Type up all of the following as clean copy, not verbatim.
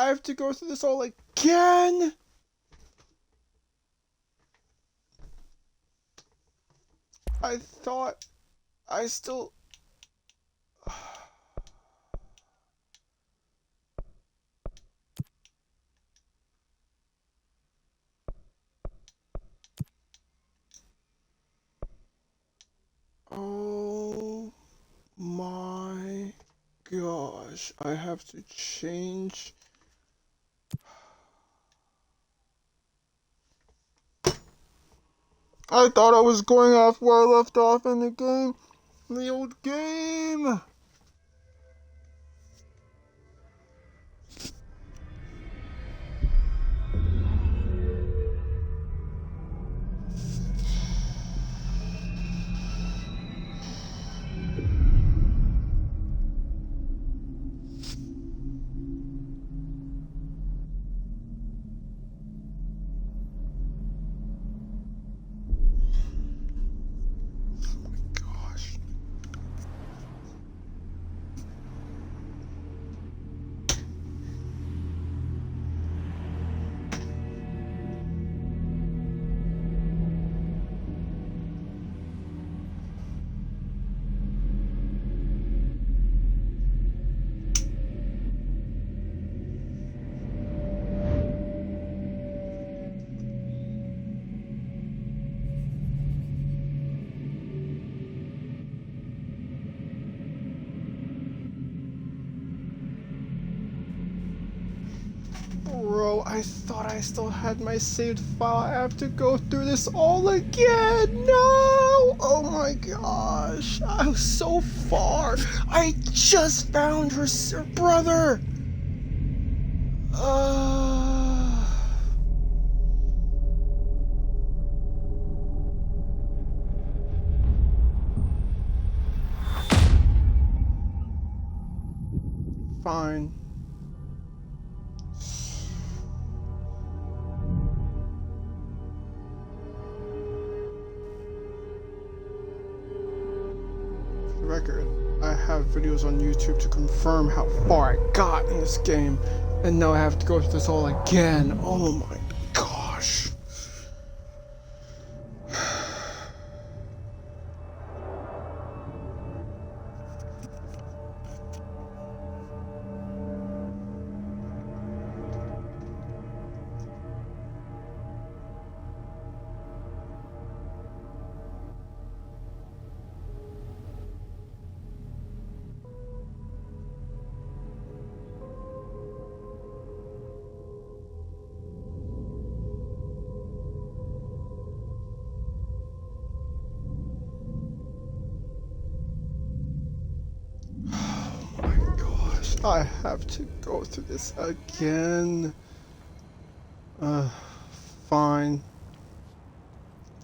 I have to go through this all again? I thought I still... Oh my gosh, I have to change. I thought I was going off where I left off in the game, the old game. Gosh. Bro, I thought I still had my saved file. I have to go through this all again. No! Oh my gosh. I was so far. I just found her brother. Fine. Record. I have videos on YouTube to confirm how far I got in this game, and now I have to go through this all again. Oh my gosh. I have to go through this again. Fine.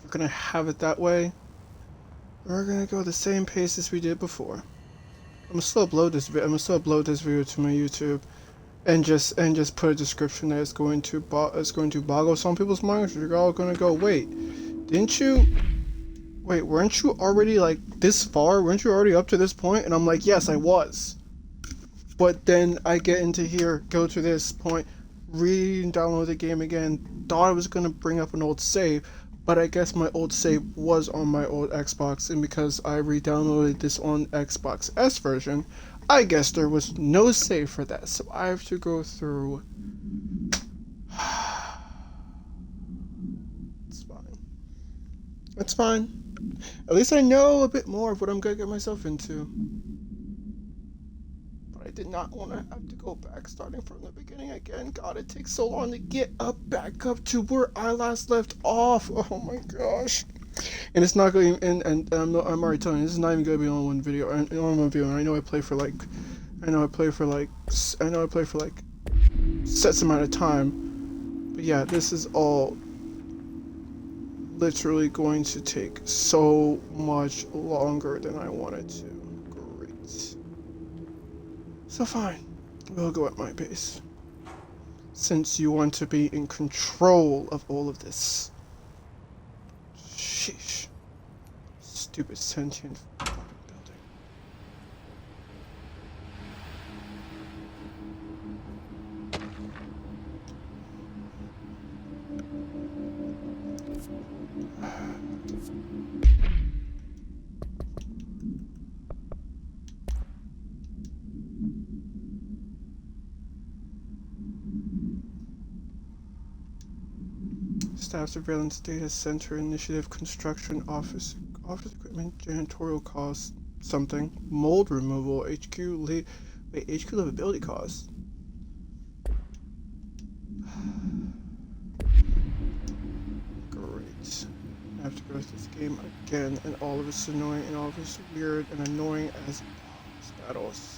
We're gonna have it that way. We're gonna go the same pace as we did before. I'm gonna still upload this video. I'm gonna still upload this video to my YouTube, and just put a description that is going to boggle some people's minds. You're all gonna go, wait, didn't you? Wait, weren't you already like this far? Weren't you already up to this point? And I'm like, yes, I was. But then I get into here, go to this point, re-download the game again, thought I was going to bring up an old save, but I guess my old save was on my old Xbox, and because I re-downloaded this on Xbox S version, I guess there was no save for that, so I have to go through... It's fine. It's fine. At least I know a bit more of what I'm going to get myself into. I did not want to have to go back starting from the beginning again. God, it takes so long to get back up to where I last left off. Oh my gosh. And it's not going to, and I'm already telling you, this is not even going to be on one video. And I know I play for like sets amount of time. But yeah, this is all literally going to take so much longer than I wanted to. Great. So fine, we'll go at my pace. Since you want to be in control of all of this. Sheesh. Stupid sentient fucking building. Staff surveillance data center initiative construction office equipment janitorial costs something mold removal HQ livability costs. Great. I have to go through this game again, and all of it's annoying, and all of it's weird and annoying as battles.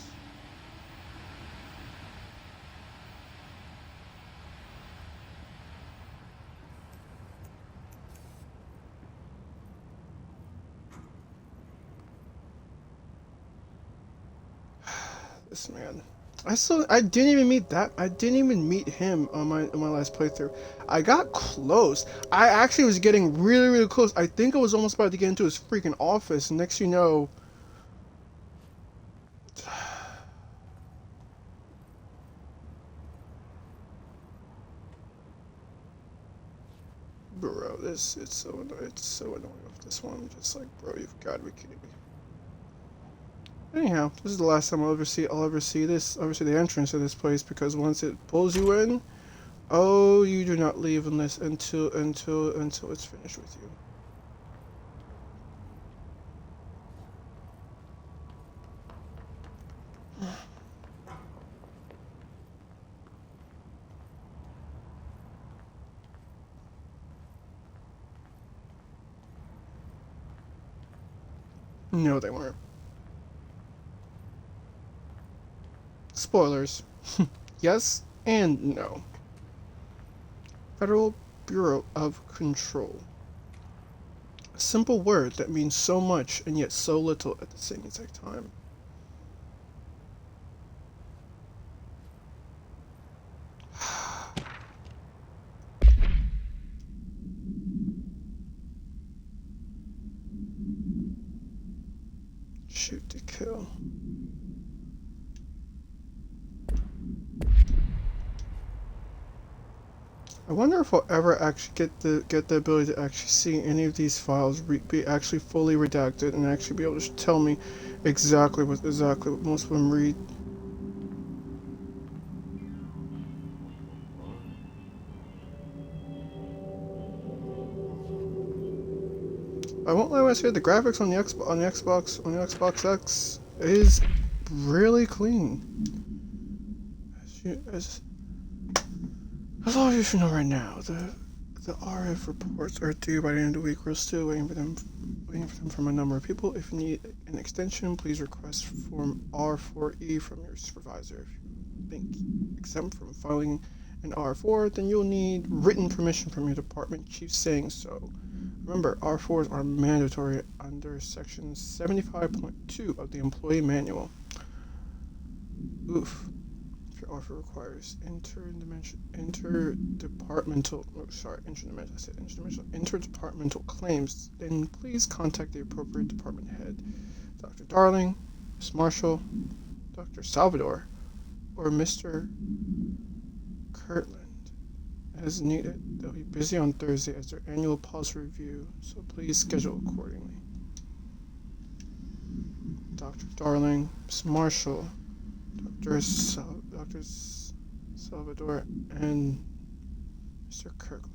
This man. I didn't even meet him on my last playthrough. I got close. I actually was getting really, really close. I think I was almost about to get into his freaking office. Next you know, bro, it's so annoying with this one. I'm just like, bro, you've got to be kidding me. Anyhow, this is the last time I'll ever see the entrance of this place, because once it pulls you in, oh, you do not leave until it's finished with you. No, they weren't. Spoilers. Yes and no. Federal Bureau of Control. A simple word that means so much and yet so little at the same exact time. Shoot to kill. I wonder if I'll ever actually get the ability to actually see any of these files be actually fully redacted and actually be able to tell me exactly what most of them read. I won't lie when I say the graphics on the Xbox X is really clean. As all of you should know right now, the RF reports are due by the end of the week. We're still waiting for them from a number of people. If you need an extension, please request Form R4E from your supervisor. If you think exempt from filing an R4, then you'll need written permission from your department chief saying so. Remember, R4s are mandatory under Section 75.2 of the Employee Manual. Oof. If your offer requires interdepartmental claims, then please contact the appropriate department head, Dr. Darling, Ms. Marshall, Dr. Salvador, or Mr. Kirtland. As needed, they'll be busy on Thursday as their annual policy review, so please schedule accordingly. Dr. Darling, Ms. Marshall, Dr. Salvador, and Mr. Kirkland.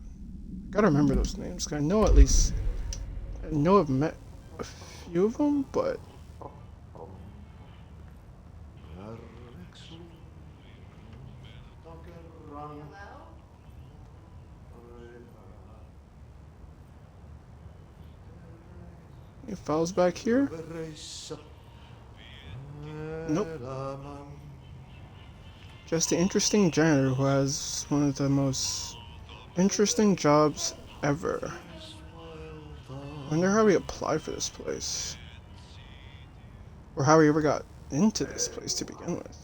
I gotta remember those names, because I know I've met a few of them, but... Any files back here? Nope. Just the interesting janitor who has one of the most interesting jobs ever. Wonder how he applied for this place. Or how he ever got into this place to begin with.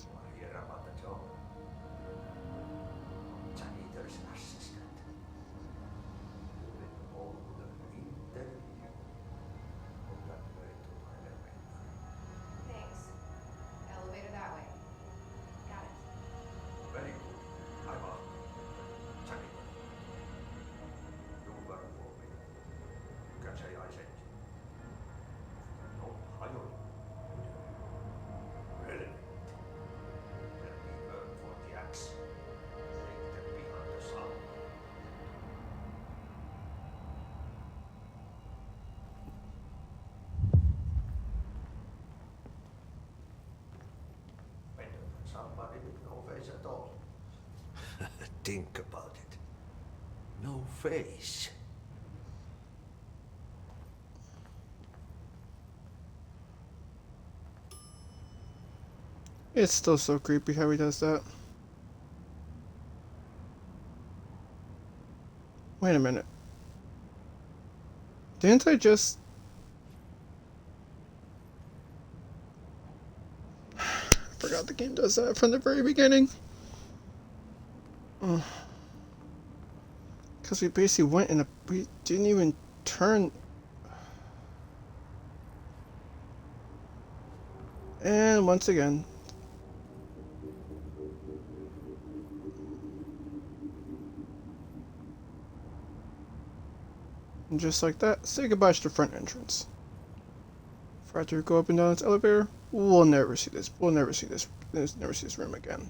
Think about it. No face. It's still so creepy how he does that. Wait a minute. Didn't I just... I forgot the game does that from the very beginning. Because we basically went in a... We didn't even turn... And once again... And just like that, say goodbye to the front entrance. If I have to go up and down this elevator, we'll never see this. We'll never see this. Never see this room again.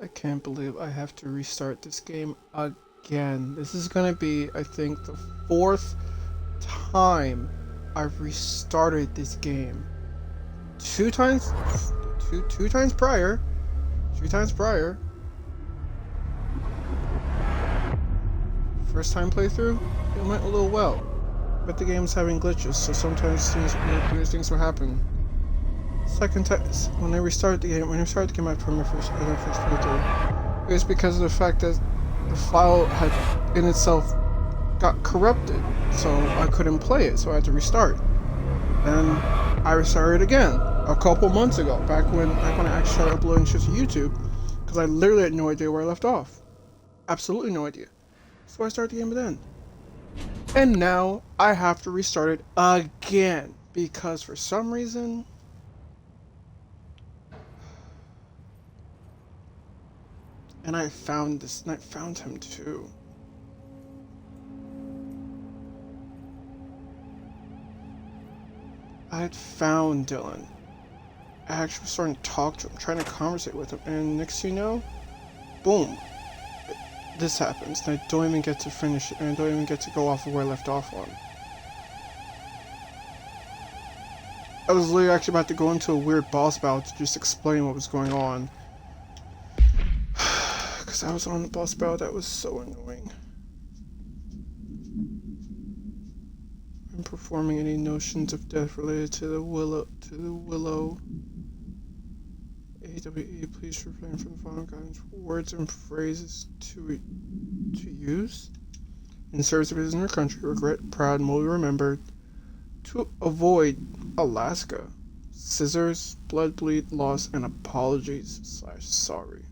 I can't believe I have to restart this game again. This is gonna be, I think, the 4th time I've restarted this game. Two times prior. First time playthrough, it went a little well. But the game's having glitches, so sometimes weird things will happen. Second time, when I restarted the game, after my first playthrough, it was because of the fact that the file had in itself got corrupted, so I couldn't play it, so I had to restart. And I restarted again a couple months ago, back when I actually started uploading shit to YouTube, because I literally had no idea where I left off. Absolutely no idea. So I started the game again. And now I have to restart it again, because for some reason... And I found this, and I found him too. I had found Dylan. I actually was starting to talk to him, trying to conversate with him, and next thing you know, boom, this happens, and I don't even get to finish it, and I don't even get to go off of where I left off on. I was literally actually about to go into a weird boss battle to just explain what was going on. Because I was on the boss battle that was so annoying. I'm performing any notions of death related to the willow. AWE, please refrain from the following guidance. Words and phrases to use in service of business in your country. Regret, proud, and will be remembered. To avoid Alaska. Scissors, blood bleed, loss, and apologies / sorry.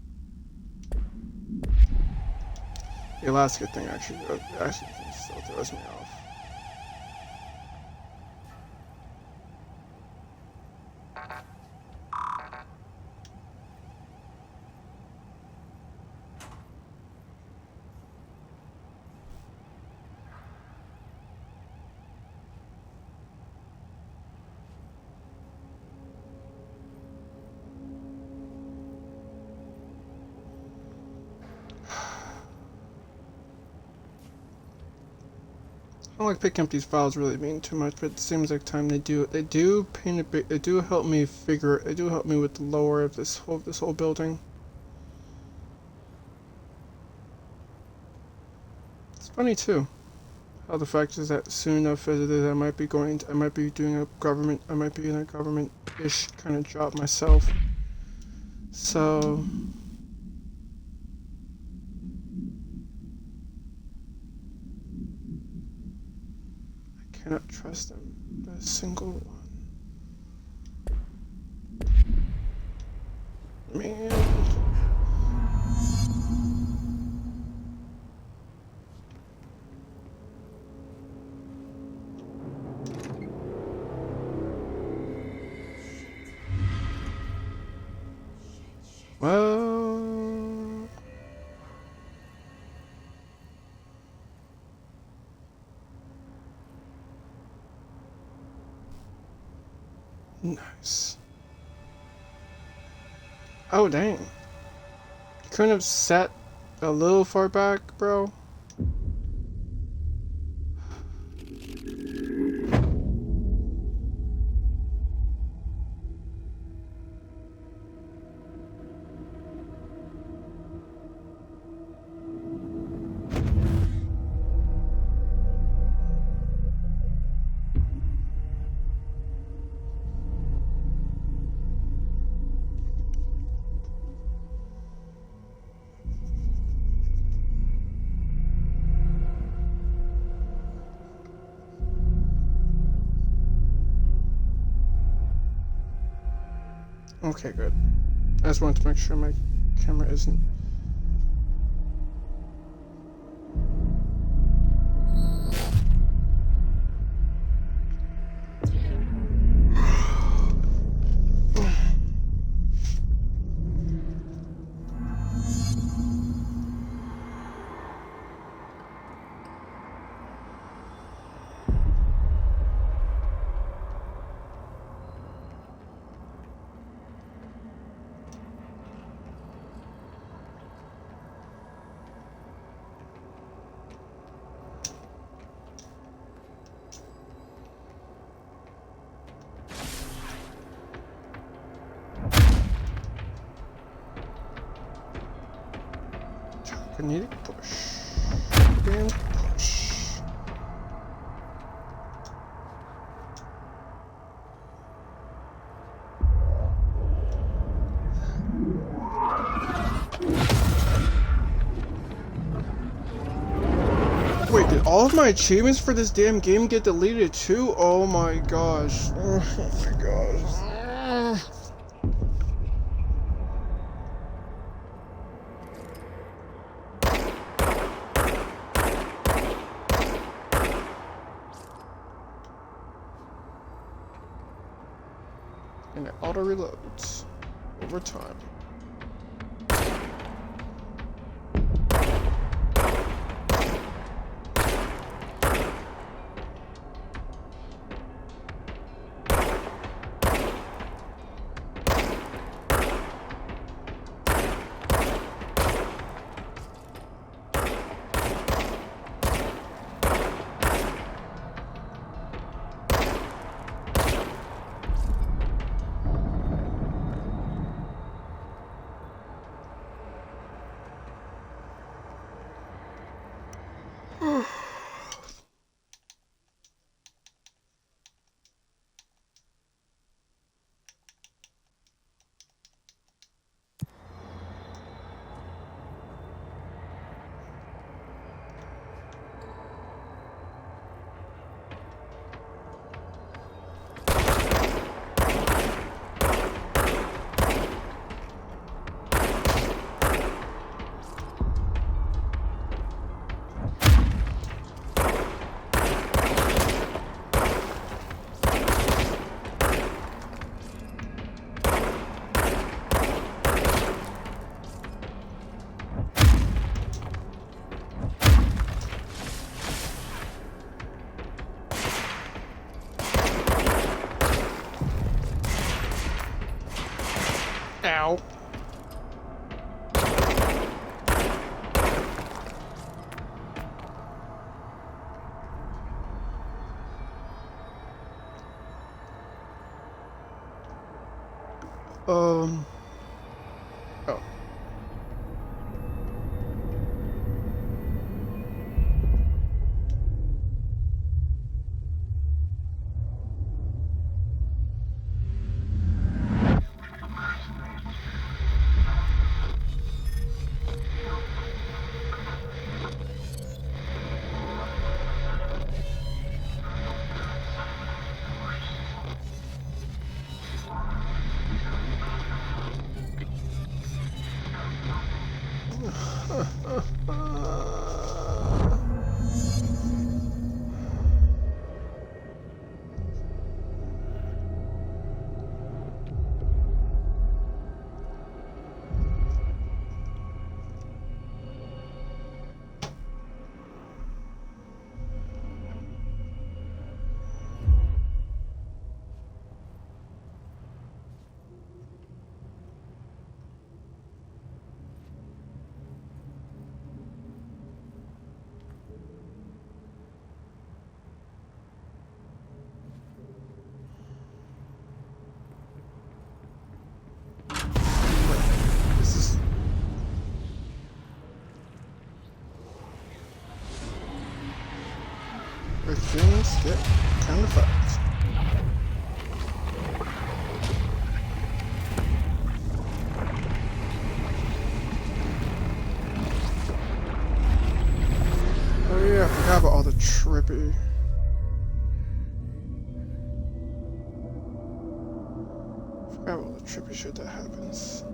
The Alaska thing actually still throws me off. I don't like picking up these files really mean too much, but it seems like time they do paint a bit. They do help me with the lore of this whole building. It's funny too, how the fact is that soon enough as it is, I might be doing a government-ish kind of job myself. So. Cannot trust them. Not a single one. Man. Well. Nice. Oh, dang. You couldn't have sat a little far back, bro? Okay, good. I just wanted to make sure my camera isn't... I need to push. And push. Wait, did all of my achievements for this damn game get deleted too? Oh my gosh. Oh my gosh. And it auto reloads over time. Ow. Oh. where things get kind of fucked. Oh yeah, I forgot about all the trippy. Forgot about all the trippy shit that happens.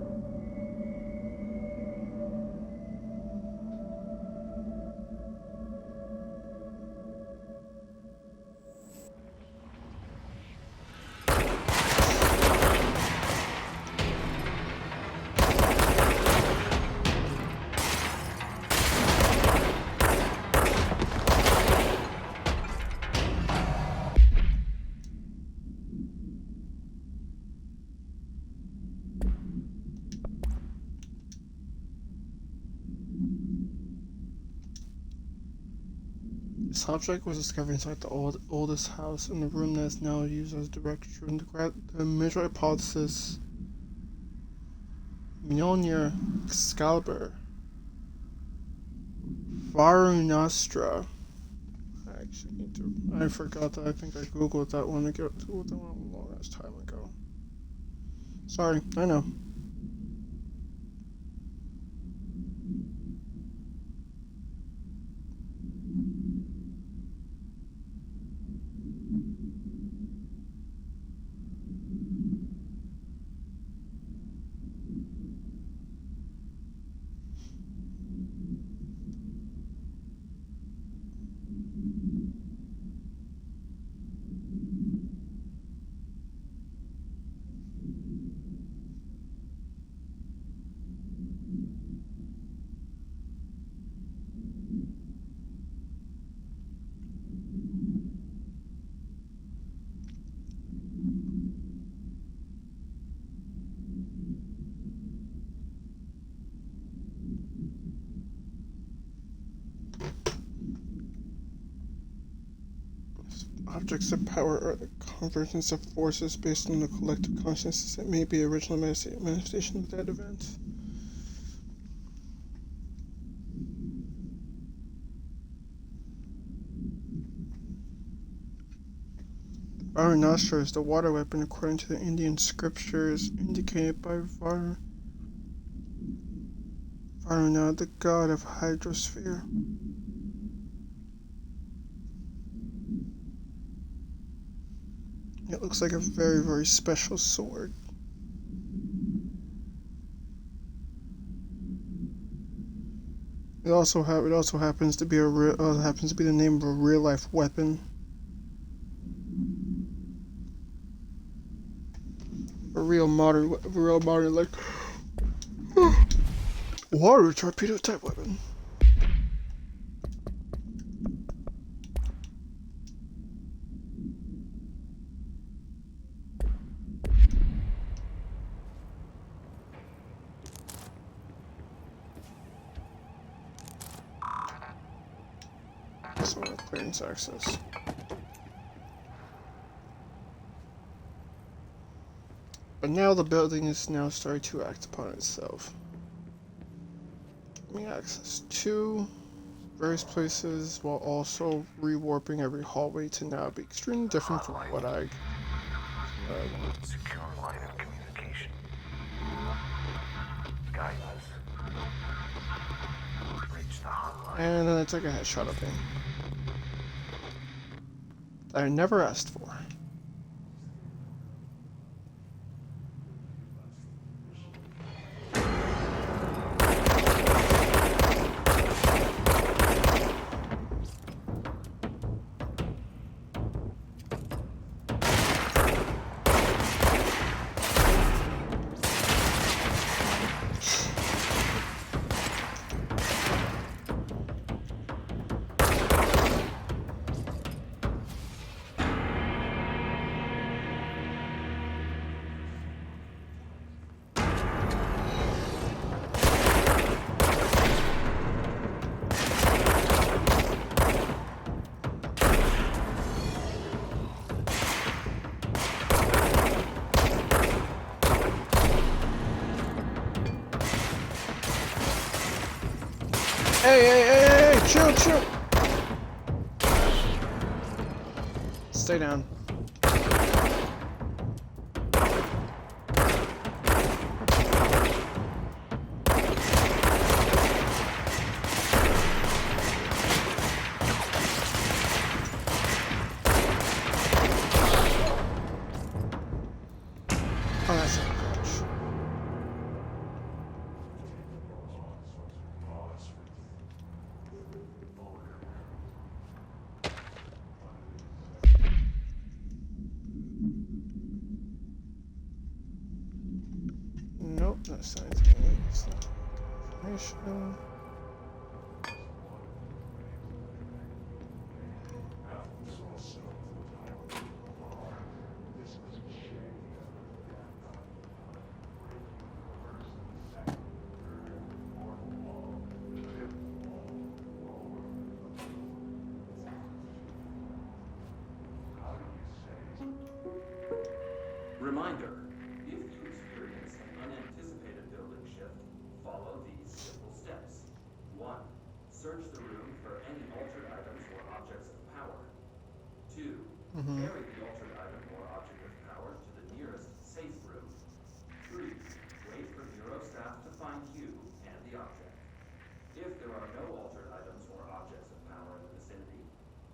This object was discovered inside the oldest house in the room that is now used as a direct room. The major hypothesis Mjolnir, Excalibur, Varunastra. I actually need to. I forgot that. I think I googled that one. I googled that one a long ass time ago. Sorry, I know. Objects of power are the convergence of forces based on the collective consciousness that may be original manifestation of that event. Varunastra is the water weapon according to the Indian scriptures, indicated by Varuna, the god of hydrosphere. It looks like a very, very special sword. It also happens to be the name of a real life weapon. A real modern like water torpedo type weapon. So clearance access. But now the building is now starting to act upon itself. Giving access to various places while also rewarping every hallway to now be extremely different from what I Secure line of communication. Guide us. Reach the hotline. And then I took a headshot of him. That I never asked for. Hey, chill. stay down. Oh, that's not a crash. Nope, that's not anything. It's not information. Reminder, if you experience an unanticipated building shift, follow these simple steps. 1. Search the room for any altered items or objects of power. 2. Carry the altered item or object of power to the nearest safe room. 3. Wait for Bureau staff to find you and the object. If there are no altered items or objects of power in the vicinity,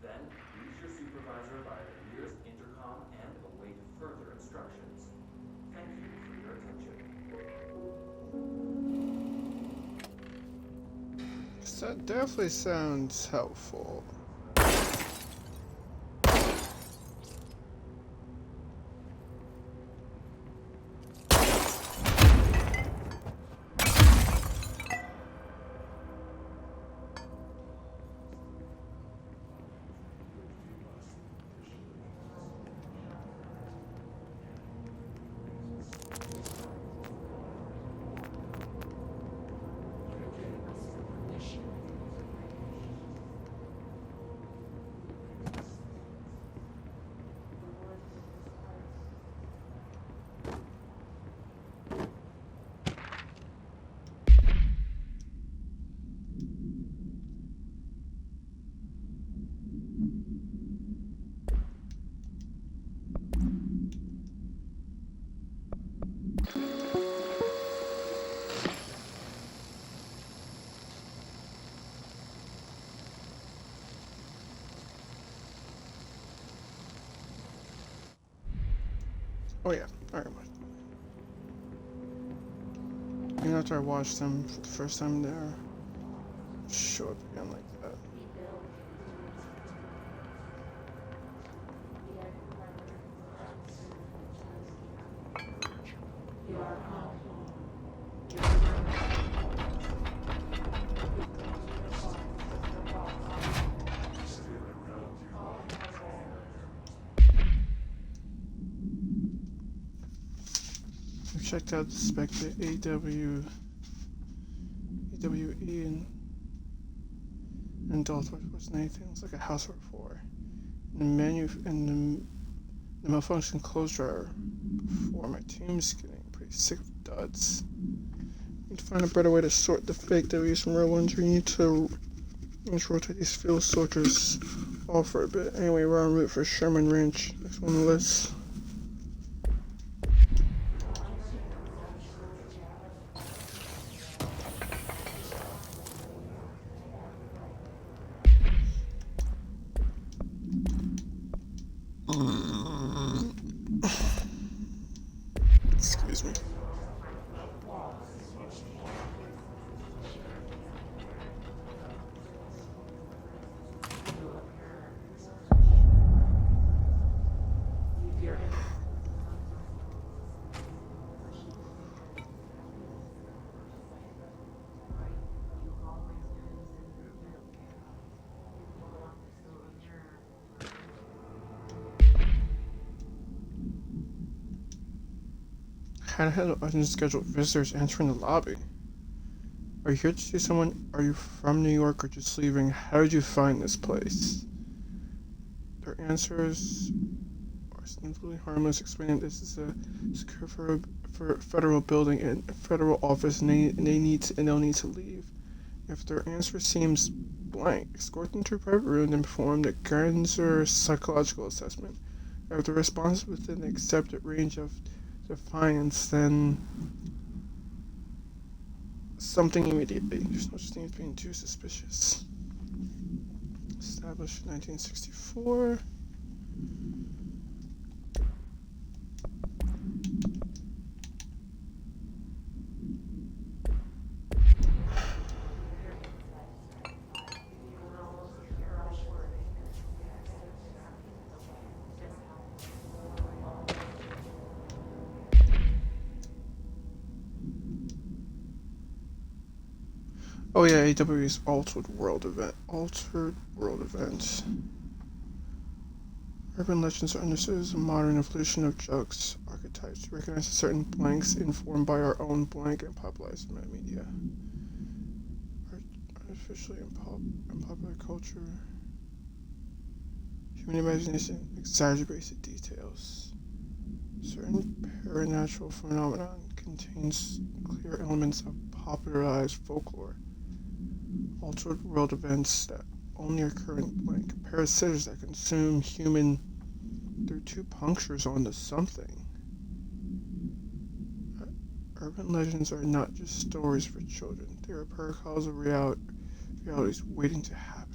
then reach your supervisor via the nearest intercom and await further instructions. Thank you for your attention. That definitely sounds helpful. Oh yeah, alright. And after I watched them for the first time there, show up again like that. I checked out the Spectre AWE and Dalton wasn't anything. It was like a housework for. And the malfunction clothes dryer before my team's getting pretty sick of duds. Need to find a better way to sort the fake W's from real ones. We need to rotate these field sorters off for a bit. Anyway, we're en route for Sherman Ranch. Next one on the list. Excuse me. How the hell are unscheduled visitors entering the lobby? Are you here to see someone? Are you from New York or just leaving? How did you find this place? Their answers are simply harmless, explaining this is a secure for federal building and federal office, and they'll need to leave. If their answer seems blank, escort them to a private room and perform the Granzer psychological assessment. If the response is within the accepted range of defiance, then something immediately. There's no such thing as being too suspicious. Established in 1964. Oh yeah, AWE's Altered World event. Altered World event. Urban legends are understood as a modern evolution of Jug's archetypes. We recognize certain blanks informed by our own blank and popularized media. Artificially in popular culture, human imagination exaggerates the details. Certain paranatural phenomenon contains clear elements of popularized folklore. Altered world events that only occur in blank. Parasites that consume human through two punctures onto something. Urban legends are not just stories for children. They are paracausal realities waiting to happen.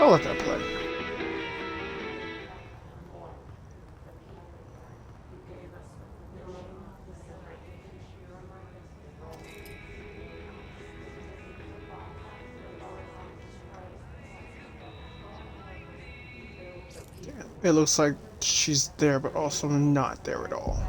I'll let that play. It looks like she's there, but also not there at all.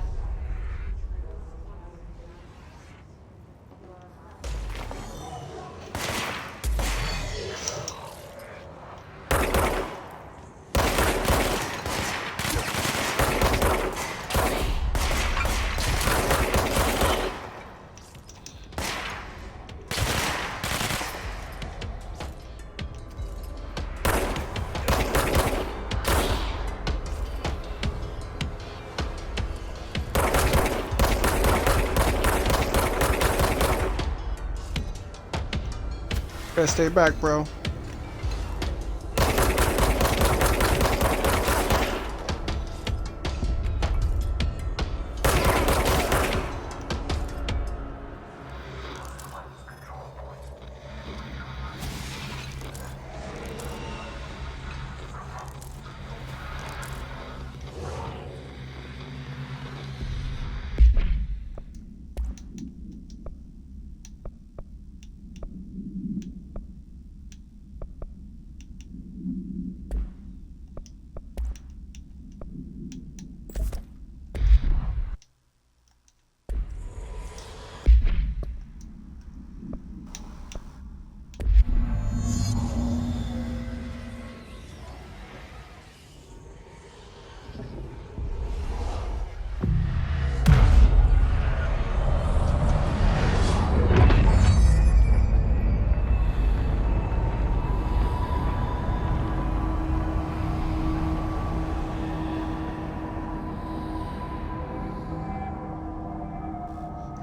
Gotta stay back, bro.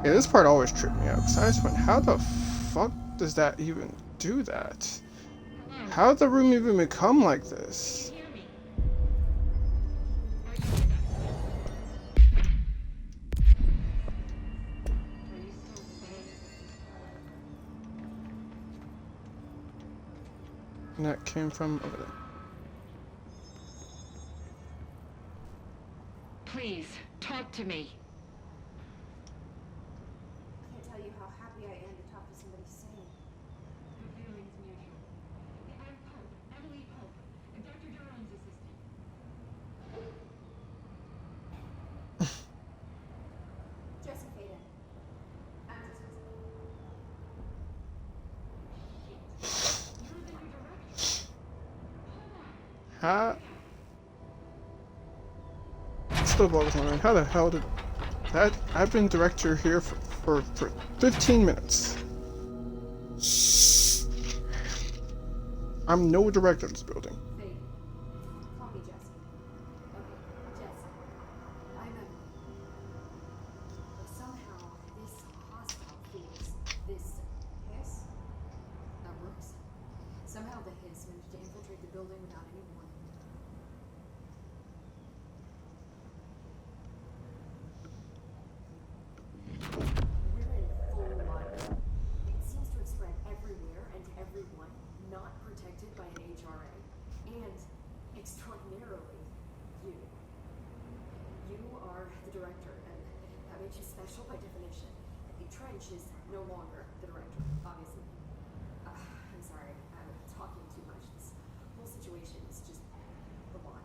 Yeah, this part always tripped me out, because I just went, how the fuck does that even do that? How did the room even become like this? And that came from over there. Please, talk to me. I can't tell you how happy I am to talk to somebody sane. The feeling's mutual. I'm Pope, Emily Pope, and Dr. Durham's assistant. Jessica, I'm just Shit. You're the new director. How? Still boggles my mind. How the hell did that? I've been director here for 15 minutes. I'm no director of this building. Faye, call me Jesse. Okay, Jesse. I'm Emily. But somehow this hostile force, this hiss, that works. Somehow the hiss managed to infiltrate the building without any warning. We're in full lockdown. It seems to have spread everywhere and to everyone not protected by an HRA. And, extraordinarily, you. You are the director, and that makes you special by definition. Trench is no longer the director, obviously. I'm sorry, I'm talking too much. This whole situation is just a lot.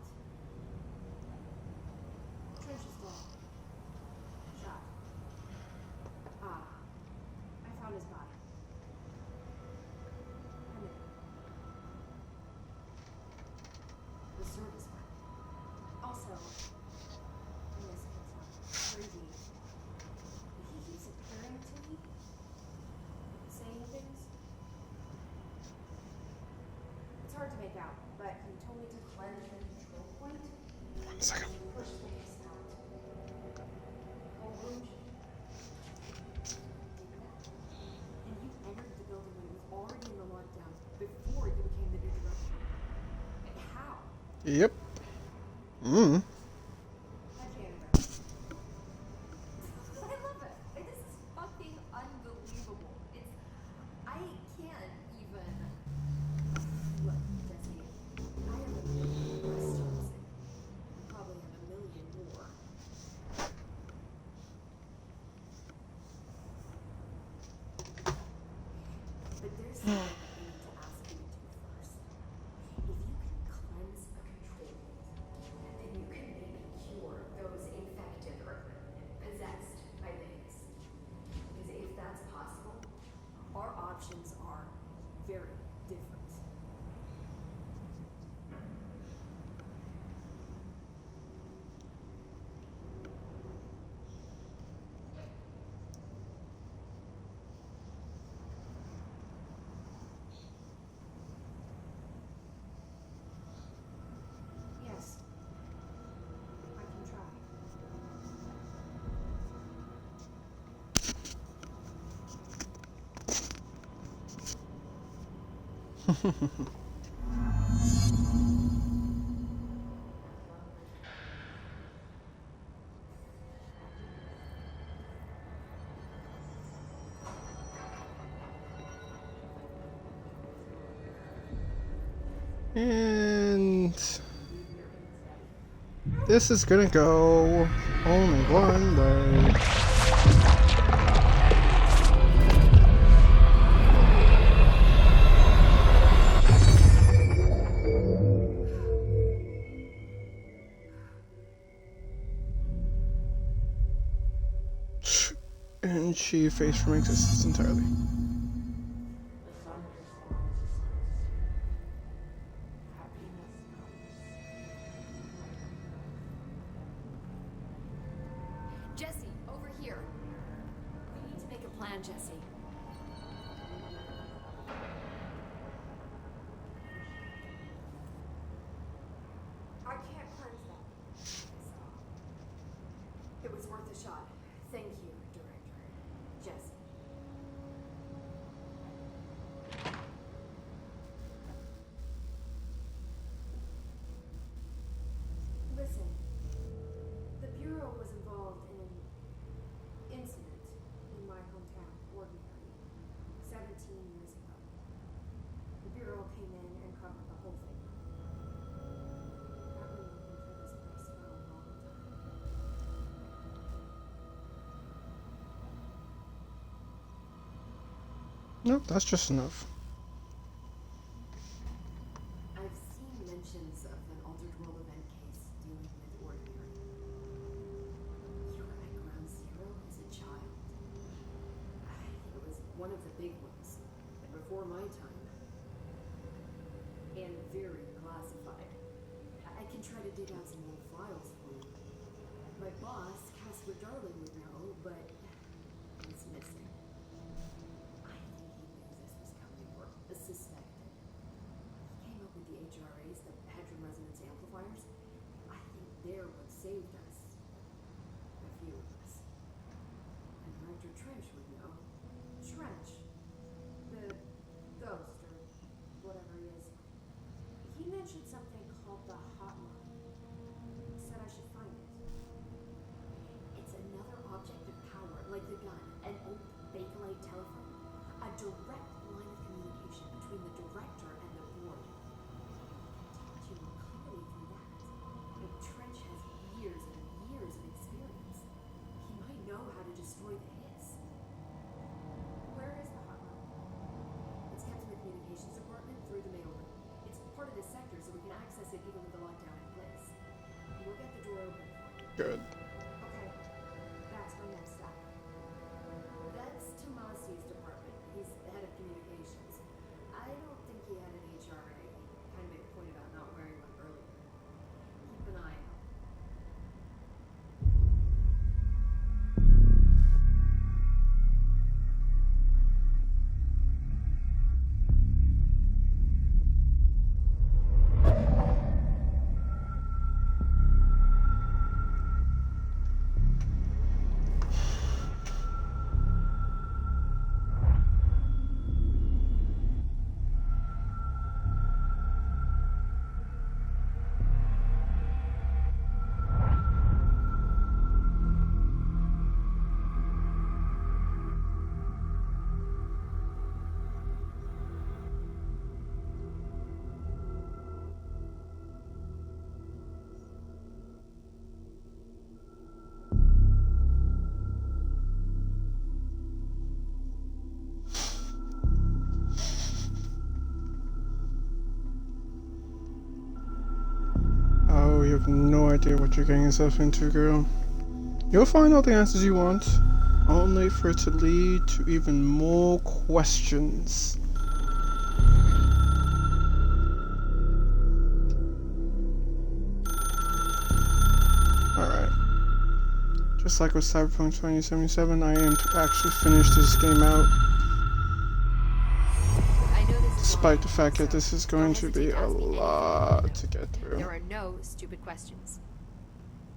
Trench is dead. Shot. I found his body. And the service one. Also, and this can sound crazy. He keeps appearing to me, saying things. It's hard to make out, but he told me to cleanse the control point. 1 second. Push the hiss out. Whole room changed. Did that? And you entered the building when it was already in the lockdown before you became the new director. And how? Yep. I can't imagine. I love it. This is fucking unbelievable. I can't even. Look, Jesse, I have a million questions. I probably have a million more. But there's something I need to ask you to do first. If you can cleanse a control point, then you can maybe cure those infected or possessed by the hiss. Because if that's possible, our options are very different. Yes, I can try. And this is gonna go only one way. And she faced from existence entirely. Jesse, over here. We need to make a plan, Jesse. I can't cleanse that. It was worth a shot. Thank you, Director. Jesse. Listen. The Bureau was involved in an incident in my hometown, Ordinary, 17 years ago. The Bureau came in and covered the whole thing. I've been looking for this place for a long time. Nope, that's just enough. I've seen mentions of an altered world event case dealing with Ordinary. You were at Ground Zero as a child. I think it was one of the big ones, before my time. And very classified. boss, Casper Darling, would know, but he's missing. I think he knew this was coming, or suspected. He came up with the HRAs, the Hedron Resonance Amplifiers. I think they're what saved us. A few of us. And Director Trench would know. Trench. The ghost, or whatever he is. He mentioned something called the hotline. Said I should find it. It's another object of power, like the gun, an old Bakelite telephone. A direct line of communication between the director and the board. Can talk to you more clearly through that. If Trench has years and years of experience, he might know how to destroy the hiss. Where is the hotline? It's kept in the communications department through the mailroom. It's part of the sector, so we can access it even with the lockdown in place. We'll get the door open for you. Good. Okay, that's my next stop. That's Tomasi's department. He's the head of communications. I don't think he had an HRA. He kind of made a point about not wearing one earlier. Keep an eye out. Oh, you have no idea what you're getting yourself into, girl. You'll find all the answers you want, only for it to lead to even more questions. Alright. Just like with Cyberpunk 2077, I aim to actually finish this game out, I know this is despite long, the fact that so this is don't going to hesitate be a ask me anything you lot wanna to know. get through. There are no stupid questions.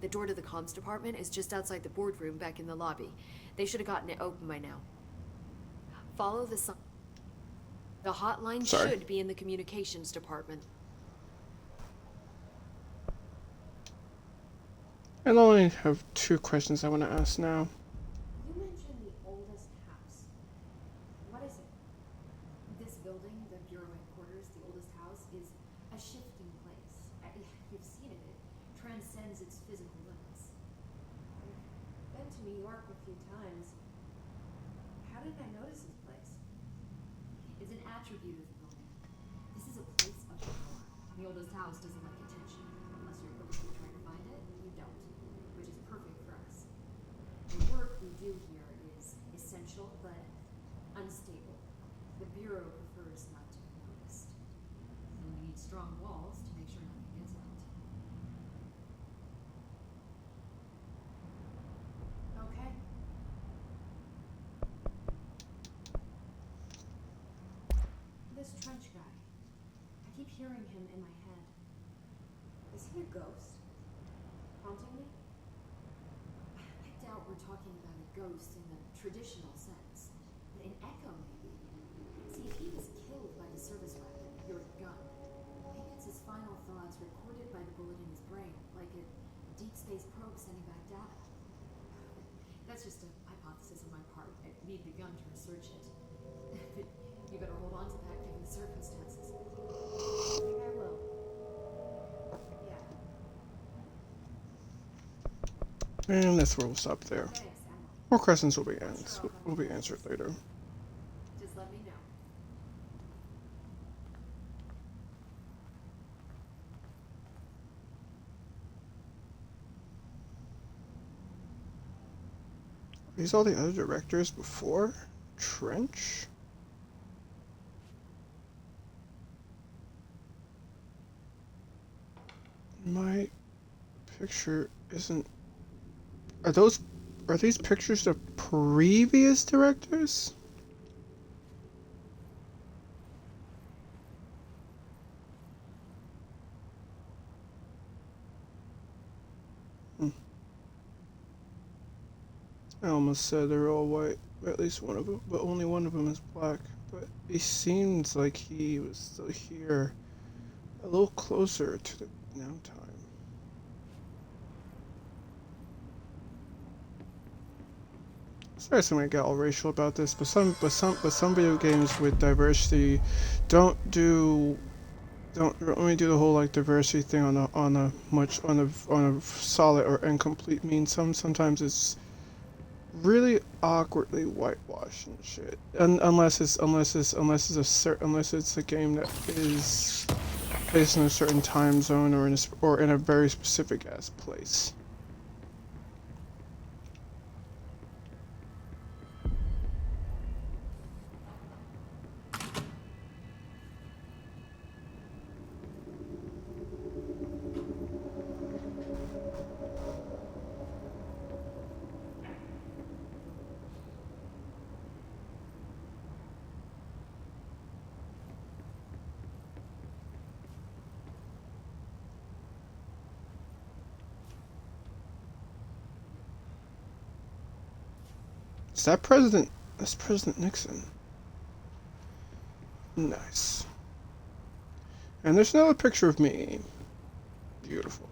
The door to the comms department is just outside the boardroom back in the lobby. They should have gotten it open by now. Follow the sign. The hotline Sorry. should be in the communications department. And I only have 2 questions I want to ask now. You mentioned the oldest house. What is it? This building, the Bureau headquarters, the oldest house, is a shifting place. You've seen it. It transcends its physical limits. I've been to New York a few times. How didn't I notice this place? It's an attribute of the building. This is a place of power. The oldest house doesn't like attention. Unless you're purposely trying to find it, you don't. Which is perfect for us. The work we do here is essential, but unstable. The Bureau prefers not to be noticed. And we need strong walls to make sure nothing gets out. Okay. This Trench guy. I keep hearing him in my head. Is he a ghost? Haunting me? I doubt we're talking about a ghost in the traditional sense, but an echo maybe. See, if he was killed by the service weapon, your gun, maybe it's his final thoughts recorded by the bullet in his brain, like a deep space probe sending back data. That's just a hypothesis on my part. I need the gun to research it. But you better hold on to that given the circumstances. I think I will. Yeah. And that's where we'll stop there. Thanks, Emma. More questions will be answered later. Just let me know. Are these all the other directors before Trench? My picture isn't Are those, are these pictures of previous directors? Hmm. I almost said they're all white, at least one of them, but only one of them is black. But he seems like he was still here, a little closer to the now time. Sorry, I'm gonna get all racial about this, but some video games with diversity don't do don't only do the whole like diversity thing on a solid or incomplete mean. Sometimes it's really awkwardly whitewashed and shit. Unless it's a game that is placed in a certain time zone or in a very specific ass place. Is that President? That's President Nixon. Nice. And there's another picture of me. Beautiful.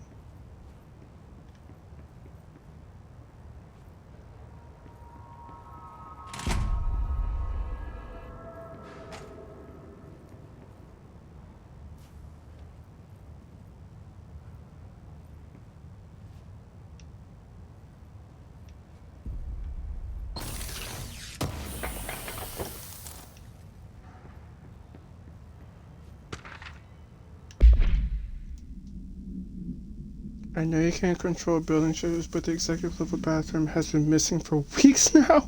I know you can't control building shows, but the executive level bathroom has been missing for weeks now.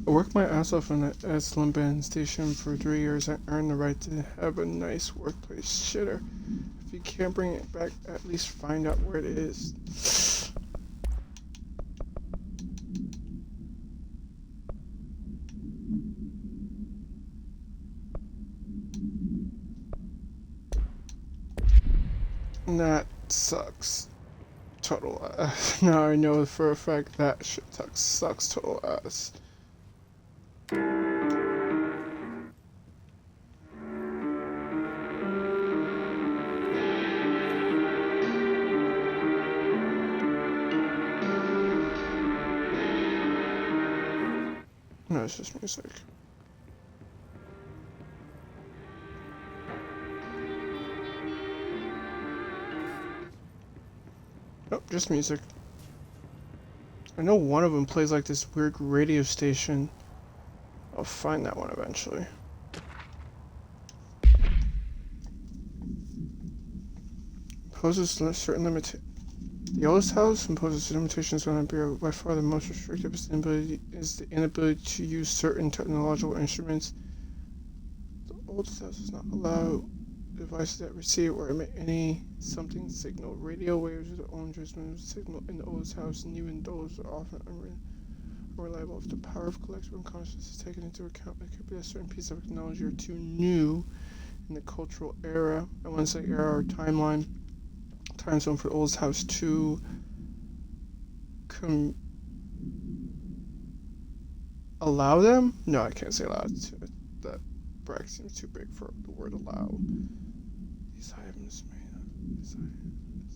I worked my ass off on that at Slim Band Station for 3 years. I earned the right to have a nice workplace shitter. If you can't bring it back, at least find out where it is. That sucks. Total ass. Now I know for a fact that shit sucks total ass. No, it's just music. Nope, just music. I know one of them plays like this weird radio station. I'll find that one eventually. Imposes certain limitations. The oldest house imposes limitations on Imperial. By far the most restrictive is the inability to use certain technological instruments. The oldest house does not allow devices that receive or emit any something signal. Radio waves are the only transmitted signal in the oldest house, and even those are often unreliable. If the power of collective unconscious is taken into account, it could be a certain piece of technology or too new in the cultural era. I want to say era or timeline. Time zone for the oldest house to allow them? No, I can't say allow. That bracket seems too big for the word allow. These items may not. These items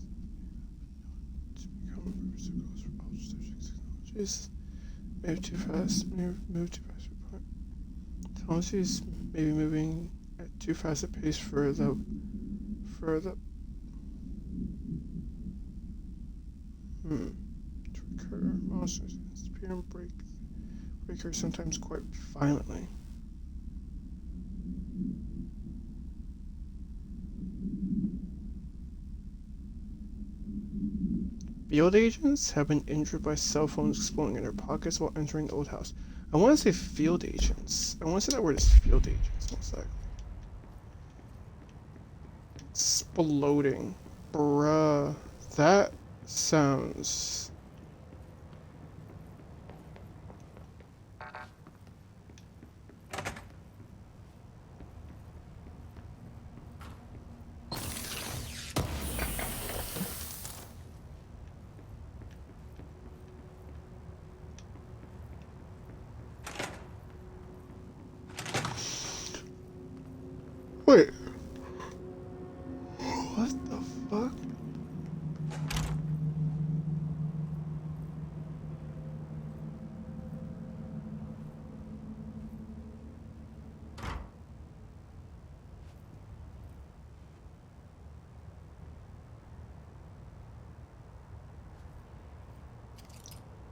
to become obstacles for all technologies. Move too fast. Move too fast. Technologies may be moving at too fast a pace for the to occur. Monsters disappear and break sometimes quite violently. Field agents have been injured by cell phones exploding in their pockets while entering the old house. I want to say field agents. I want to say that word is field agents. What's that? Exploding. Bruh. That sounds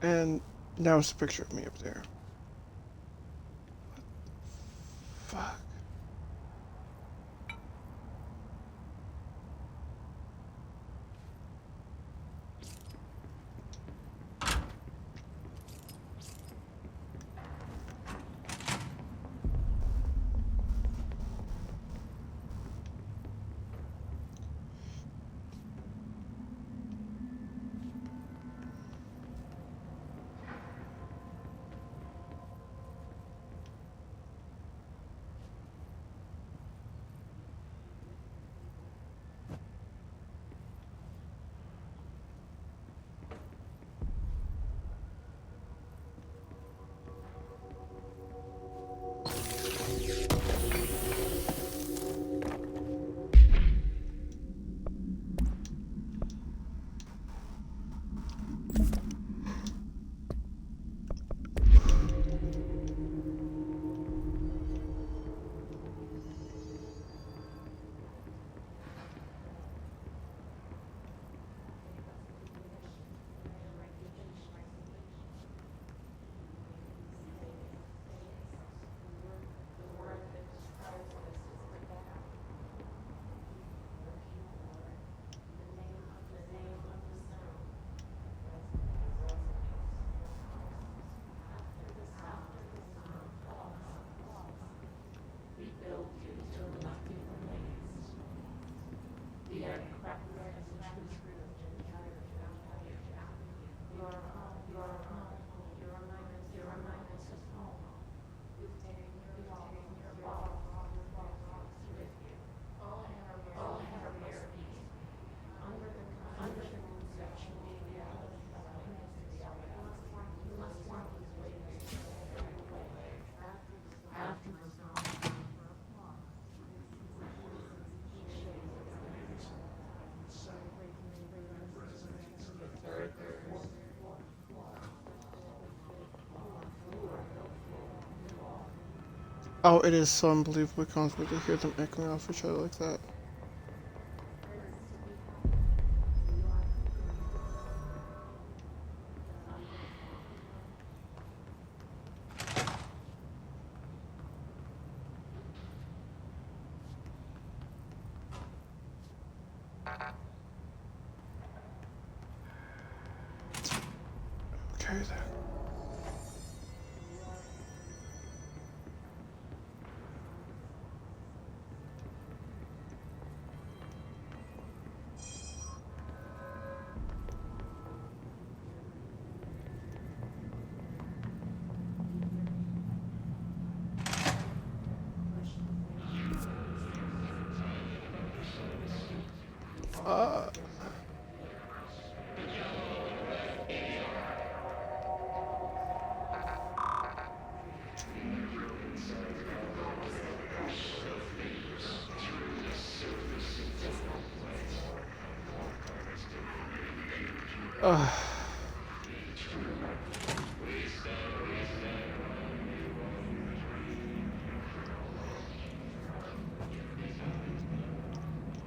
And now it's a picture of me up there. Fuck. Oh, it is so unbelievably comfortable to hear them echoing off each other like that. Okay then.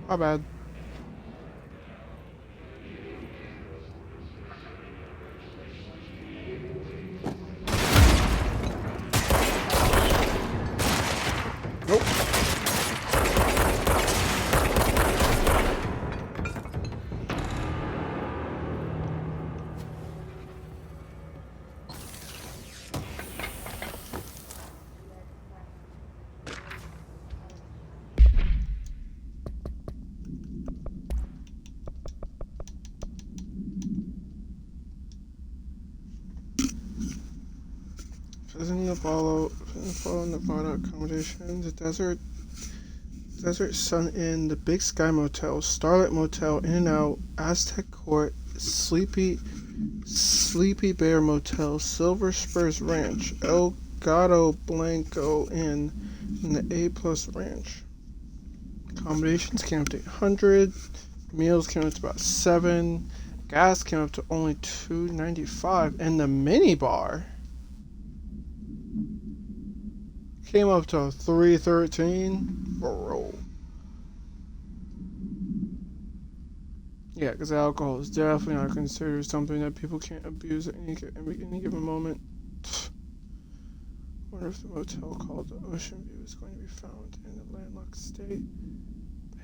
My bad. Nope. Visiting Nevada accommodation, the Desert Sun Inn, the Big Sky Motel, Starlight Motel, In-N-Out, Aztec Court, Sleepy Bear Motel, Silver Spurs Ranch, El Gato Blanco Inn, and the A Plus Ranch. Accommodations came up to 800, meals came up to about 7, gas came up to only $2.95, and the mini bar came up to $3.13. Bro. Yeah, because alcohol is definitely not considered something that people can't abuse at any given moment. Wonder if the motel called the Ocean View is going to be found in a landlocked state.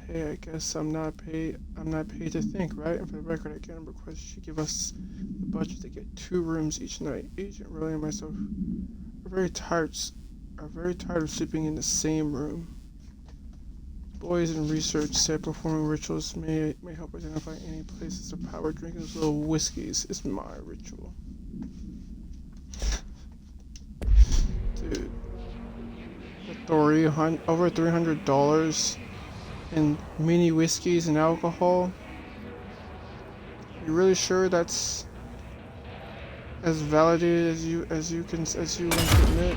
Hey, I guess I'm not paid to think, right? And for the record, I can't request she give us the budget to get 2 rooms each night. Agent Riley and myself are very tired of sleeping in the same room. Boys in research said performing rituals may help identify any places of power. Drinking those little whiskeys is my ritual. Dude, over $300 in mini whiskeys and alcohol. You really sure that's as validated as you want to admit?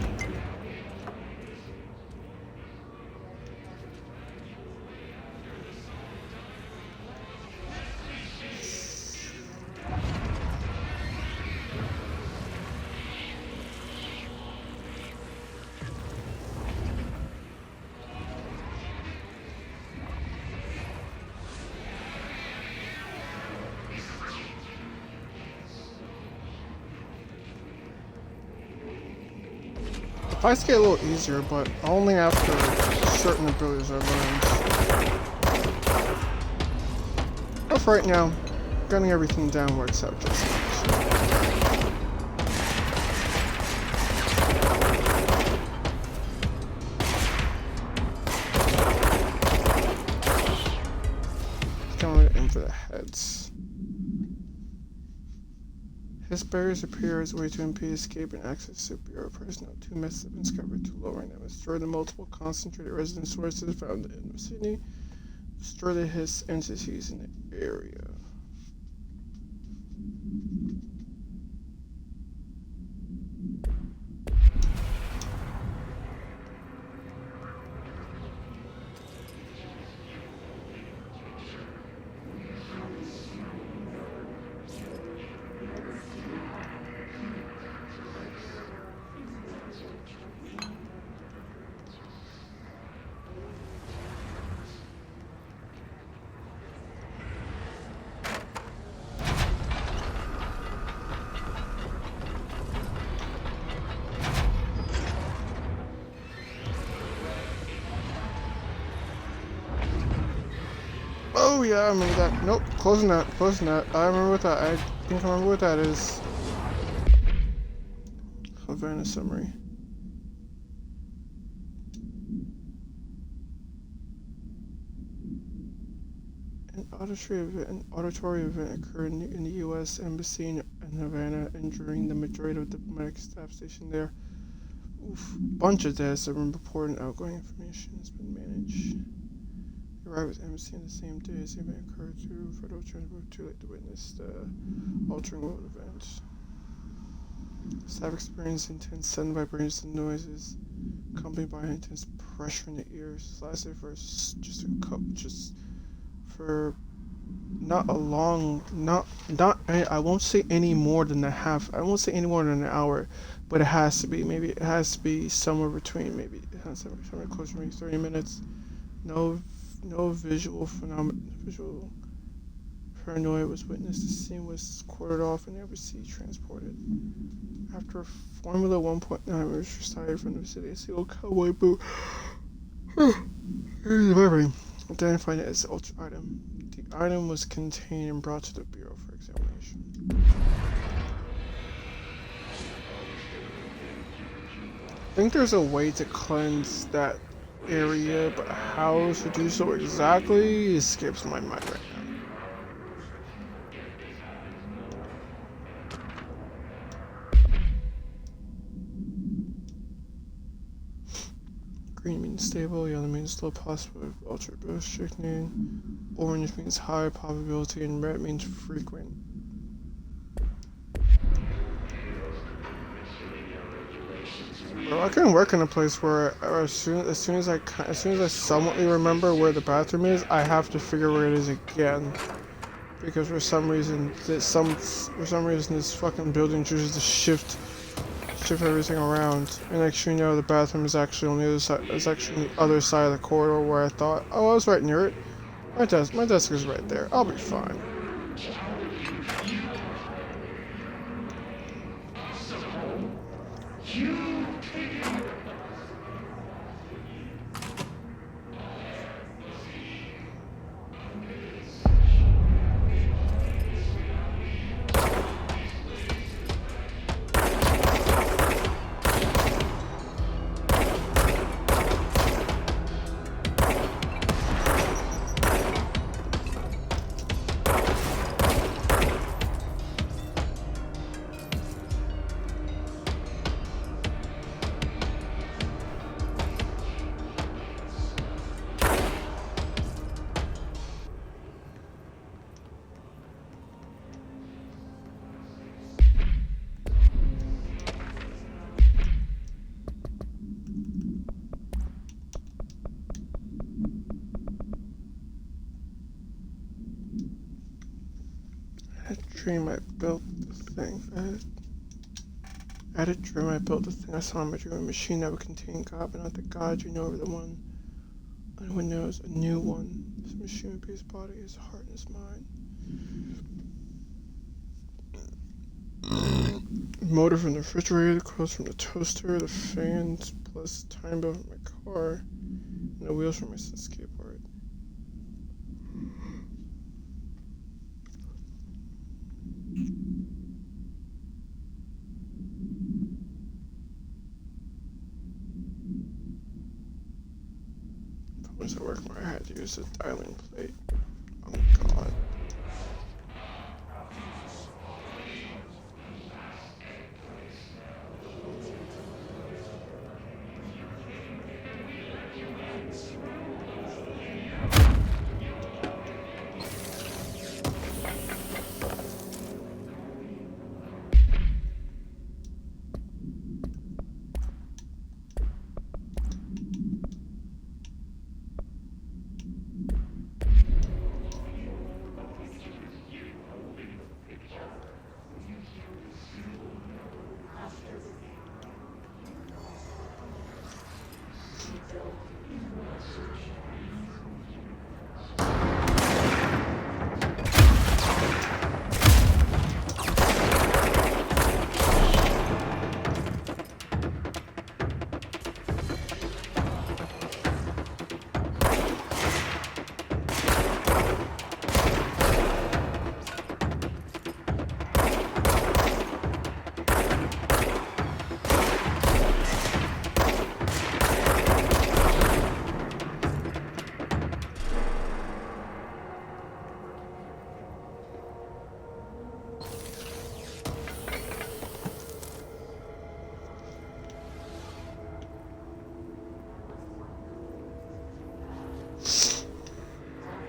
Fights get a little easier, but only after certain abilities are learned. But for right now, gunning everything down works out just fine. Going to aim for the heads. His barriers appear as a way to impede escape and access to Bureau personnel. 2 methods have been discovered to lower them. Destroy the multiple concentrated resident sources found in the city. Destroy the Hiss entities in the area. Oh yeah, I remember that. Nope, closing that. I remember what that. I think I remember what that is. Havana summary. An auditory event occurred in the U.S. Embassy in Havana and during the majority of the diplomatic staff stationed there. Oof, bunch of deaths have been reported and outgoing information has been managed. Arrived at the embassy on the same day as the event occurred through federal transport too late to witness the altering world events. Staff experienced intense sudden vibrations and noises, accompanied by intense pressure in the ears. This lasted for not a long, I won't say any more than I won't say any more than an hour, but it has to be somewhere between somewhere closer to maybe 30 minutes. No visual paranoia was witnessed. The scene was quartered off and embassy transported. After a Formula 1.9 was retired from the city, a single cowboy boot identified it as the ultra item. The item was contained and brought to the Bureau for examination. I think there's a way to cleanse that area, but how to do so exactly escapes my mind right now. Green means stable, yellow means low possibility of ultra boost, strychnine, orange means high probability, and red means frequent. Bro, I can work in a place where as soon as I somewhatly remember where the bathroom is, I have to figure where it is again. Because for some reason this fucking building chooses to shift everything around. And next you know, the bathroom is actually on the other side. It's actually on the other side of the corridor where I thought, oh, I was right near it. My desk is right there. I'll be fine. I had a dream I built the thing. I had a dream I built the thing I saw in my dream, a machine that would contain God, but not the God you know, or the one on Windows, a new one. This machine would be his body, his heart, and his mind. Motor from the refrigerator, the clothes from the toaster, the fans, plus time belt from my car, and the wheels from my son's skateboard. If I was at work where I had to use a dialing plate. Oh god.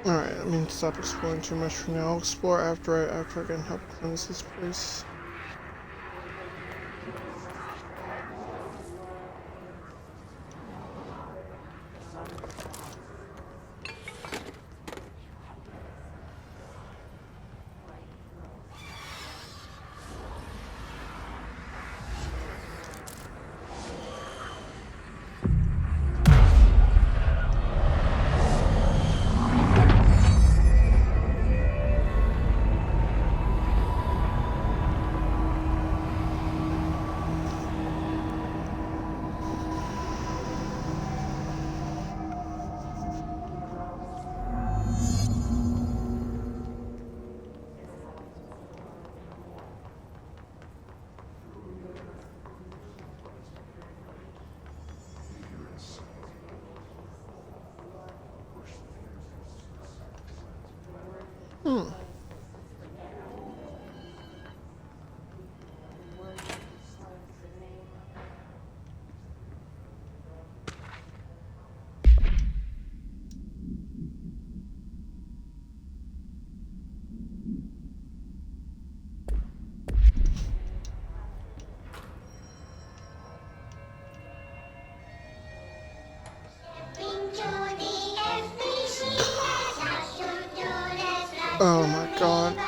Alright, I mean, stop exploring too much for now. I'll explore after I can help cleanse this place. Oh my god.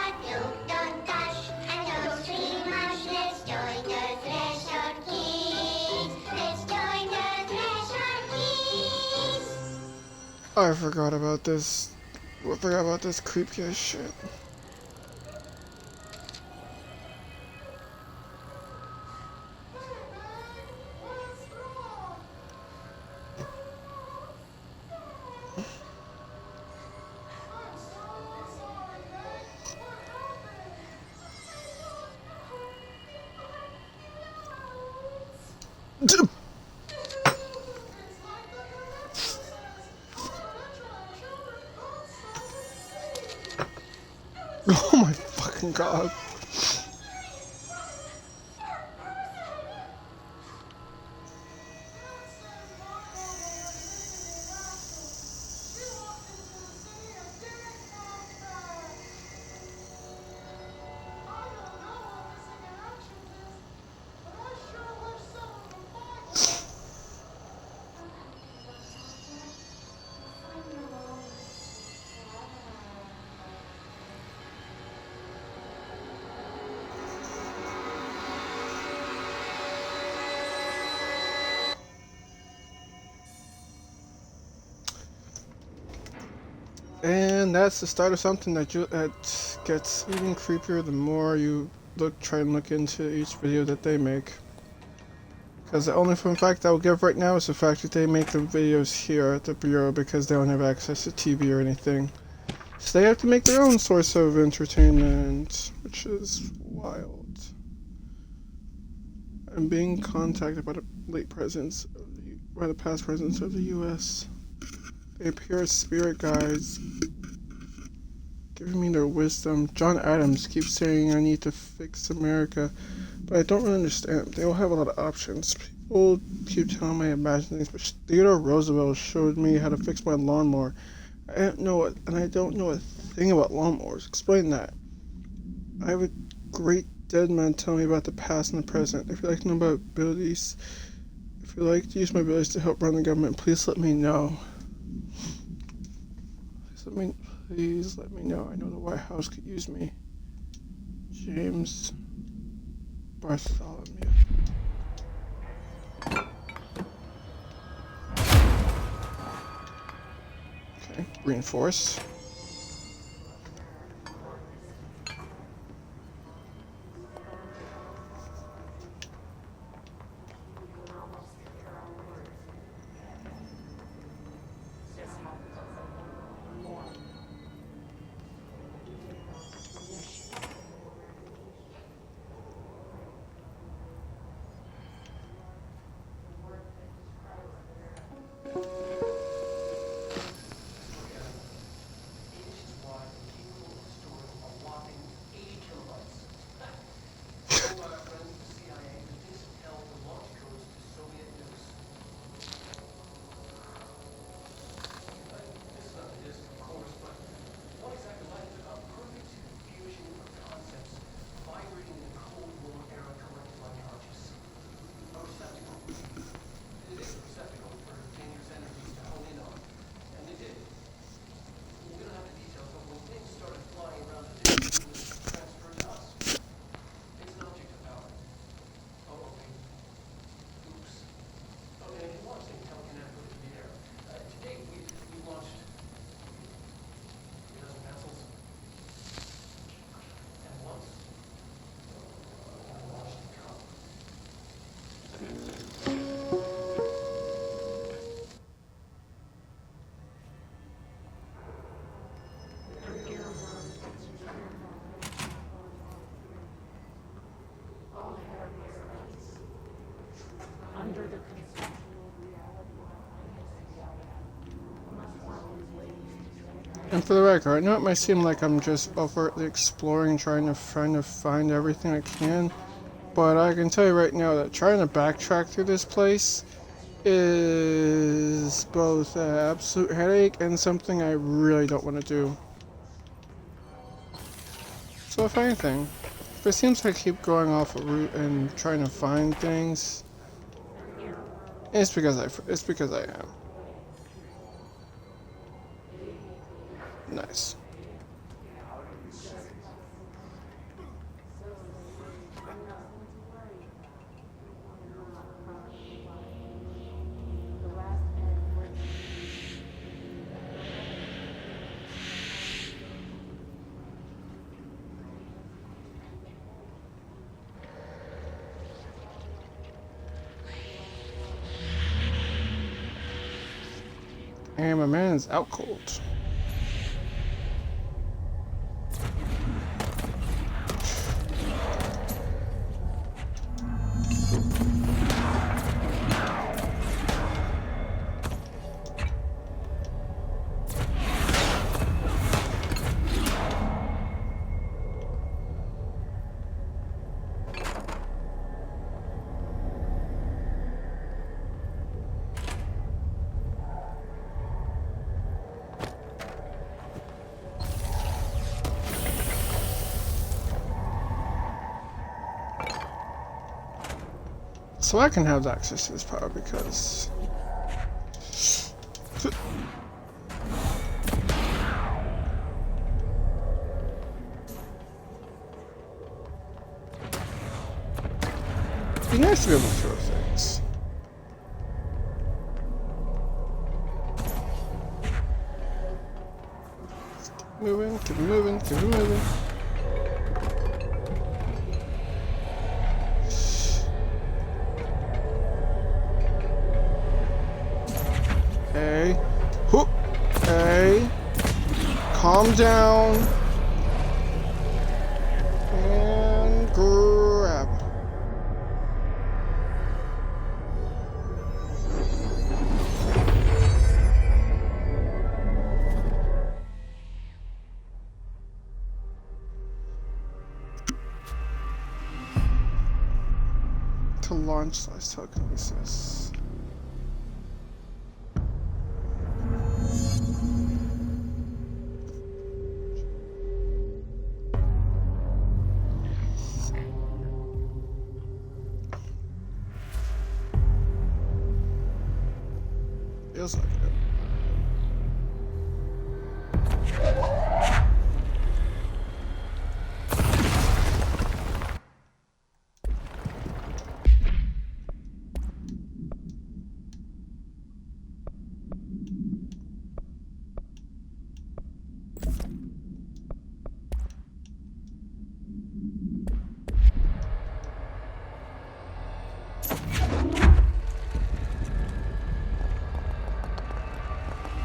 I forgot about this. I forgot about this creepy ass shit. Oh my fucking god. And that's the start of something that gets even creepier the more you try and look into each video that they make. Because the only fun fact I will give right now is the fact that they make the videos here at the Bureau because they don't have access to TV or anything. So they have to make their own source of entertainment, which is wild. I'm being contacted by the past presidents of the U.S. They appear as spirit guides, giving me their wisdom. John Adams keeps saying I need to fix America, but I don't really understand. They all have a lot of options. People keep telling me I imagine things, but Theodore Roosevelt showed me how to fix my lawnmower. I don't know a thing about lawnmowers. Explain that. I have a great dead man telling me about the past and the present. If you'd like to know about abilities, if you'd like to use my abilities to help run the government, please let me know. Please let me know. I know the White House could use me. James Bartholomew. Okay, reinforce. And for the record, I know it might seem like I'm just overtly exploring, trying to find everything I can, but I can tell you right now that trying to backtrack through this place is both an absolute headache and something I really don't want to do. So if anything, if it seems like I keep going off a route and trying to find things, it's because I am. Nice. And my man is out cold. So I can have access to this power because it'd be nice to be able to throw things. Keep moving, keep moving, keep moving. Okay. Whoop. Okay. Calm down. And grab. To launch slash telekinesis. Feels like it.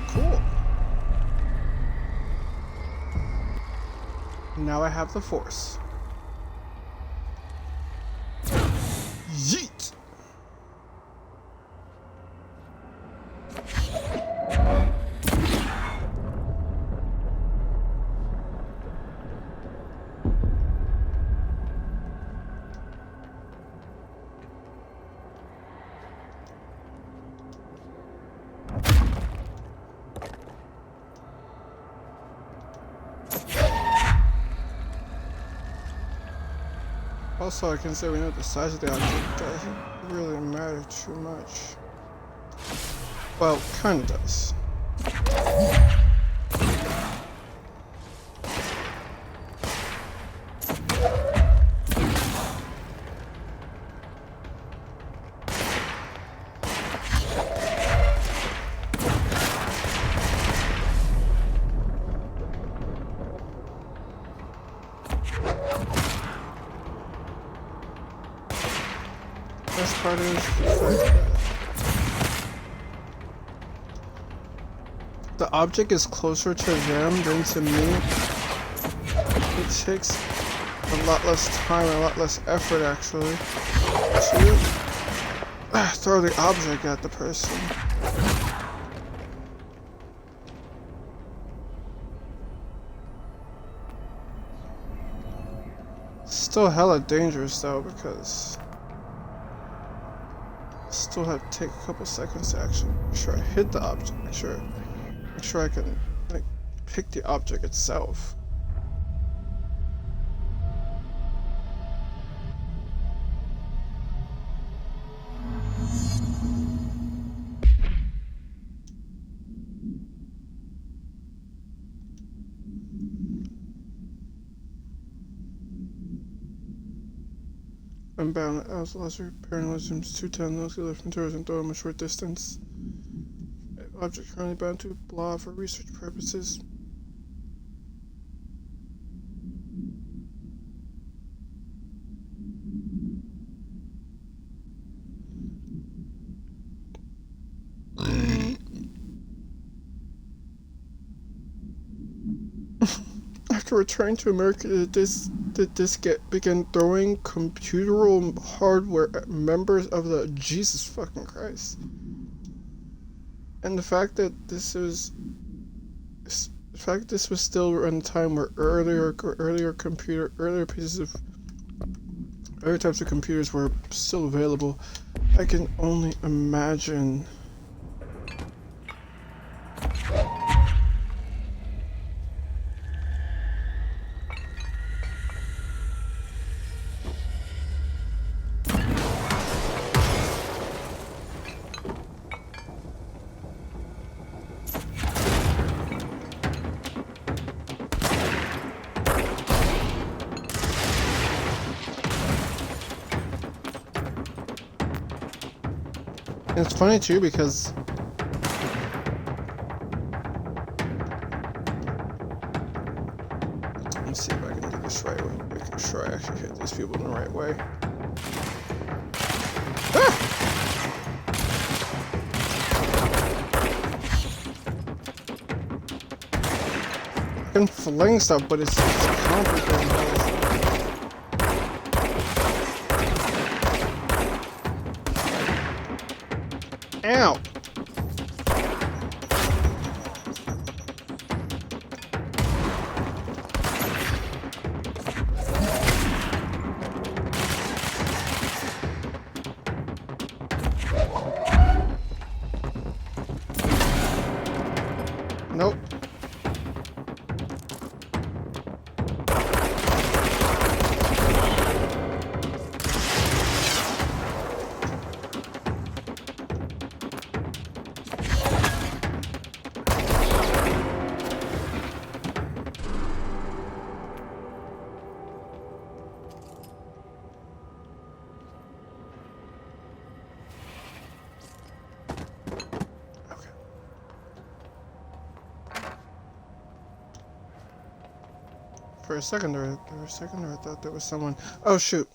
Cool. Now I have the force. Yeet! Also, I can say we know the size of the object doesn't really matter too much. Well, kinda does. Best part is the fact that the object is closer to them than to me. It takes a lot less time and a lot less effort actually to throw the object at the person. Still hella dangerous though because still have to take a couple seconds to actually make sure I hit the object, make sure I can like pick the object itself. Unbound as laser parallelisms 210 nuclear materials and throw them a short distance. Object currently bound to blah for research purposes. After returning to America, did this begin throwing computeral hardware at members of the Jesus fucking Christ. And the fact that this was still around a time where earlier types of computers were still available, I can only imagine. And it's funny too because let me see if I can do this right way, making sure I actually hit these people in the right way. Ah! I can fling stuff, but it's complicated. Ow! Nope. For a second there, I thought there was someone. Oh shoot.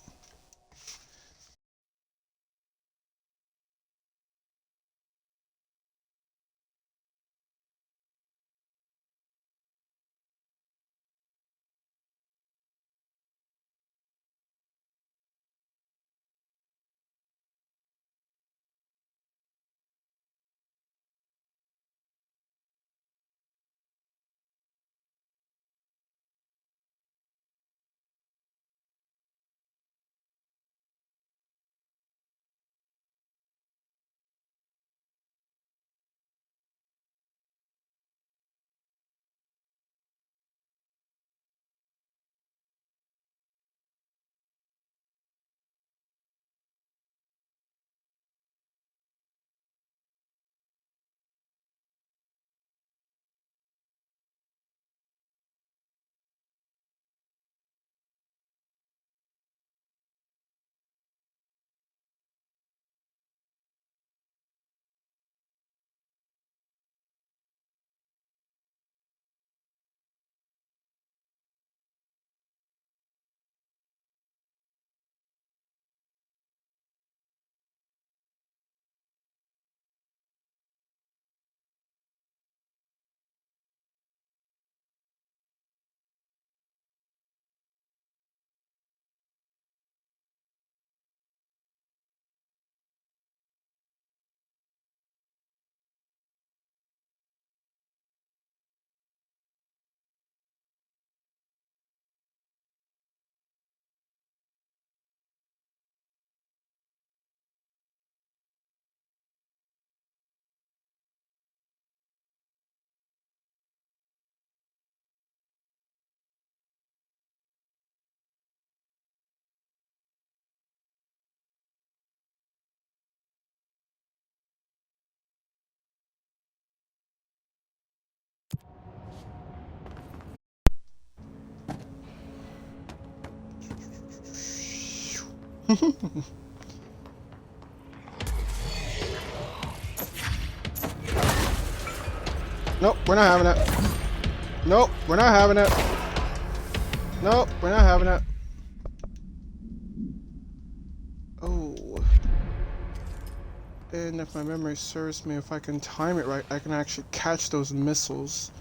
Nope, we're not having it. Nope, we're not having it. Nope, we're not having it. Oh. And if my memory serves me, if I can time it right, I can actually catch those missiles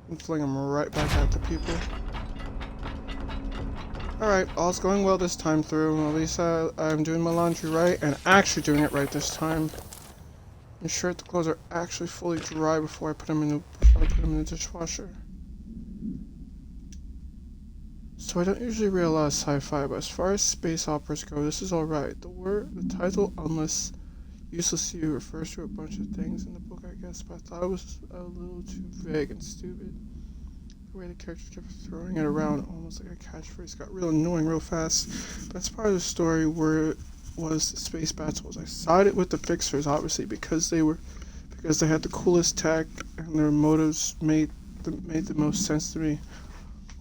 and fling them right back at the people. Alright, all's going well this time through. At least I'm doing my laundry right and actually doing it right this time. Ensure the clothes are actually fully dry before I put them in the dishwasher. So I don't usually read a lot of sci-fi, but as far as space operas go, this is alright. The title, Unless Useless to You, refers to a bunch of things in the book, I guess, but I thought it was a little too vague and stupid. The way the characters kept throwing it around, almost like a catchphrase, got real annoying real fast. But that's part of the story where it was the space battles. I sided with the fixers, obviously, because they had the coolest tech and their motives made the most sense to me.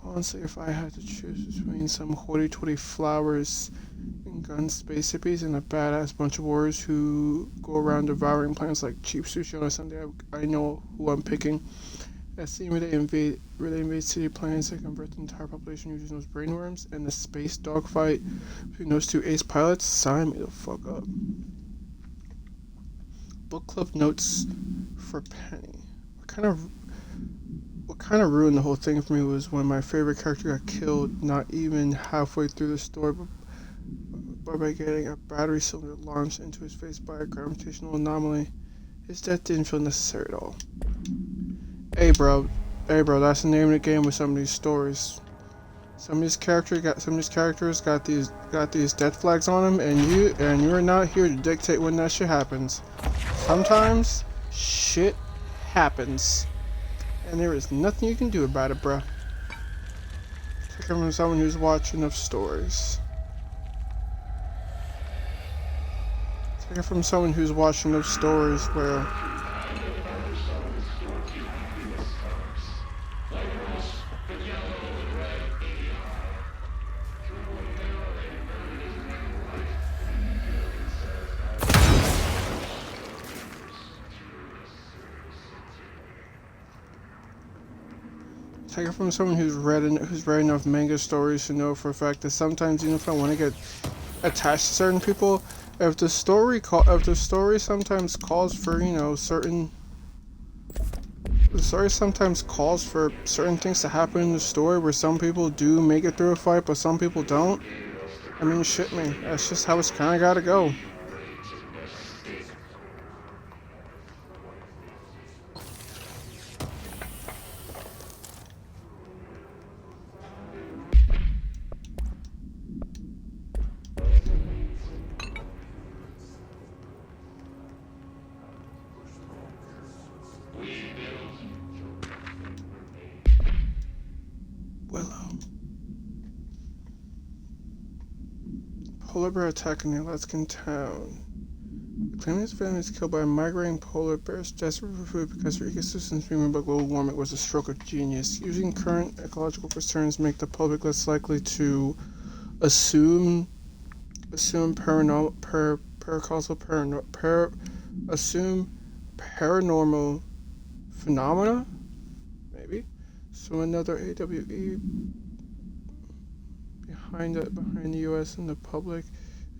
Honestly, if I had to choose between some hoity-toity flowers and and guns, space hippies, and a badass bunch of warriors who go around devouring planets like cheap sushi on a Sunday. I know who I'm picking. That scene where they invade city planets and convert the entire population using those brainworms, and the space dogfight between those two ace pilots, sign me the fuck up. Book club notes for Penny. What kind of ruined the whole thing for me was when my favorite character got killed not even halfway through the story, but by getting a battery cylinder launched into his face by a gravitational anomaly. His death didn't feel necessary at all. Hey bro, that's the name of the game with some of these stories. Some of these characters got these death flags on them, and you're not here to dictate when that shit happens. Sometimes shit happens, and there is nothing you can do about it, bruh. Take it from someone who's watched enough stories. Take it from someone who's watched enough stories where take it from someone who's read enough manga stories to know for a fact that sometimes, even if I want to get attached to certain people, if the story sometimes calls for, the story sometimes calls for certain things to happen in the story where some people do make it through a fight, but some people don't. I mean, shit, man, that's just how it's kind of gotta go. Polar bear attack in the Alaskan town. The claim his family is killed by migrating polar bears desperate for food because their ecosystems being ruined by global warming was a stroke of genius. Using current ecological concerns make the public less likely to assume paranormal phenomena, maybe. So another AWE behind the U.S. and the public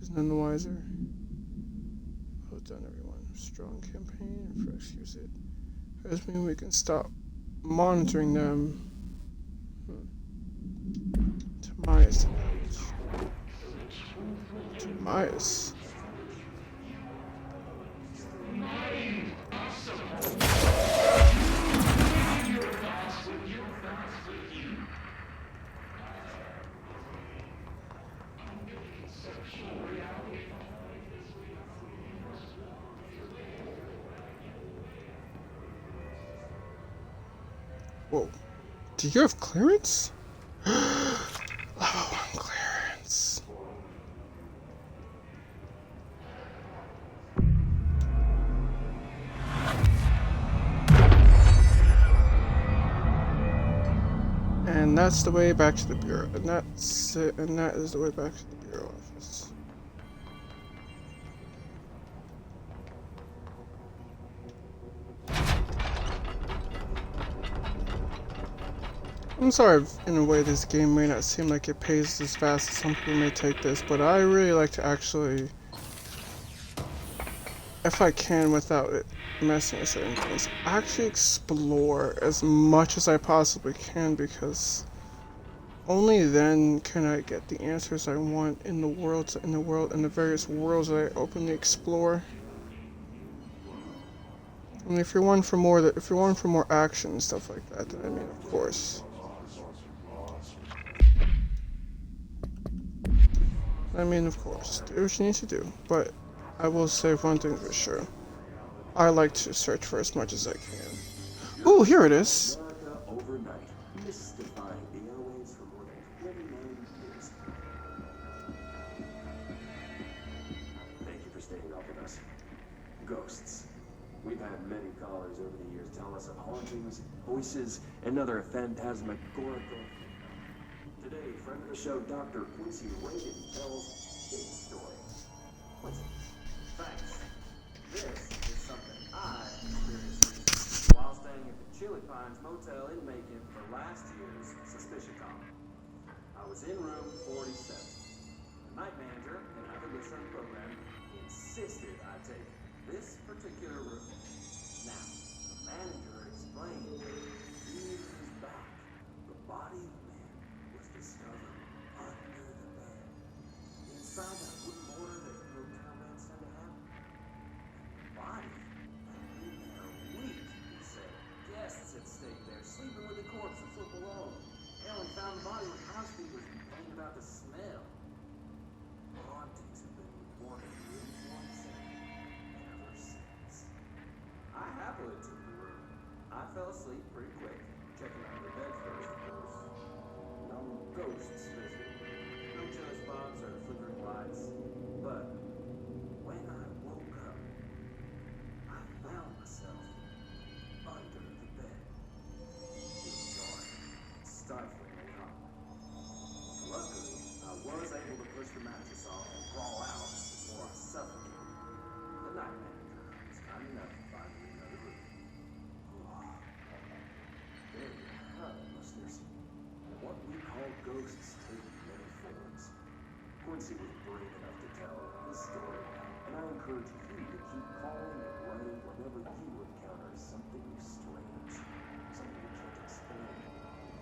is none the wiser. Well done, everyone. Strong campaign for excuse it. Does mean we can stop monitoring them. Tobias. Whoa. Do you have clearance? Level 1 clearance. And that's the way back to the bureau. And that's it. And that is the way back to the bureau office. I'm sorry if, in a way, this game may not seem like it pays as fast as some people may take this, but I really like to actually, if I can without it messing with certain things, actually explore as much as I possibly can, because only then can I get the answers I want in the various worlds that I openly explore. I mean, if you're one for more action and stuff like that, then I mean, of course. Do what you need to do, but I will say one thing for sure. I like to search for as much as I can. Ooh, here it is. Overnight, mystifying the airwaves for more than 29 years. Thank you for staying up with us. Ghosts. We've had many callers over the years tell us of hauntings, voices, and other phantasmagorical. Today, friend of the show, Dr. Quincy Reagan tells escape story. Thanks. This is something I experienced recently while staying at the Chili Pines Motel in Macon for last year's SuspiciaCon. I was in room 47. The night manager and other listener program insisted I take this particular room. Now, the manager explained that in his back, the body of a man was discovered under the bed. Inside that wooden border that motel beds tend to have. The body had been there a week, he said. Guests had stayed there, sleeping with the corpse and slept alone. They only found the body when housekeepers complained about the smell. Hauntings have been reported in room 47 ever since. I happily took the room. I fell asleep pretty quick, checking under the bed first, of course. No ghosts visited, no chili spots or flickering lights. But when I woke up, I found myself under the bed. It was dark and stiflingly hot. Luckily, I was able to push the mattress off and crawl out before I suffocated. The night manager was kind enough to find me another room. There you have it, listeners. What we call ghosts take many forms. Quincy was brave enough to tell this story, and I encourage you to keep calling it running whenever you encounter something strange, something you can't explain.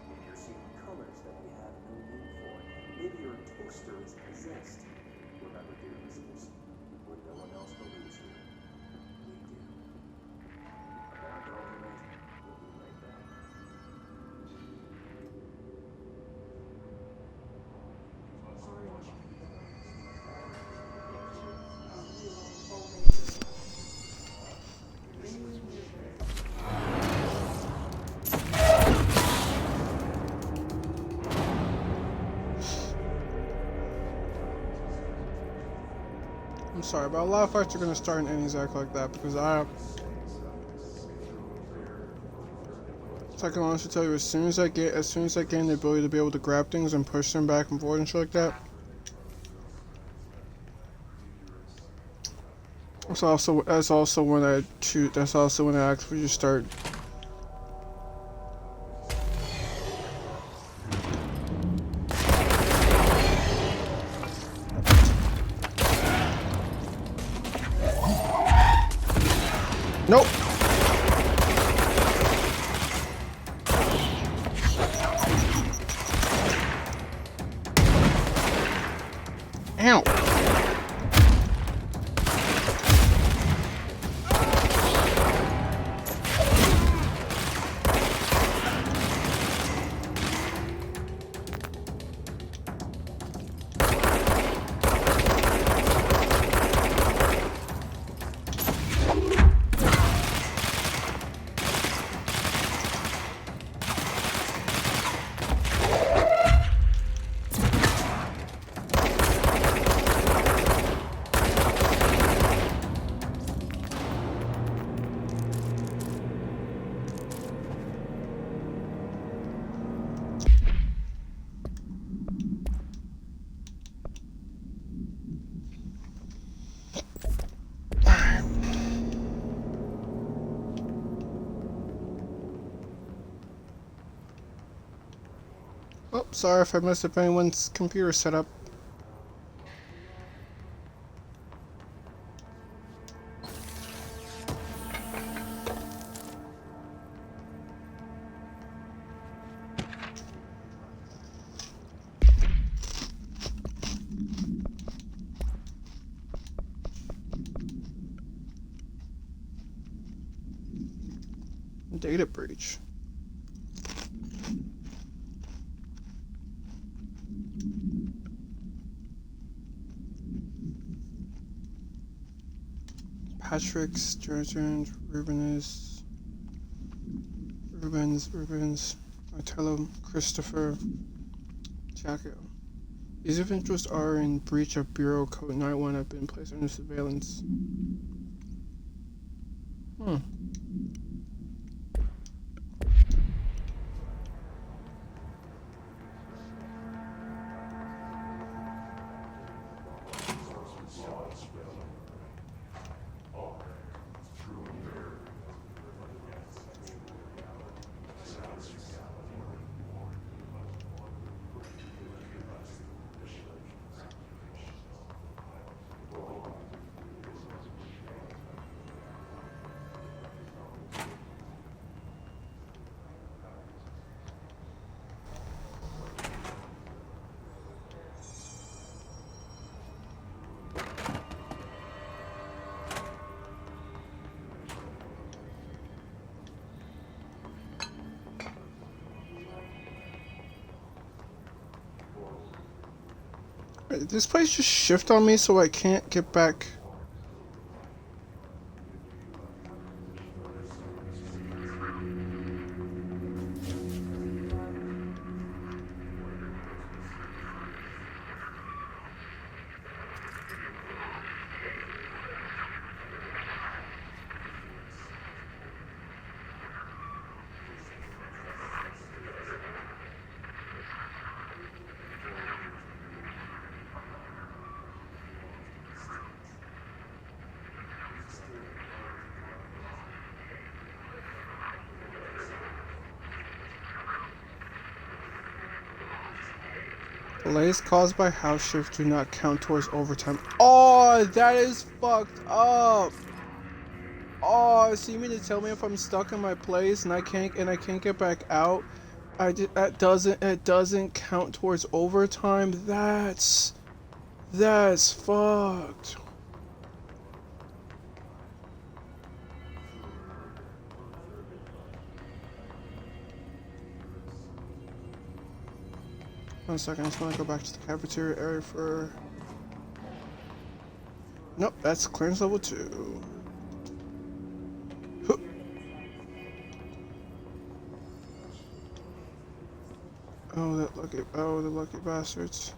Maybe you're seeing colors that you have no name for. Maybe your toaster is possessed. Remember, dear listeners, when no one else believes you, we do. About the ultimate, we'll be right back. I'm sorry, but a lot of fights are gonna start and end exactly like that because I can honestly tell you, as soon as I gain the ability to be able to grab things and push them back and forth and shit like that, that's also when I actually just start. Nope. Ow. Oh, sorry if I messed up anyone's computer setup. Data breach. Patrick, Sturgeon, Rubens, Martello, Christopher, Jacko. These of interest are in breach of Bureau Code 91 have been placed under surveillance. Wait, this place just shift on me so I can't get back. Delays caused by house shift do not count towards overtime. Oh, that is fucked up. Oh, so you mean to tell me if I'm stuck in my place and I can't get back out, it doesn't count towards overtime? That's fucked. One second, I just want to go back to the cafeteria area for... Nope, that's clearance level 2. Huh. Oh, the lucky bastards.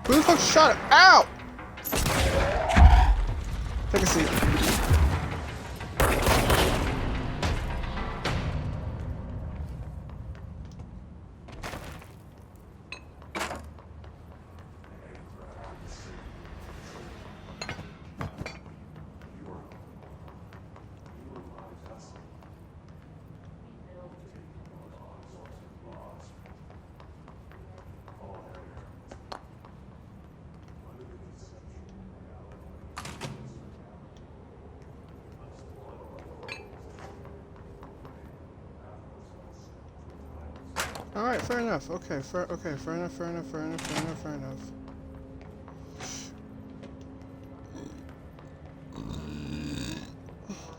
Who the fuck shot it? Ow! Take a seat. Alright, fair enough. Okay, fair enough.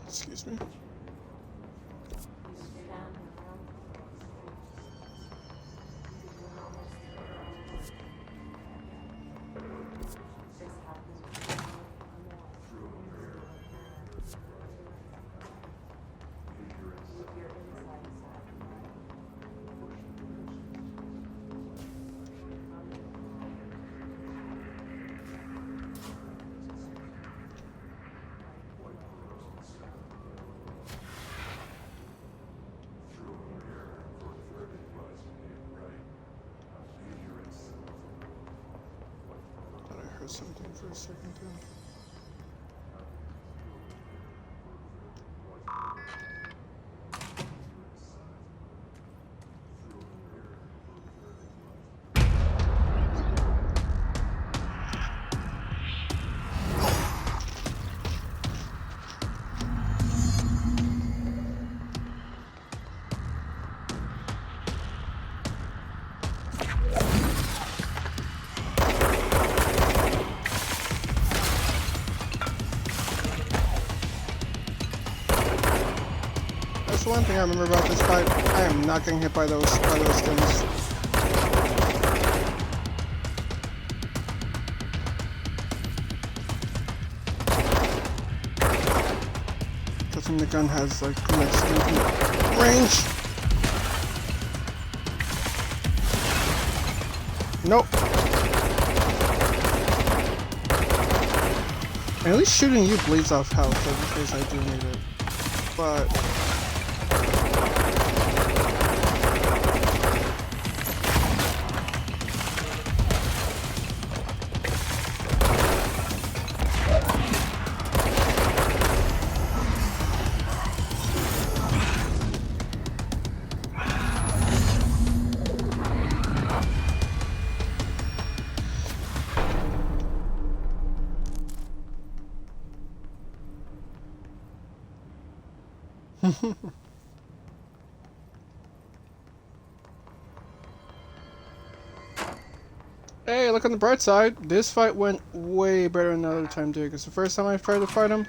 Excuse me. Something for a second there. That's one thing I remember about this fight. I am not getting hit by those things. I think the gun has like next range. Nope. At least shooting you bleeds off health, so in case I do need it. But hey, look on the bright side. This fight went way better than the other time, dude. Because the first time I tried to fight him,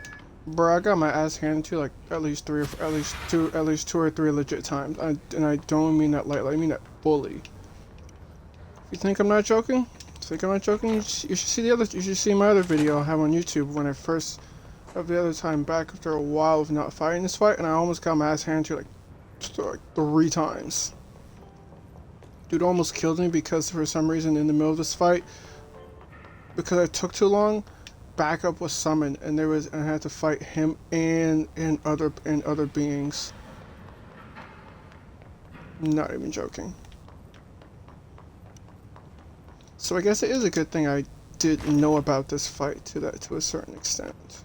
bro, I got my ass handed to like at least two or three legit times. And I don't mean that lightly. I mean that fully. You think I'm not joking? You should see You should see my other video I have on YouTube when I first of the other time back after a while of not fighting this fight, and I almost got my ass handed to like 3 times. Dude almost killed me because for some reason in the middle of this fight, because I took too long, backup was summoned, and I had to fight him and other beings. Not even joking. So I guess it is a good thing I did know about this fight to a certain extent.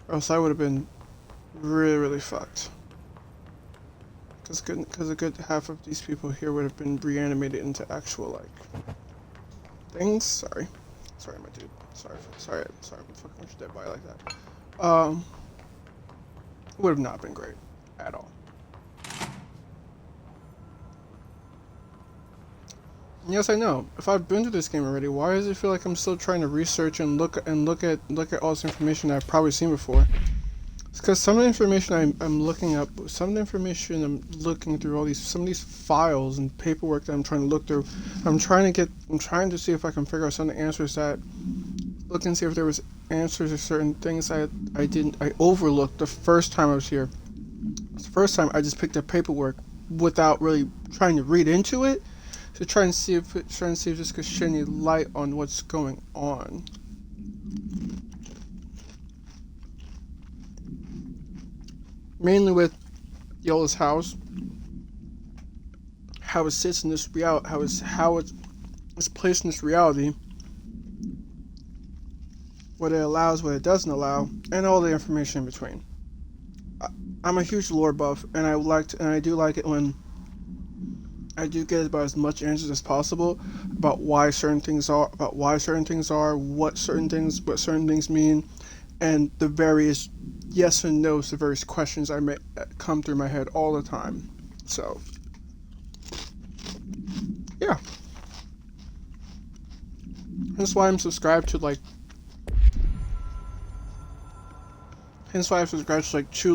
Or else I would have been really fucked. Because a good half of these people here would have been reanimated into actual, like, things. Sorry, my dude. Sorry, I'm fucking with your dead body like that. Would have not been great at all. And yes, I know. If I've been to this game already, why does it feel like I'm still trying to research and look at all this information that I've probably seen before? It's because some of the information I'm looking up, some of the information I'm looking through some of these files and paperwork that I'm trying to look through. I'm trying to see if I can figure out some of the answers look and see if there was answers to certain things I overlooked the first time I was here. The first time I just picked up paperwork without really trying to read into it. To try and see if this could shed any light on what's going on. Mainly with Yola's house, how it sits in this reality, how it's placed in this reality, what it allows, what it doesn't allow, and all the information in between. I'm a huge lore buff, and I do like it when I do get about as much answers as possible about why certain things are, what certain things mean, and the various yes and no's to various questions I may come through my head all the time. So, yeah. That's why I'm subscribed to like. Hence why I've subscribed to like two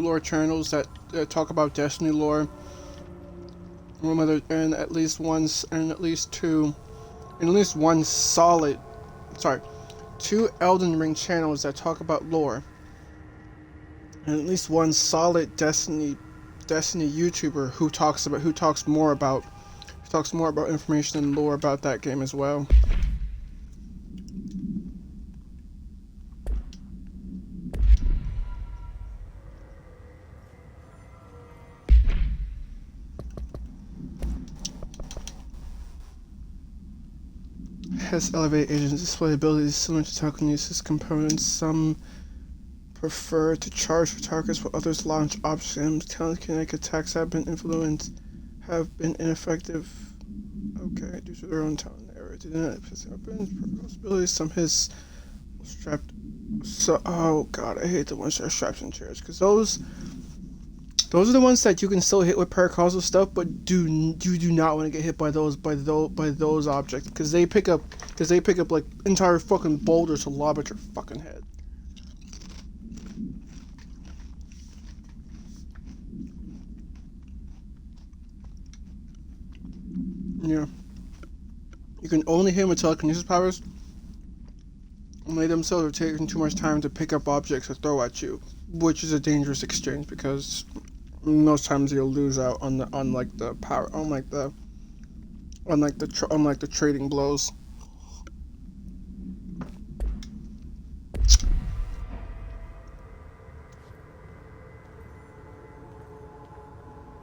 lore channels that talk about Destiny lore. And at least one solid, two Elden Ring channels that talk about lore, and at least one solid Destiny YouTuber who talks more about information and lore about that game as well. Has elevated agents display abilities similar to telekinesis components. Some prefer to charge for targets, while others launch objects. Telekinetic attacks have been ineffective. Okay, due to their own talent error. Did not possibilities. Some his strapped. So, oh god, I hate the ones that are strapped in chairs, because those are the ones that you can still hit with paracausal stuff, but you do not want to get hit by those objects, because they pick up like entire fucking boulders to lob at your fucking head. Yeah. You can only hit him with telekinesis powers and they themselves are taking too much time to pick up objects to throw at you, which is a dangerous exchange because most times you'll lose out on the power unlike the trading blows.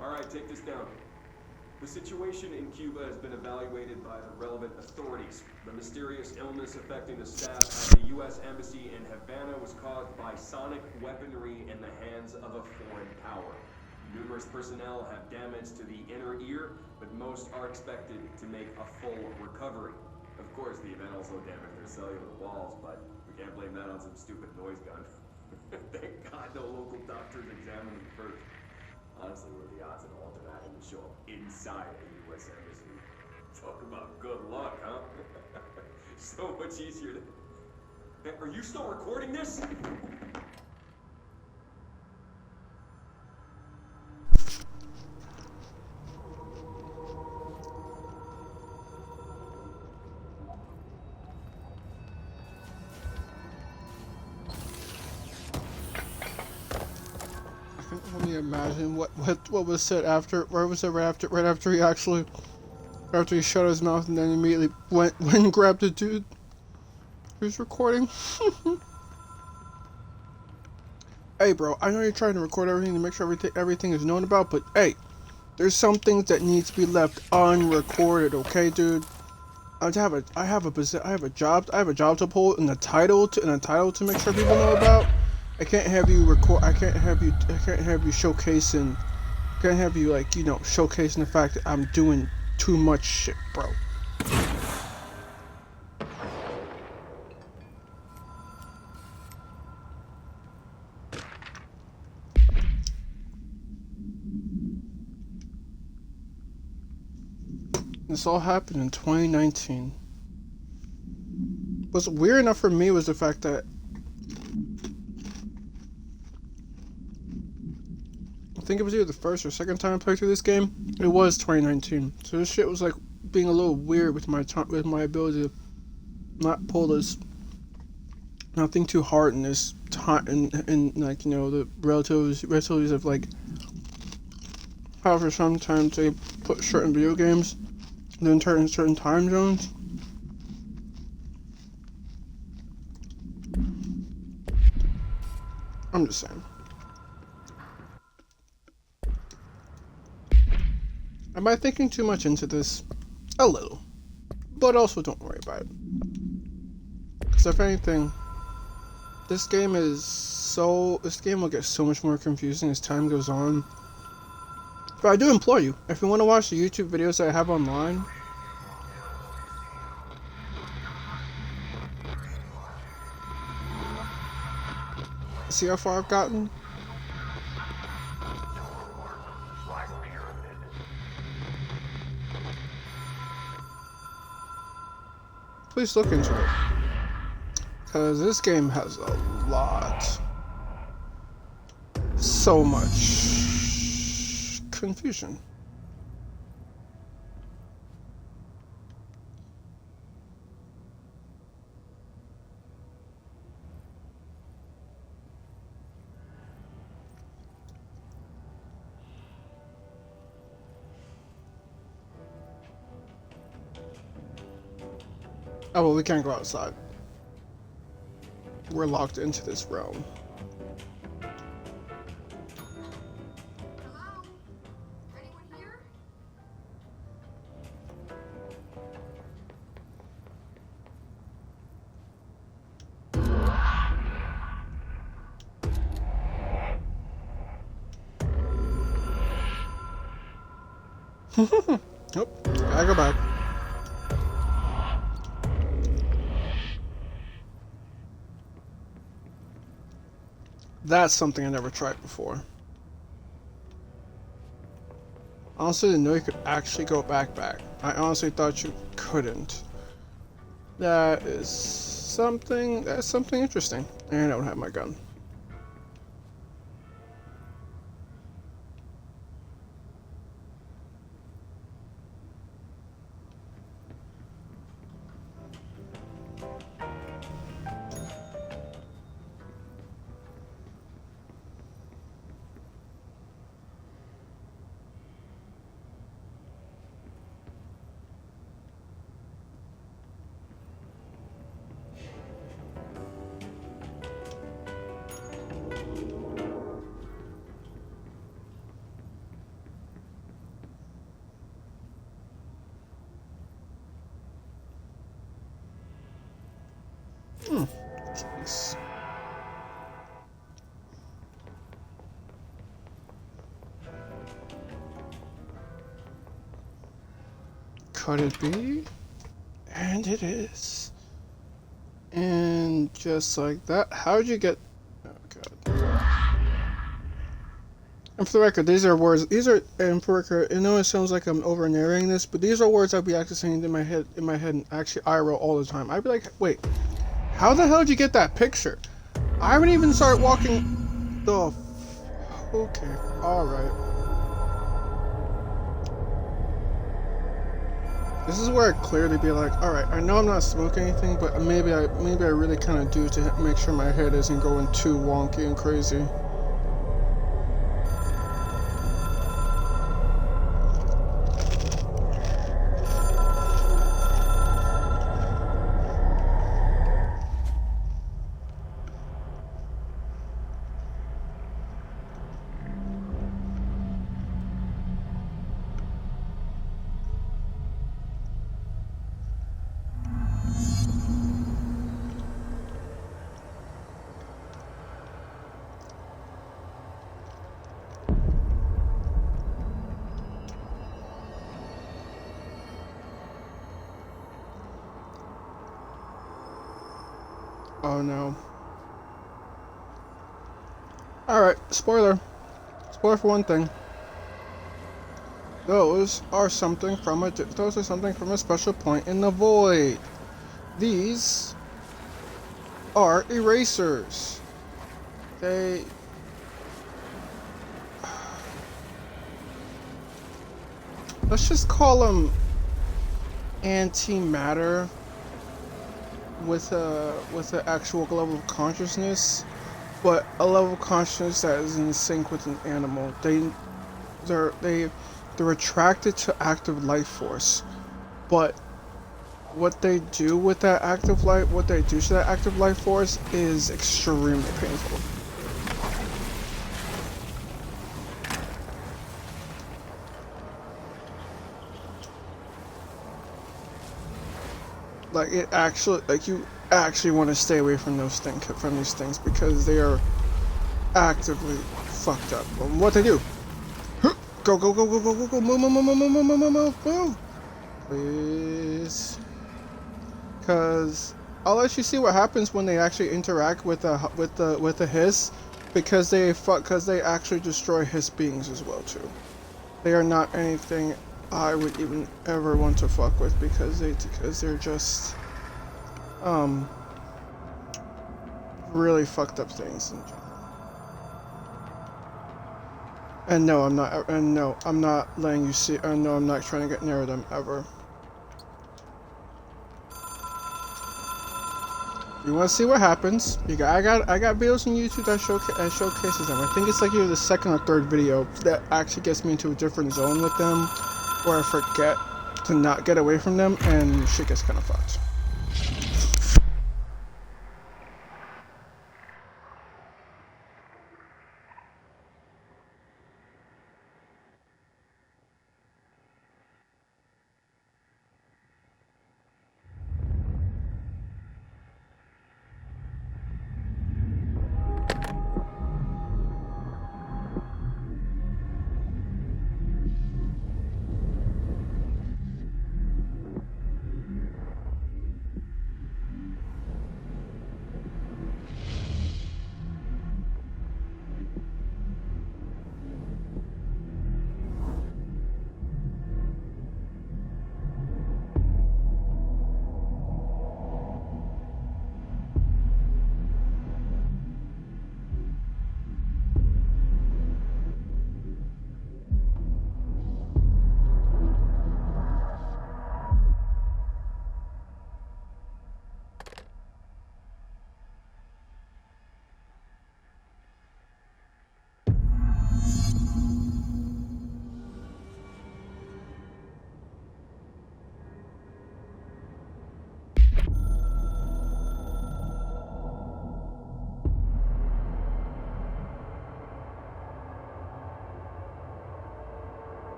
All right, take this down. The situation in Cuba has been evaluated by the relevant authorities. The mysterious illness affecting the staff at the U.S. Embassy in Havana was caused by sonic weaponry in the hands of a foreign power. Numerous personnel have damage to the inner ear, but most are expected to make a full recovery. Of course, the event also damaged their cellular walls, but we can't blame that on some stupid noise gun. Thank God no local doctors examined them first. Honestly, what are the odds an ultimatum would show up inside a U.S. embassy? Talk about good luck, huh? So much easier to... Hey, are you still recording this? Let me imagine what was said after. Where was it right after he shut his mouth and then immediately went and grabbed the dude who's recording. Hey, bro, I know you're trying to record everything to make sure everything is known about, but hey, there's some things that need to be left unrecorded, okay, dude? I have a job to pull and a title to make sure people know about. I can't have you record. I can't have you showcasing. Can't have you showcasing the fact that I'm doing too much shit, bro. This all happened in 2019. What's weird enough for me was the fact that I think it was either the first or second time I played through this game. It was 2019, so this shit was like being a little weird with my ability to not pull this, not think too hard in this time, in like the relativities of like however sometimes they put certain video games then turn in certain time zones. I'm just saying. Am I thinking too much into this? A little. But also don't worry about it. Because if anything, this game will get so much more confusing as time goes on. But I do implore you, if you want to watch the YouTube videos that I have online, see how far I've gotten? Please look into it. Because this game has a lot. So much confusion. Oh, well, we can't go outside. We're locked into this realm. Hello? Anyone here? Nope, gotta go back. That's something I never tried before. Honestly, I didn't know you could actually go back. I honestly thought you couldn't. That's something interesting. And I don't have my gun. nice. Could it be? And it is. And just like that, how'd you get... Oh god. And for the record, these are words, and for the record, I know it sounds like I'm over narrating this, but these are words I'd be actually saying in my head, and actually I wrote all the time. I'd be like, wait, how the hell did you get that picture? I haven't even started walking the okay, alright. This is where I clearly be like, alright, I know I'm not smoking anything, but maybe I really kind of do to make sure my head isn't going too wonky and crazy. Oh no. Alright, spoiler. Spoiler for one thing. Those are something from a special point in the void. These are erasers. They... Let's just call them antimatter with an actual level of consciousness, but a level of consciousness that is in sync with an animal. They're attracted to active life force, but what they do with that active life, what they do to that active life force is extremely painful. Like it actually, like you actually want to stay away from these things because they are actively fucked up. And what they do? Go, go, go, go, go, go, go, move, move, move, move, move, move, move, move, please. Because I'll let you see what happens when they actually interact with the hiss, because they actually destroy hiss beings as well too. They are not anything I would even ever want to fuck with because they're just really fucked up things. And no, I'm not. And no, I'm not letting you see. And no, I'm not trying to get near them ever. You want to see what happens? I got videos on YouTube that showcases them. I think it's like either the second or third video that actually gets me into a different zone with them, where I forget to not get away from them, and shit gets kind of fucked.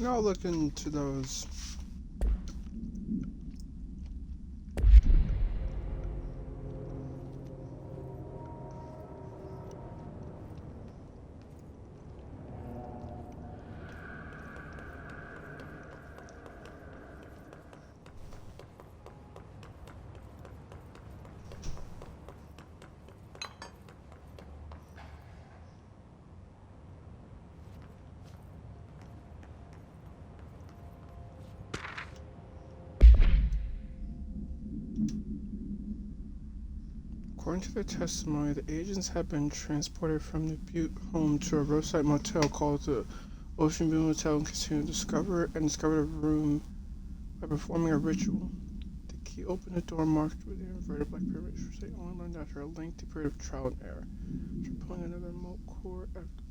And I'll look into those. According to their testimony, the agents had been transported from the Butte home to a roadside motel called the Ocean View Motel and Casino discovered a room by performing a ritual. The key opened a door marked with an inverted black pyramid, which they only learned after a lengthy period of trial and error. After pulling another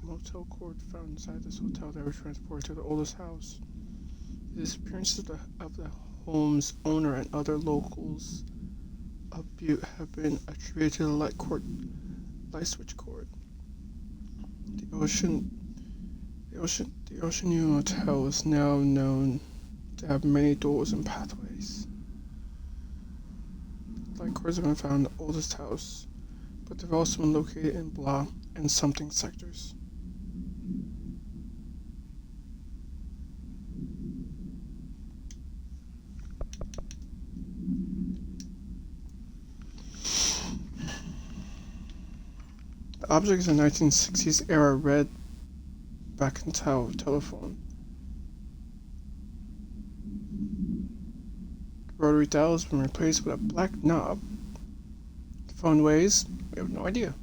motel cord found inside this hotel, they were transported to the oldest house. The disappearances of the home's owner and other locals of Butte have been attributed to the light switch cord. The Ocean View Motel is now known to have many doors and pathways. Light cords have been found in the oldest house, but they've also been located in blah and something sectors. The object is a 1960s era red back and telephone. The rotary dial has been replaced with a black knob. The phone weighs, we have no idea.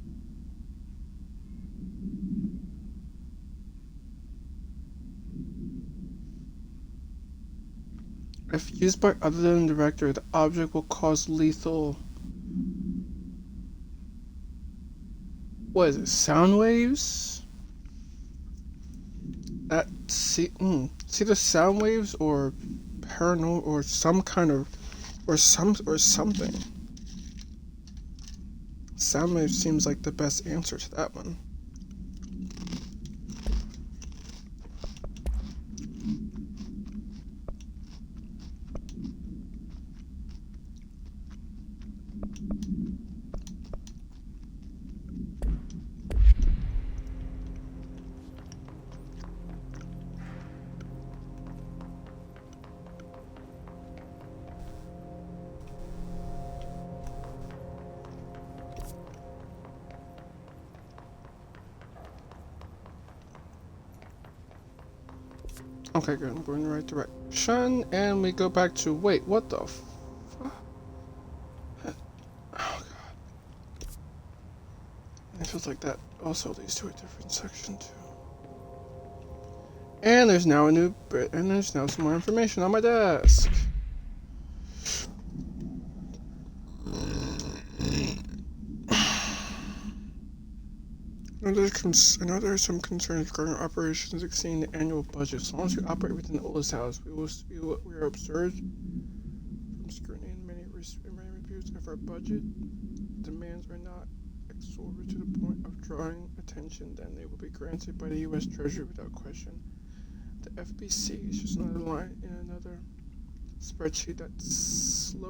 If used by other than the director, the object will cause lethal. What is it? Sound waves? See the sound waves or paranormal or some kind of or something. Sound waves seems like the best answer to that one. Okay, good. I'm going in the right direction, and we go back to wait. What the? Oh god! It feels like that also leads to a different section too. And there's now a new bit, and there's now some more information on my desk. I know there are some concerns regarding operations exceeding the annual budget. As long as we operate within the oldest house, we are observed from scrutiny and many reviews. If our budget demands are not exorbitant to the point of drawing attention, then they will be granted by the U.S. Treasury without question. The FBC is just another line in another spreadsheet that some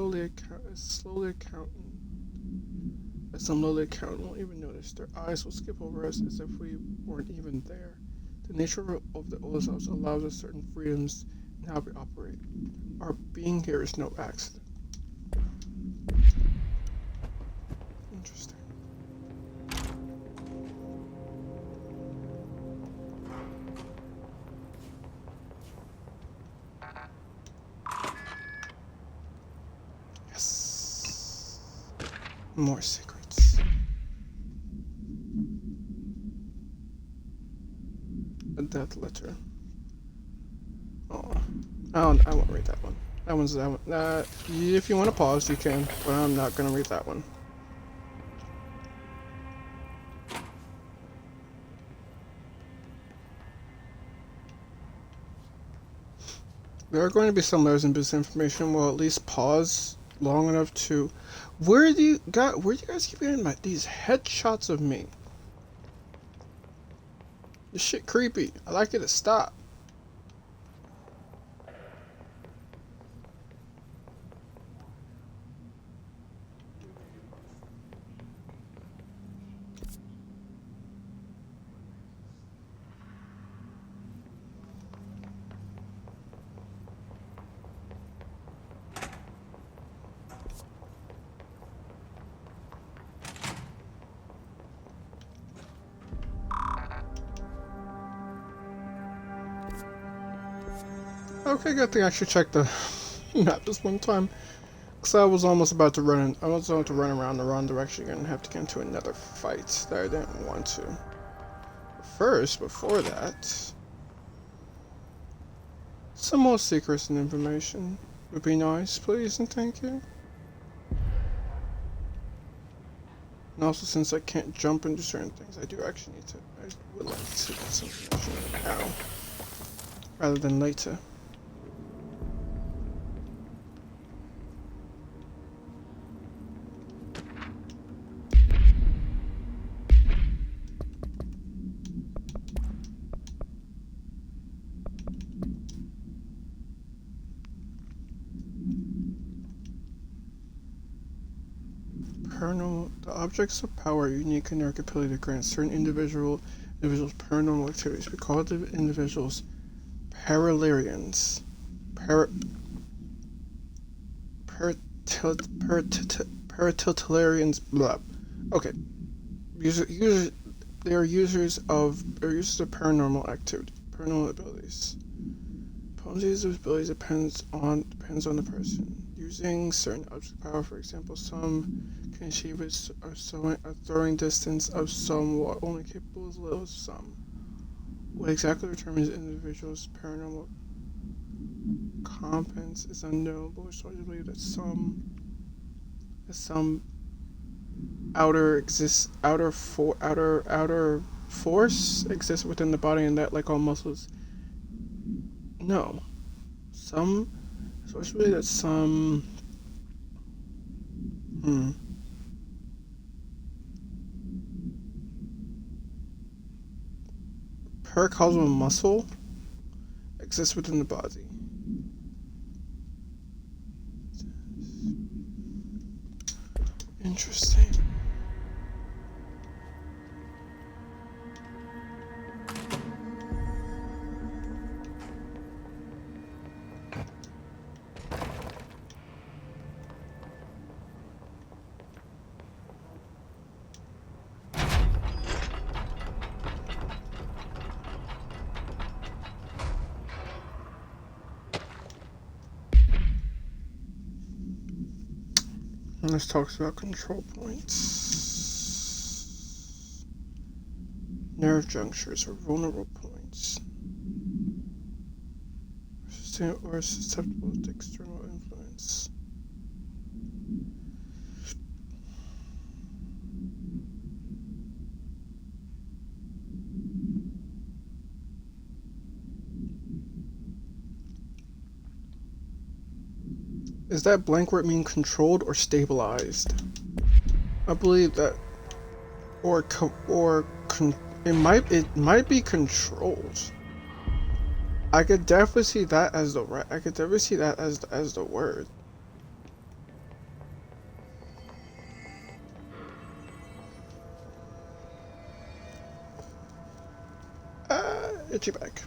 lowly accountant won't even notice. Their eyes will skip over us as if we weren't even there. The nature of the oldest house allows us certain freedoms in how we operate. Our being here is no accident. Interesting. Yes. More secrets. A death letter. Oh, I won't read that one. That one. If you want to pause, you can, but I'm not gonna read that one. There are going to be some letters and business information. We'll at least pause long enough to. Where do you guys keep getting these headshots of me? This shit creepy. I like it to stop. Okay, good thing I actually checked the map this one time. Because I was almost about to run around the wrong direction and have to get into another fight that I didn't want to. First, before that, some more secrets and information would be nice, please and thank you. And also, since I can't jump into certain things, I do actually need to, I would like to get some information now, rather than later. Paranormal. The objects of power are unique in their ability to grant certain individuals paranormal activities. We call the individuals Paralarians. Paratiltarians. Blah. Okay. They are users of paranormal activity, paranormal abilities. Potency of abilities depends on the person. Using certain object power, for example, some can achieve a throwing distance of some while only capable as little as some. What exactly determines an individual's paranormal competence is unknown, but we're starting to believe that some outer force exists within the body, and that, like all muscles. No, so it's really that some. Paracausal muscle exists within the body. Interesting. And this talks about control points. Nerve junctures or vulnerable points. Or susceptible to external influence. Is that blank word mean controlled or stabilized? I believe that, it might be controlled. I could definitely see that as the word. Itchy back.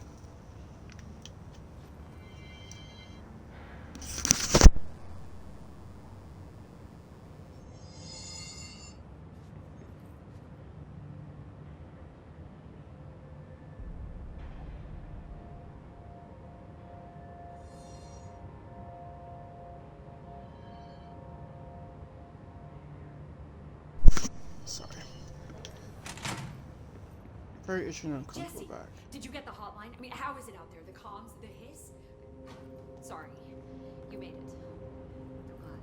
Sorry. Very itchy and uncomfortable Jesse, back. did you get the hotline? I mean, how is it out there? The comms, the hiss? Sorry, you made it. I'm glad.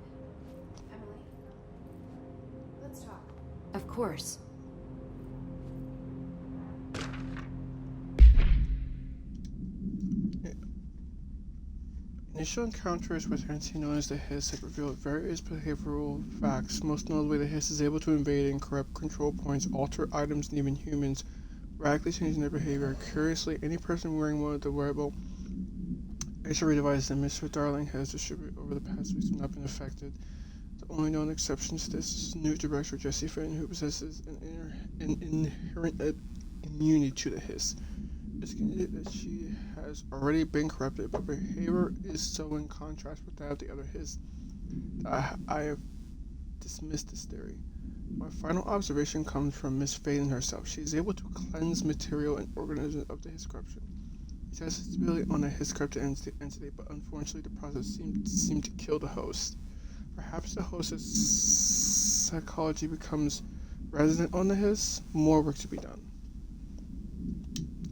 Emily, let's talk. Of course. Initial encounters with entities known as the Hiss have revealed various behavioral facts. Most notably, the Hiss is able to invade and corrupt control points, alter items, and even humans, radically changing their behavior. Curiously, any person wearing one of the wearable HRE devices that Mr. Darling has distributed over the past weeks have not been affected. The only known exception to this is new director Jesse Finn, who possesses an inherent immunity to the Hiss. It's indicated that she has already been corrupted, but behavior is so in contrast with that of the other Hiss that I have dismissed this theory. My final observation comes from Miss Faden herself. She is able to cleanse material and organisms of the Hiss corruption. He tested stability on a his cryptic entity, but unfortunately the process seemed to kill the host. Perhaps the host's psychology becomes resident on the his. More work to be done.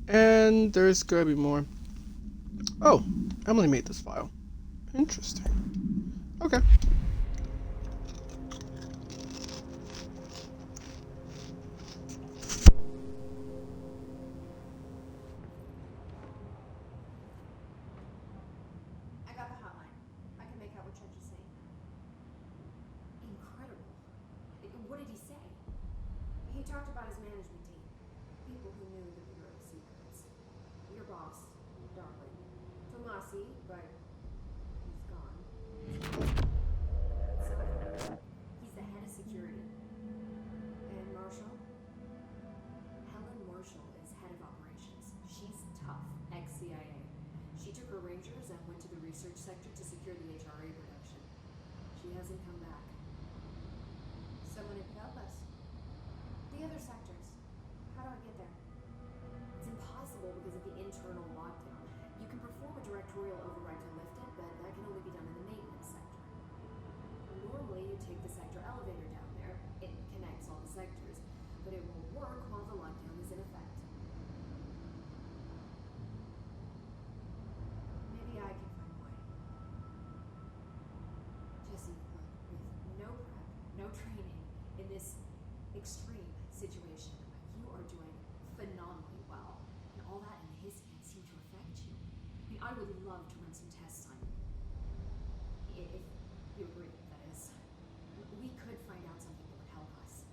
And there's gonna be more. Oh, Emily made this file. Interesting. Okay. I got the hotline. I can make out what Judge is saying. Incredible. What did he say? He talked about his management team. People who knew the Bureau of Secrets. Your boss, Darling. Tomasi, but he's gone. So, he's the head of security. And Marshall? Helen Marshall is head of operations. She's tough, ex-CIA. She took her rangers and went to the research sector to secure the HRA production. She hasn't come back. Someone who could help us. The other sectors. How do I get there? It's impossible because of the internal lockdown. You can perform a directorial override to lift it, but that can only be done in the maintenance sector. Normally, you take the sector elevator down there. It connects all the sectors, but it won't work while the lockdown is in effect. Maybe I can find a way. Jesse, look, with no prep, no training, in this extreme situation, you are doing phenomenally well. And all that in his hands seemed to affect you. I mean, I would love to run some tests on you. If you agree, that is. We could find out something that would help us.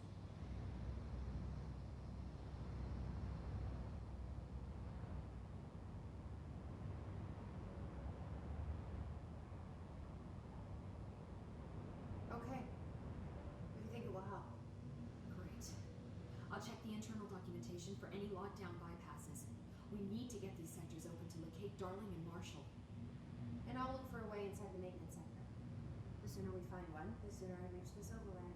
Okay. You think it will help? Great. I'll check the internal documentation for any lockdown bypasses. We need to get these sectors open to locate Darling and Marshall. And I'll look for a way inside the maintenance sector. The sooner we find one, the sooner I reach this override.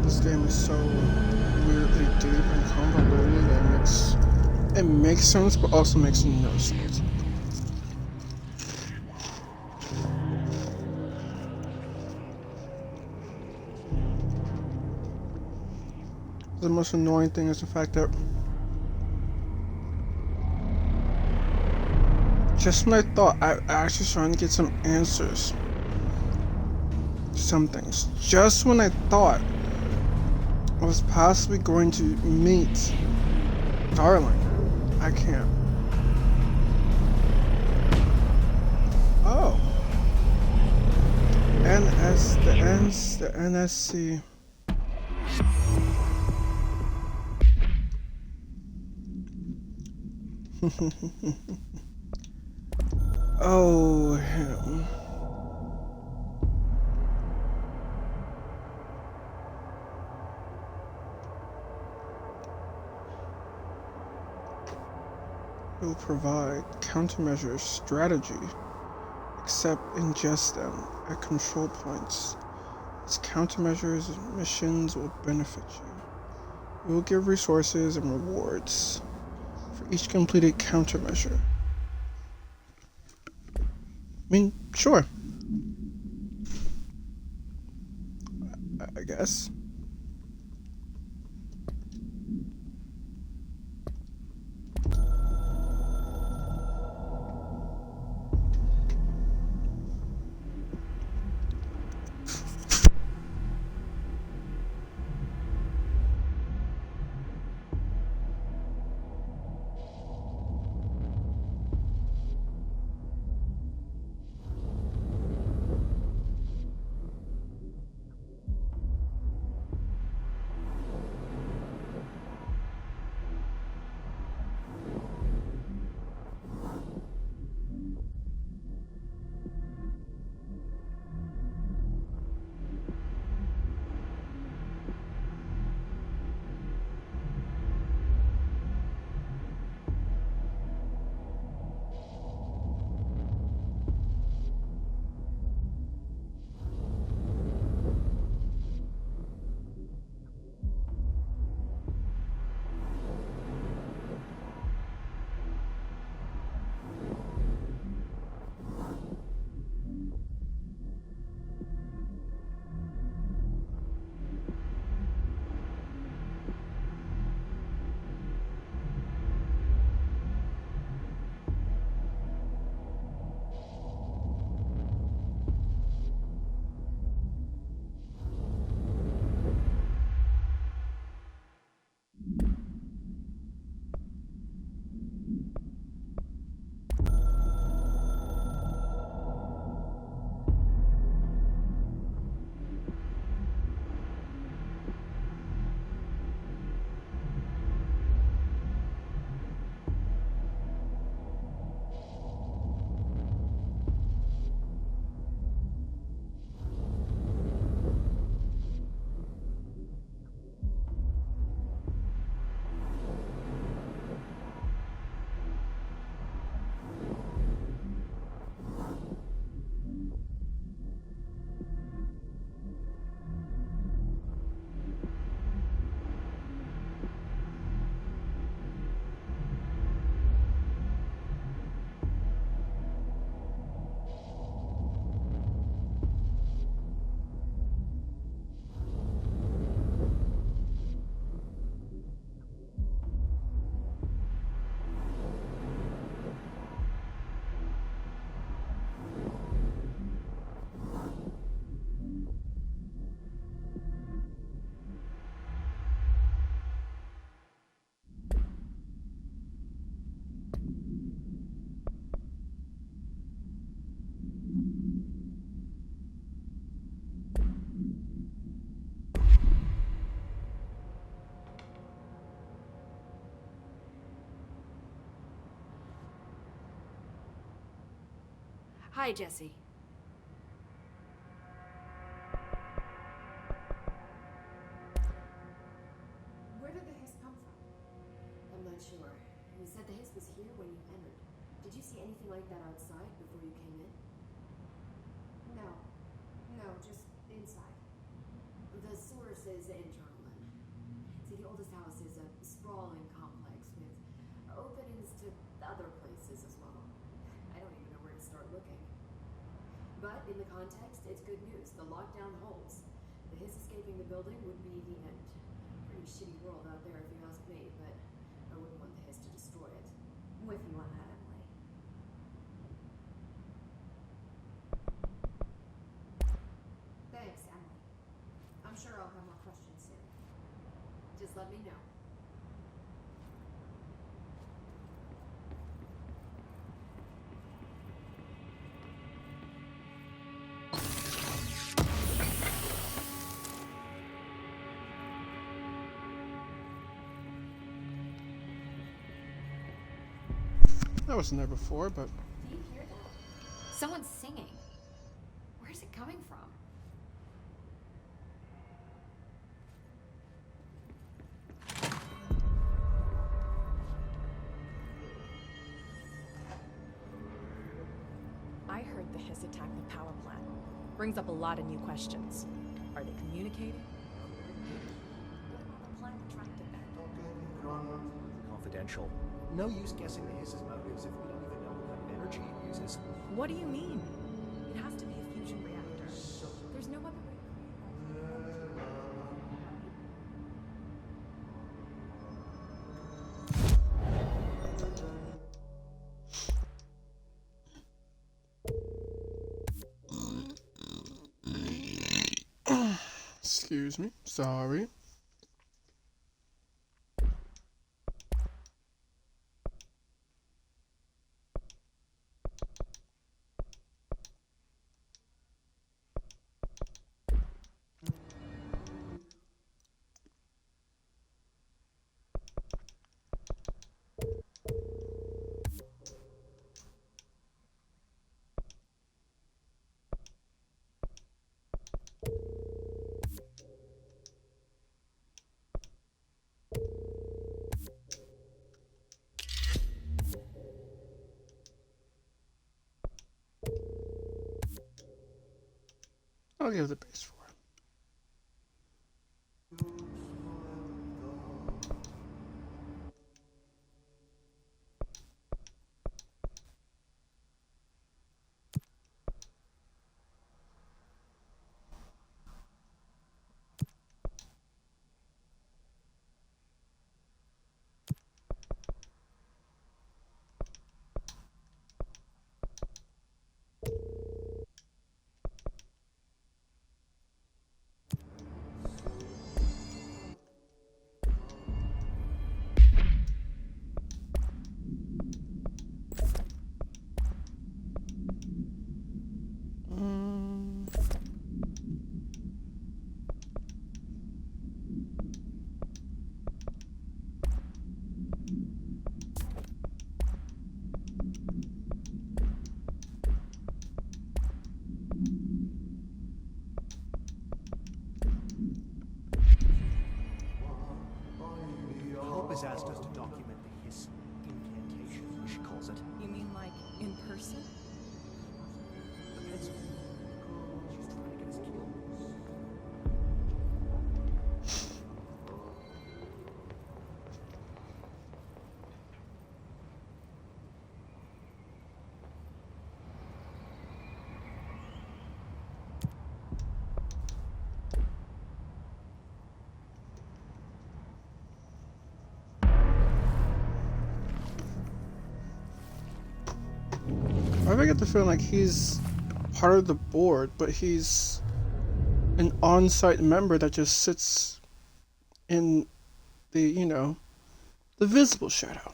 This game is so weirdly deep and convoluted that it makes sense, but also makes no sense. The most annoying thing is the fact that just when I thought I actually started to get some answers to some things, just when I thought I was possibly going to meet Darling, I can't. Oh. The NSC. Oh, him. Will provide countermeasures strategy, except ingest them at control points. Its countermeasures and missions will benefit you. It will give resources and rewards for each completed countermeasure. I mean, sure. I guess. Hi, Jesse. Where did the hiss come from? I'm not sure. You said the hiss was here when you entered. Did you see anything like that outside before you came in? No. No, just inside. The source is internal then. See, the oldest house is a sprawling complex with openings to other places as well. I don't even know where to start looking. But in the context, it's good news. The lockdown holds. The hiss escaping the building would be the end. Pretty shitty world out there if you ask me, but I wouldn't want the hiss to destroy it. I'm with you on that, Emily. Thanks, Emily. I'm sure I'll have more questions soon. Just let me know. I wasn't there before, but Do you hear that? Someone's singing. Where's it coming from? I heard the hiss attack the power plant. Brings up a lot of new questions. Are they communicating? What about the plant attracted them? Confidential. No use guessing the hiss's motives if we don't even know what kind of energy it uses. What do you mean? It has to be a fusion reactor. There's no other way. excuse me. Sorry. I'll give the base 4. Hope has asked us to document the hiss incantation, she calls it. You mean like in person? The pencil. She's trying to get us killed. I get the feeling like he's part of the board, but he's an on-site member that just sits in the, you know, the visible shadow.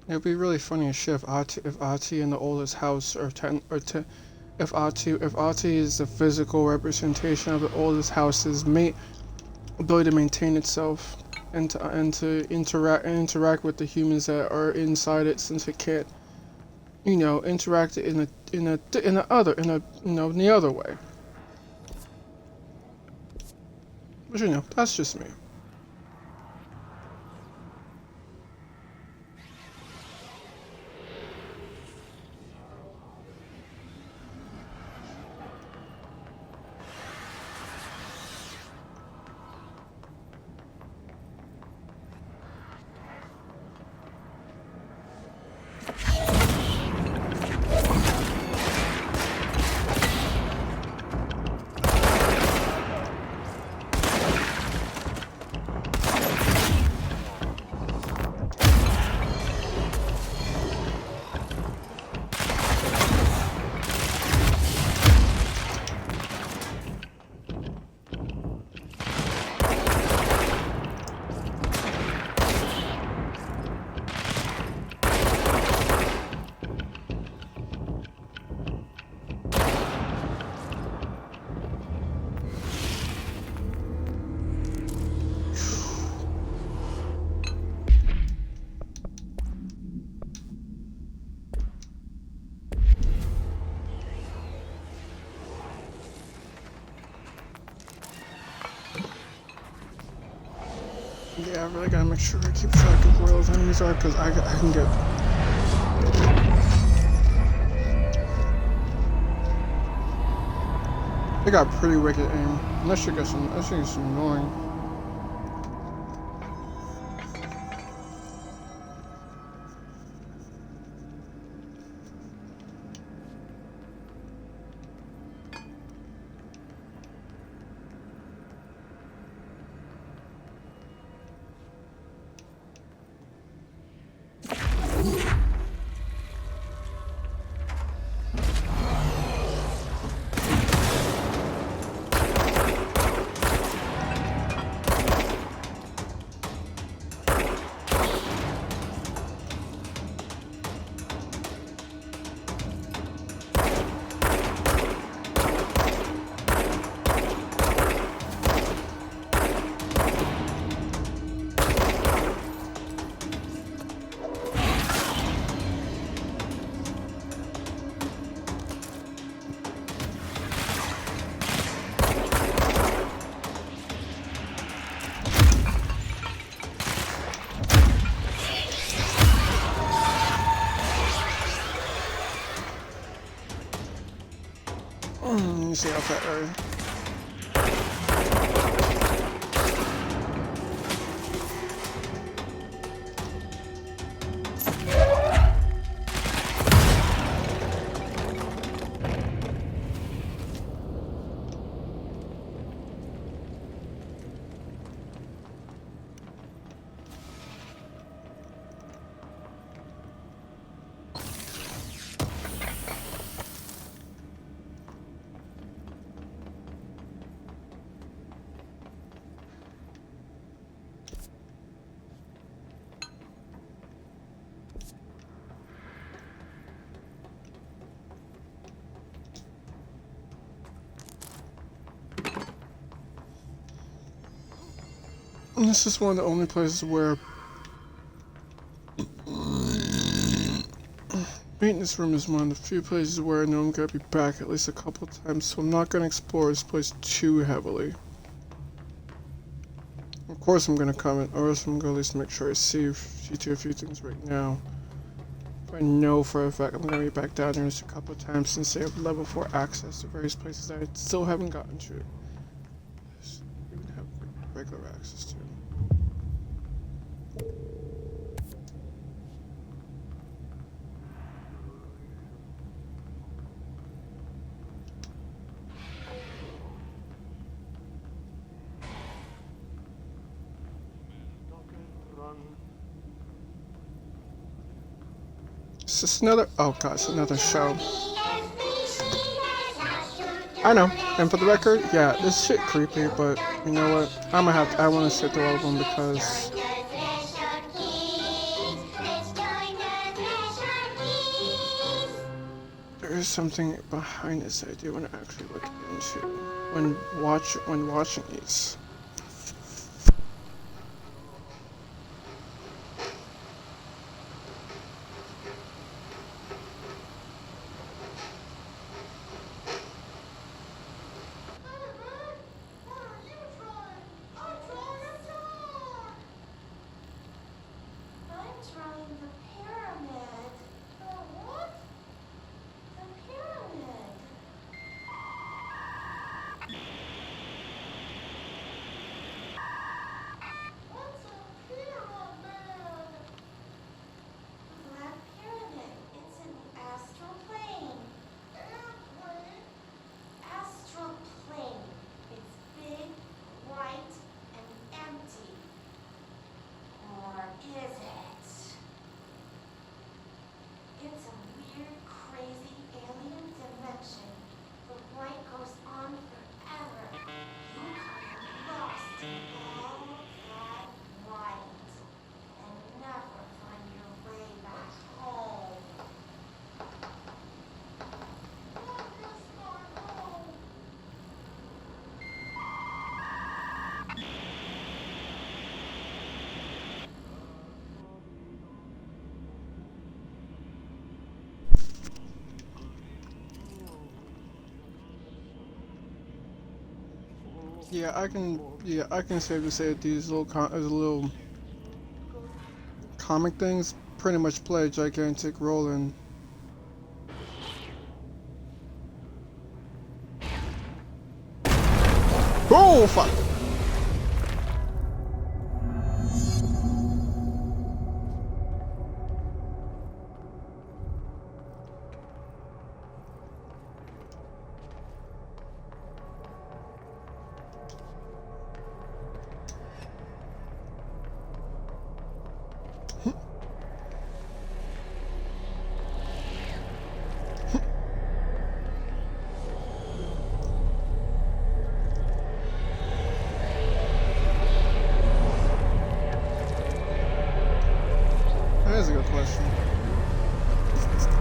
It'd be really funny as shit if Ahhhhh in the oldest house if Ahhhhh is the physical representation of the oldest house's ability to maintain itself and to interact with the humans that are inside it, since it can't, interact in the other way. But that's just me. Yeah, I really gotta make sure I keep track of where those enemies are, because I can get... They got pretty wicked aim. That shit gets annoying. Let me see how fat are. And this is one of the only places where maintenance room is one of the few places where I know I'm gonna be back at least a couple times, so I'm not gonna explore this place too heavily. Of course I'm gonna comment, or else I'm gonna at least make sure I see a few things right now. I know for a fact I'm gonna be back down there just a couple of times since they have level 4 access to various places that I still haven't gotten to. Even have regular access to. Is this another? Oh god, it's another show. I know, and for the record, yeah, this shit creepy, but you know what? I wanna sit through all of them because There's something behind this I do want to actually look into when watching these. Yeah, I can safely say that these little comic things pretty much play a gigantic role in. Oh fuck! That is a good question.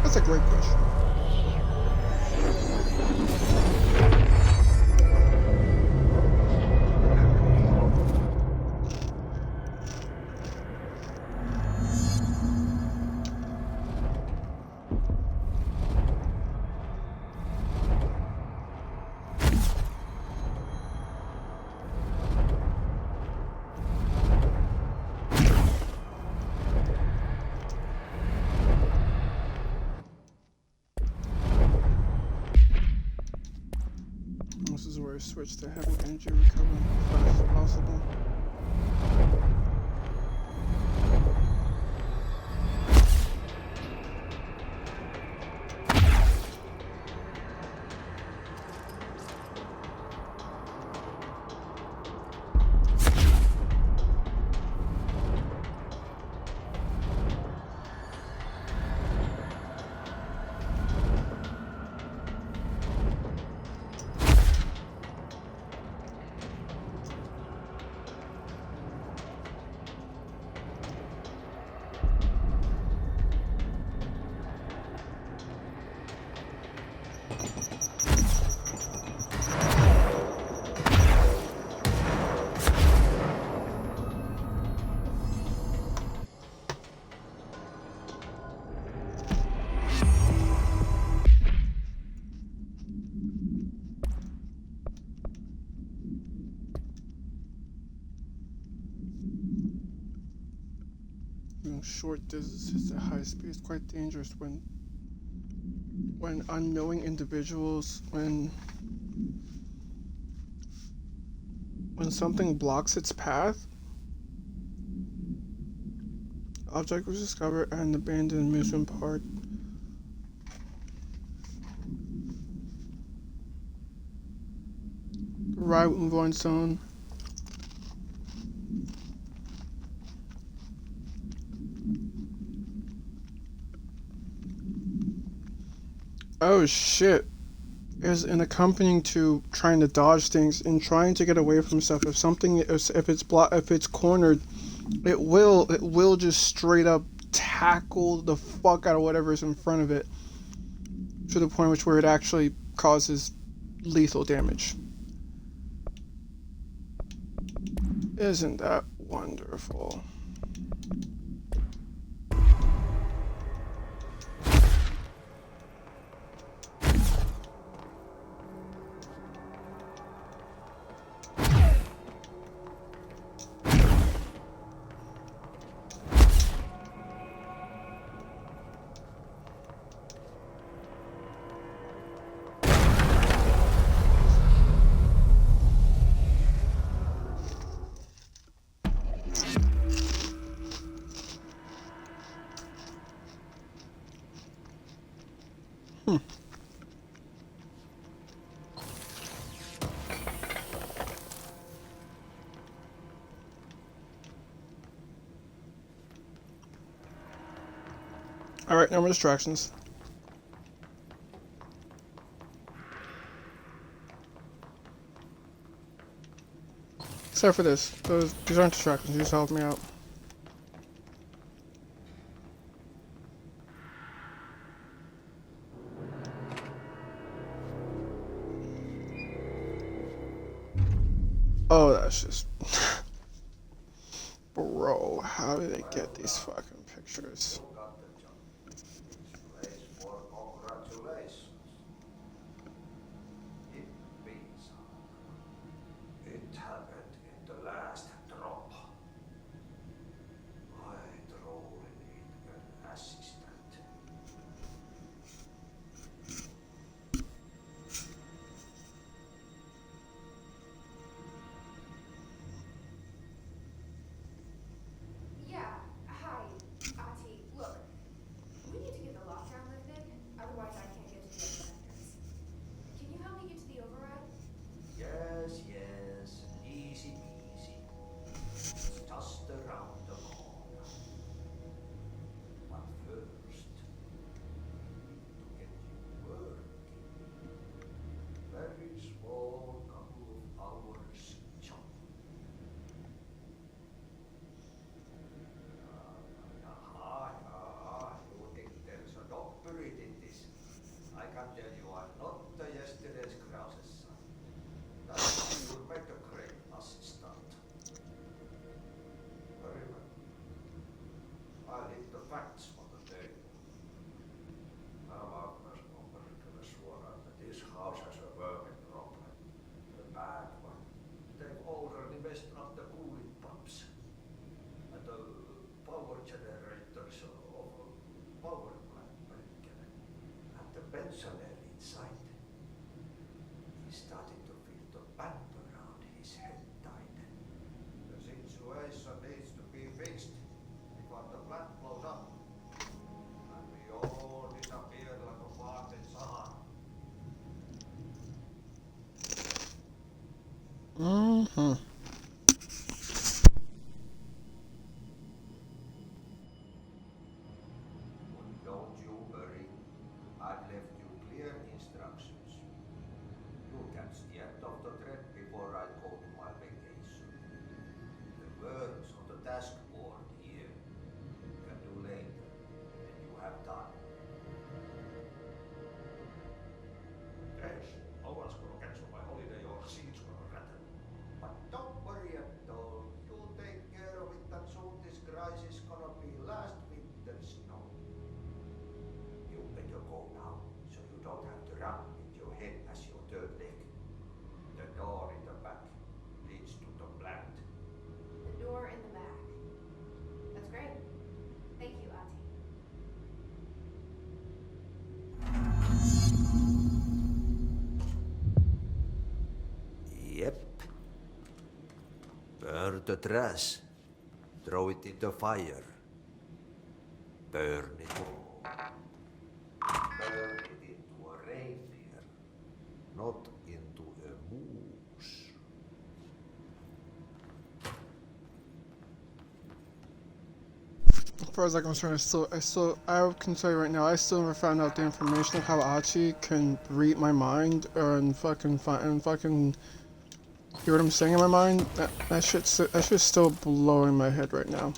That's a great question. This is where I switch to having energy recovery as fast as possible. Short distances at high speed is quite dangerous when unknowing individuals, when something blocks its path. Object was discovered at an abandoned amusement park. Right move on zone. Oh shit. Is an accompanying to trying to dodge things and trying to get away from stuff. If it's cornered, it will just straight up tackle the fuck out of whatever's in front of it. to the point where it actually causes lethal damage. Isn't that wonderful? Alright, no more distractions. Except for this. These aren't distractions, these help me out. Oh, that's just... Bro, how did they get these fucking pictures? Congratulations. It happened in the last drop. I thrown in an assistant. Yeah, hi, Ati. Look, we need to get the lockdown lifted, otherwise I can't get to the other sectors. Can you help me get to the override? Yes, easy peasy. It's just around the corner. But first, to get you working. Very small couple of hours job. You think there's a doctorate in this? I can tell you I'm not yesterday's Krause's son. That's why you would make a great assistant. Very well. I'll hit the facts on the table. Nämä kyllä suoraan, that this house has a vermin problem. A bad one. They've already messed up the cooling pumps. And the power generators of a power plant breaker. And the pensioner inside. He's starting to feel the band around his head tighten. The situation needs to be fixed before the plant blows up. And we all disappear like a fart in Sahara. Mm-hmm. Don't you worry. I've left you clear instructions. You catch the end of the thread before I go to my vacation. The words on the task board here you can do later when you have time. Yes, I was gonna cancel my holiday or seats gonna ratten. But don't worry at all. You'll take care of it and soon this crisis gonna be last winter's snow. You better go now, so you don't have to run with your head as your third leg. The door in the back leads to the plant. The door in the back. That's great. Thank you, Ati. Yep. Burn the trash. Throw it in the fire. Burn it all. Burn it into a reindeer, not into a moose. As far as I'm concerned, I can tell you right now, I still never found out the information of how Achi can read my mind and fucking hear what I'm saying in my mind. That shit's still blowing my head right now.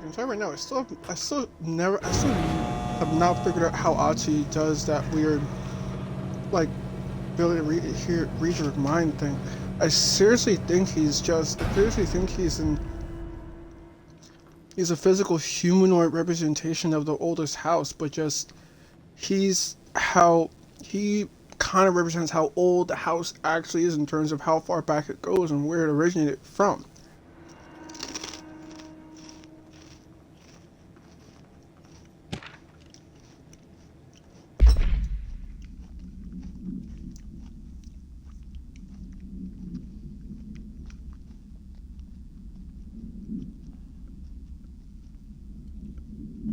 can tell you right now, I still have not figured out how Ati does that weird, like, ability to read your mind thing. I seriously think he's a physical humanoid representation of the oldest house, but just he's how he kind of represents how old the house actually is in terms of how far back it goes and where it originated from.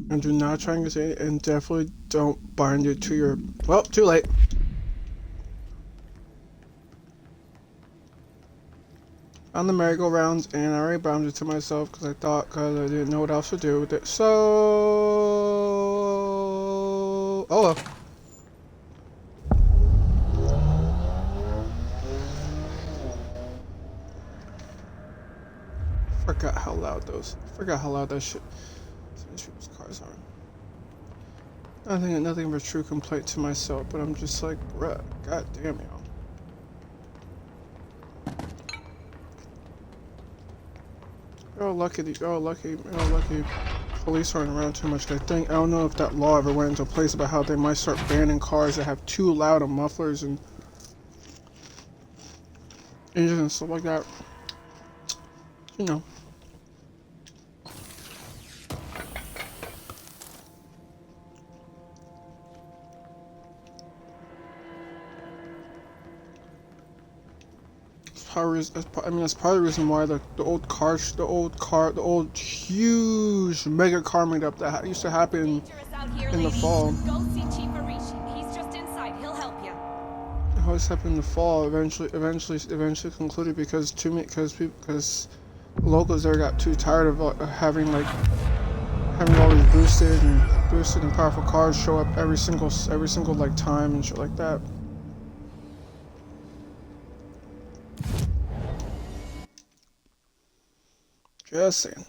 And do not try and say it, and definitely don't bind it to your. Well, too late. On the merry-go-rounds, and I already bound it to myself because I didn't know what else to do with it. So, oh well. Forgot how loud that shit. These people's cars are. Nothing of a true complaint to myself, but I'm just like, bruh, god damn y'all. Lucky police aren't around too much. I don't know if that law ever went into place about how they might start banning cars that have too loud of mufflers and engines and stuff like that. You know. That's part of the reason why the old huge mega car meetup that used to happen in the fall. Go see Chief Arishi. He's just inside. He'll help you. It always happened in the fall. Eventually concluded because locals there got too tired of having all these boosted and powerful cars show up every single like time and shit like that. Just saying.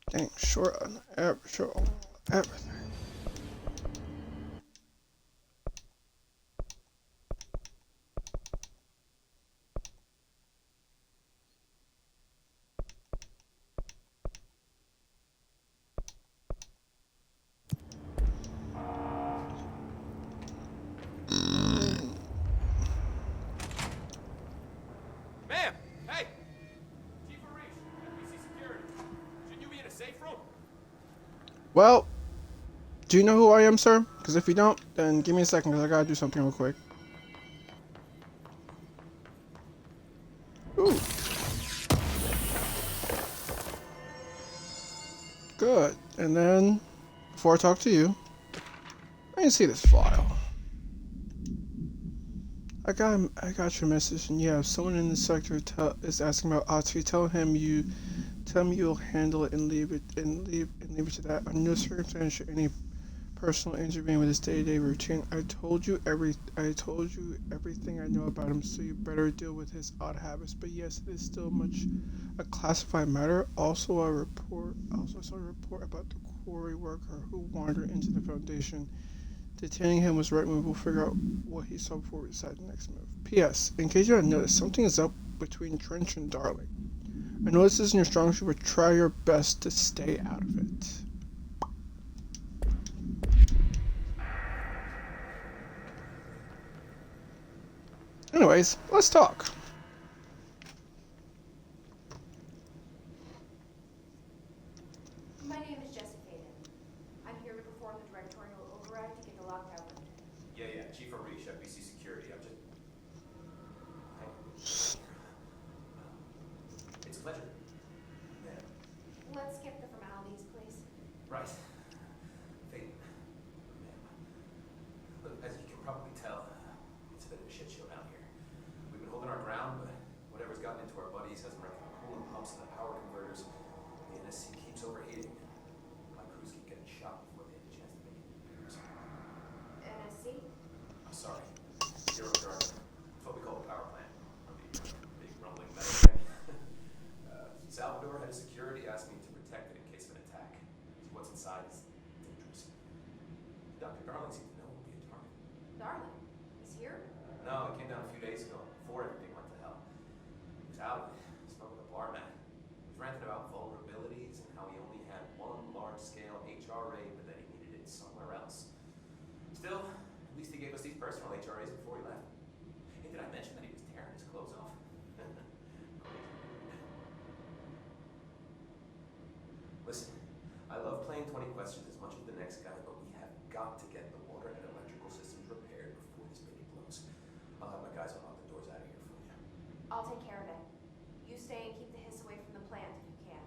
Dang, short on everything. Ma'am! Hey! Chief Arish, NBC Security. Shouldn't you be in a safe room? Well, do you know who I am, sir? Because if you don't, then give me a second because I gotta do something real quick. Ooh. Good. And then, before I talk to you, I can see this file. I got your message, and yeah, if someone in the sector is asking about Ati, tell him you'll handle it and leave it to that. Under no circumstance should any personal intervene with his day-to-day routine. I told you everything I know about him, so you better deal with his odd habits. But yes, it is still much a classified matter. Also saw a report about the quarry worker who wandered into the Foundation. Detaining him was the right move. We'll figure out what he saw before we decide the next move. P.S. In case you haven't noticed, something is up between Trench and Darling. I know this isn't your strong suit, but try your best to stay out of it. Anyways, let's talk. My name is Jessica Hayden. I'm here to perform the directorial override to get the lockdown lifted. Yeah, Chief Arish, NBC Security. It's a pleasure. Ma'am. Let's skip the formalities, please. Right. Ma'am. Look, as you can probably tell, it's a bit of a shit show down here. We've been holding our ground, but whatever's gotten into our buddies hasn't wrecked the coolant pumps and the power converters. The NSC inside is dangerous. Dr. Darling seemed to know it would be a target. Darling, he's here? No, he came down a few days ago, before everything went to hell. He was out of it, smoking a bar mat. He was ranting about vulnerabilities and how he only had one large-scale HRA, but that he needed it somewhere else. Still, at least he gave us these personal HRAs before he left. Hey, did I mention that he was tearing his clothes off? Listen, I love playing 20 questions as much as the next guy, but we have got to get the water and electrical systems repaired before this baby blows. I'll have my guys unlock the doors out of here for you. I'll take care of it. You stay and keep the hiss away from the plant if you can.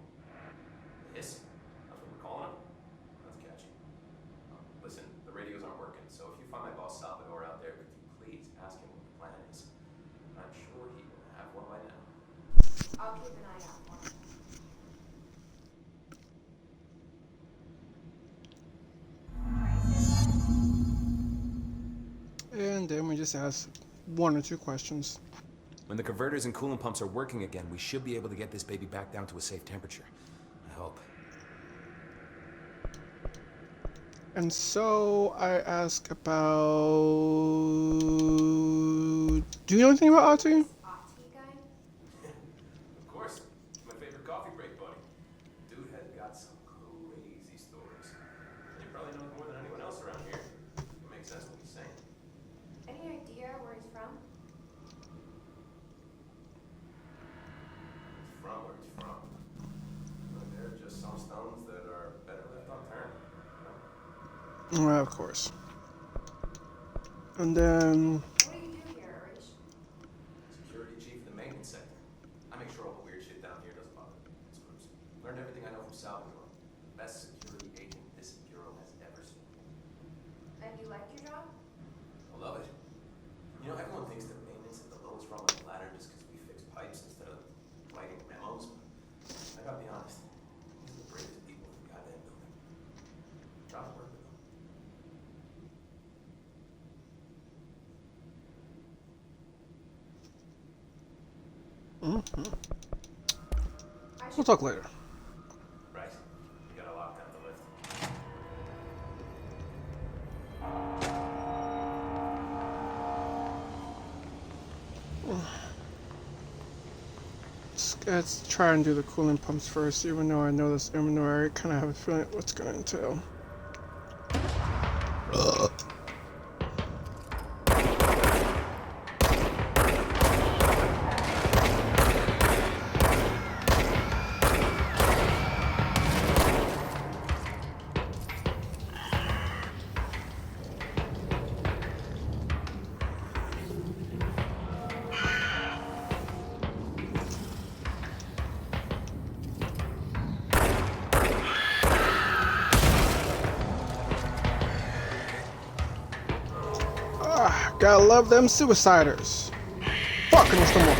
Hiss? That's what we're calling him? That's catchy. Listen, the radios aren't working, so if you find my boss Salvador out there, could you please ask him what the plan is? I'm sure he will have one by now. I'll keep an eye out for him. And then we just ask 1 or 2 questions. When the converters and coolant pumps are working again, we should be able to get this baby back down to a safe temperature. I hope. And so I ask about. Do you know anything about Ahhhhh? Ahhhhh guy? Of course. My favorite coffee break buddy. Dude has got some crazy stories. You probably know him more than anyone else around here. It makes sense what he's saying. Any idea where he's from? He's from where he's from. But there are just some stones that are better left unturned. You know? Well, of course. And then. What do you do here, Arish? Security chief of the maintenance sector. I make sure all the weird shit down here doesn't bother the maintenance crews. Learned everything I know from Salvador. Best security agent this bureau has ever seen. And you like your job? I love it. You know, everyone thinks that maintenance is the lowest rung on the ladder just because we fix pipes instead of writing memos. I gotta be honest. These are the bravest people in the goddamn building. Proud to work with them. We'll talk later. Right. You gotta lock down the lift. Let's try and do the cooling pumps first, even though I know this, even though I kind of have a feeling what's going to entail. Gotta love them suiciders. Fucking with them all.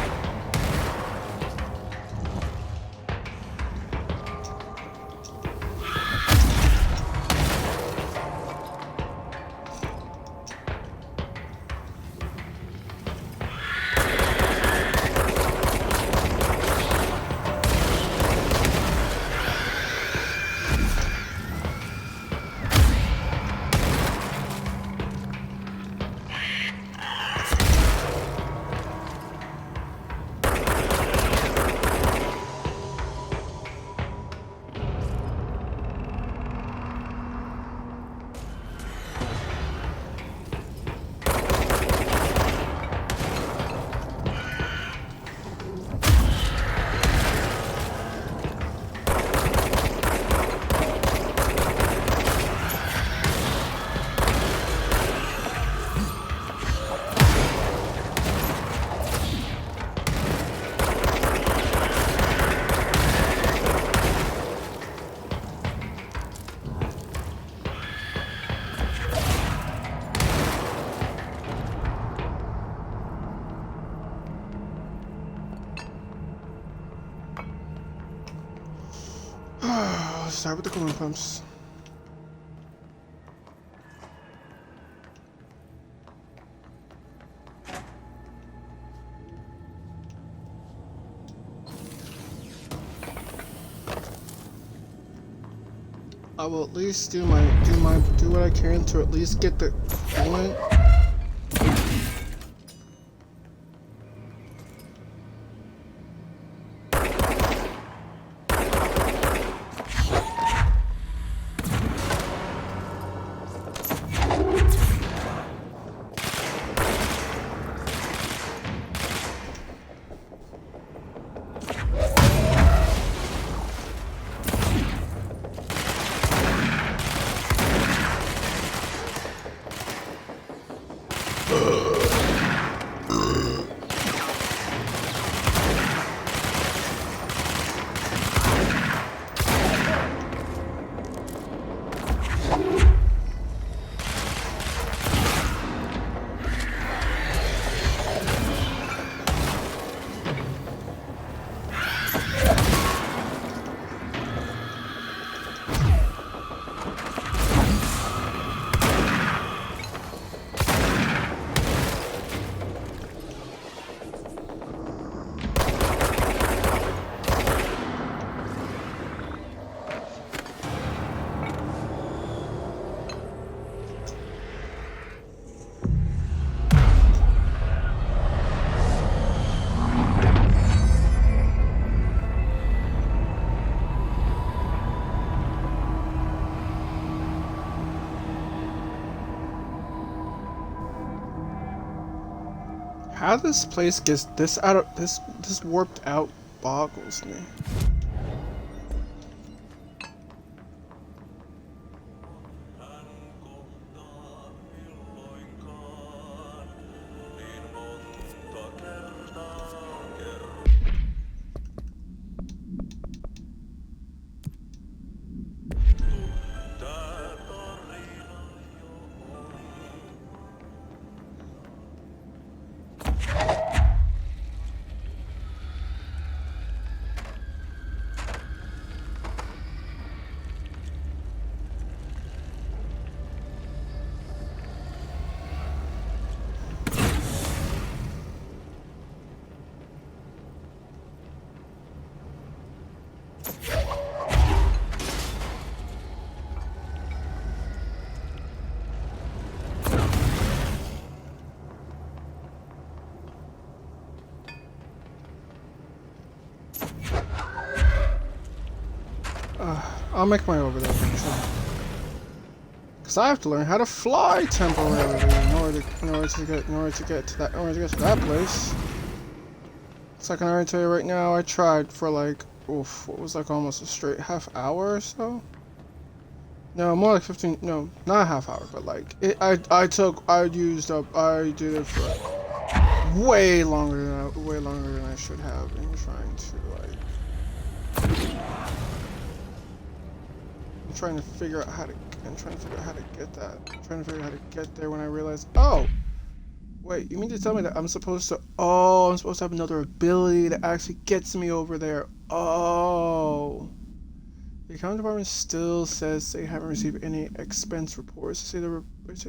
Let's start with the coolant pumps. I will at least do what I can to at least get the coolant. How this place gets this out of this warped out boggles me. I'll make my way over there eventually. Cause I have to learn how to fly temporarily in order to get to that place. So I can already tell you right now, I tried for like, what was like almost a straight half hour or so. No, more like 15. No, not a half hour, but like I did it for like way longer than I should have in trying to like. I'm trying to figure out how to get that. I'm trying to figure out how to get there when I realized, oh, wait, you mean to tell me that I'm supposed to have another ability that actually gets me over there? Oh. The accounting department still says they haven't received any expense reports. They say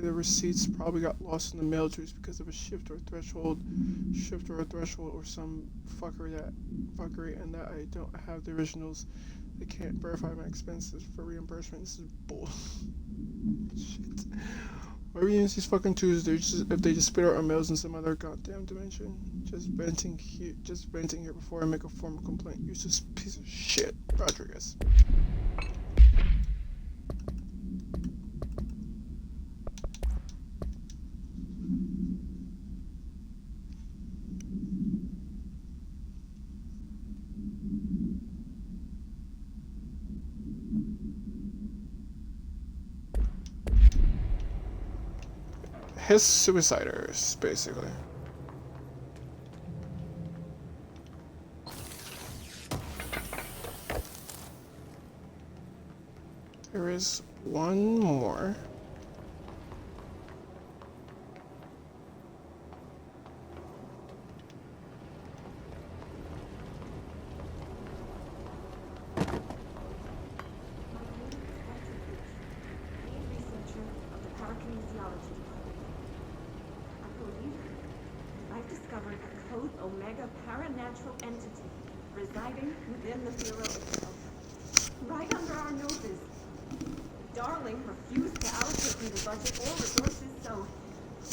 the receipts probably got lost in the mail trees because of a shift or a threshold or some fuckery, and that I don't have the originals. They can't verify my expenses for reimbursement. This is bull. Shit. Why we use these fucking Tuesdays if they just spit out our mails in some other goddamn dimension? Just venting here before I make a formal complaint. Useless piece of shit, Rodriguez. His suiciders, basically. There is one more. Omega paranatural entity residing within the Bureau itself, right under our noses. darling refused to allocate me the budget or resources, so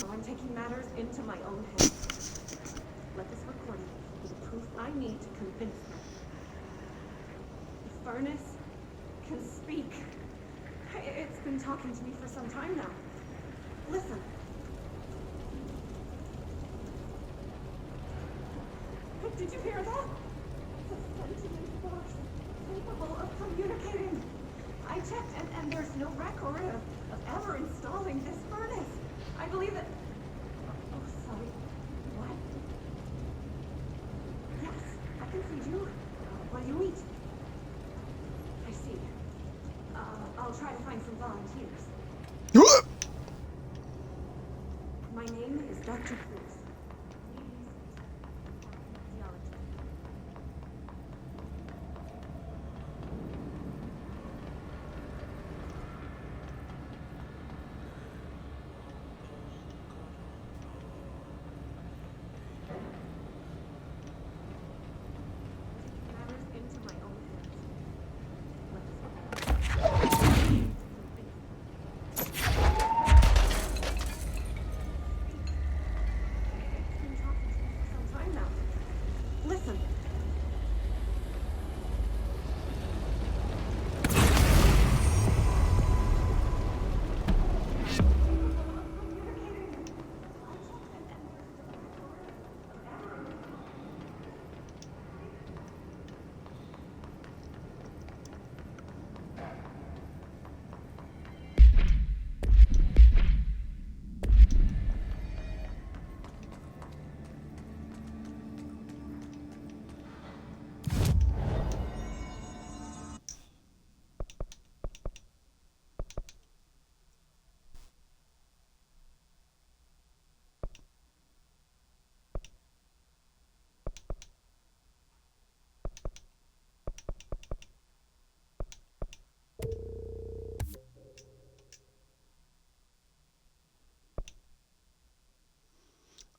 I'm taking matters into my own hands. Let this recording be the proof I need to convince them. The furnace can speak. It's been talking to me for some time now. Listen. Did you hear that? It's a sentient force capable of communicating. I checked, and there's no record of ever installing this furnace. I believe that... Oh, sorry. What? Yes, I can feed you. What do you eat? I see. I'll try to find some volunteers. My name is Dr. Cruz.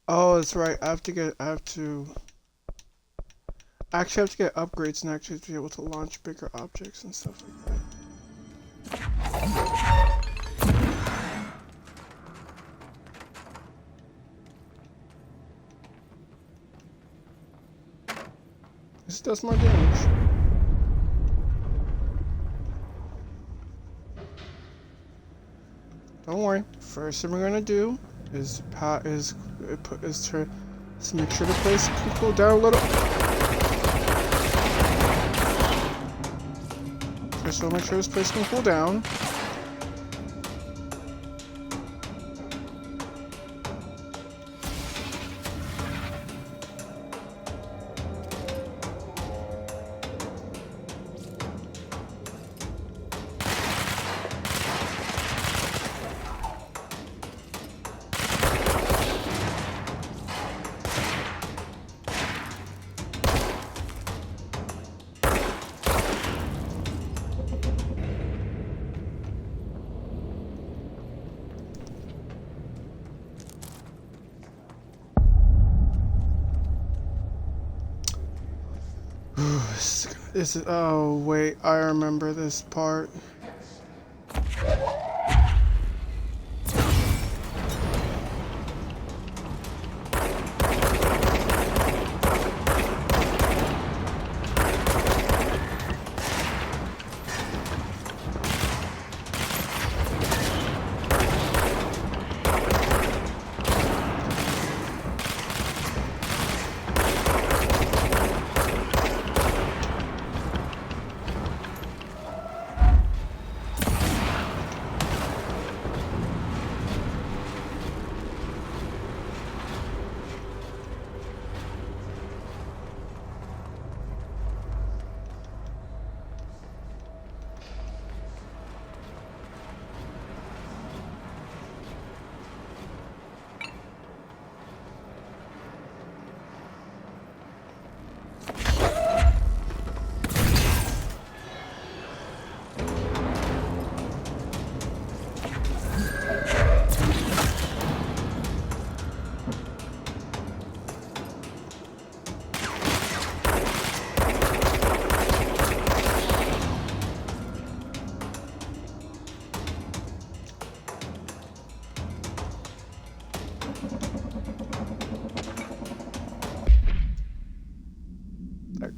Oh, that's right. Actually have to get upgrades and actually to be able to launch bigger objects and stuff like that. This does more damage. Don't worry. First thing we're gonna do is to make sure the place can cool down a little. First, we'll make sure this place can cool down. Oh wait, I remember this part.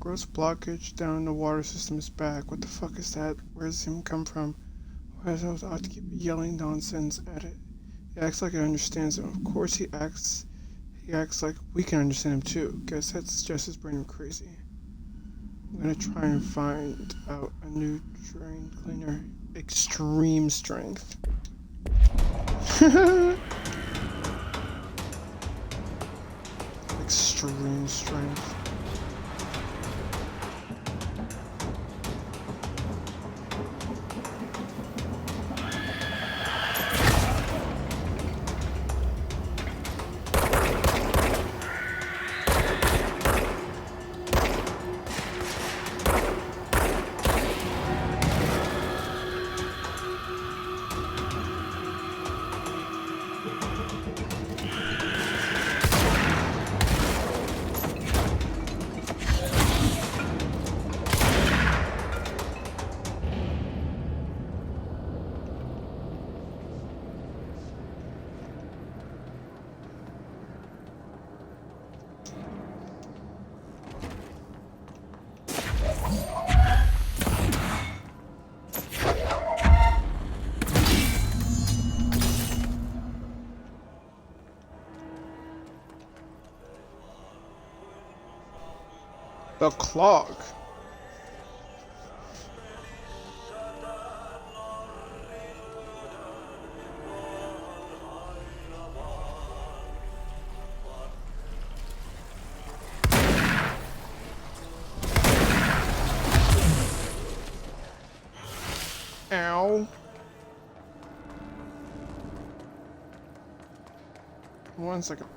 Gross blockage down the water system is back. What the fuck is that? Where does it even come from? Why does I have to keep yelling nonsense at it? He acts like it understands him. Of course he acts like we can understand him too. Guess that's just his brain crazy. I'm gonna try and find out a new drain cleaner. Extreme strength. Extreme strength. The clog. Ow. 1 second.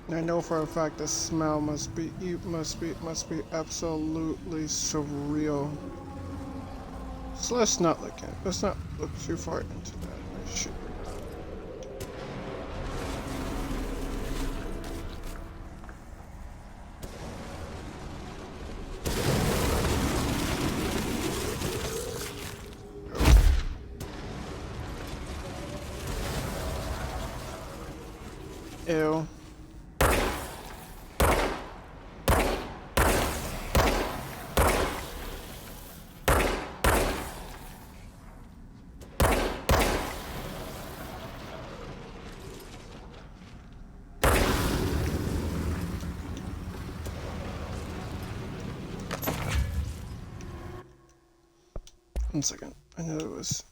I know for a fact the smell must be absolutely surreal. So let's not look at it. Let's not look too far into that shit. Ew. 1 second. I know it was.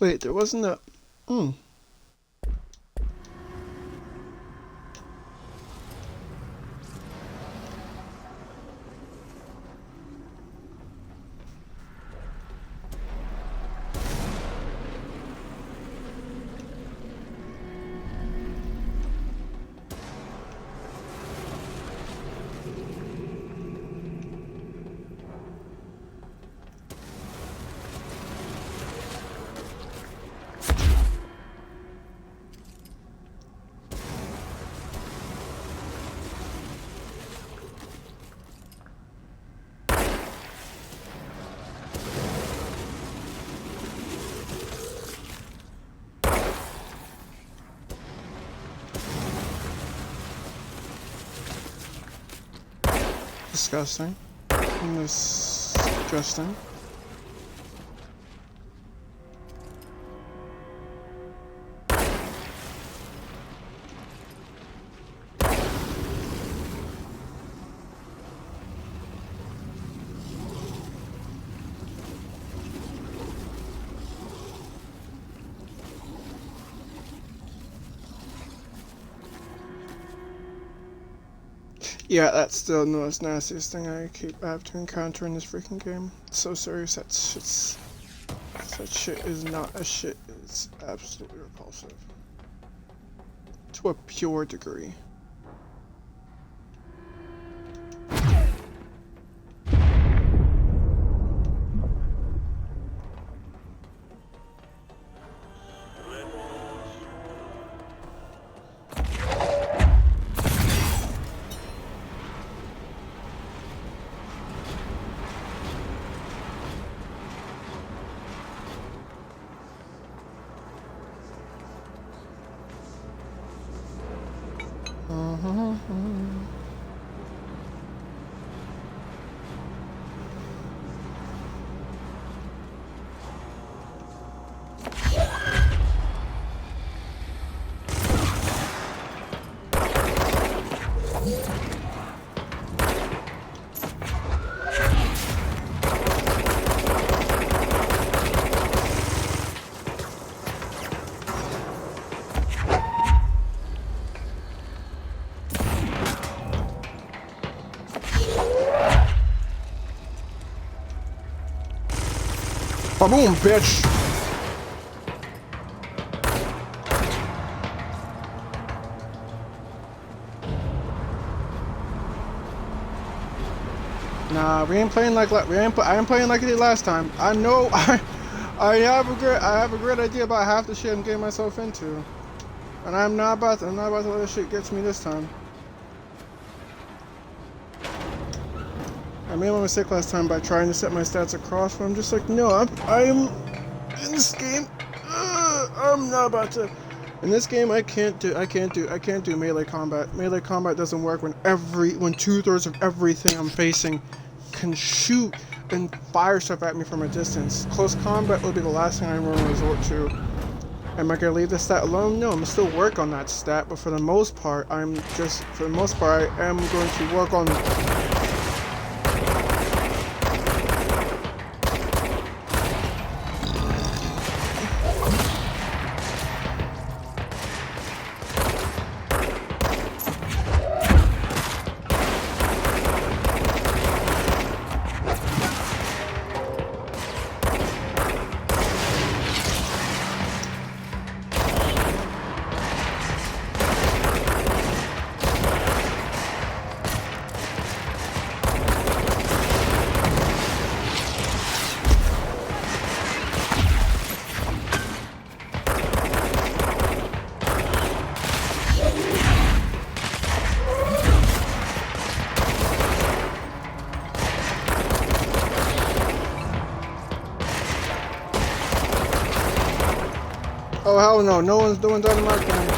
Wait, there wasn't a. disgusting. Disgusting. Yeah, that's still the most nastiest thing I have to encounter in this freaking game. So serious, that shit is not a shit. It's absolutely repulsive. To a pure degree. Boom, bitch! Nah, we ain't playing like I ain't playing like I did last time. I know I have a great idea about half the shit I'm getting myself into, and I'm not about to let this shit get to me this time. I made my mistake last time by trying to set my stats across, but I'm just like, no, I'm in this game. I'm not about to. In this game, I can't do melee combat. Melee combat doesn't work when 2/3 of everything I'm facing can shoot and fire stuff at me from a distance. Close combat will be the last thing I'm going to resort to. Am I gonna leave the stat alone? No, I'm gonna still work on that stat, but for the most part, I am going to work on. Oh hell no! No one's doing dynamite game.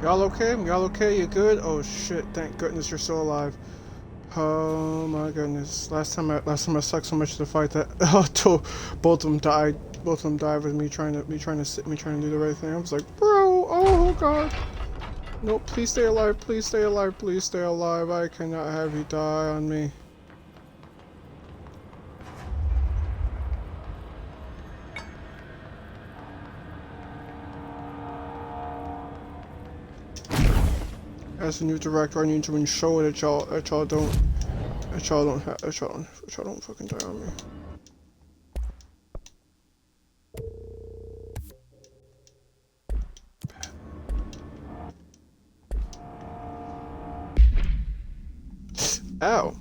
Y'all okay? Y'all okay? You good? Oh shit! Thank goodness you're still alive. Oh my goodness! Last time I sucked so much to fight that. Both of them died. Both of them died with me trying to do the right thing. I was like, bro, oh god. No, please stay alive. Please stay alive. Please stay alive. I cannot have you die on me. As a new director, I need to ensure that y'all don't fucking die on me. Ow.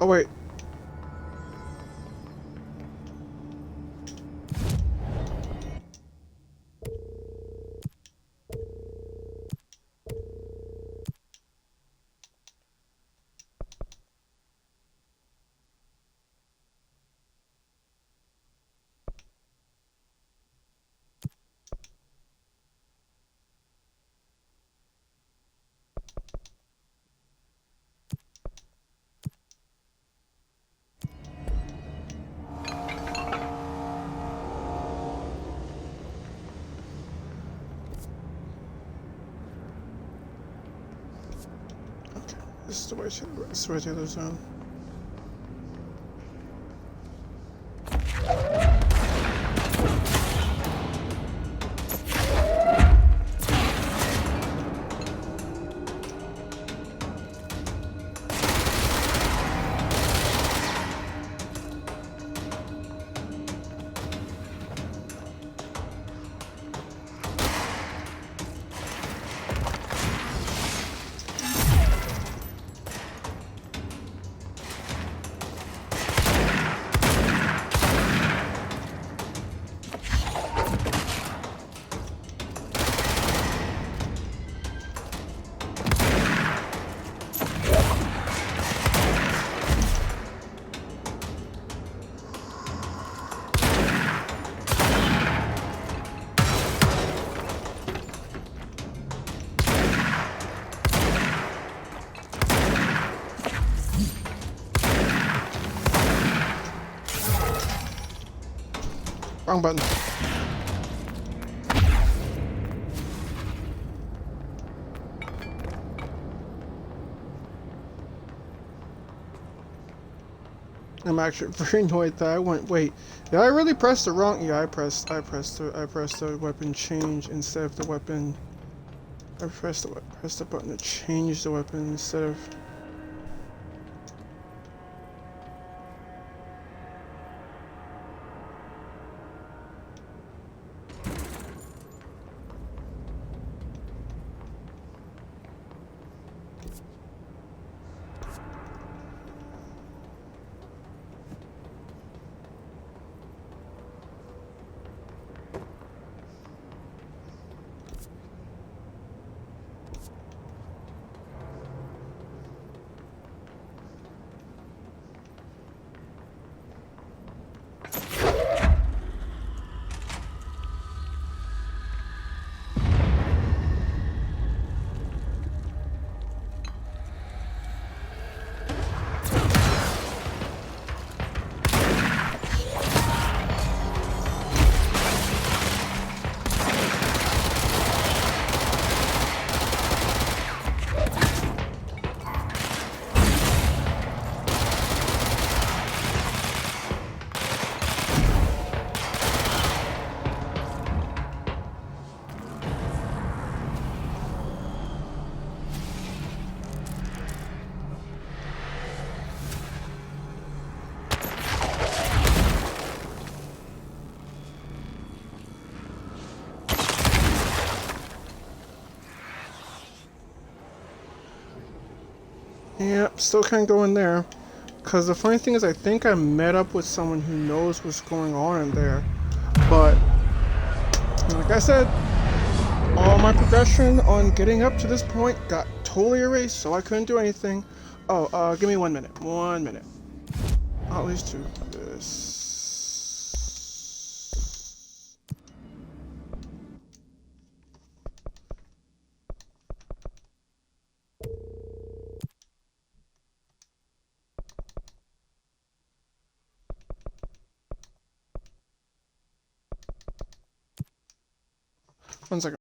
Oh wait. Okay, this is the way to the other zone. Wrong button. I'm actually very annoyed that I went. Wait, did I really press the wrong? Yeah, I pressed the weapon change instead of the weapon. I pressed the button to change the weapon instead of. Yeah, still can't go in there. Cause the funny thing is, I think I met up with someone who knows what's going on in there. But like I said, all my progression on getting up to this point got totally erased, so I couldn't do anything. Oh, give me 1 minute. 1 minute. At least two. This. One second.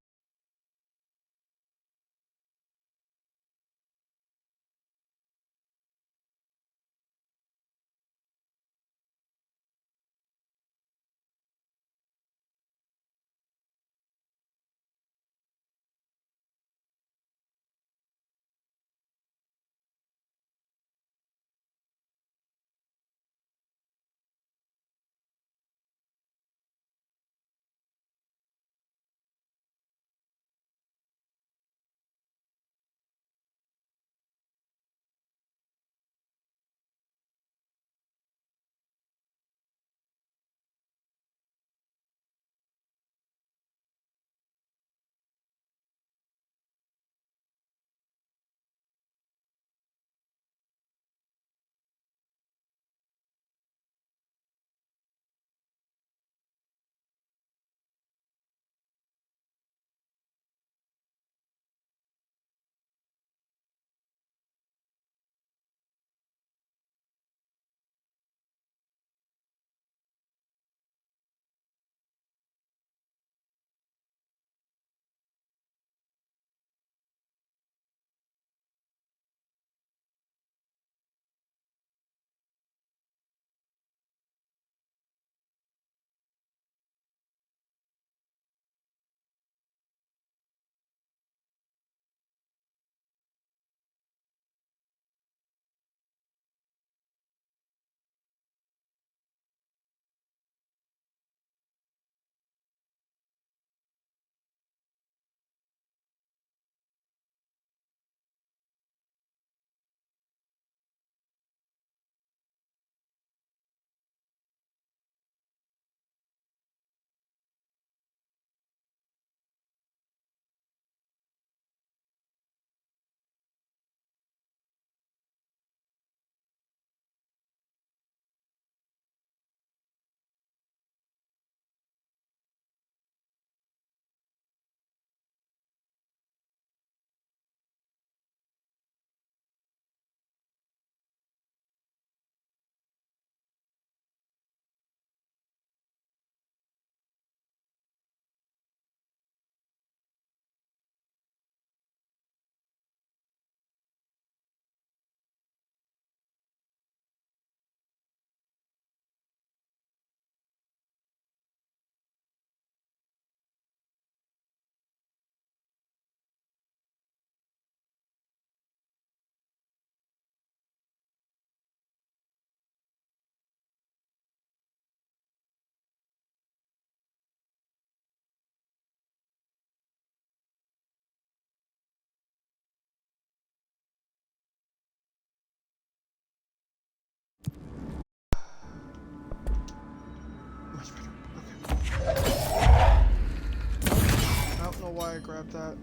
why I grabbed that.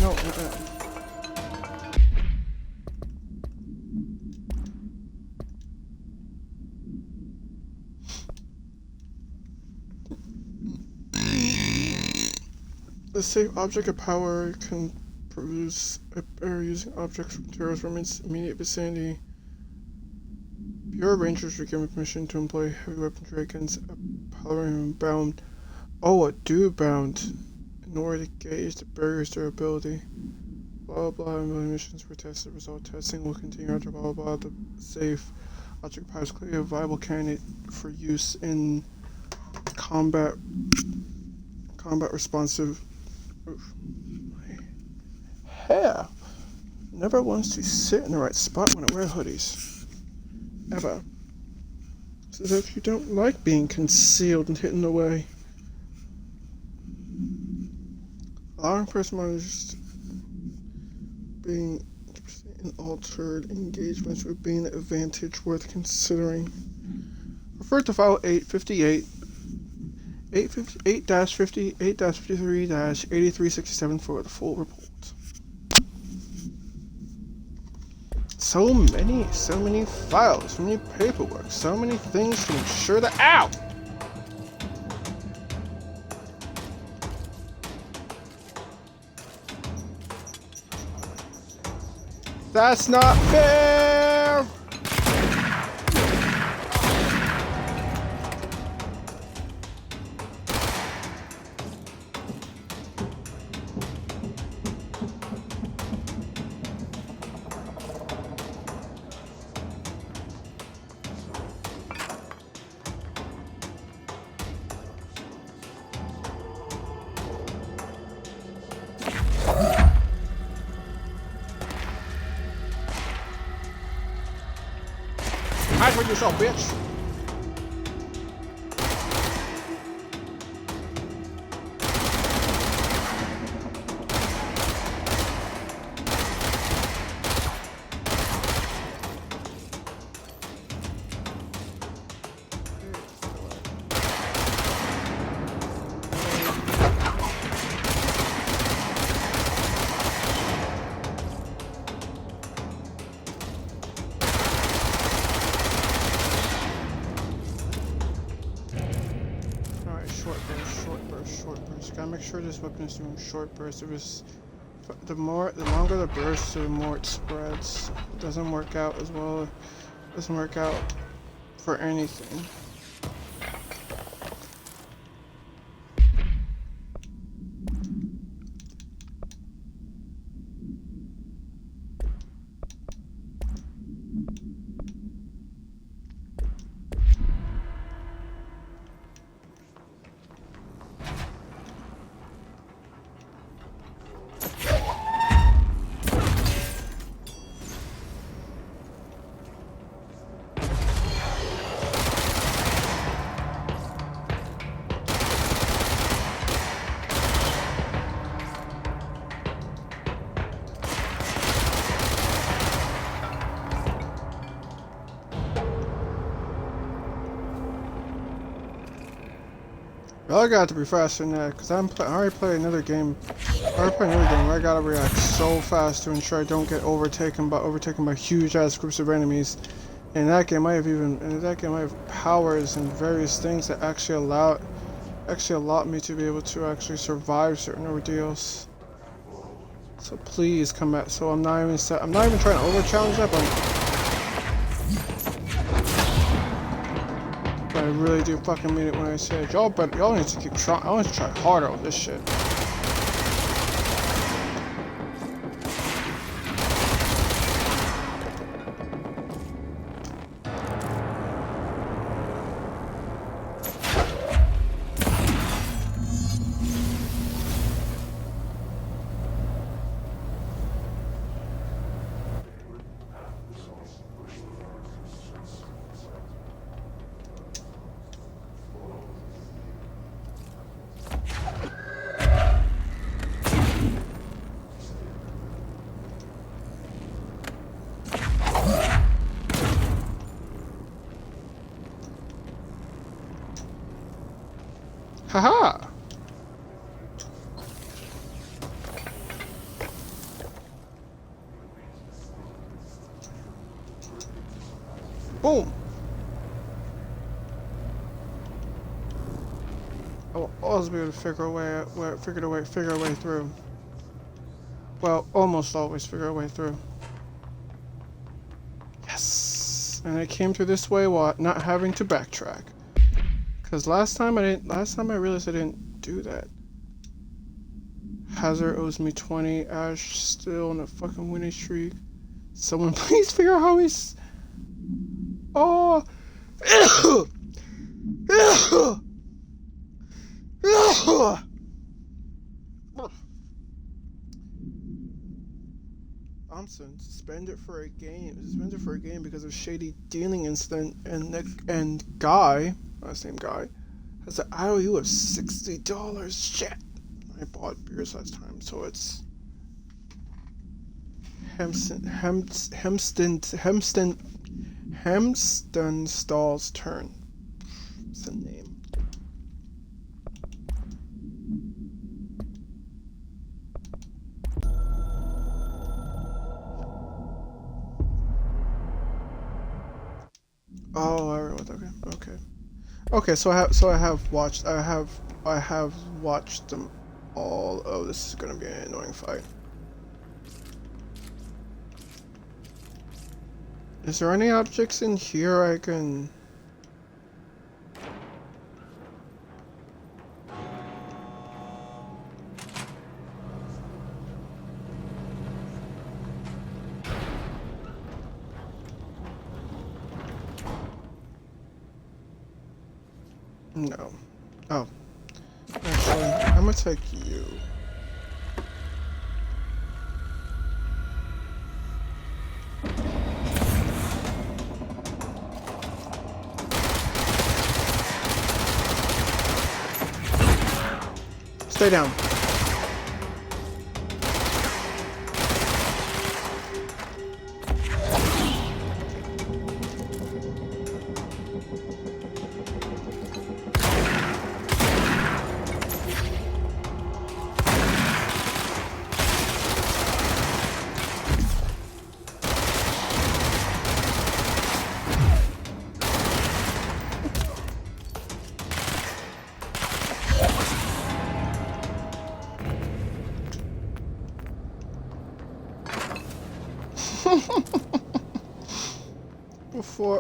No, the safe object of power can produce a barrier using objects or materials from its immediate vicinity. Bureau Rangers were given permission to employ heavy weaponry against a Palorian bound. Oh, a dude bound. In order to gauge the barrier's durability. Blah blah blah. Missions were tested. Result testing will continue after blah blah blah. The safe object of power is clearly a viable candidate for use in combat responsive. My hair never wants to sit in the right spot when I wear hoodies. Ever. It's as if you don't like being concealed and hidden away. Allowing personalized being in altered engagements would be an advantage worth considering. Refer to file 858 8-50-8-53-8367 for the full report. So many files, so many paperwork, so many things to ensure that ow! That's not fair! Hide for yourself, bitch! Short burst. Gotta make sure this weapon is doing short burst. The longer the burst, the more it spreads. It doesn't work out as well. It doesn't work out for anything. I got to be faster than that, because I already played another game. Where I gotta react so fast to ensure I don't get overtaken by huge ass groups of enemies. In that game I have powers and various things that actually actually allowed me to be able to actually survive certain ordeals. So please come back. So I'm not even I'm not even trying to over challenge that, but I really do fucking mean it when I say it. Y'all need to keep trying. I want to try harder on this shit. Haha! Boom! I will always be able to figure a way through. Well, almost always figure a way through. Yes! And I came through this way while not having to backtrack. Cause last time I realized I didn't do that. Hazard owes me 20. Ash still on a fucking winning streak. Someone please figure out how he's. Oh. Thompson suspended for a game because of shady dealing incident, and Guy, last name Guy, has an IOU of $60. Shit. I bought beers last time, so it's Hemstenstall's turn. What's the name? Oh, I remember. Okay. So I have watched them all. Oh, this is gonna be an annoying fight. Is there any objects in here I can? No. Oh. Actually, I'm gonna take you. Stay down.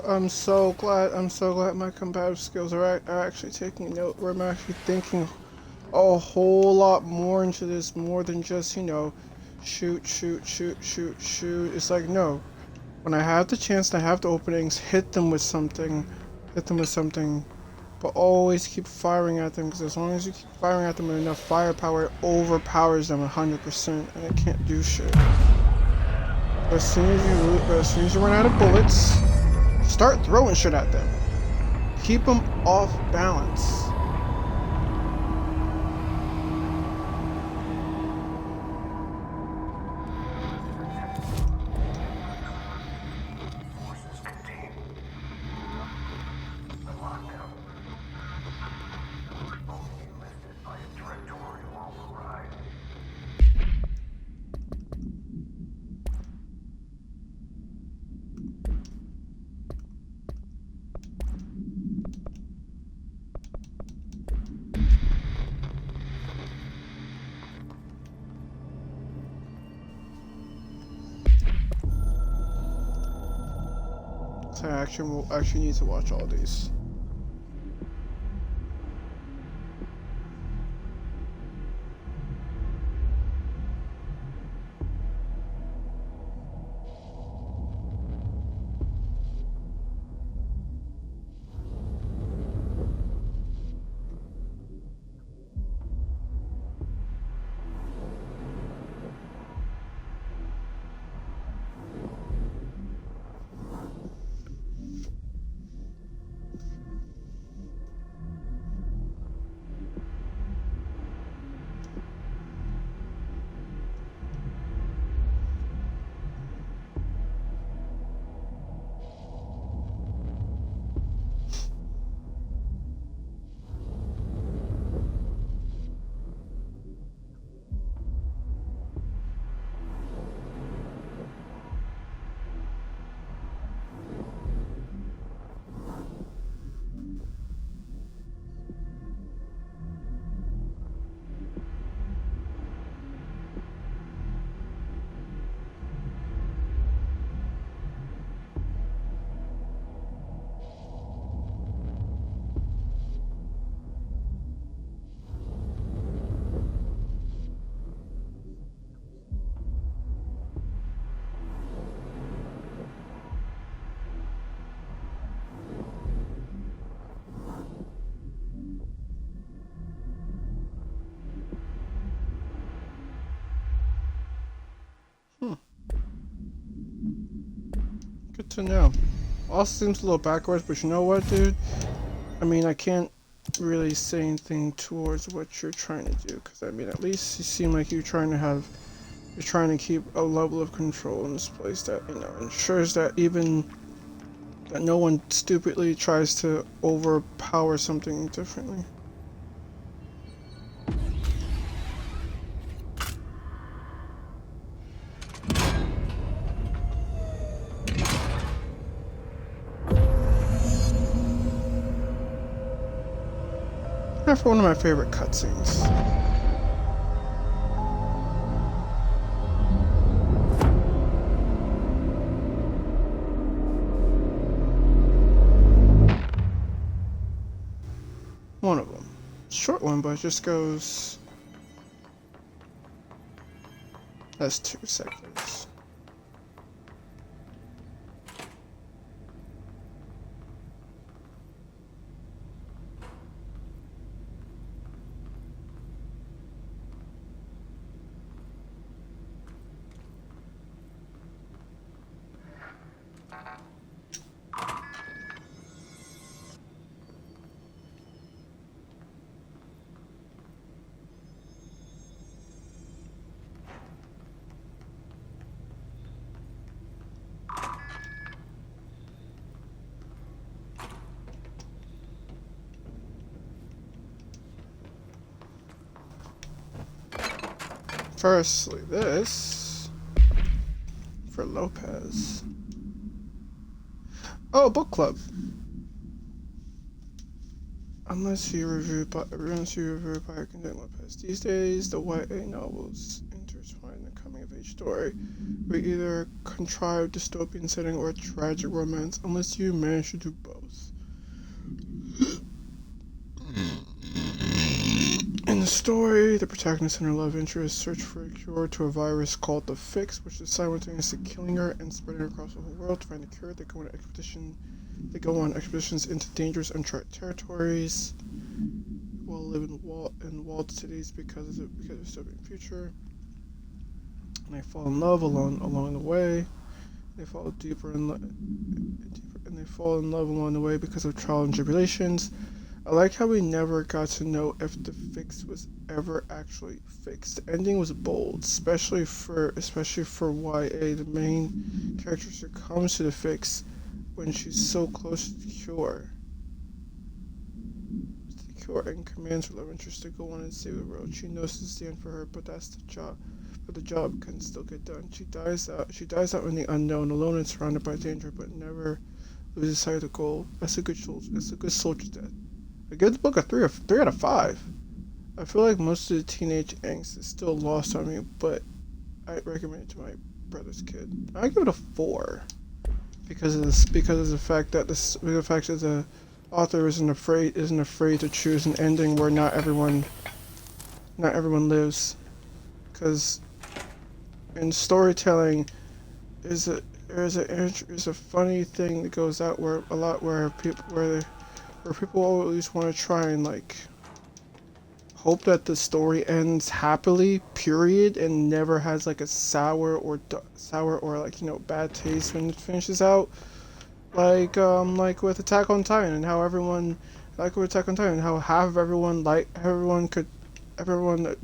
I'm so glad my combative skills are actually taking note. Where I'm actually thinking a whole lot more into this, more than just, you know, shoot. It's like, no, when I have the chance, and I have the openings, hit them with something, but always keep firing at them, because as long as you keep firing at them with enough firepower, it overpowers them 100%, and it can't do shit. But as soon as you run out of bullets, start throwing shit at them. Keep them off balance. So I actually need to watch all these. Good to know. Also seems a little backwards, but you know what, dude? I mean, I can't really say anything towards what you're trying to do, because I mean, at least you seem like you're trying to keep a level of control in this place that, you know, ensures that that no one stupidly tries to overpower something differently. For one of my favorite cutscenes. One of them. Short one, but it just goes. That's 2 seconds. Firstly, this for Lopez. Oh, book club. Unless you review by Lopez. These days, the YA novels intertwine the coming-of-age story with either a contrived dystopian setting or a tragic romance, unless you manage to do both. In the story, the protagonist and her love interest search for a cure to a virus called the Fix, which is simultaneously killing her and spreading across the whole world. To find the cure, they go on expeditions into dangerous, uncharted territories, while live in walled cities because of dystopian future. And they fall in love along the way. They fall deeper and they fall in love along the way because of trials and tribulations. I like how we never got to know if the Fix was ever actually fixed. The ending was bold, especially for YA. The main character succumbs to the Fix when she's so close to the cure. And commands her love interest to go on and save the world. She knows this is the end for her, but that's the job. But the job can still get done. She dies out in the unknown, alone and surrounded by danger, but never loses sight of the goal. That's a good soldier's death. I give the book a 3 out of 5. I feel like most of the teenage angst is still lost on me, but I recommend it to my brother's kid. I give it a 4. because of the fact that the author isn't afraid to choose an ending where not everyone lives, because in storytelling there's a funny thing that goes out where people always want to try and like hope that the story ends happily, period, and never has like a sour or like bad taste when it finishes out. Like with Attack on Titan and how everyone like with Attack on Titan, how half of everyone everyone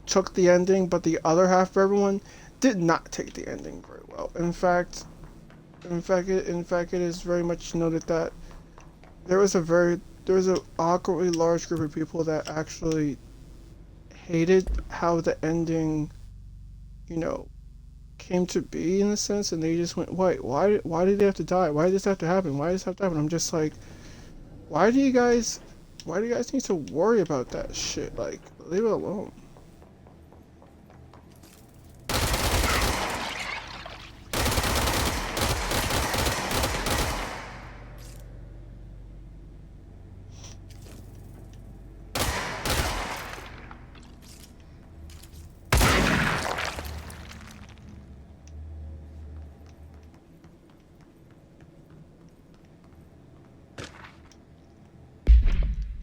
took the ending, but the other half of everyone did not take the ending very well. In fact, it is very much noted that there was an awkwardly large group of people that actually hated how the ending, came to be in a sense, and they just went, why did they have to die? Why did this have to happen? Why did this have to happen? I'm just like, why do you guys need to worry about that shit? Like, leave it alone.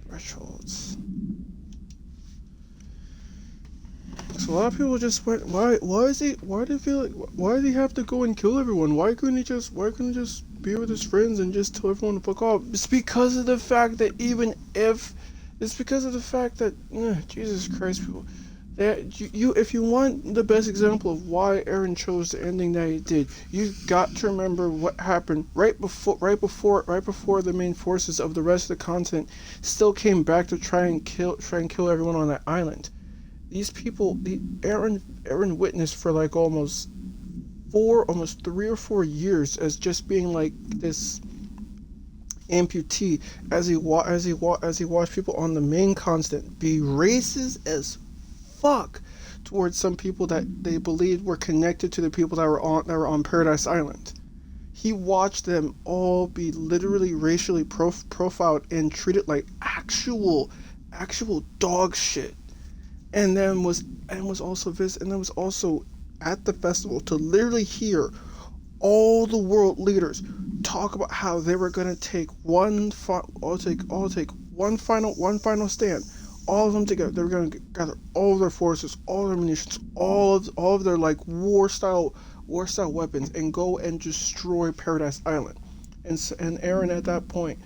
Thresholds. So a lot of people just went, why do they have to go and kill everyone? Why couldn't he just be with his friends and just tell everyone to fuck off? It's because of the fact that Jesus Christ, people, that you if you want the best example of why Eren chose the ending that he did, you've got to remember what happened right before the main forces of the rest of the continent still came back to try and kill everyone on that island. These people, Eren witnessed for like almost 3 or 4 years as just being like this amputee, as he watched people on the main continent be racist as fuck towards some people that they believed were connected to the people that were on Paradise Island. He watched them all be literally racially profiled and treated like actual dog shit. And then was also at the festival to literally hear all the world leaders talk about how they were gonna take one final stand. All of them together. They were gonna gather all of their forces, all their munitions, all of their like war style weapons, and go and destroy Paradise Island. And Eren at that point,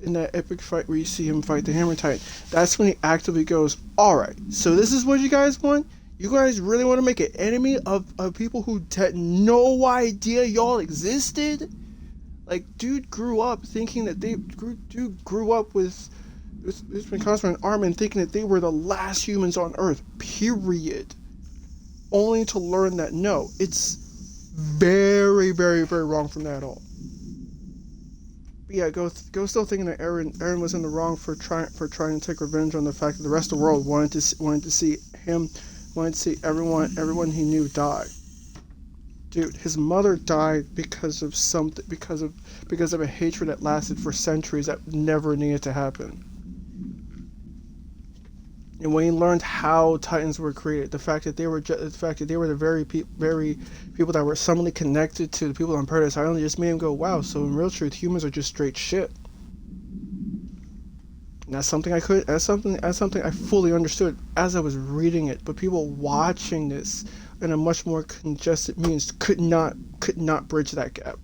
in that epic fight where you see him fight the Hammer Titan, that's when he actively goes, alright, so this is what you guys want? You guys really want to make an enemy of people who had no idea y'all existed? Like, dude grew up thinking that dude grew up with been constant arm and thinking that they were the last humans on Earth, period. Only to learn that no, it's very, very, very wrong from that at all. But yeah, go still thinking that Eren was in the wrong for trying to take revenge on the fact that the rest of the world wanted to see everyone he knew die. Dude, his mother died because of a hatred that lasted for centuries that never needed to happen. And when he learned how Titans were created, the fact that they were the very people that were suddenly connected to the people on Paradise Island, just made him go, wow, so in real truth, humans are just straight shit. And that's something I fully understood as I was reading it, but people watching this in a much more congested means could not bridge that gap.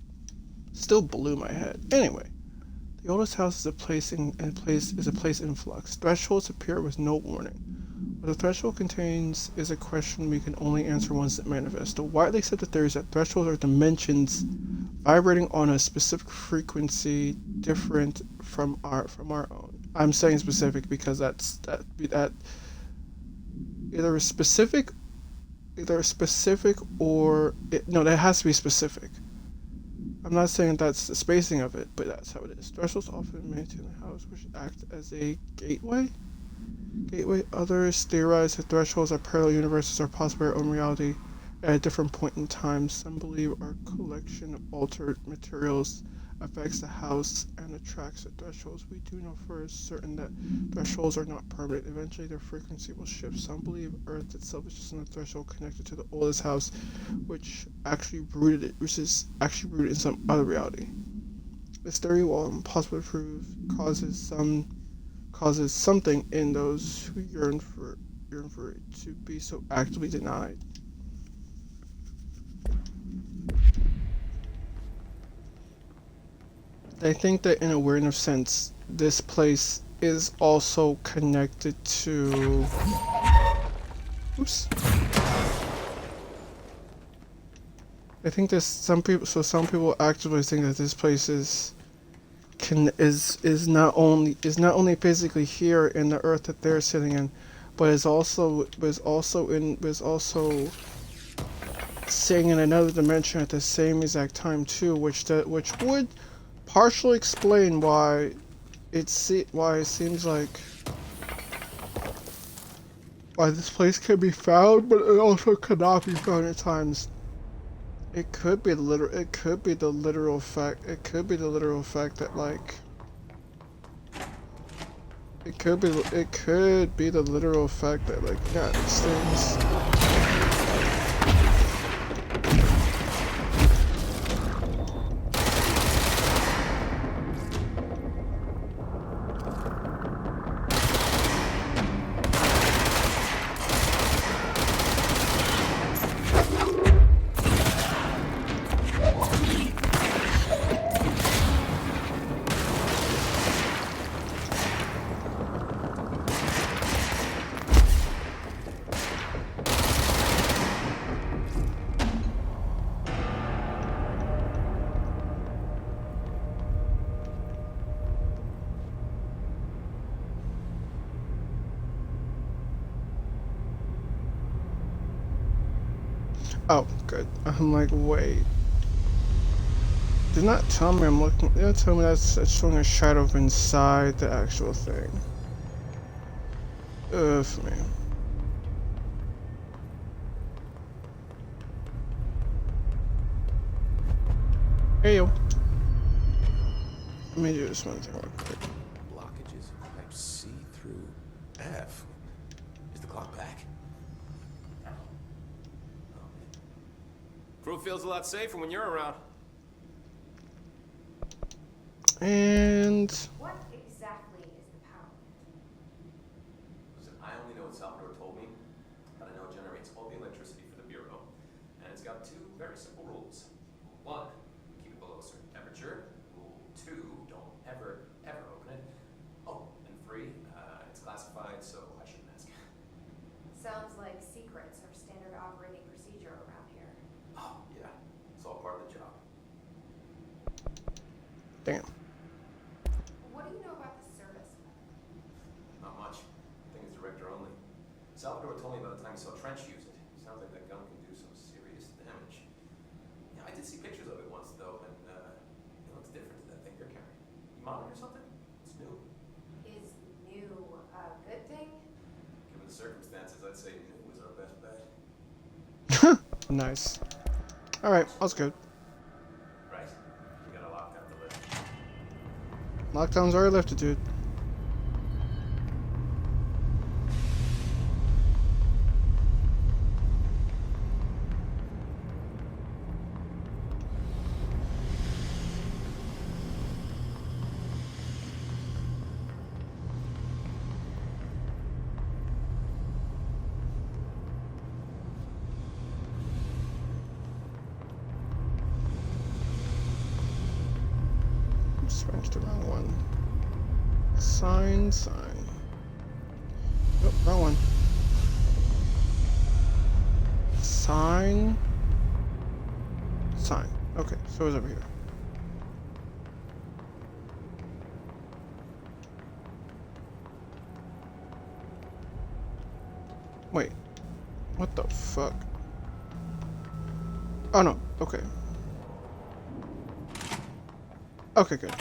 Still blew my head. Anyway. The oldest house is a place in flux. Thresholds appear with no warning. What a threshold contains is a question we can only answer once it manifests. The widely accepted theory is that thresholds are dimensions vibrating on a specific frequency different from our own. I'm saying specific because that either specific or that has to be specific. I'm not saying that's the spacing of it, but that's how it is. Thresholds often maintain the house, which act as a gateway. Others theorize that thresholds are parallel universes or possibly our own reality. at a different point in time. Some believe our collection of altered materials affects the house and attracts the thresholds. We do know for certain that thresholds are not permanent. Eventually, their frequency will shift. Some believe Earth itself is just another threshold connected to the oldest house, which is actually rooted in some other reality. This theory, while impossible to prove, causes something in those who yearn for it to be so actively denied. I think that in a weird enough sense, this place is also connected to. Oops. I think there's some people. So some people actively think that this place is not only physically here in the Earth that they're sitting in, but is also sitting in another dimension at the same exact time too, which would partially explain why it seems like why this place can be found, but it also could not be found at times. It could be the literal fact that like it could be the literal fact that like yeah, these things. Oh, good. I'm like, wait. Did not tell me I'm looking. Did not tell me that's showing a shadow of inside the actual thing. Ugh, man. Hey yo. Let me do this one thing real quick. Blockages of pipe C through F. Is the clock back? Crew feels a lot safer when you're around. And What exactly is the power? Listen, I only know what Salvador told me, but I know it generates all the electricity for the Bureau. And it's got two very simple rules. Rule 1, keep it below a certain temperature. Rule 2, don't ever open it. Oh, and 3, it's classified, so I shouldn't ask. Sounds like secrets are standard operating procedure around here. Oh, yeah. It's all part of the job. damn. What do you know about the service? Not much. I think it's director only. Salvador told me about the time he saw Trench use it. Sounds like that gun can do some serious damage. Yeah, I did see pictures of it once, though, and it looks different to that thing you're carrying. You monitor something? It's new. Is new a good thing? Given the circumstances, I'd say new was our best bet. Nice. Alright, that's good. Right. We got a lockdown to lift. Lockdown's already lifted, dude. Switched the wrong one. Sign. Nope, wrong one. Sign. Okay, so it's over here. Wait. What the fuck? Oh no, okay. Okay, good.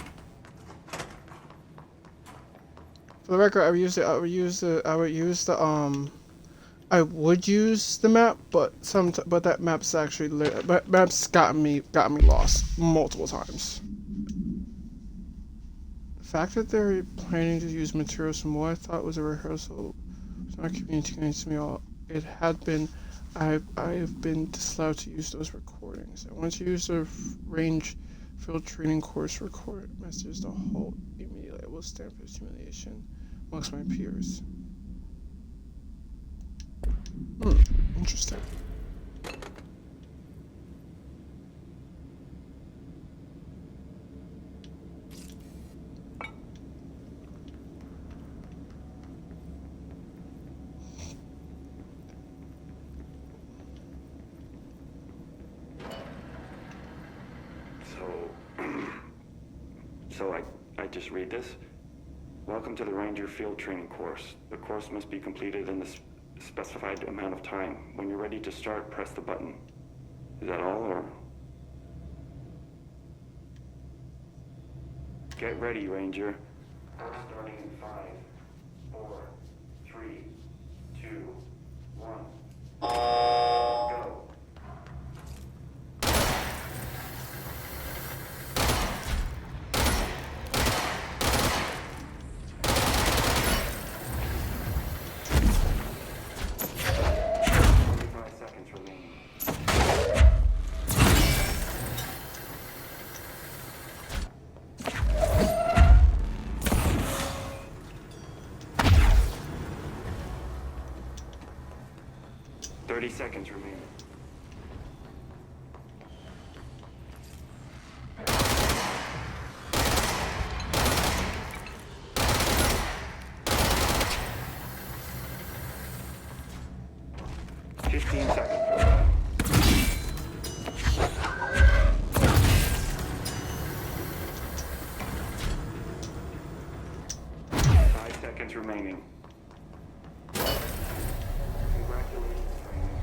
For the record, I would use the I would use the map, but that map's actually maps got me lost multiple times. The fact that they're planning to use materials from what I thought was a rehearsal was not communicating to me all. It had been. I have been disallowed to use those recordings. I wanted to use the range field training course record messages to halt immediately. I will stand for this humiliation amongst my peers. Interesting. So I just read this. Welcome to the Ranger Field Training course. The course must be completed in the specified amount of time. When you're ready to start, press the button. Is that all, or? Get ready, Ranger. Starting in 5, 4, 3, 2, 1. Go. Seconds remaining. Remaining. Congratulations, trainer.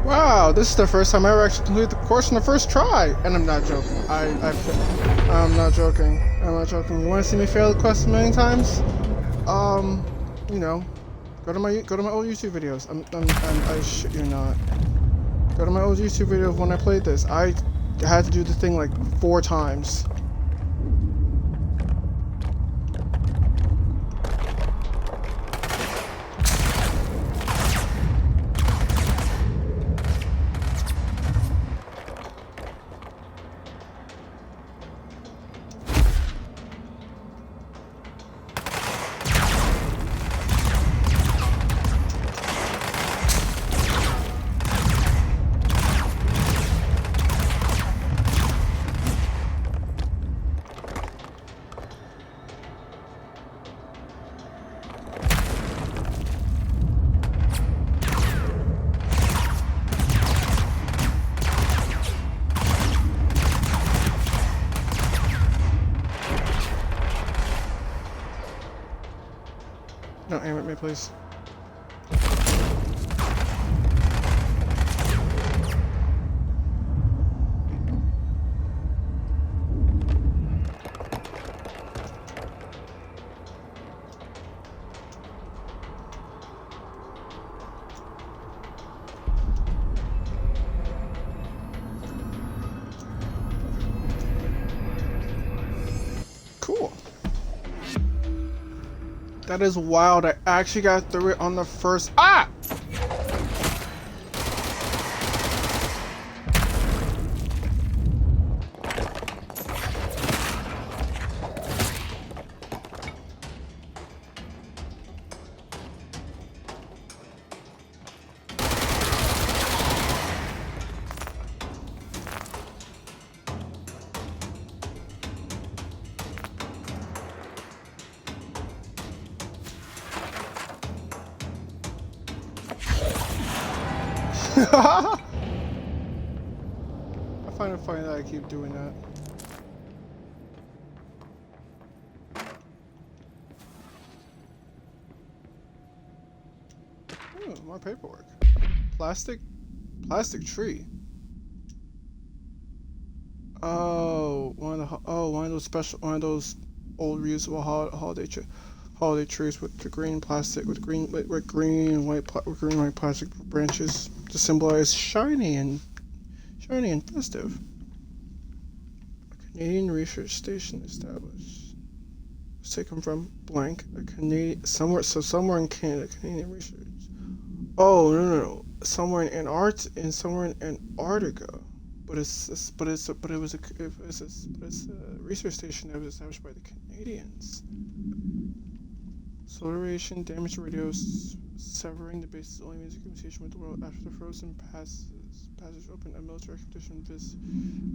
Wow, this is the first time I ever actually completed the course in the first try, and I'm not joking. I'm not joking. I'm not joking. You want to see me fail the quest a million times? You know, go to my old YouTube videos. I shit you not. Go to my old YouTube video of when I played this. I had to do the thing like 4 times. Don't aim at me, please. Cool. That is wild. I actually got through it on the first. Ah! I find it funny that I keep doing that. more paperwork. Plastic tree. Oh, one of those old reusable holiday trees with the green plastic with green and white plastic branches to symbolize shiny and festive. A Canadian research station established. Was taken from blank a Canadian somewhere in Canada, Canadian research. Oh no. Somewhere in Antarctica. But it's a research station that was established by the Canadians. Solar radiation damaged radios, severing the base's only means of communication with the world. After the frozen passage opened, a military expedition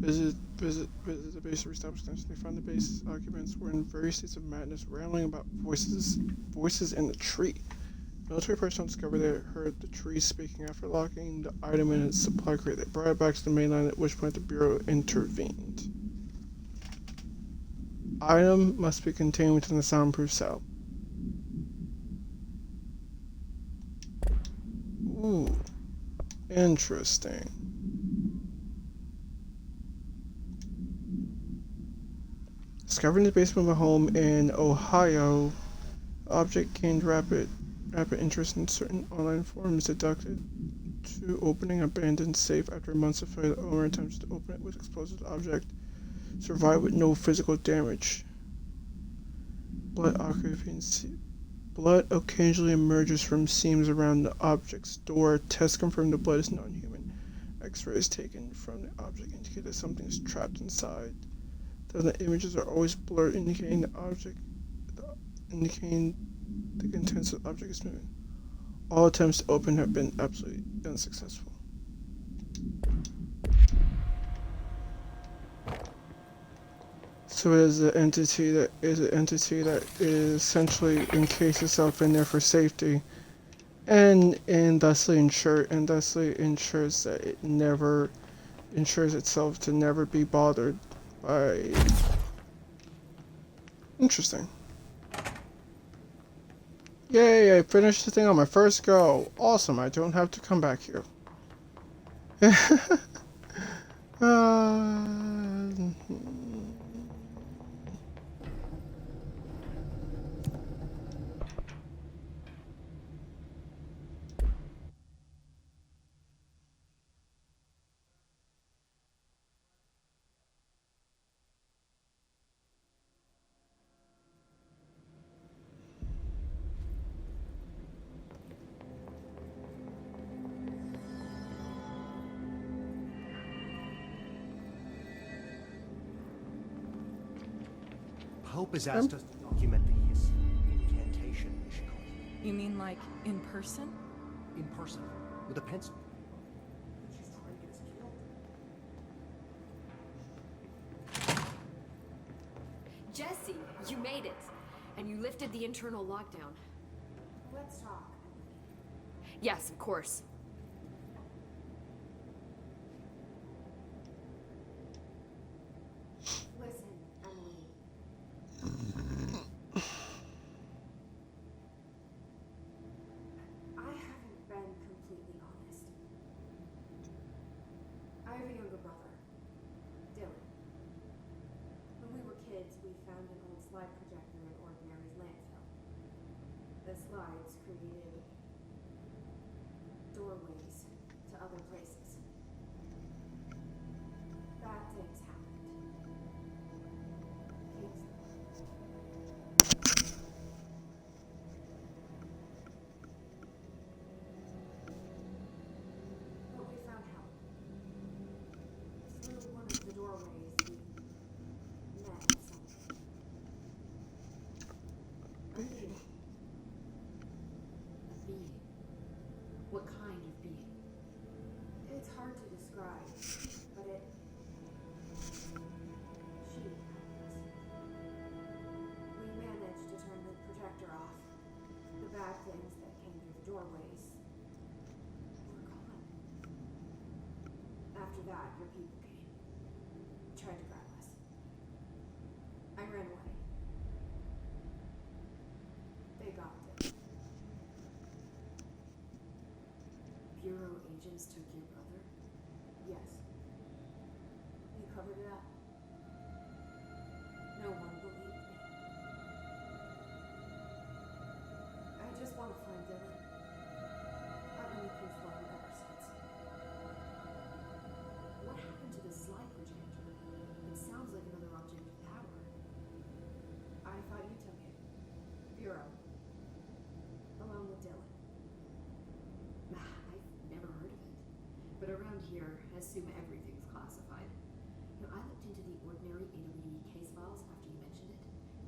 visited the base to reestablish tension. They found the base's occupants were in various states of madness, rambling about voices in the tree. Military personnel discovered they heard the tree speaking. After locking the item in its supply crate, they brought it back to the mainland, at which point the Bureau intervened. Item must be contained within the soundproof cell. Ooh, interesting. Discovered in the basement of a home in Ohio, the object gained rapid interest in certain online forums, deducted to opening an abandoned safe. After months of failure, the owner attempts to open it with explosive object, survived with no physical damage. Blood occasionally emerges from seams around the object's door. Tests confirm the blood is non-human. X-rays taken from the object indicate that something is trapped inside. The images are always blurred, indicating the contents of the object is moving. All attempts to open have been absolutely unsuccessful. So it is an entity that is essentially encased itself in there for safety, and thusly ensures that it never ensures itself to never be bothered by. Interesting. Yay, I finished the thing on my first go. Awesome, I don't have to come back here. Pope has asked us to document his incantation, she calls it. You mean like in person? In person, with a pencil. She's trying to get us killed. Jesse, you made it. And you lifted the internal lockdown. Let's talk. Yes, of course. Listen, Emily. I haven't been completely honest. I have a younger brother, Dylan. When we were kids, we found an old slide projector in Ordinary's landfill. The slides created doorways to other places. Bad things happened. But we found help. Through one of the doorways, we met something. A being. A being. What kind of being? It's hard to describe, but it. She helped us. We managed to turn the projector off. The bad things that came through the doorways were gone. After that, your people came. Tried to grab us. I ran away. They got Dylan. agents took your brother? Yes. You covered it up. No one believed me. I just want to find Dylan. I've been looking for him ever since. What happened to the slide projector? It sounds like another object of power. I thought you took it. Bureau. Along with Dylan. I've never heard of it. But around here, I assume everything's classified. You know, I looked into the ordinary AWE case files after you mentioned it.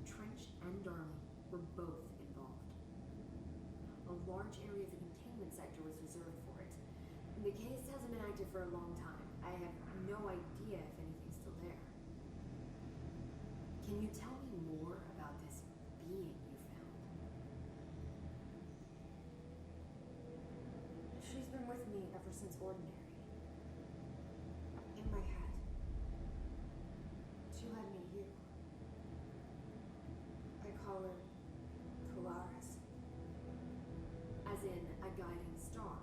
Trench and Darling were both involved. A large area of the containment sector was reserved for it. The case hasn't been active for a long time. I have no idea if anything's still there. Can you tell me more about this being you found? She's been with me ever since Ordinary. In my head. She led me to you. I call her Polaris. As in a guiding star.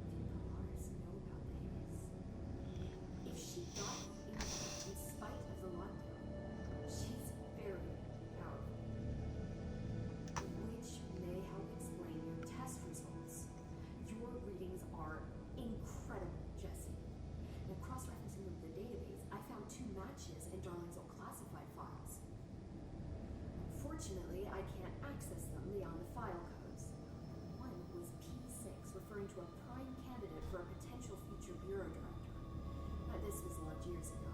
Did Polaris know about the hiss? If she got you in spite of the lockdown, she's very powerful. Which may help explain your test results. Your readings are incredible, Jesse. Now, cross-referencing them with the database, I found 2 matches in Darling's old classified files. Unfortunately, I can't access them beyond the file codes. One was P6, referring to a prime candidate for a potential future bureau director. This was lodged years ago.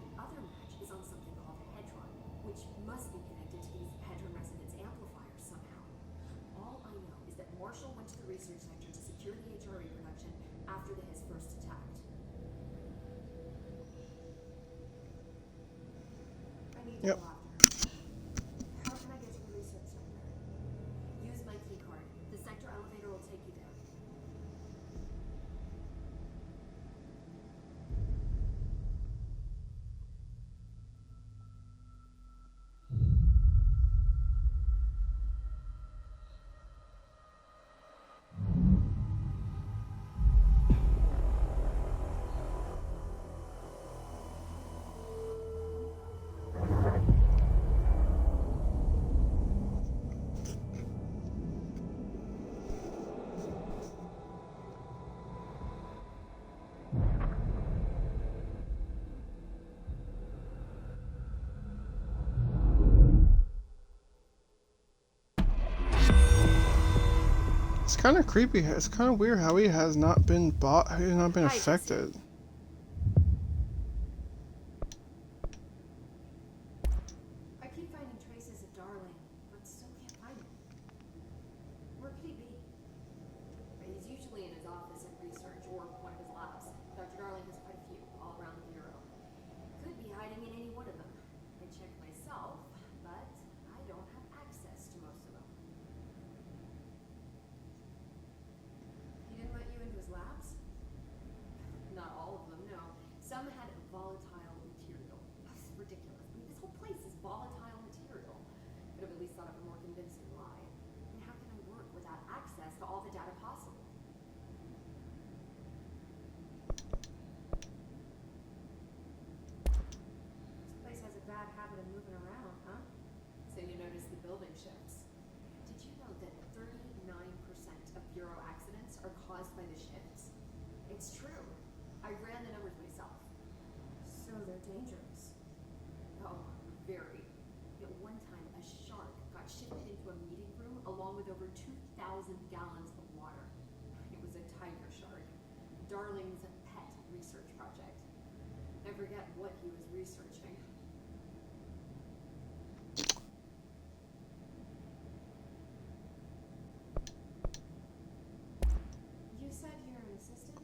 The other match is on something called Hedron, which must be connected to these Hedron resonance amplifiers somehow. All I know is that Marshall went to the research sector to secure the HRA production after the Hiss first attacked. I need to Yep. go after her. How can I get to the research center? Use my key card. The sector elevator will take you there. It's kind of creepy. It's kind of weird how he has not been Hi, affected. I keep finding traces of Darling, but still can't find him. Where could he be? He's usually in his office at research or one of his labs. Dr. Darling has quite a few all around the bureau. Could be hiding in any one of them. I checked myself, but I don't have access to most of them. He didn't let you into his labs? Not all of them, no. Some had volatile material. That's ridiculous. I mean, this whole place is volatile material. Could have at least thought of a more convincing lie. I mean, how can I work without access to all the data possible? This place has a bad habit of moving around, huh? So you notice the building shifts. Did you know that 39% of bureau accidents are caused by the shifts? It's true. I ran the numbers myself. So they're dangerous. Oh, very. At one time, a shark got shifted into a meeting room along with over 2,000 gallons of water. It was a tiger shark. Darling's pet research project. I forget what he was researching. You said you're an assistant?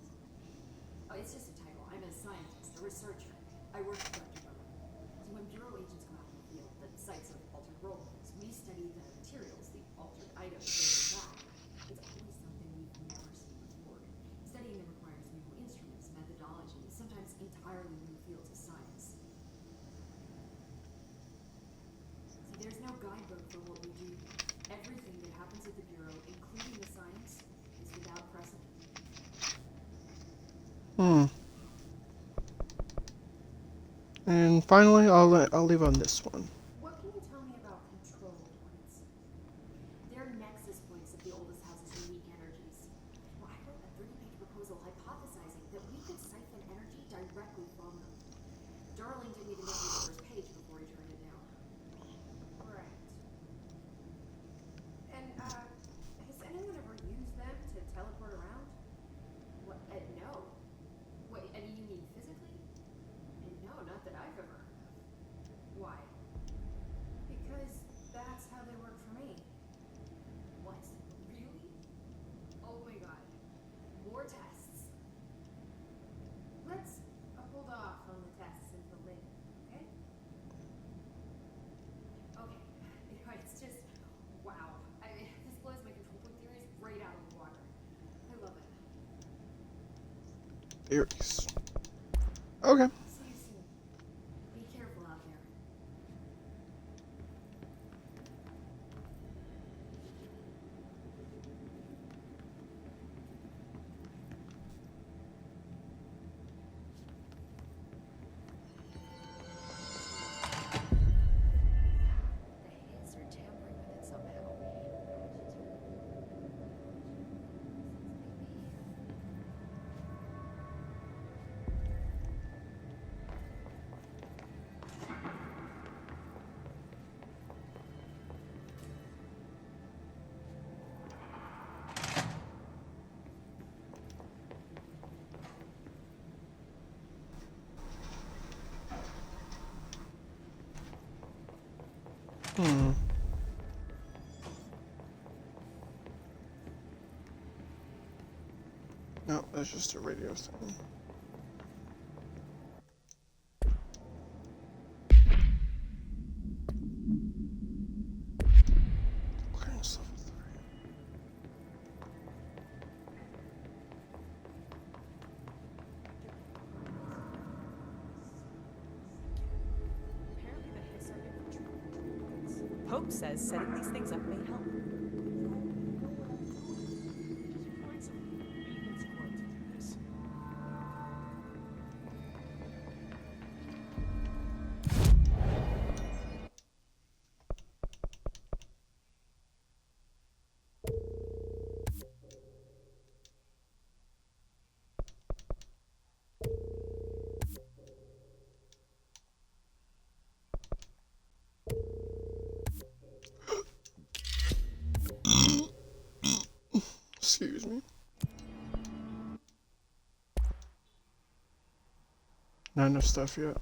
Oh, it's just a title. I'm a scientist, a researcher. I work for Dr. Darling. So when bureau agents go out in the field, the sites of altered roles, we study the materials, the altered items they bring back. It's always something we've never seen before. Studying them requires new instruments, methodologies, sometimes entirely new fields of science. See, there's no guidebook for what we do. Everything And finally, I'll leave on this one. What can you tell me about control points? They're nexus points of the oldest house's unique energies. Well, I wrote a 30-page proposal hypothesizing that we could siphon energy directly from them. Darling didn't even get through the first page before he turned it down. Right. And, has anyone ever used them to teleport around? What, no. Wait, and you mean physically? No, not that I've ever heard of. Why? Because that's how they work for me. What? Really? Oh my god. More tests. Let's hold off on the tests until later, okay? Okay. It's just, wow. This blows my control point theories right out of the water. I love it. Theories. Okay. See you soon. Be careful out there. The Ahhhhhs are tampering with it somehow. No, that's just a radio thing. Clearance level 3. Apparently the Ahhhhs are infiltrating. Pope says setting these things up may help. Find some maintenance grunt to do this. Excuse me. Not enough stuff yet.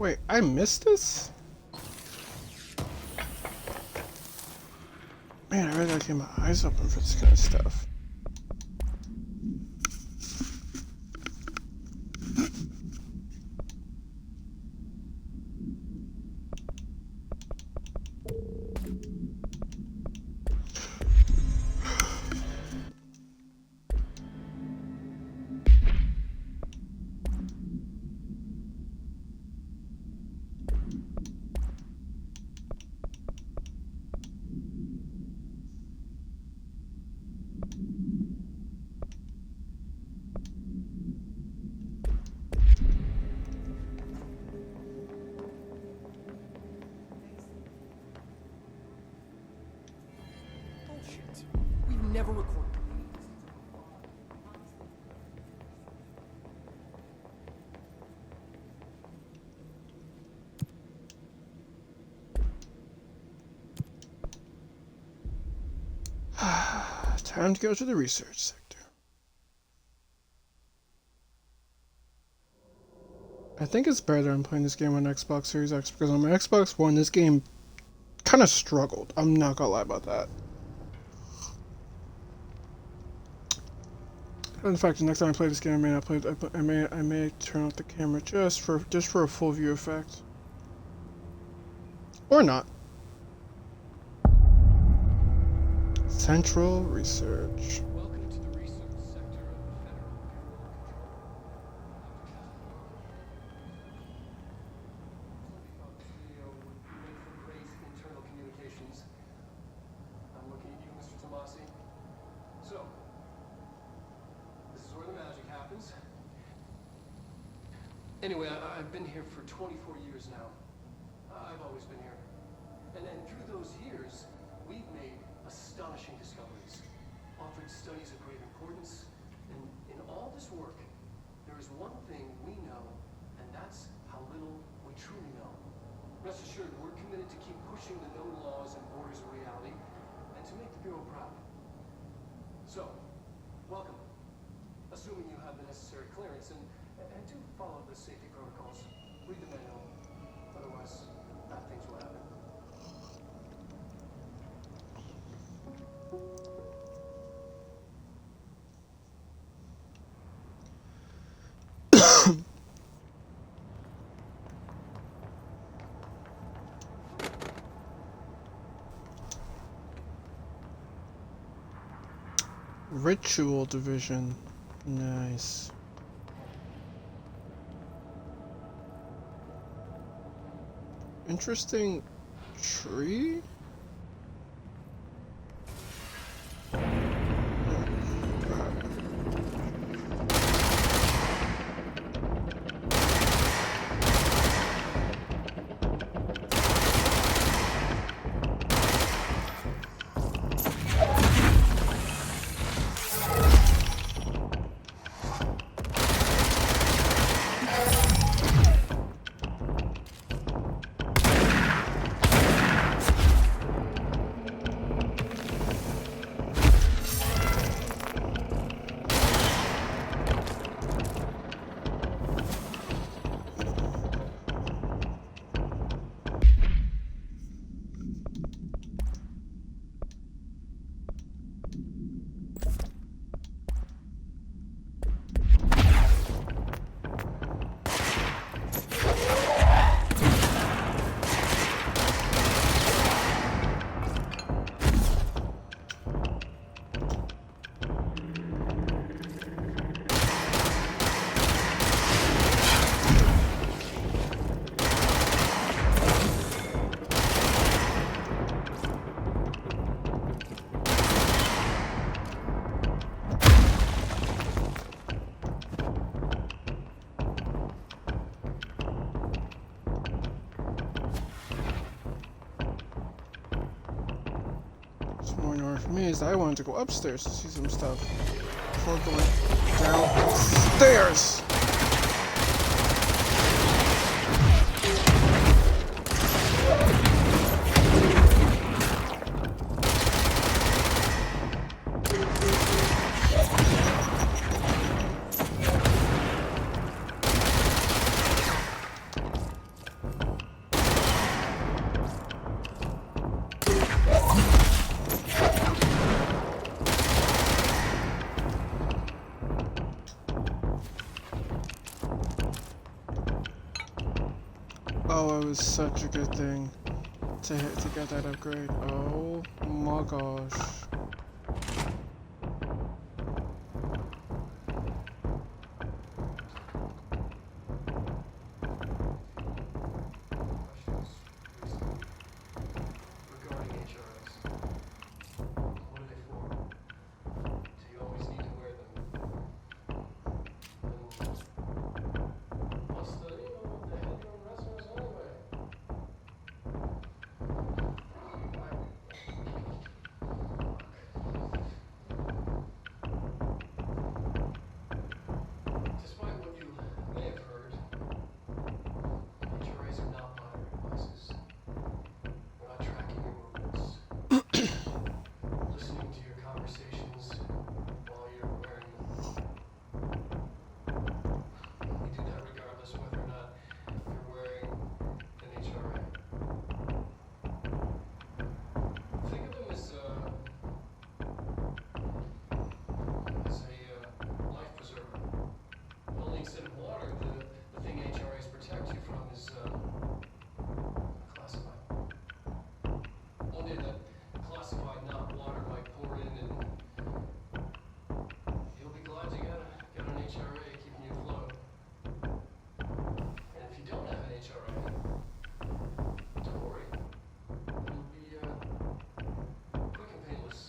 Wait, I missed this? Man, I really gotta keep my eyes open for this kind of stuff. Bullshit. We've never recorded. Time to go to the research sector. I think it's better I'm playing this game on Xbox Series X because on my Xbox One, this game kind of struggled. I'm not gonna lie about that. In fact, the next time I play this game, I may not play. I may turn off the camera just for a full view effect, or not. Central Research. Welcome to the research sector of the Federal Bureau of Control. Great internal communications. I'm looking at you, Mr. Tomasi. So, this is where the magic happens. Anyway, I've been here for 24 years now. I've always been here. And through those years, we've made astonishing discoveries, offered studies of great importance, and in all this work, there is one thing we know, and that's how little we truly know. Rest assured, we're committed to keep pushing the known laws and borders of reality, and to make the Bureau proud. So, welcome. Assuming you have the necessary clearance, and do follow the safety protocols. Read the manual. Otherwise, bad things will happen. Ritual Division. Nice. Interesting tree? More in order for me is I wanted to go upstairs to see some stuff before going downstairs. Oh, it was such a good thing to get that upgrade. Oh my gosh. Questions recently regarding HRS. What are they for? Do you always need to wear them? And what's the, what the heck on wrestlers anyway? Despite what you may have heard, HRAs are not monitoring devices. We're not tracking your movements, listening to your conversations while you're wearing them. We do that regardless whether or not you're wearing an HRA. Think of them as a life preserver. Only instead of water, the thing HRAs protect you from is classified. Only that classified, not water, might pour in, and you'll be glad you got an HRA keeping you afloat. And if you don't have an HRA, don't worry. It'll be quick and painless.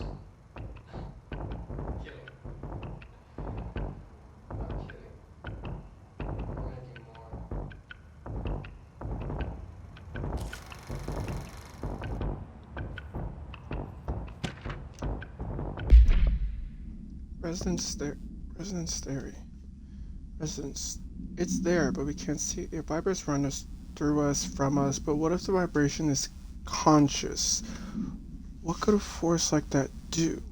Kidding. Not kidding. We're making more. Residence theory. Residence. It's there, but we can't see it. It vibrates around us, through us, from us. But what if the vibration is conscious? What could a force like that do?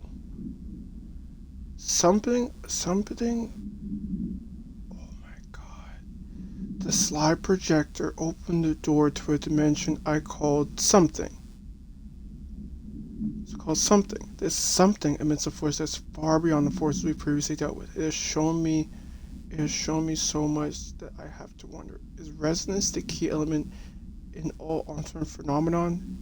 Something. Oh my god. The slide projector opened the door to a dimension I called something. It's called something. This something emits a force that's far beyond the forces we previously dealt with. It has shown me so much that I have to wonder, is resonance the key element in all alternate phenomenon?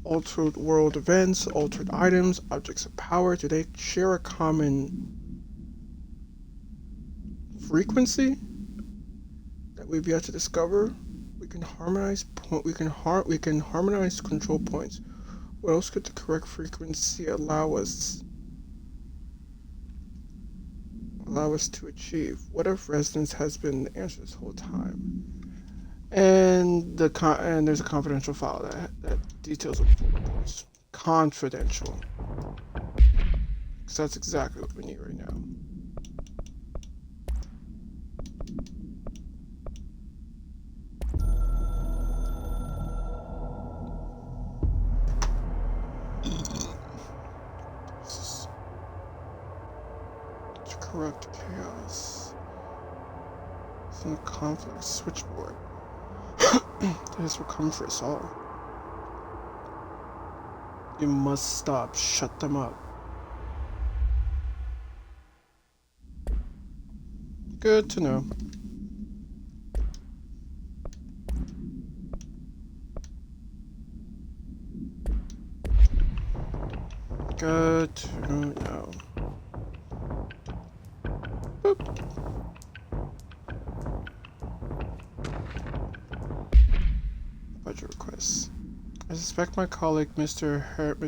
Altered world events, altered items, objects of power, do they share a common frequency that we've yet to discover? We can harmonize control points. What else could the correct frequency allow us to achieve? What if resonance has been the answer this whole time? And there's a confidential file that details the full reports. Confidential. Because that's exactly what we need right now. To corrupt chaos. It's in a conflict switchboard. This will come for us all. You must stop. Shut them up. Good to know. Good to know. Boop. Budget requests. I suspect my colleague Mr.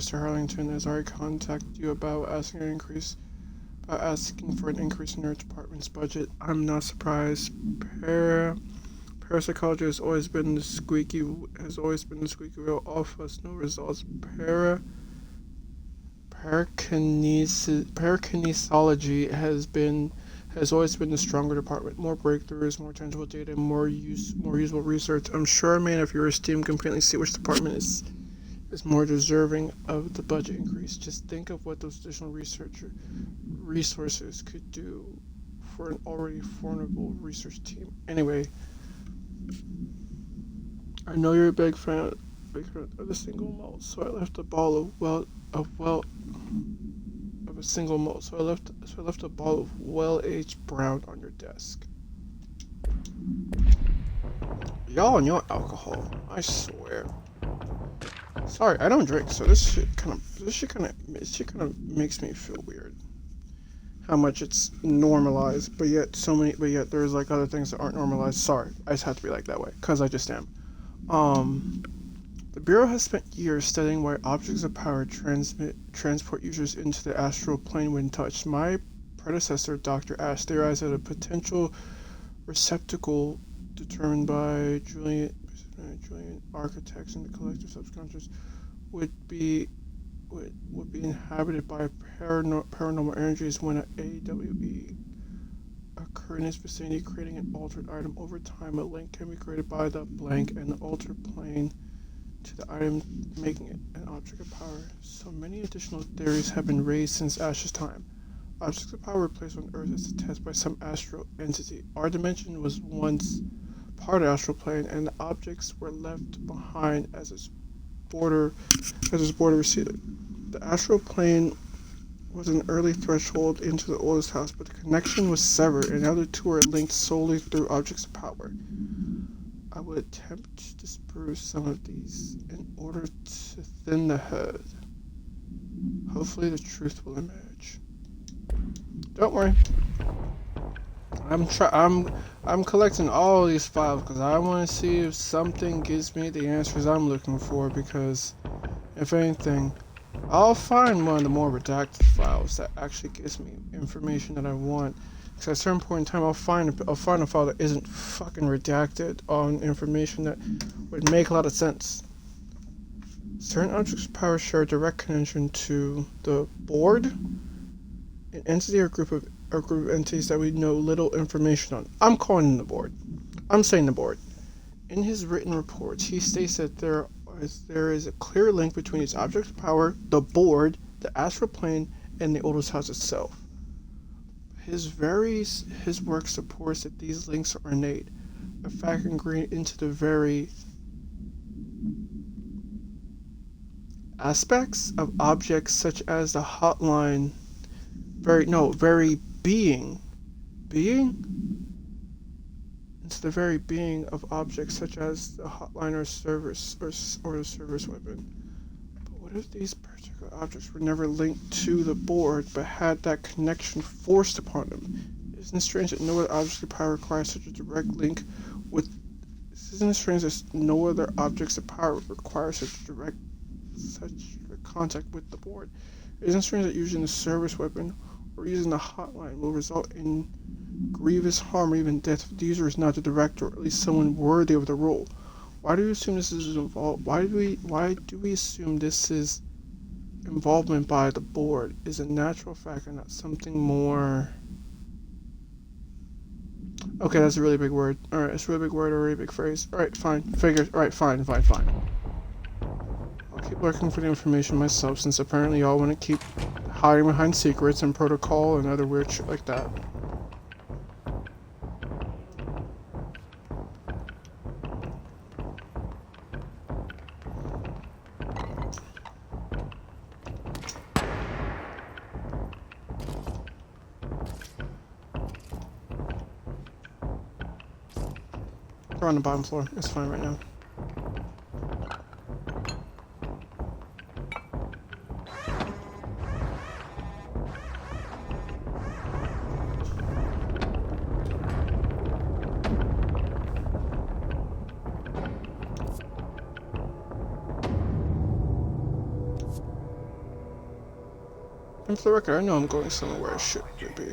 Harlington has already contacted you about asking for an increase in your department's budget. I'm not surprised. Parapsychology has always been the squeaky wheel. Off us, no results. Parakinesology has always been the stronger department. More breakthroughs, more tangible data, more usable research. I'm sure, man, if your esteem can completely see which department is more deserving of the budget increase. Just think of what those additional resources could do for an already formidable research team. Anyway, I know you're a big fan of the single malt, so I left a bottle of a single malt. So I left a bottle of well-aged brown on your desk. Y'all and your alcohol. I swear. Sorry, I don't drink, so this shit kind of makes me feel weird. How much it's normalized, but yet there's like other things that aren't normalized. Sorry, I just have to be like that way, cause I just am. The Bureau has spent years studying why objects of power transport users into the astral plane when touched. My predecessor, Dr. Ash, theorized that a potential receptacle determined by Julian architects in the collective subconscious would be inhabited by paranormal energies when an AWE occurred in its vicinity, creating an altered item. Over time, a link can be created by the blank and the altered plane to the item, making it an object of power. So many additional theories have been raised since Ash's time. Objects of power were placed on Earth as a test by some astral entity. Our dimension was once part of the astral plane, and the objects were left behind as its border receded. The astral plane was an early threshold into the oldest house, but the connection was severed, and the other two are linked solely through objects of power. I would attempt to disprove some of these in order to thin the herd. Hopefully the truth will emerge. Don't worry. I'm collecting all these files because I want to see if something gives me the answers I'm looking for, because if anything, I'll find one of the more redacted files that actually gives me information that I want. Because at a certain point in time, I'll find a file that isn't fucking redacted on information that would make a lot of sense. Certain objects of power share a direct connection to the board, an entity or group of entities that we know little information on. I'm calling them the board. I'm saying the board. In his written reports, he states that there is a clear link between its objects of power, the board, the astral plane, and the oldest house itself. His work supports that these links are innate, a fact ingrained into the very aspects of objects such as the hotline, into the very being of objects such as the hotline or the service weapon. But what if these particular objects were never linked to the board but had that connection forced upon them? Isn't it strange that no other object of power requires such a direct link with? Isn't it strange that no other objects of power require such direct contact with the board? Isn't it strange that using the service weapon or using the hotline will result in grievous harm or even death if the user is not the director, or at least someone worthy of the role? Why do we assume this is involved? Why do we assume this is involvement by the board is a natural fact and not something more? Okay, that's a really big word. Alright, it's a really big word or a really big phrase. Alright, fine. Alright, fine. I'll keep looking for the information myself, since apparently y'all want to keep hiding behind secrets and protocol and other weird shit like that. We're on the bottom floor. It's fine right now. And for the record, I know I'm going somewhere where I shouldn't be.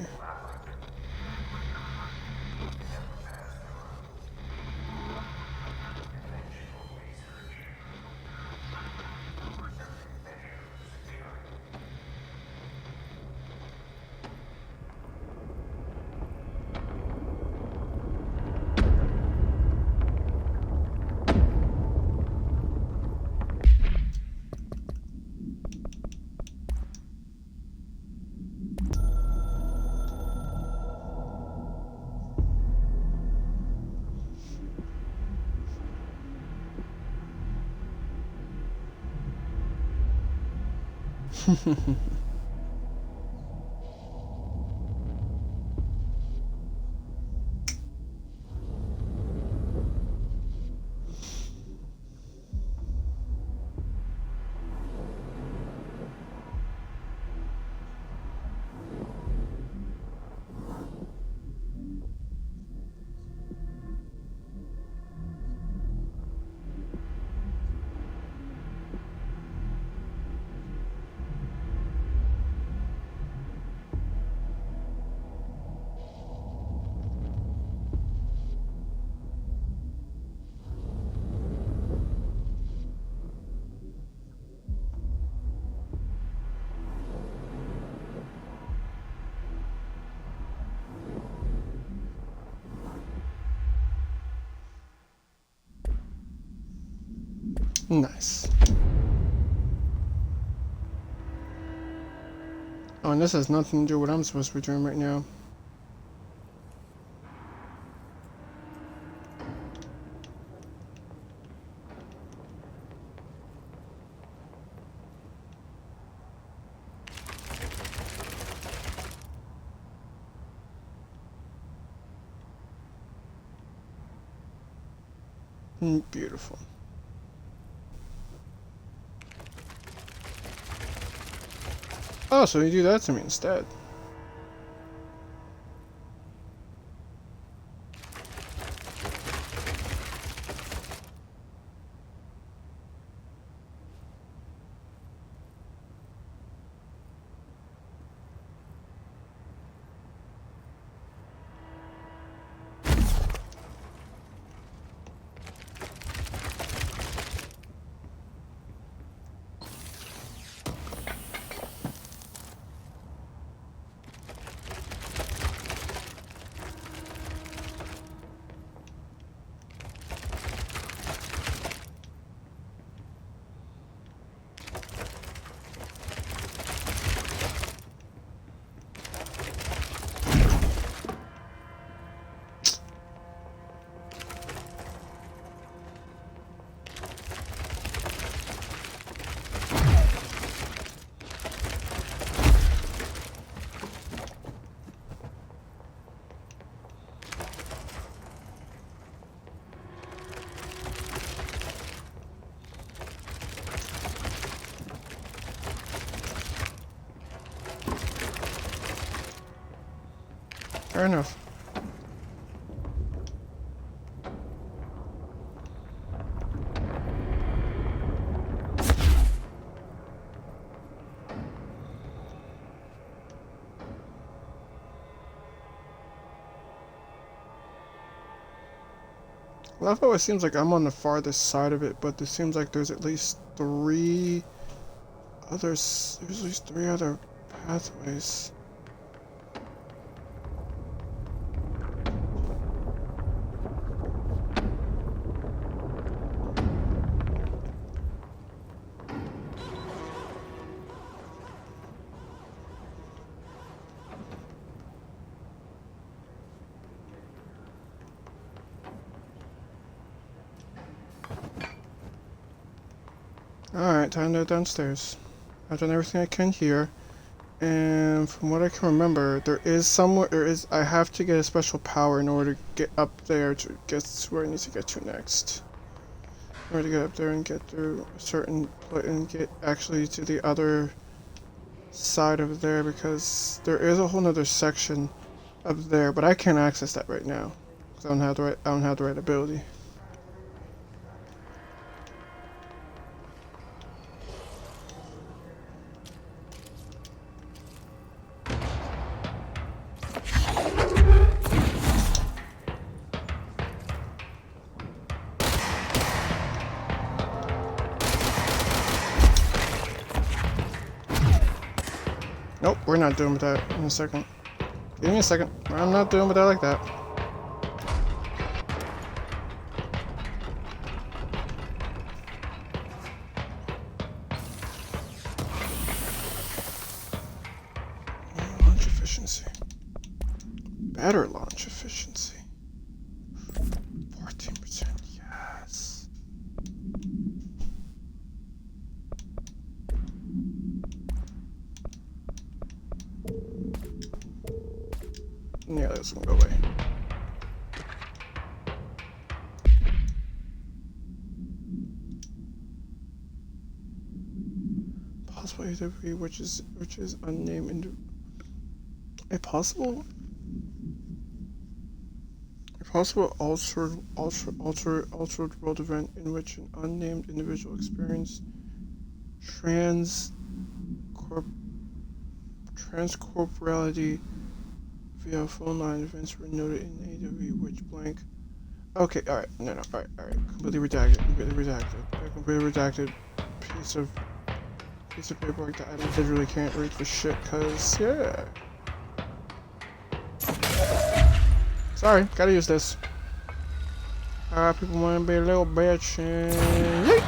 Nice. Oh, and this has nothing to do with what I'm supposed to be doing right now. Beautiful. Oh, so you do that to me instead. Fair enough. I love how it seems like I'm on the farthest side of it, but it seems like there's at least three others. There's at least 3 other pathways. Alright, time to go downstairs. I've done everything I can here. And from what I can remember, I have to get a special power in order to get up there to get to where I need to get to next. In order to get up there and get through a certain place and get actually to the other side of there, because there is a whole nother section up there, but I can't access that right now. Because I don't have the right ability. Nope, we're not doing with that in a second. Give me a second. I'm not doing with that like that. Launch efficiency. Better launch efficiency. 14%, yes. Yeah, this one go away. Possible AW, which is unnamed. A possible altered world event in which an unnamed individual experienced transcorporality via phone line. Events were noted in AW, which blank. Okay, alright, no, alright, completely redacted, a completely redacted piece of paperwork that I literally can't read for shit, cause, yeah. Sorry, gotta use this. People wanna be a little bitch, and yeet!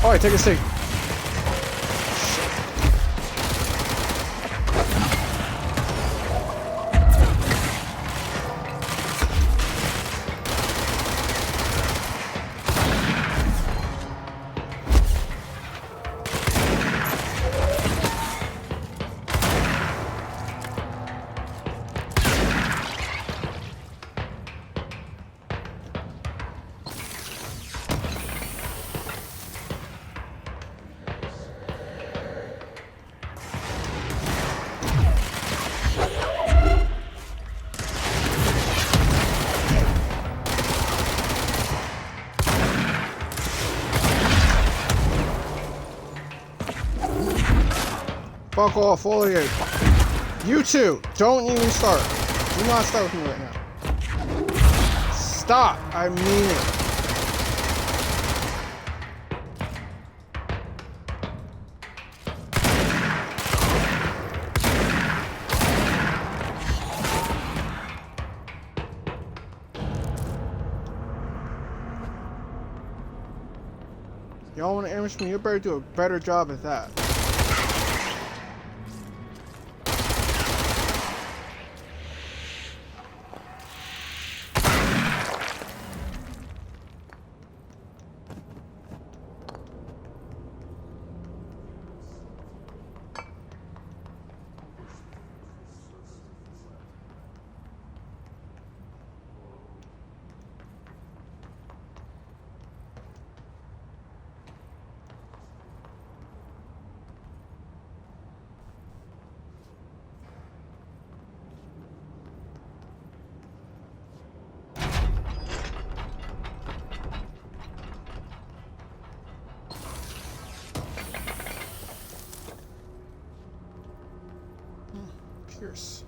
Alright, take a seat. Fuck off, all of you. You two, don't even start. Do not start with me right now. Stop, I mean it. Y'all want to ambush me? You better do a better job at that. Pierce.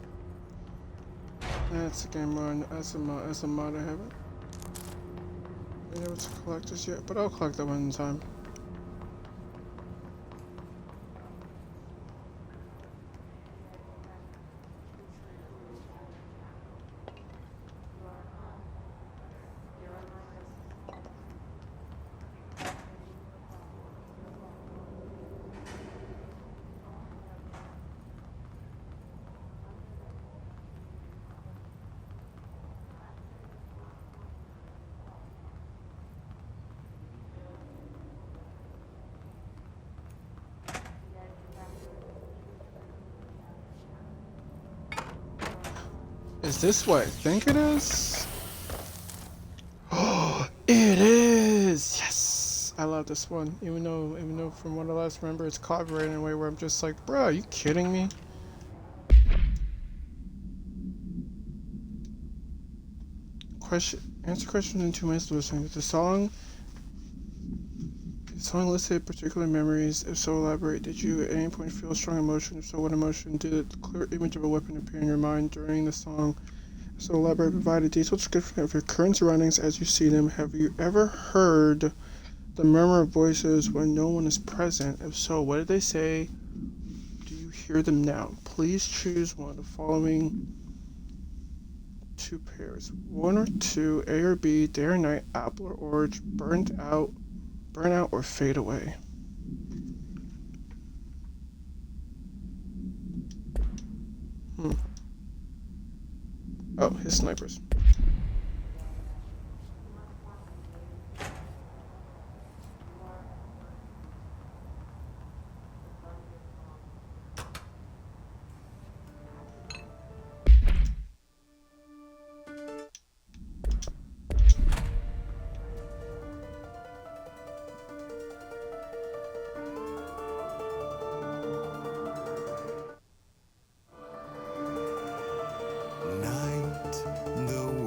That's a game on as a mod. I haven't been able to collect this yet, but I'll collect that one in time. Is this what I think it is? Oh, it is! Yes! I love this one. Even though from what I last remember, it's copyrighted in a way where I'm just like, bro, are you kidding me? Answer questions in 2 minutes listening. The song listed particular memories. If so, elaborate. Did you at any point feel a strong emotion? If so, what emotion? Did a clear image of a weapon appear in your mind during the song? So elaborate. Provide a detailed description of your current surroundings as you see them. Have you ever heard the murmur of voices when no one is present? If so, what did they say? Do you hear them now? Please choose one of the following 2 pairs. 1 or 2, A or B, day or night, apple or orange, burn out or fade away. Oh, his snipers. Night, the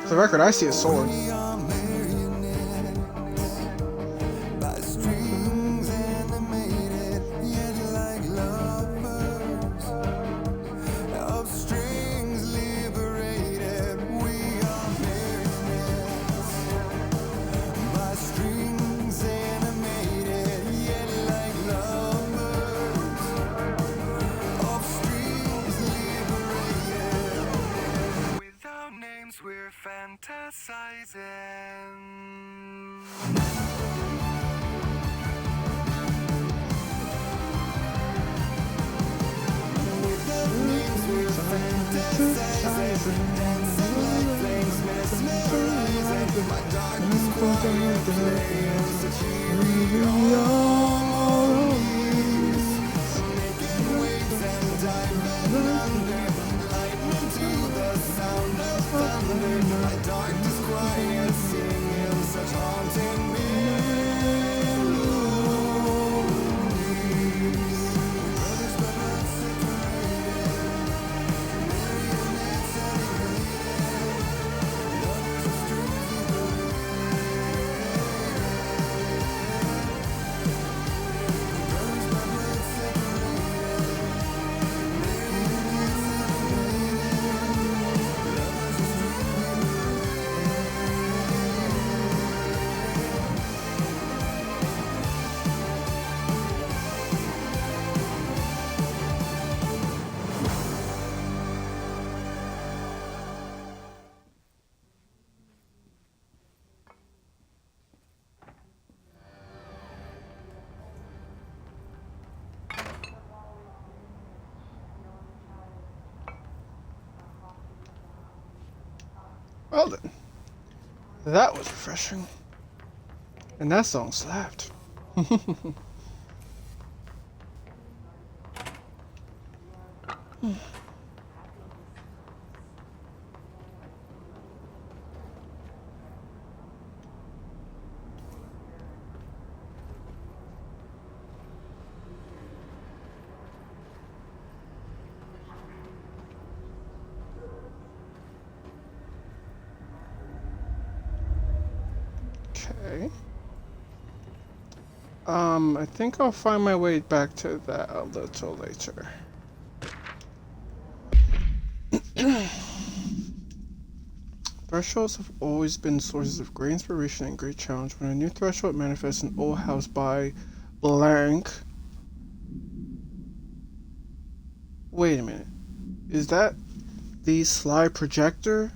For the record, I see a sword. We're fantasizing. Without names, we're fantasizing. Dancing like flames, mesmerizing. My darkness quiet flames that cheery armies. Making waves and diving under. Lightning to the sound of thunder. My darkness quiet, singing such haunting melodies. Brothers but not separated, marionettes animated, lovers of strings liberated. Brothers but not separated, marionettes animated, lovers of strings Well then, that was refreshing. And that song slapped. Okay. I think I'll find my way back to that a little later. Thresholds have always been sources of great inspiration and great challenge. When a new threshold manifests in Old House by blank. Wait a minute. Is that the slide projector?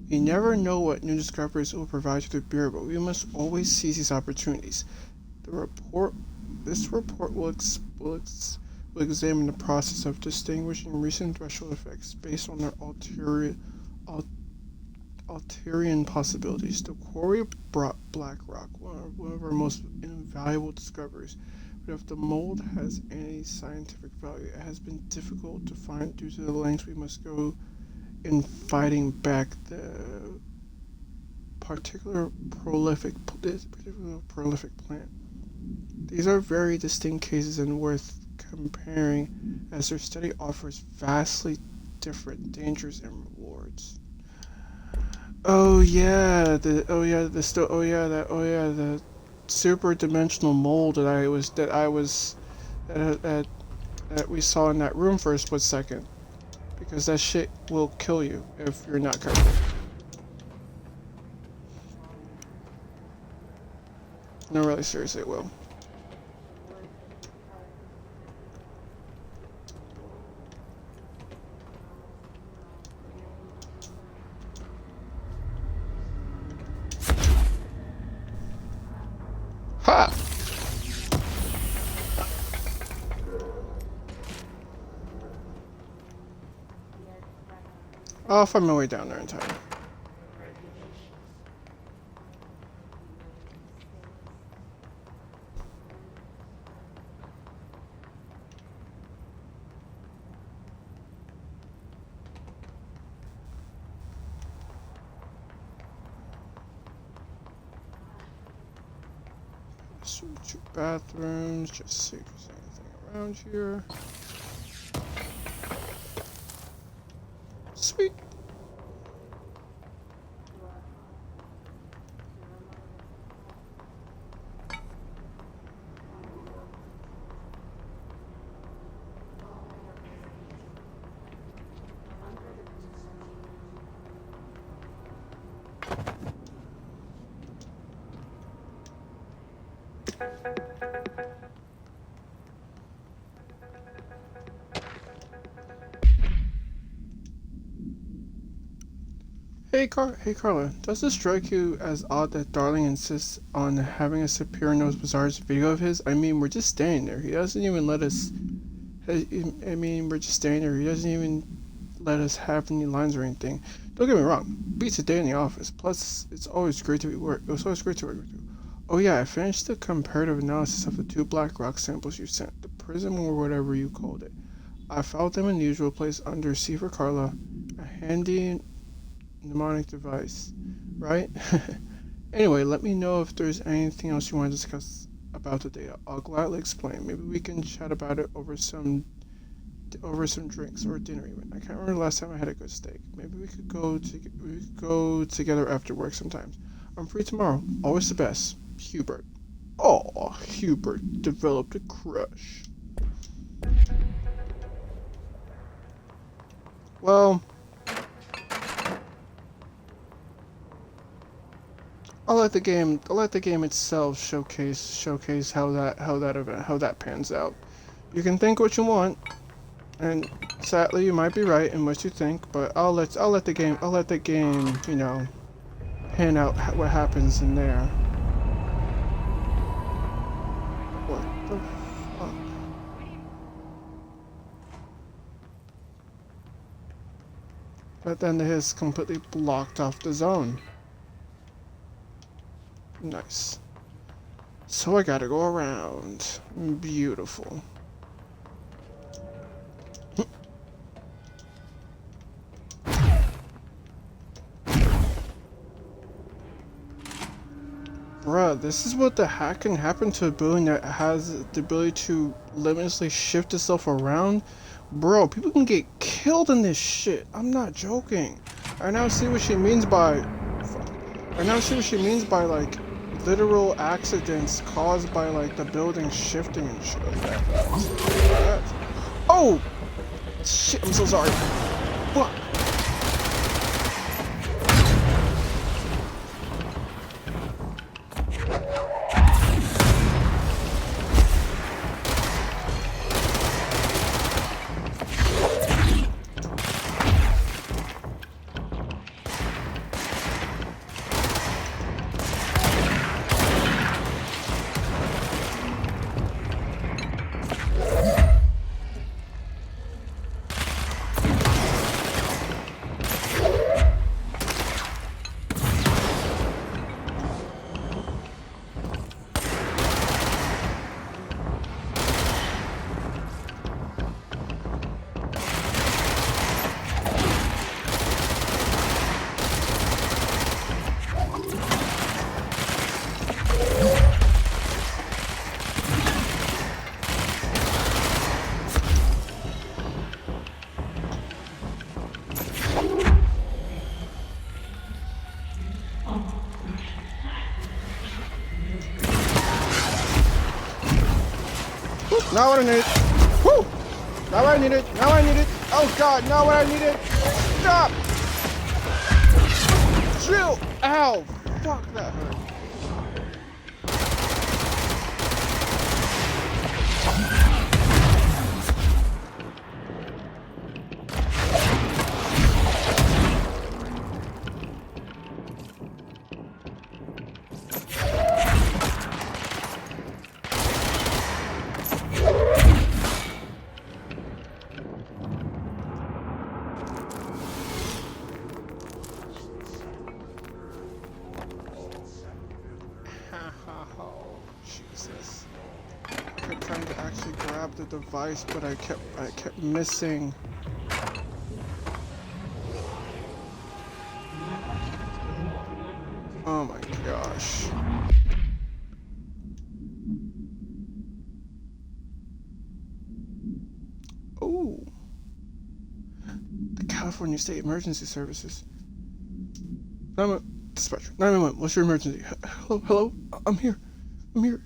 You never know what new discoveries it will provide to the Bureau, but we must always seize these opportunities. This report will examine the process of distinguishing recent threshold effects based on their ulterior possibilities. The quarry brought Black Rock, one of our most invaluable discoveries. But if the mold has any scientific value, it has been difficult to find due to the lengths we must go in fighting back the particular prolific plant. These are very distinct cases and worth comparing, as their study offers vastly different dangers and rewards. The super dimensional mold that we saw in that room for a split second. Because that shit will kill you if you're not careful. No, really, seriously, it will. Ah! I'll find my way down there in time. Switch to bathrooms, just see if there's anything around here. Sweet. Hey Carla, does it strike you as odd that Darling insists on having us appear in those Bazaar's video of his? I mean, we're just standing there. He doesn't even let us. I mean, we're just standing there. He doesn't even let us have any lines or anything. Don't get me wrong. Beats a day in the office. Plus, it's always great to work. It was always great to work with you. Oh yeah, I finished the comparative analysis of the 2 black rock samples you sent. The prism or whatever you called it. I filed them in the usual place under C for Carla. A handy mnemonic device, right? Anyway, let me know if there's anything else you want to discuss about the data. I'll gladly explain. Maybe we can chat about it over some drinks or dinner even. I can't remember the last time I had a good steak. Maybe we could go together after work sometimes. I'm free tomorrow. Always the best. Hubert. Oh, Hubert developed a crush. Well, I'll let the game itself showcase how that pans out. You can think what you want, and sadly you might be right in what you think, but I'll let the game, you know, pan out what happens in there. What the fuck? But then his completely blocked off the zone. Nice. So I gotta go around. Beautiful. Bruh, this is what the heck can happen to a building that has the ability to limitlessly shift itself around? Bro, people can get killed in this shit. I'm not joking. I now see what she means by... I now see what she means by, like, literal accidents caused by, like, the building shifting and shit like that. Oh! Shit, I'm so sorry. Fuck. Not what I need. Woo! Not what I needed. Not what I needed. Oh god, not what I needed. Stop! Drill! Ow! Fuck, that hurt. to actually grab the device, but I kept missing. Oh my gosh. Oh. The California State Emergency Services. Dispatcher, 911, what's your emergency? Hello? I'm here. I'm here.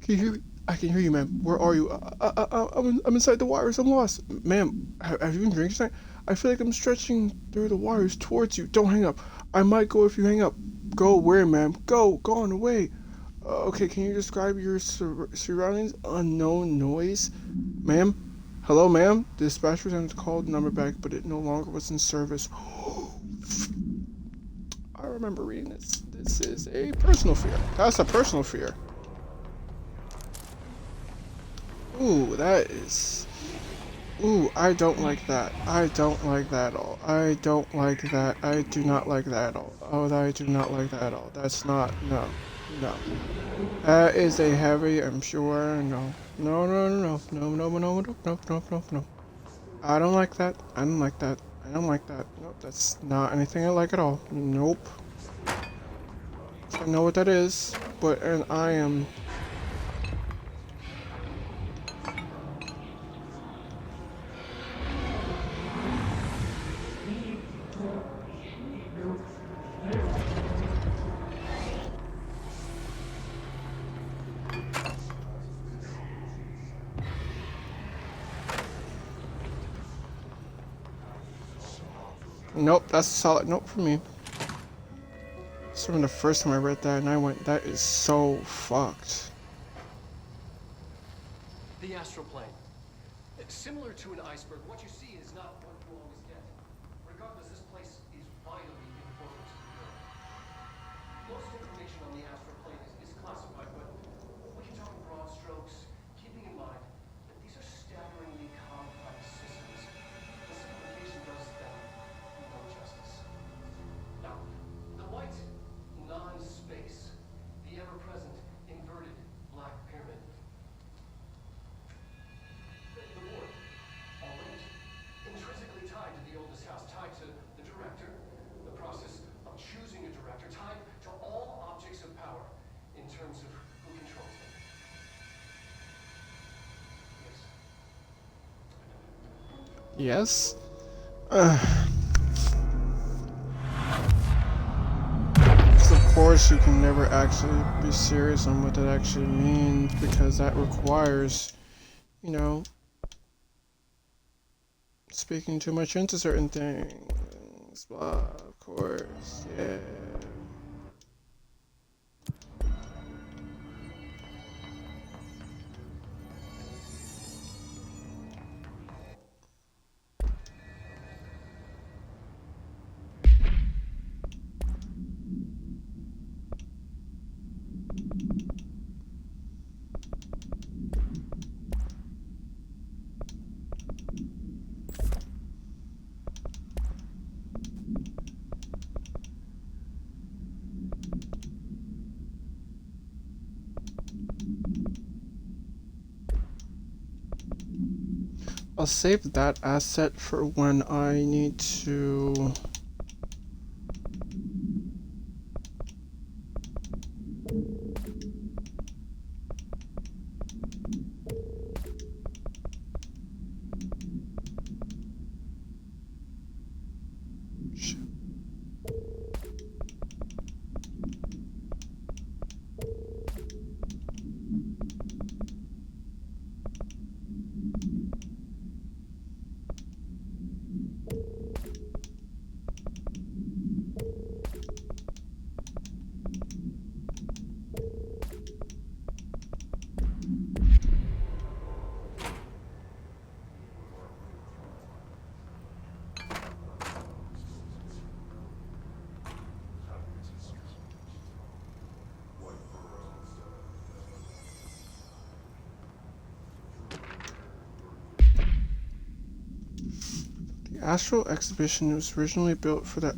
Can you hear me? I can hear you, ma'am. Where are you? I'm inside the wires. I'm lost. Ma'am, have you been drinking tonight? I feel like I'm stretching through the wires towards you. Don't hang up. I might go if you hang up. Go where, ma'am? Go on away. Okay, can you describe your surroundings? Unknown noise? Ma'am? Hello, ma'am? The dispatcher sent called the number back, but it no longer was in service. I remember reading this. This is a personal fear. That's a personal fear. Ooh, that is... Ooh, I don't like that. I don't like that at all. I don't like that. I do not like that at all. Oh, I do not like that at all. That's not... No. No. That is a heavy, I'm sure. No. No. I don't like that. I don't like that. I don't like that. Nope, that's not anything I like at all. Nope. I know what that is, but and I am... Nope, that's a solid nope for me. This was the first time I read that and I went, that is so fucked. The astral plane. Similar to an iceberg, what you see is not what you always get. Regardless, this place is vitally important to the Earth. Most information on the astral plane is classified, but we can talk in broad strokes, keeping in mind that these are staggeringly complex systems. The simplification does them no justice. Now, the white non-space, the ever-present inverted black pyramid. The board, all linked, intrinsically tied to the oldest house, tied to the director, the process of choosing a director, tied to all objects of power in terms of who controls them. Yes? Of course you can never actually be serious on what that actually means, because that requires, you know, speaking too much into certain things, blah, of course, yeah. I'll save that asset for when I need to... Shit. The Astral Exhibition was originally built for the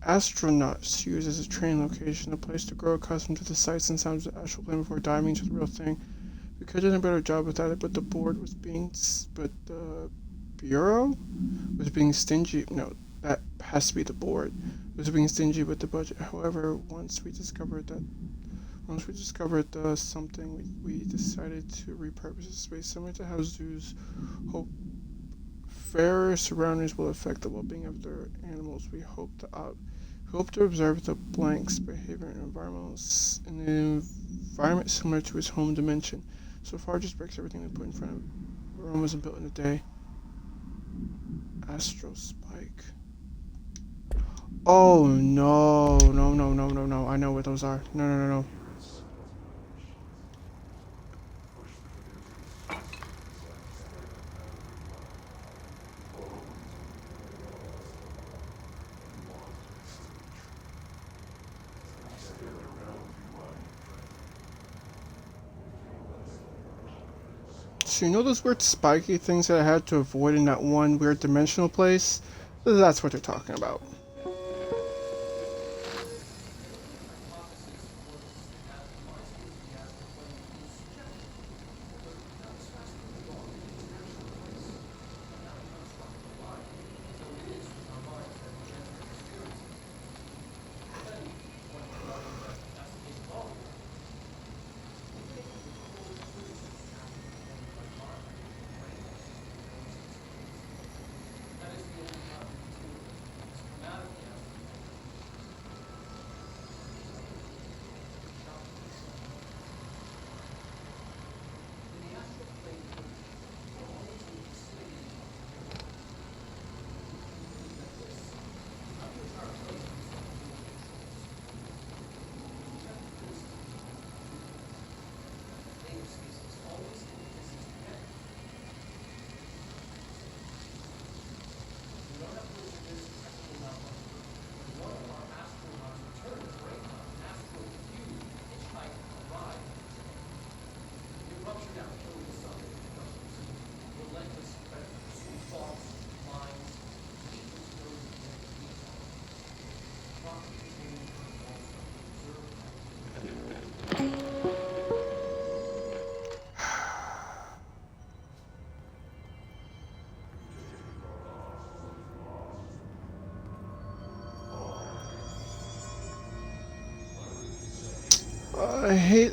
Astronauts use as a training location, a place to grow accustomed to the sights and sounds of the astral plane before diving into the real thing. We could have done a better job with that, but the Bureau was being stingy. No, that has to be the board. Was being stingy with the budget. However, once we discovered something, we decided to repurpose the space similar to how zoos hope fairer surroundings will affect the well-being of their animals. We hope to observe the blank's behavior in an environment similar to his home dimension. So far, just breaks everything we put in front of him. Rome wasn't built in a day. Astro Spike. Oh no, no. I know what those are. No. So you know those weird spiky things that I had to avoid in that one weird dimensional place? That's what they're talking about.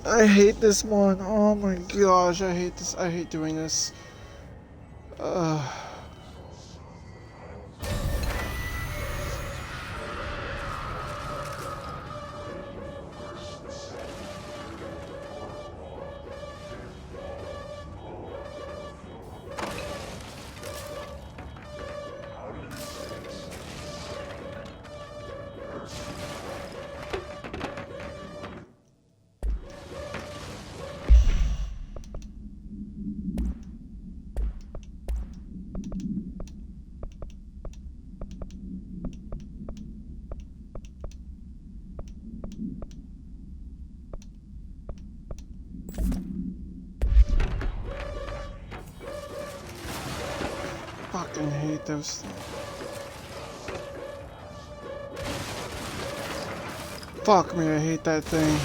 I hate this one. Oh my gosh, I hate this. I hate doing this. Fucking hate those things. Fuck me, I hate that thing.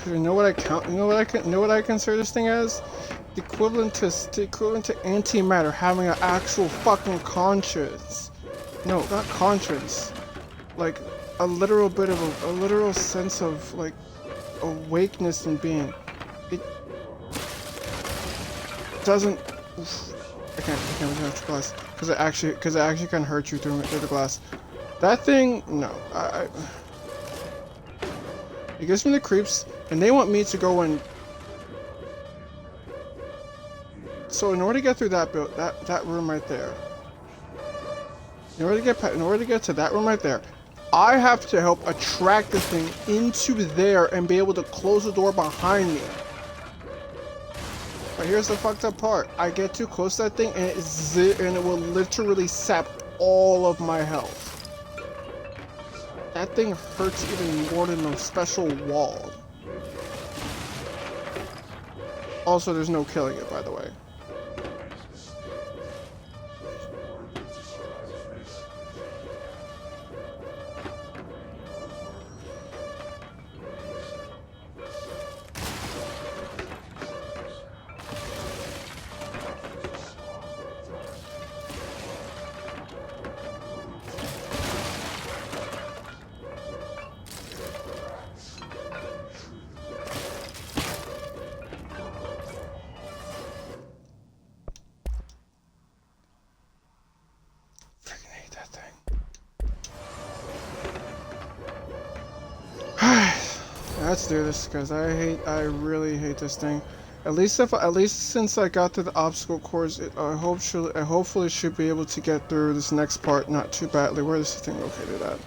You know what I count? You know what I consider this thing as? The equivalent to antimatter having an actual fucking conscience. No, not conscience. Like a literal bit of a literal sense of like awakeness and being. It doesn't. I can't touch the glass because it actually can hurt you through the glass. That thing, no. It gives me the creeps, and they want me to go and. So in order to get through that room right there, in order to get to that room right there, I have to help attract the thing into there and be able to close the door behind me. But here's the fucked up part: I get too close to that thing, and it will literally sap all of my health. That thing hurts even more than a special wall. Also, there's no killing it, by the way. Let's do this, because I really hate this thing. At least since I got to the obstacle course, I hopefully should be able to get through this next part not too badly. Where is this thing located at?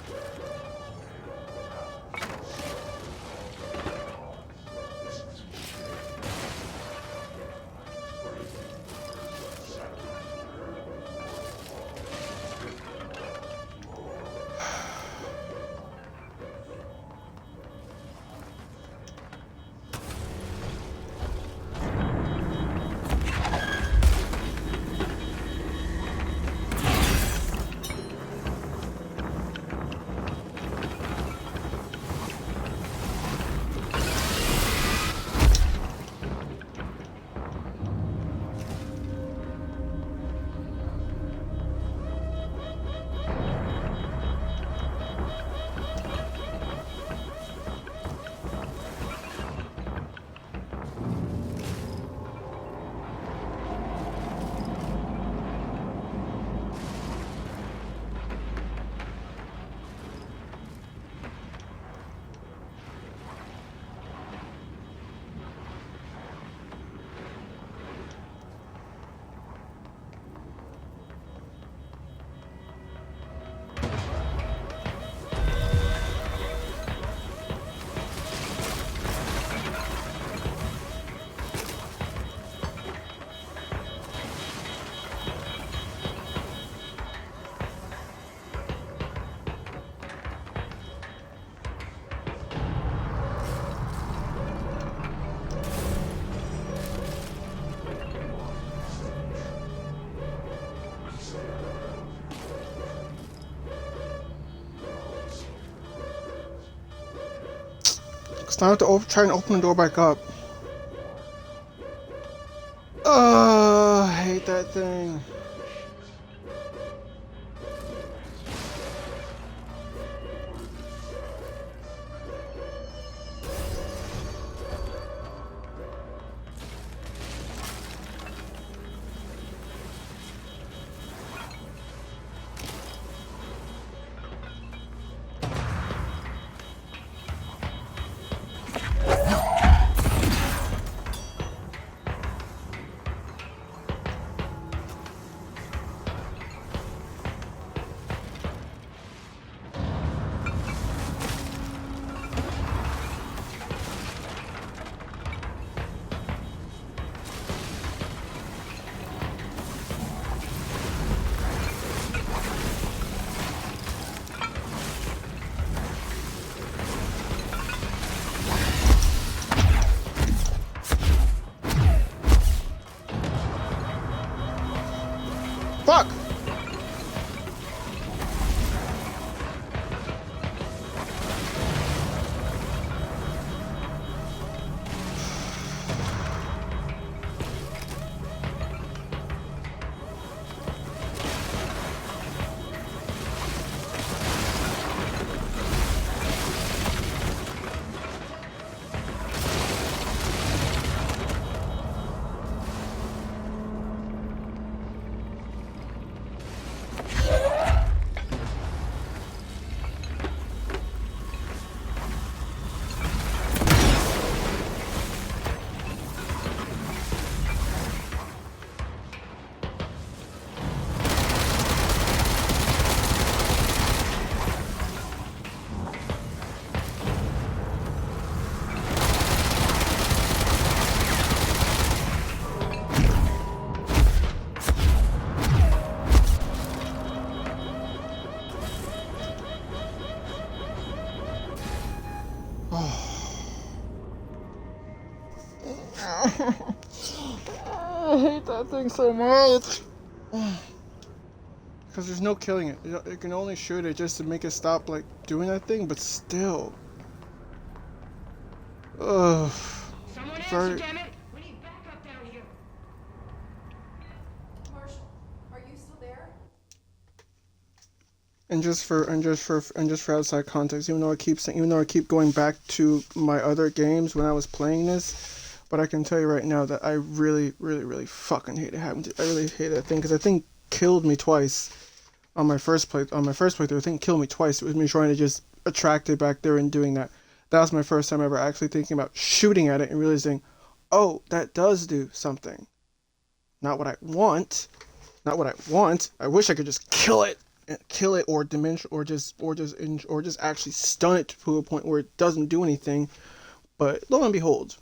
Now I have to try and open the door back up. I hate that thing. I hate that thing so much. Because there's no killing it. You can only shoot it just to make it stop, like, doing that thing, but still. Ugh. Someone answer, Very... damn it! We need backup down here. Marshall, are you still there? And just for outside context, even though I keep going back to my other games when I was playing this, but I can tell you right now that I really, really, really fucking hate it happened. I really hate that thing because that thing killed me twice on my first playthrough. The thing killed me twice. It was me trying to just attract it back there and doing that. That was my first time ever actually thinking about shooting at it and realizing, oh, that does do something. Not what I want. Not what I want. I wish I could just kill it or diminish or just actually stun it to a point where it doesn't do anything. But lo and behold,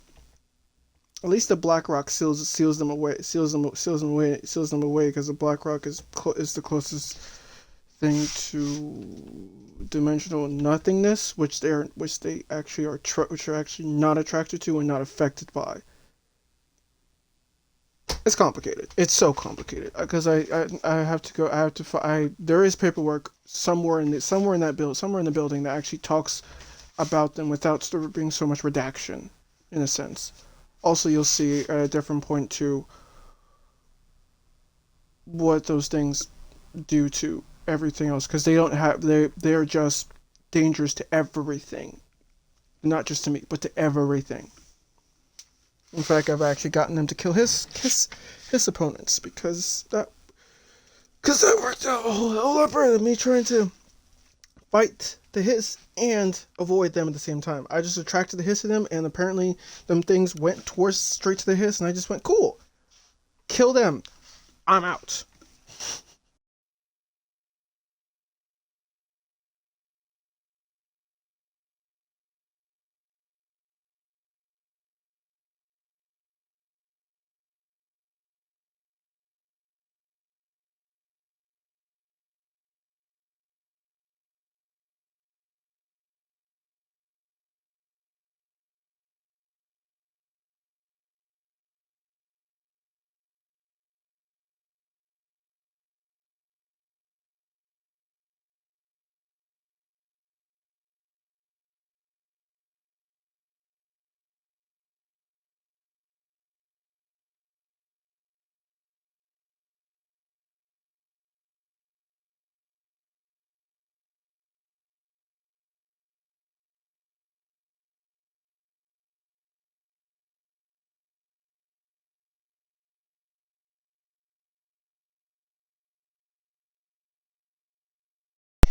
at least the black rock seals them away because the black rock is the closest thing to dimensional nothingness, which they actually are actually not attracted to and not affected by. It's complicated. It's so complicated because there is paperwork somewhere in the building that actually talks about them without there being so much redaction, in a sense. Also, you'll see at a different point too what those things do to everything else, because they are just dangerous to everything, not just to me, but to everything. In fact, I've actually gotten them to kill his opponents because that worked out a whole lot better than me trying to fight the hiss and avoid them at the same time. I just attracted the hiss of them, and apparently them things went straight to the hiss, and I just went, cool, kill them, I'm out.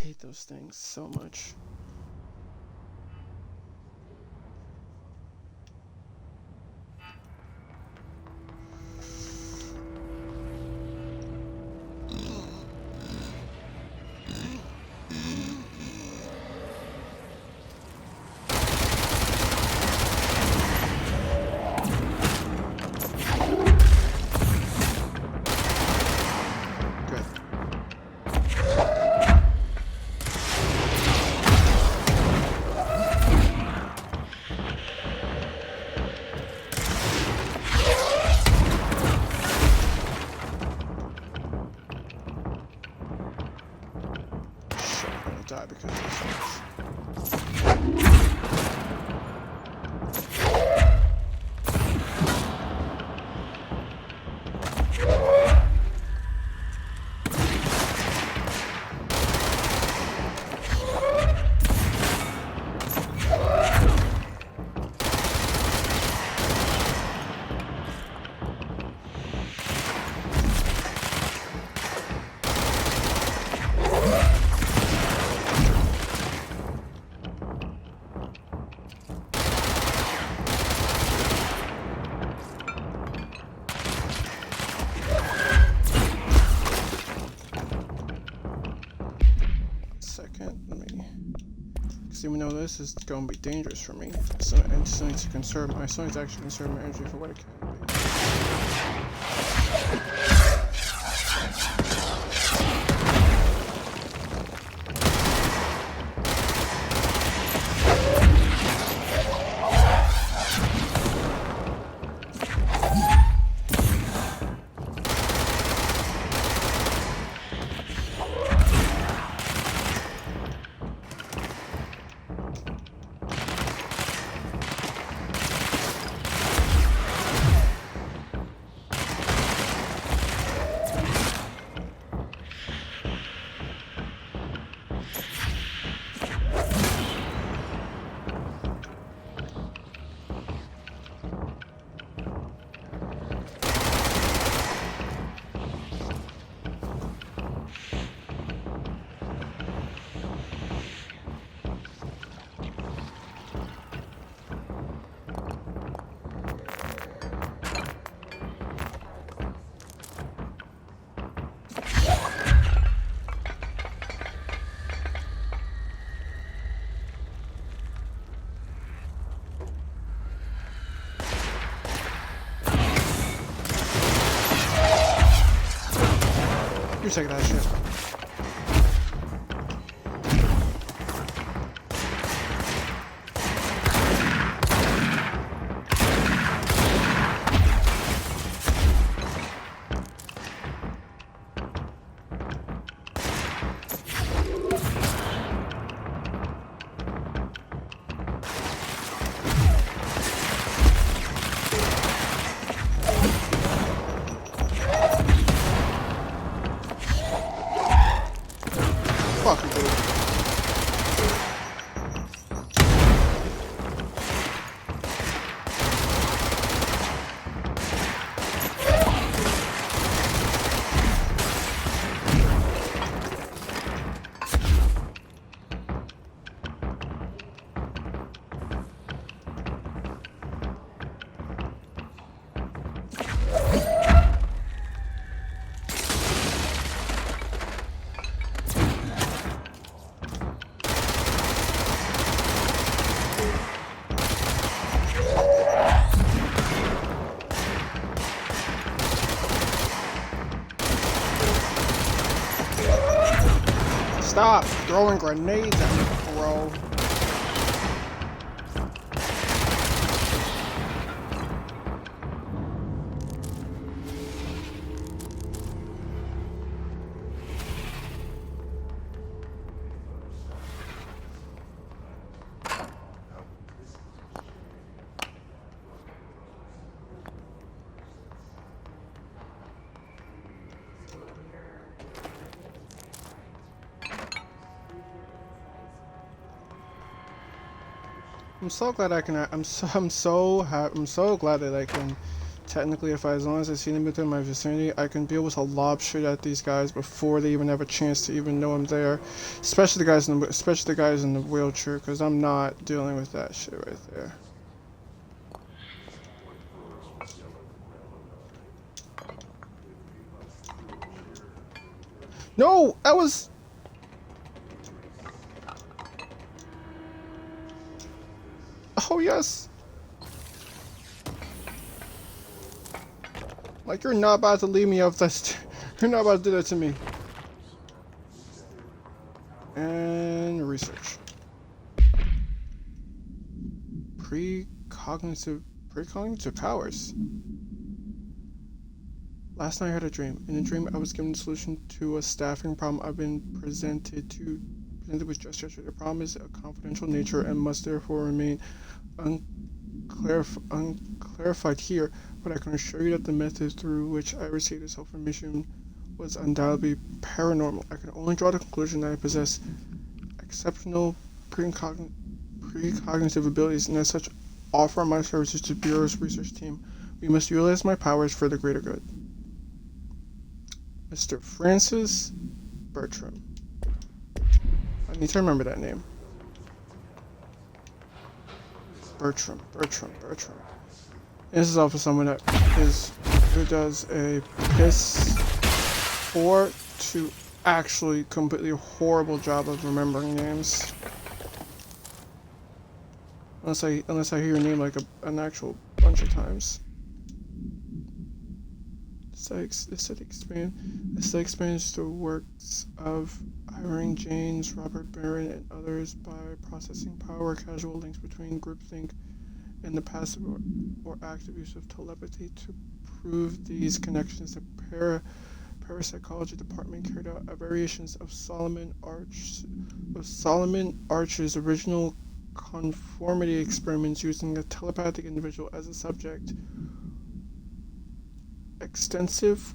I hate those things so much. Die because of this. Even though this is going to be dangerous for me, so I still need to conserve. I still need to actually conserve my energy for what it can You take that shit. Fuck you, dude. Stop throwing grenades at me, bro. I'm so glad I can. I'm so glad that I can. Technically, as long as I see them within my vicinity, I can be able to lob shit at these guys before they even have a chance to even know I'm there. Especially the guys in the wheelchair, because I'm not dealing with that shit right there. No, that was. Oh yes. Like, you're not about to leave me off this. You're not about to do that to me. And research. Precognitive powers. Last night I had a dream. In a dream, I was given a solution to a staffing problem I've been presented with just yesterday. The problem is a confidential nature and must therefore remain unclarified here, but I can assure you that the method through which I received this information was undoubtedly paranormal. I can only draw the conclusion that I possess exceptional precognitive abilities, and as such, offer my services to Bureau's research team. We must utilize my powers for the greater good. Mr. Francis Bertram. I need to remember that name. Bertram. This is all for someone who does a piss poor to actually completely horrible job of remembering names. Unless I hear your name like an actual bunch of times. This study expands the works of Irene James, Robert Barron, and others by processing power casual links between groupthink and the passive or active use of telepathy. To prove these connections, the parapsychology department carried out a variations of Solomon Arch's original conformity experiments using a telepathic individual as a subject. Extensive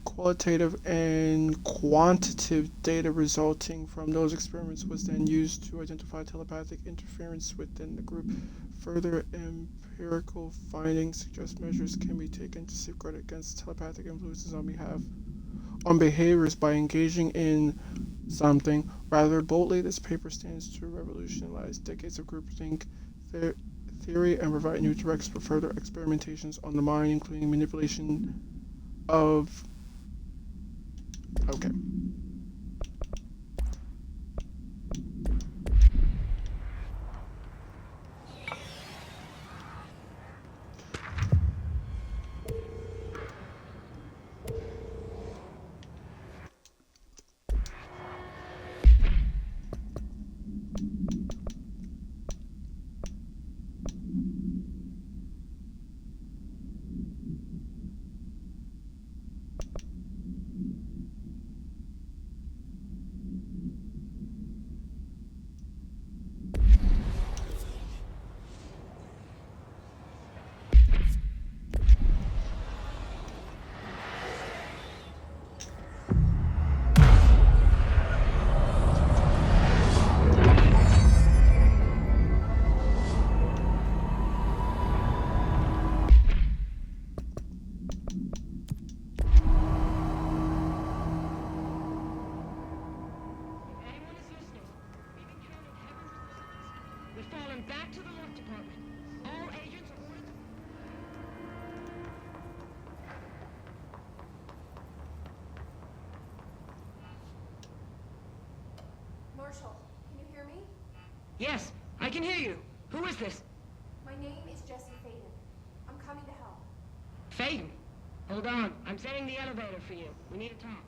qualitative and quantitative data resulting from those experiments was then used to identify telepathic interference within the group. Further empirical findings suggest measures can be taken to safeguard against telepathic influences on behaviors by engaging in something rather boldly. This paper stands to revolutionize decades of groupthink theory and provide new directions for further experimentations on the mind, including manipulation of... Okay. back to the lock department. All agents are ordered to... Marshall, can you hear me? Yes, I can hear you. Who is this? My name is Jesse Faden. I'm coming to help. Faden. Hold on. I'm setting the elevator for you. We need to talk.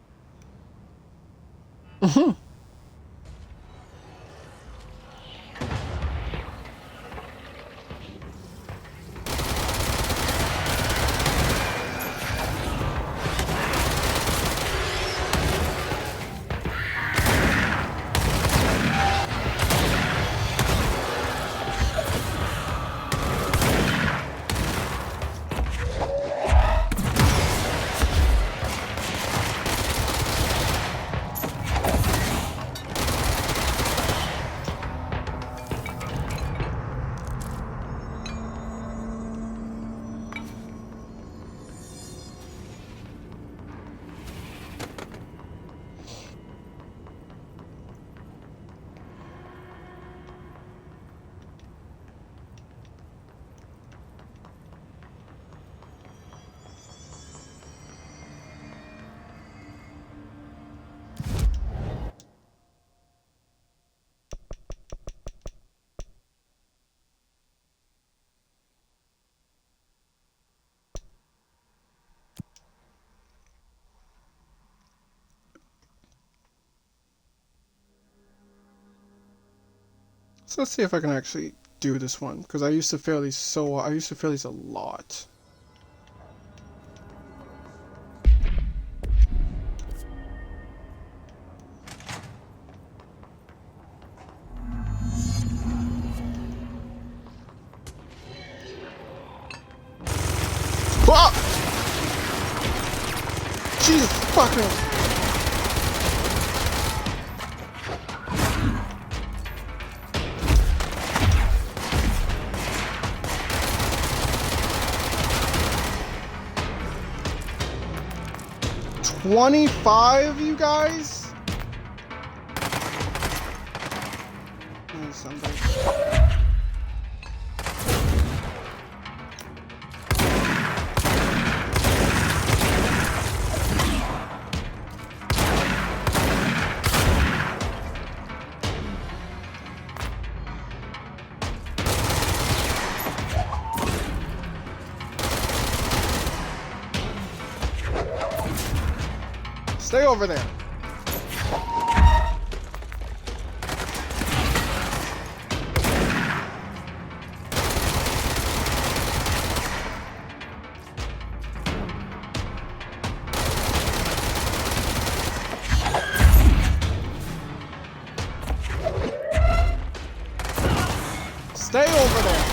So let's see if I can actually do this one, because I used to fail these a lot. Ah! Jesus fucking... 25, you guys? Oh, somebody. Stay over there. Stay over there.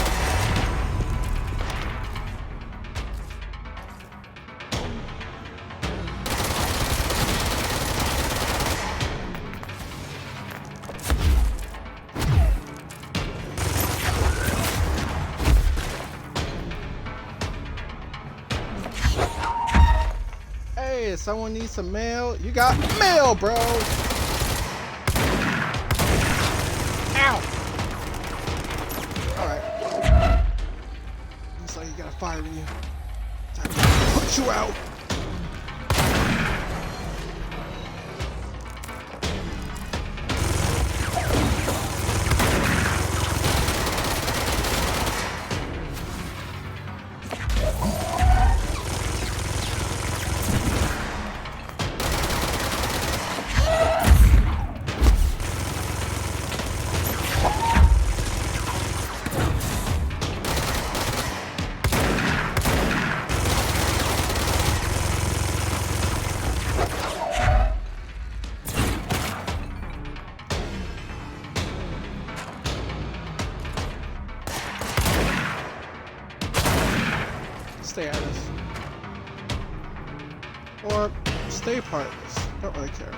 Hey, someone needs some mail? You got mail, bro. Ow. Alright. Looks like you got a fire in you. Time to put you out. Stay out of this. Or stay part of this. Don't really care.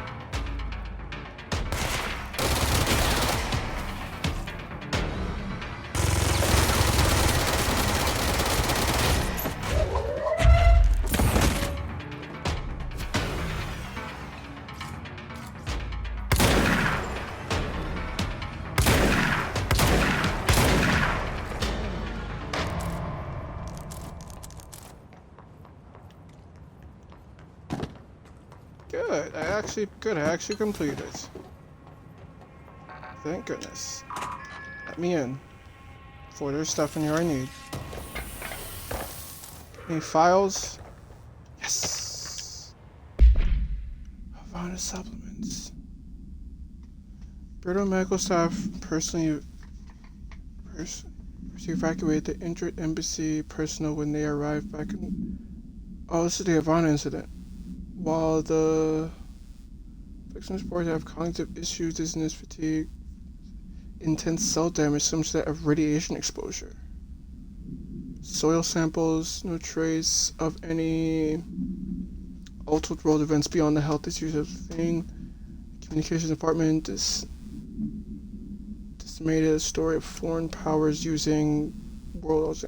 I actually completed it. Thank goodness. Let me in. Before there's stuff in here I need. Any files? Yes! Havana supplements. Bureau medical staff personally evacuated the injured embassy personnel when they arrived back in... Oh, this is the Havana incident. While the victims reported to have cognitive issues, dizziness, fatigue, intense cell damage, some to that of radiation exposure. Soil samples, no trace of any altered world events beyond the health issues of the thing. Communications department disseminated a story of foreign powers using world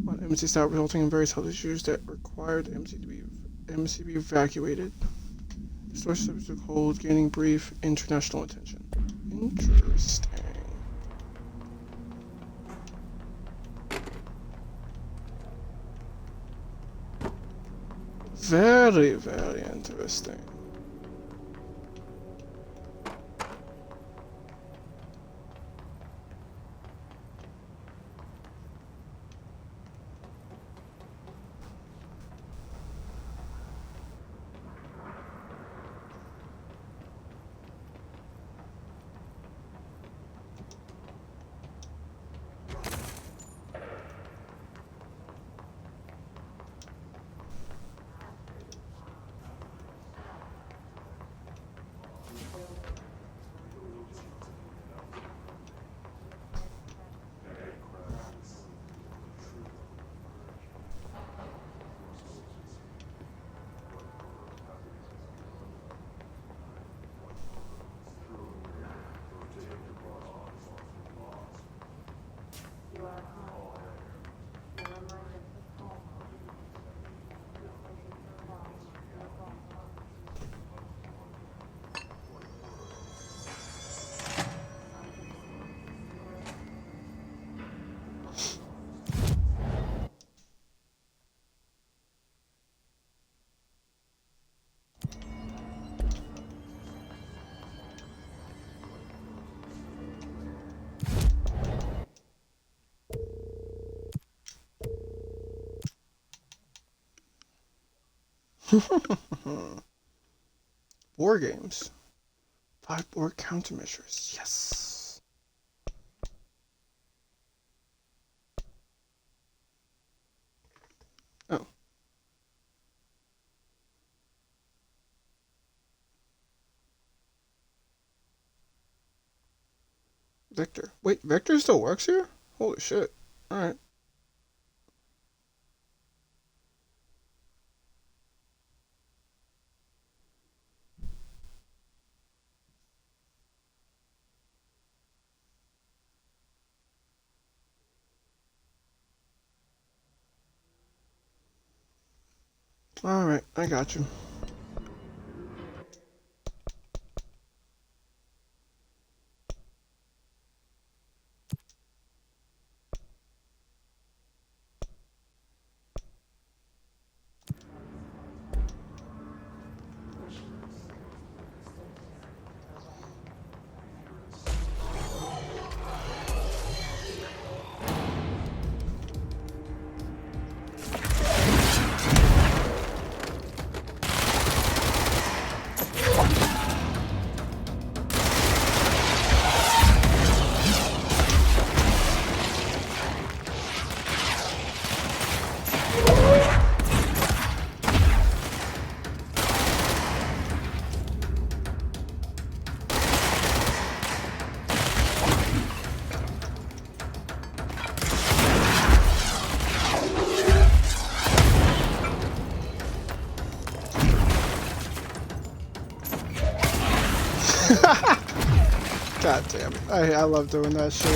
on embassy staff, resulting in various health issues that required the embassy to be evacuated. The story took hold, gaining brief international attention. Interesting. Very, very interesting. War games. 5 board countermeasures. Yes. Oh. Victor. Wait, Victor still works here? Holy shit. Alright. Alright, I got you. God damn it. I love doing that shit.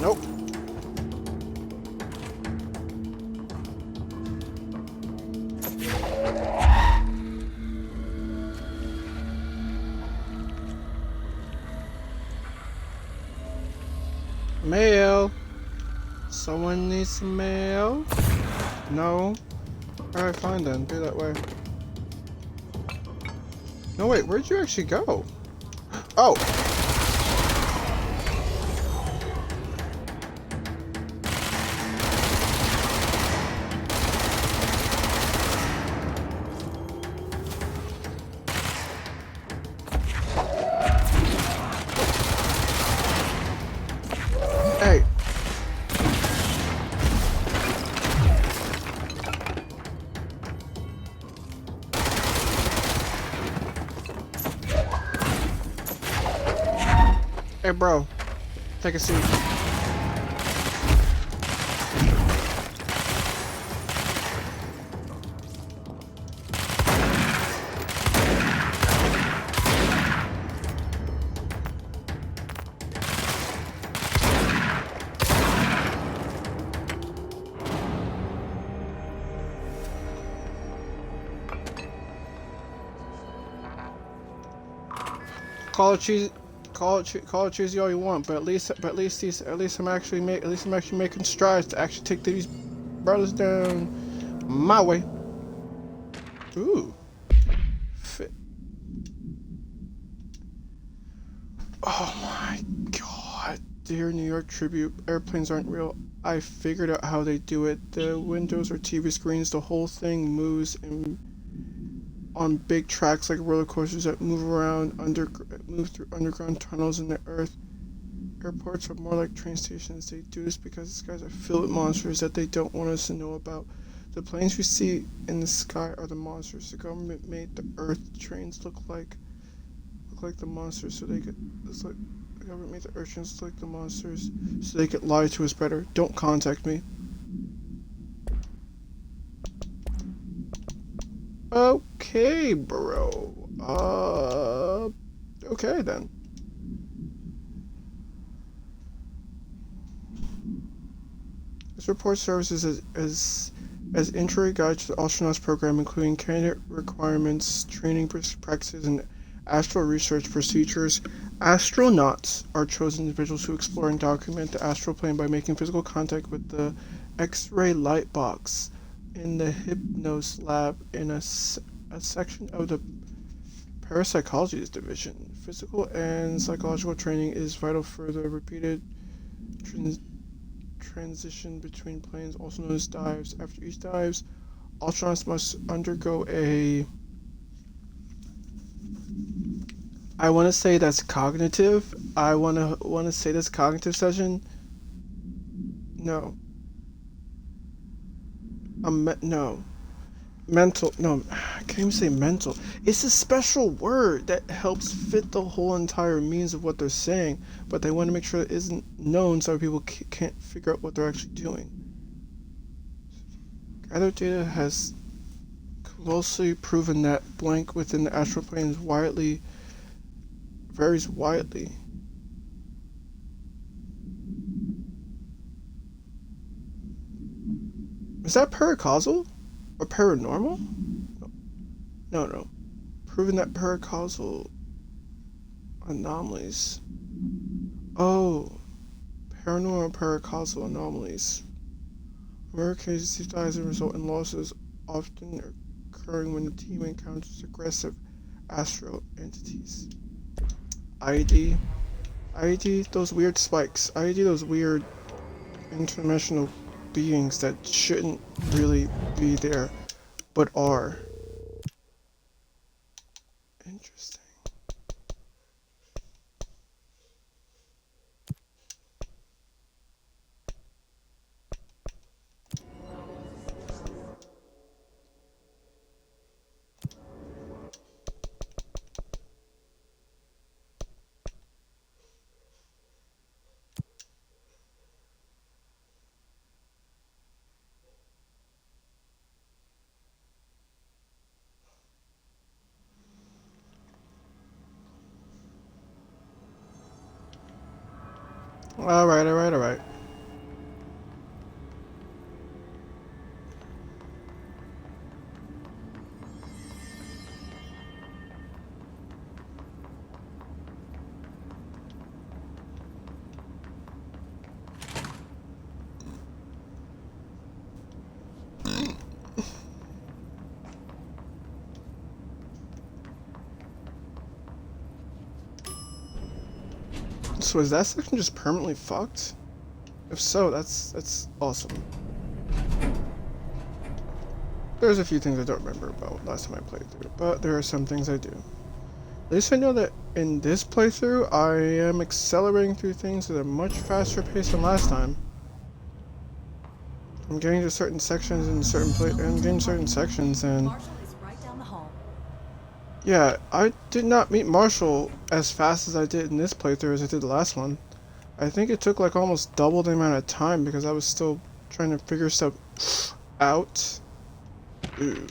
Nope. Mail. Someone needs some mail? No? Alright, fine then. Be that way. No, wait, where'd you actually go? Oh! Hey! Hey, bro. Take a seat. Call it cheesy. Call it cheesy all you want, but at least I'm actually making strides to actually take these brothers down my way. Ooh. Fit. Oh my god. Dear New York Tribute, airplanes aren't real. I figured out how they do it. The windows or TV screens, the whole thing moves on big tracks like roller coasters that move through underground tunnels in the earth. Airports are more like train stations. They do this because the skies are filled with monsters that they don't want us to know about. The planes we see in the sky are the monsters. The government made the earth trains look like the monsters so they could the government made the earth trains look like the monsters so they could lie to us better. Don't contact me. Okay, bro. Okay then. This report serves as intro guide to the astronauts program, including candidate requirements, training practices, and astral research procedures. Astronauts are chosen individuals who explore and document the astral plane by making physical contact with the X-ray light box in the Hypnos lab in a section of the parapsychology division. Physical and psychological training is vital for the repeated transition between planes, also known as dives. After each dives, astronauts must undergo a... I want to say that's cognitive. I want to say that's cognitive session. No. No. Mental. No, I can't even say mental. It's a special word that helps fit the whole entire means of what they're saying, but they want to make sure it isn't known so people can't figure out what they're actually doing. Gathered data has closely proven that blank within the astral plane varies widely. Is that paracausal? Or paranormal? No. Proving that paracausal anomalies. Oh. Paranormal paracausal anomalies. Rare cases, these dies result in losses, often occurring when the team encounters aggressive astral entities. ID, those weird spikes. ID, those weird interdimensional beings that shouldn't really be there, but are. Interesting. Alright. So is that section just permanently fucked? If so, that's awesome. There's a few things I don't remember about last time I played through, but there are some things I do. At least I know that in this playthrough, I am accelerating through things at a much faster pace than last time. I'm getting to certain sections and Marshall is right down the hall. yeah, I did not meet Marshall as fast as I did in this playthrough as I did the last one. I think it took like almost double the amount of time because I was still trying to figure stuff out. Ooh.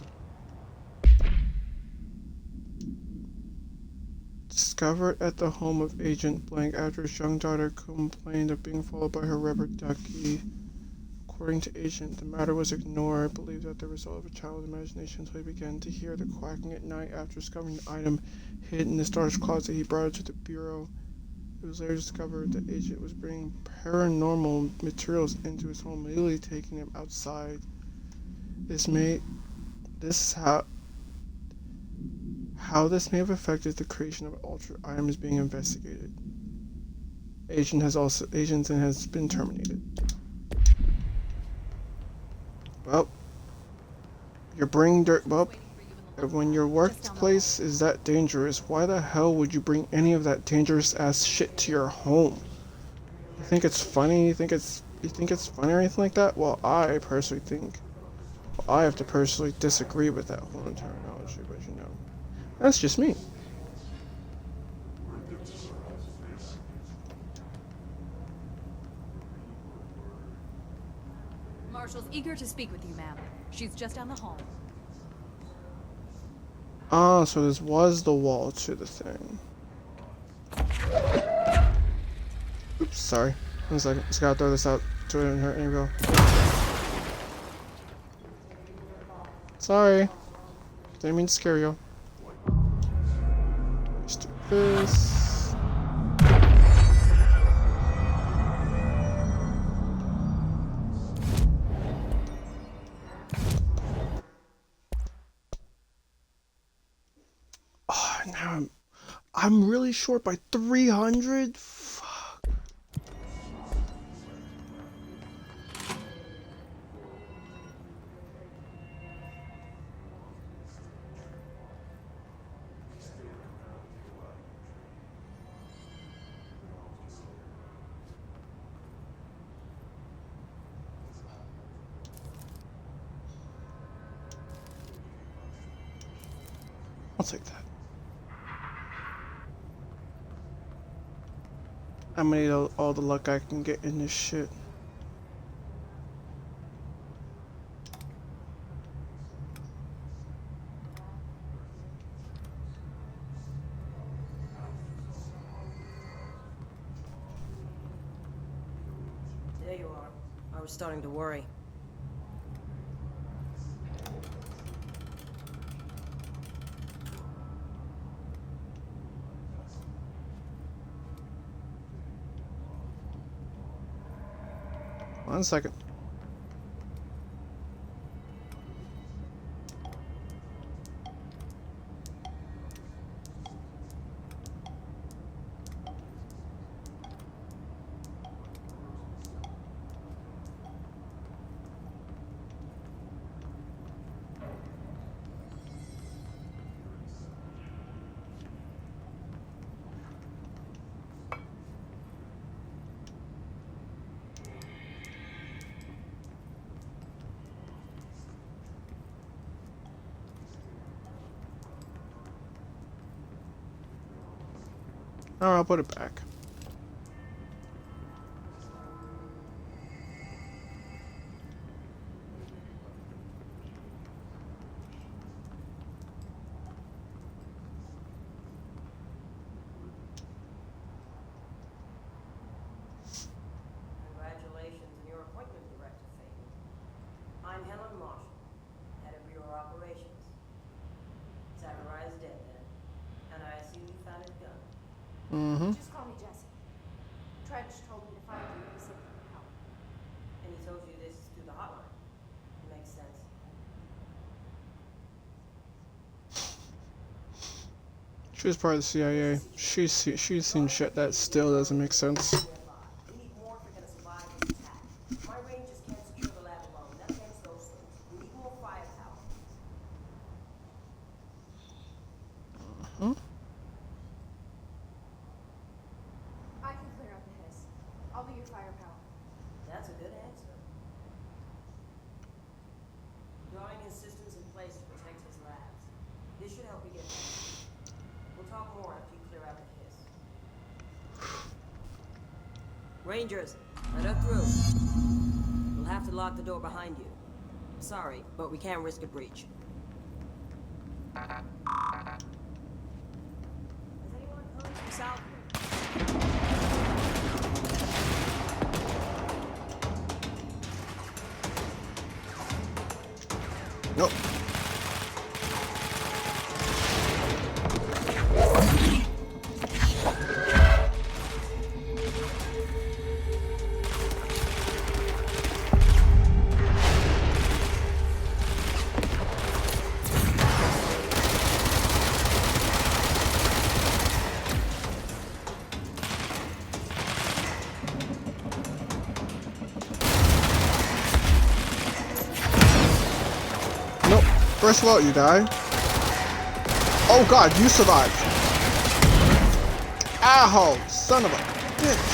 Discovered at the home of Agent Blank after his young daughter complained of being followed by her rubber ducky. According to Agent, the matter was ignored, believed that the result of a child's imagination until he began to hear the quacking at night after discovering the item hidden in the storage closet. He brought it to the bureau. It was later discovered that Agent was bringing paranormal materials into his home, immediately taking them outside. This is how this may have affected the creation of altered item is being investigated. Agent has been terminated. Well, you're bringing dirt. Well, when your workplace is that dangerous, why the hell would you bring any of that dangerous ass shit to your home? You think it's funny? You think it's funny or anything like that? Well, I personally think. Well, I have to personally disagree with that whole entire analogy, but you know, that's just me. Marshall's eager to speak with you, ma'am. She's just down the hall. Ah, so this was the wall to the thing. Oops, sorry. 1 second. Just gotta throw this out to it in her angle. Sorry. Didn't mean to scare you. Let's do this. Oh, now I'm really short by 300? Fuck. I'll take that. I'm gonna need all the luck I can get in this shit. There you are. I was starting to worry. One second. Alright, I'll put it back. Congratulations on your appointment, Director Faden. I'm Helen Marshall, head of Bureau Operations. Zachariah's dead then, and I assume you found his gun. Mm-hmm. Just call me Jessie. Trench told me to find you and see if you can help. And he told you this through the hotline. Makes sense. She was part of the CIA. She's seen shit that still doesn't make sense. We need more if we're gonna survive this attack. My rangers can't secure the lab alone. Nothing against those things. We need more firepower. Huh? I can clear out the hiss. I'll be your firepower. That's a good answer. Drawing his systems in place to protect his labs. This should help you get past. We'll talk more after you clear out the hiss. Rangers, let her through. We'll have to lock the door behind you. Sorry, but we can't risk a breach. Has anyone come from South? Nope. Nope. First of all, you die. Oh god, you survived. Ahhhhh, son of a bitch.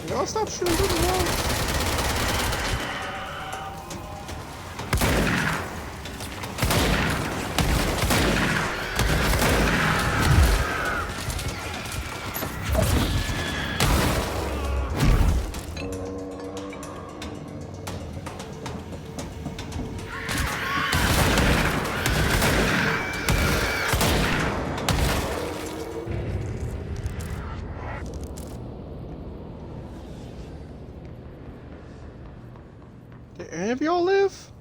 Y'all stop shooting through the walls. Did any of y'all live?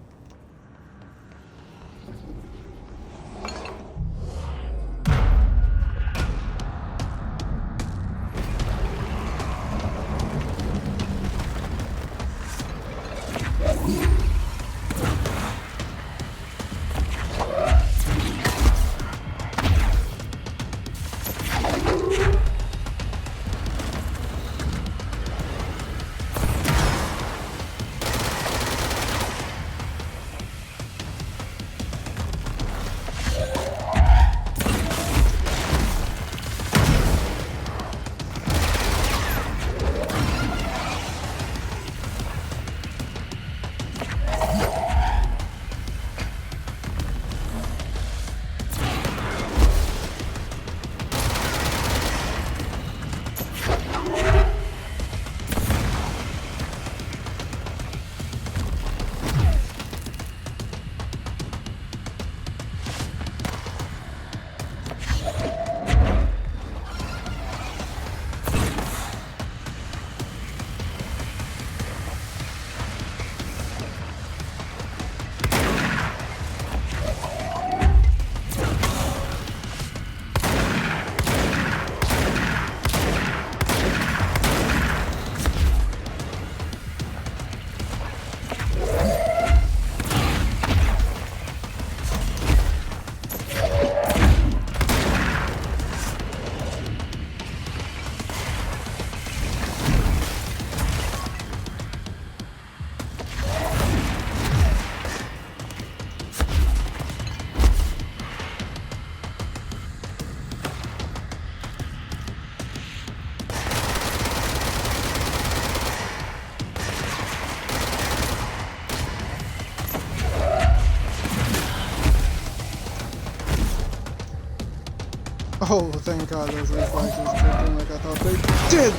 Oh, thank God those reflexes kicked in like I thought they did!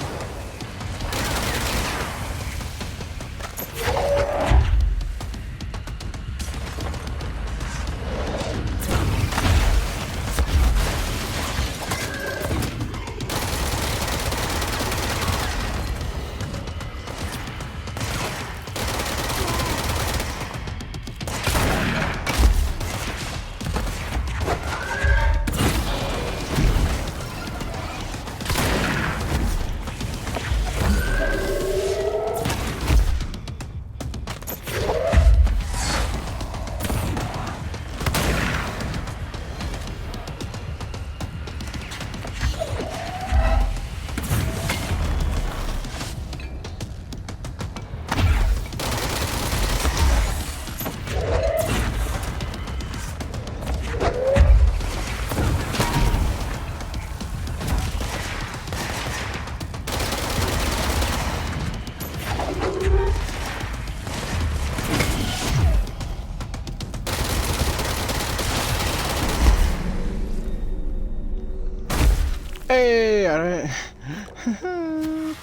Hey, I didn't.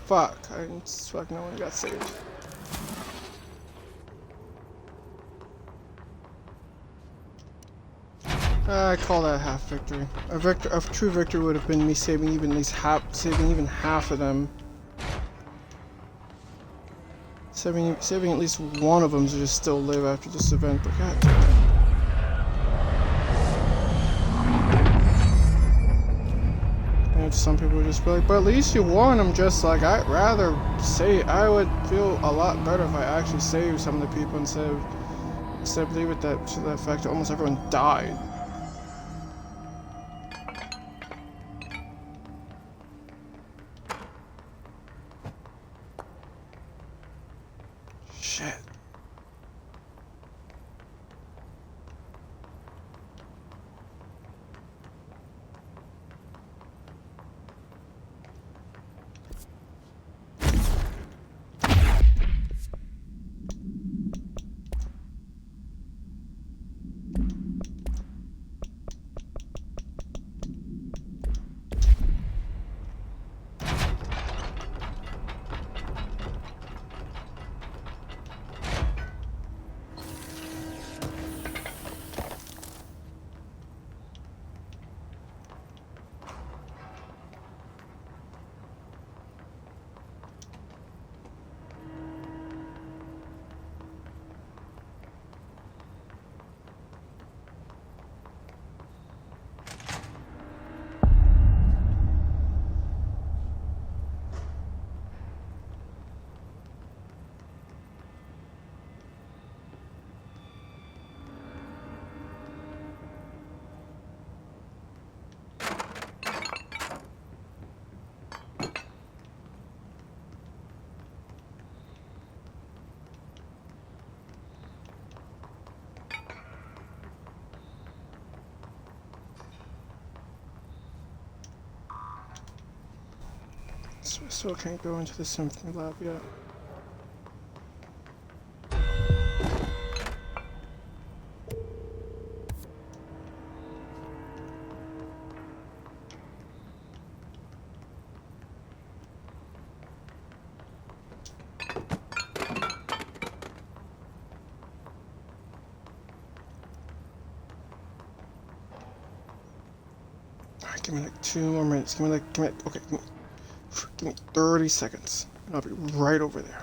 Fuck, I just fuck, no one got saved. I call that a half victory. A true victory would have been me saving even half of them. Saving at least one of them to just still live after this event, but god damn it. And some people would just be like, but at least you won. I'm just like, I'd rather say, I would feel a lot better if I actually saved some of the people instead of leave it that to the fact that almost everyone died. Shit. So I still can't go into the symphony lab yet. Alright, give me like 2 more minutes. Okay, give me 30 seconds, and I'll be right over there.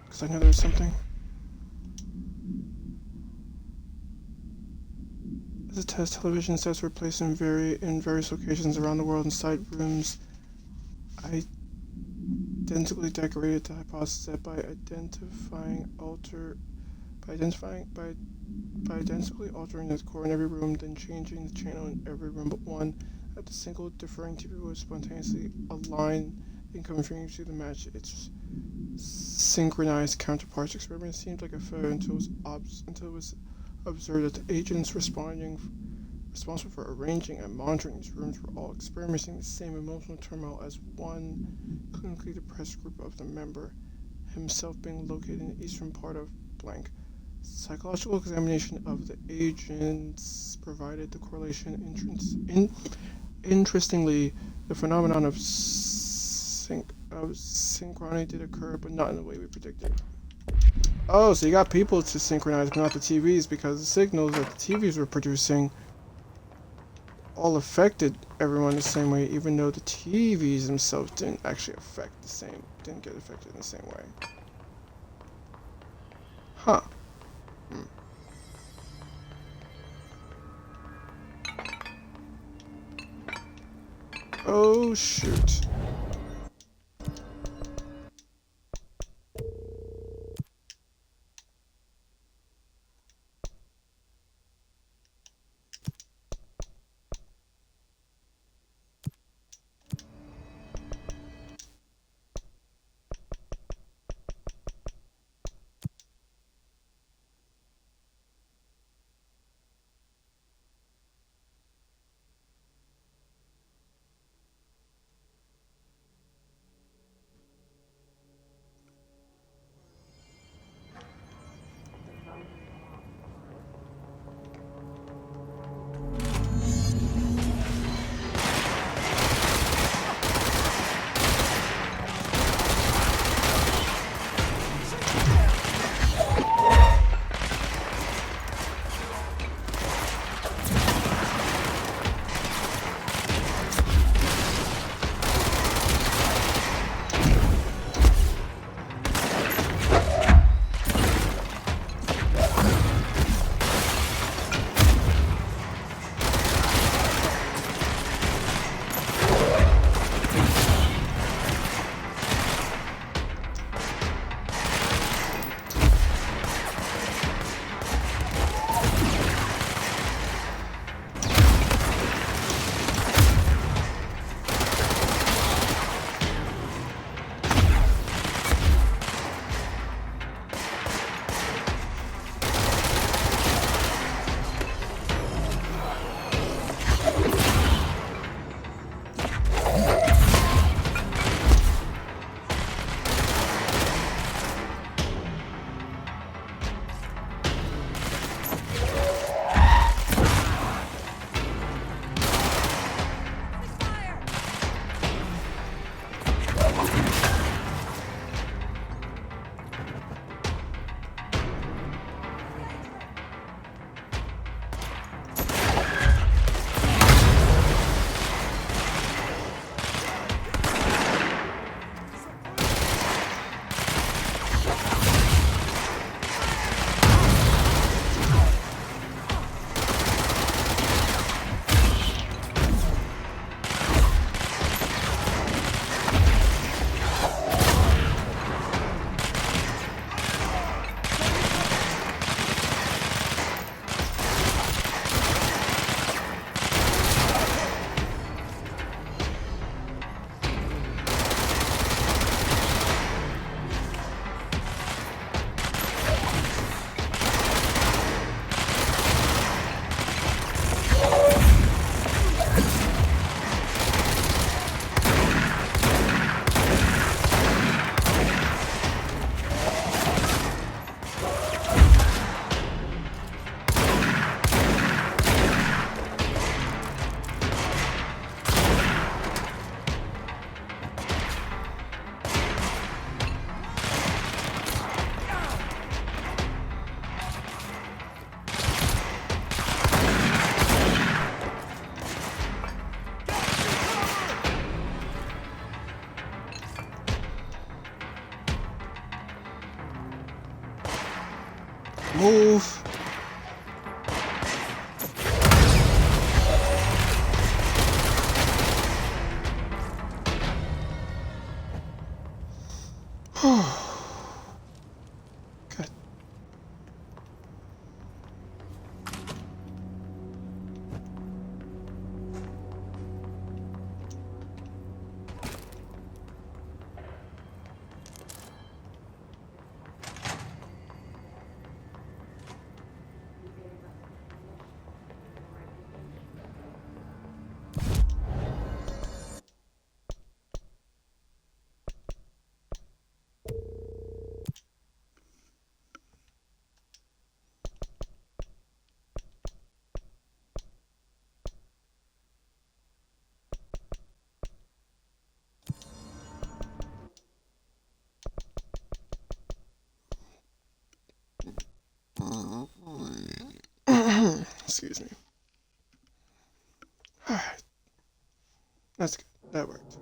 Because I know there's something. As a test, television sets were placed in various locations around the world inside rooms identically decorated. The hypothesis that by identically altering the core in every room, then changing the channel in every room but one, that the single differing TV would spontaneously align incoming frames to the match its synchronized counterparts. Experiment seemed like a failure until it was observed that the agents responsible for arranging and monitoring these rooms were all experiencing the same emotional turmoil as one clinically depressed group of the member, himself being located in the eastern part of blank. Psychological examination of the agents provided the correlation interestingly, the phenomenon of synchrony did occur, but not in the way we predicted. Oh, so you got people to synchronize, but not the TVs, because the signals that the TVs were producing all affected everyone the same way, even though the TVs themselves didn't actually didn't get affected in the same way. Huh. Oh, shoot. Move. Good. Excuse me. Alright. That's good. That worked.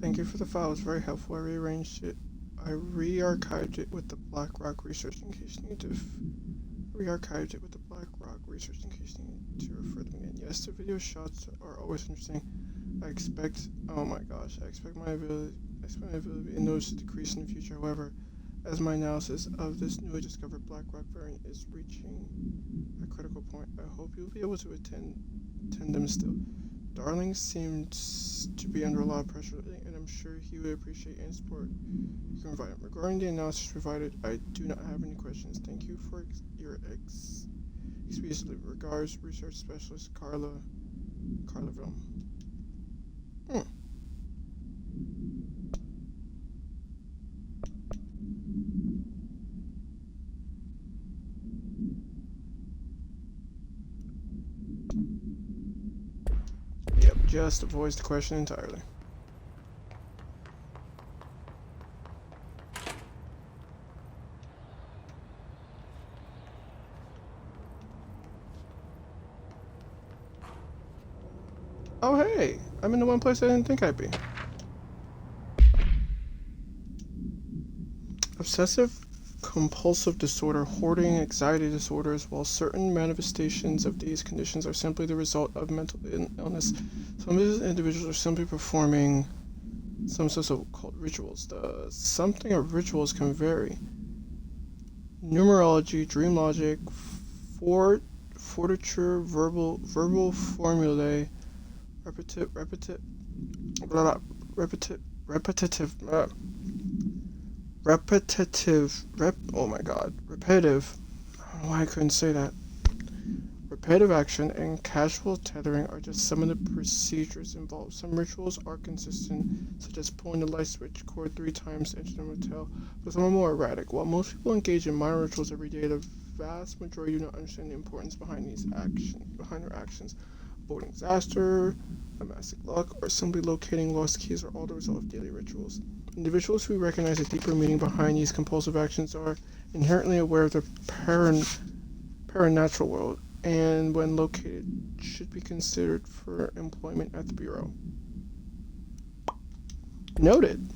Thank you for the file. It's very helpful. I rearranged it. I re-archived it with the Black Rock research in case you need to. Re-archived it with the Black Rock research in case you need to refer them again. Yes, the video shots are always interesting. I expect. Oh my gosh! I expect my ability and those to decrease in the future. However, as my analysis of this newly discovered Black Rock variant is reaching a critical point, I hope you'll be able to attend them still. Darling seems to be under a lot of pressure lately, and I'm sure he would appreciate any support you can provide him. Regarding the analysis provided, I do not have any questions. Thank you for your explicitly. Regards, research specialist Carla Vilm. Yep, just avoids the question entirely. Oh hey, I'm in the one place I didn't think I'd be. Obsessive compulsive disorder, hoarding, anxiety disorders. While certain manifestations of these conditions are simply the result of mental illness, some of these individuals are simply performing some so-called rituals. The something of rituals can vary. Numerology, dream logic, fortitude, verbal formulae, repetitive. Oh my god, repetitive. I don't know why I couldn't say that. Repetitive action and casual tethering are just some of the procedures involved. Some rituals are consistent, such as pulling the light switch cord 3 times to enter the motel, but some are more erratic. While most people engage in minor rituals every day, the vast majority do not understand the importance behind their actions. Avoiding disaster, amassing luck, or simply locating lost keys are all the result of daily rituals. Individuals who recognize the deeper meaning behind these compulsive actions are inherently aware of the paranatural world, and when located, should be considered for employment at the Bureau. Noted.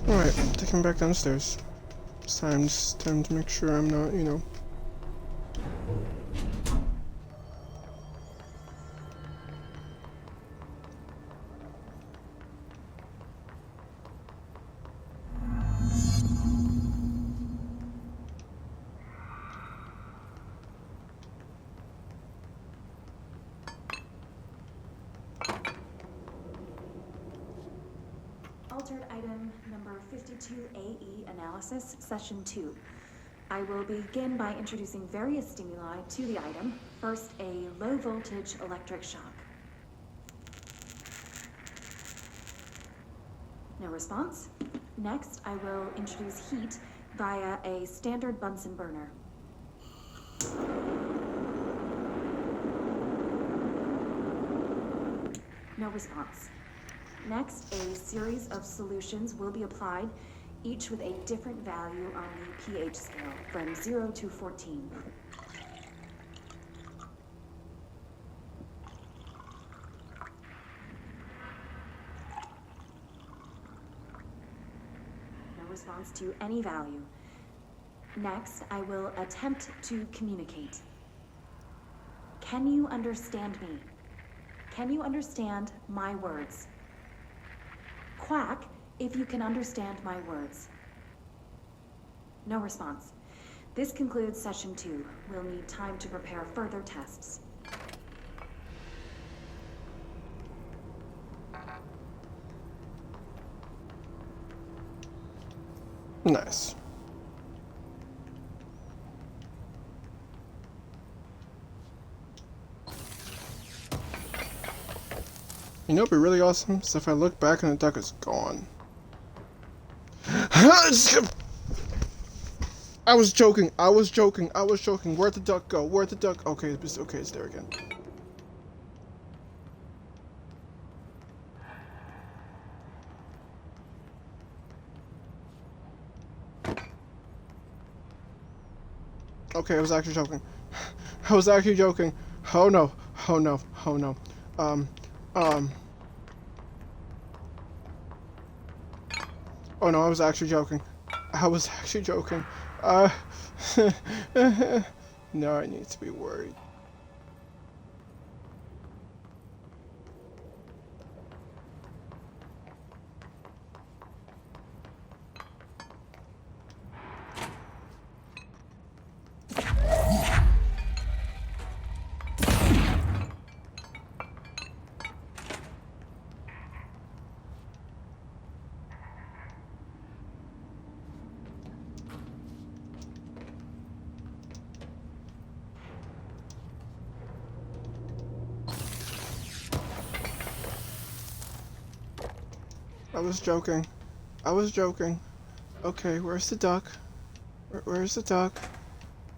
Alright, taking back downstairs. It's time to make sure I'm not, Altered item number 52AE analysis, session 2. I will begin by introducing various stimuli to the item. First, a low voltage electric shock. No response. Next, I will introduce heat via a standard Bunsen burner. No response. Next, a series of solutions will be applied, each with a different value on the pH scale, from 0 to 14. No response to any value. Next, I will attempt to communicate. Can you understand me? Can you understand my words? Quack if you can understand my words. No response. This concludes session 2. We'll need time to prepare further tests. Nice. You know what'd be really awesome? Is if I look back and the duck is gone. I was joking. Where'd the duck go? Where'd the duck? Okay, it's there again. Okay, I was actually joking. Oh no. Oh no, I was actually joking. Now I need to be worried. I was joking. Okay, where's the duck? Where's the duck?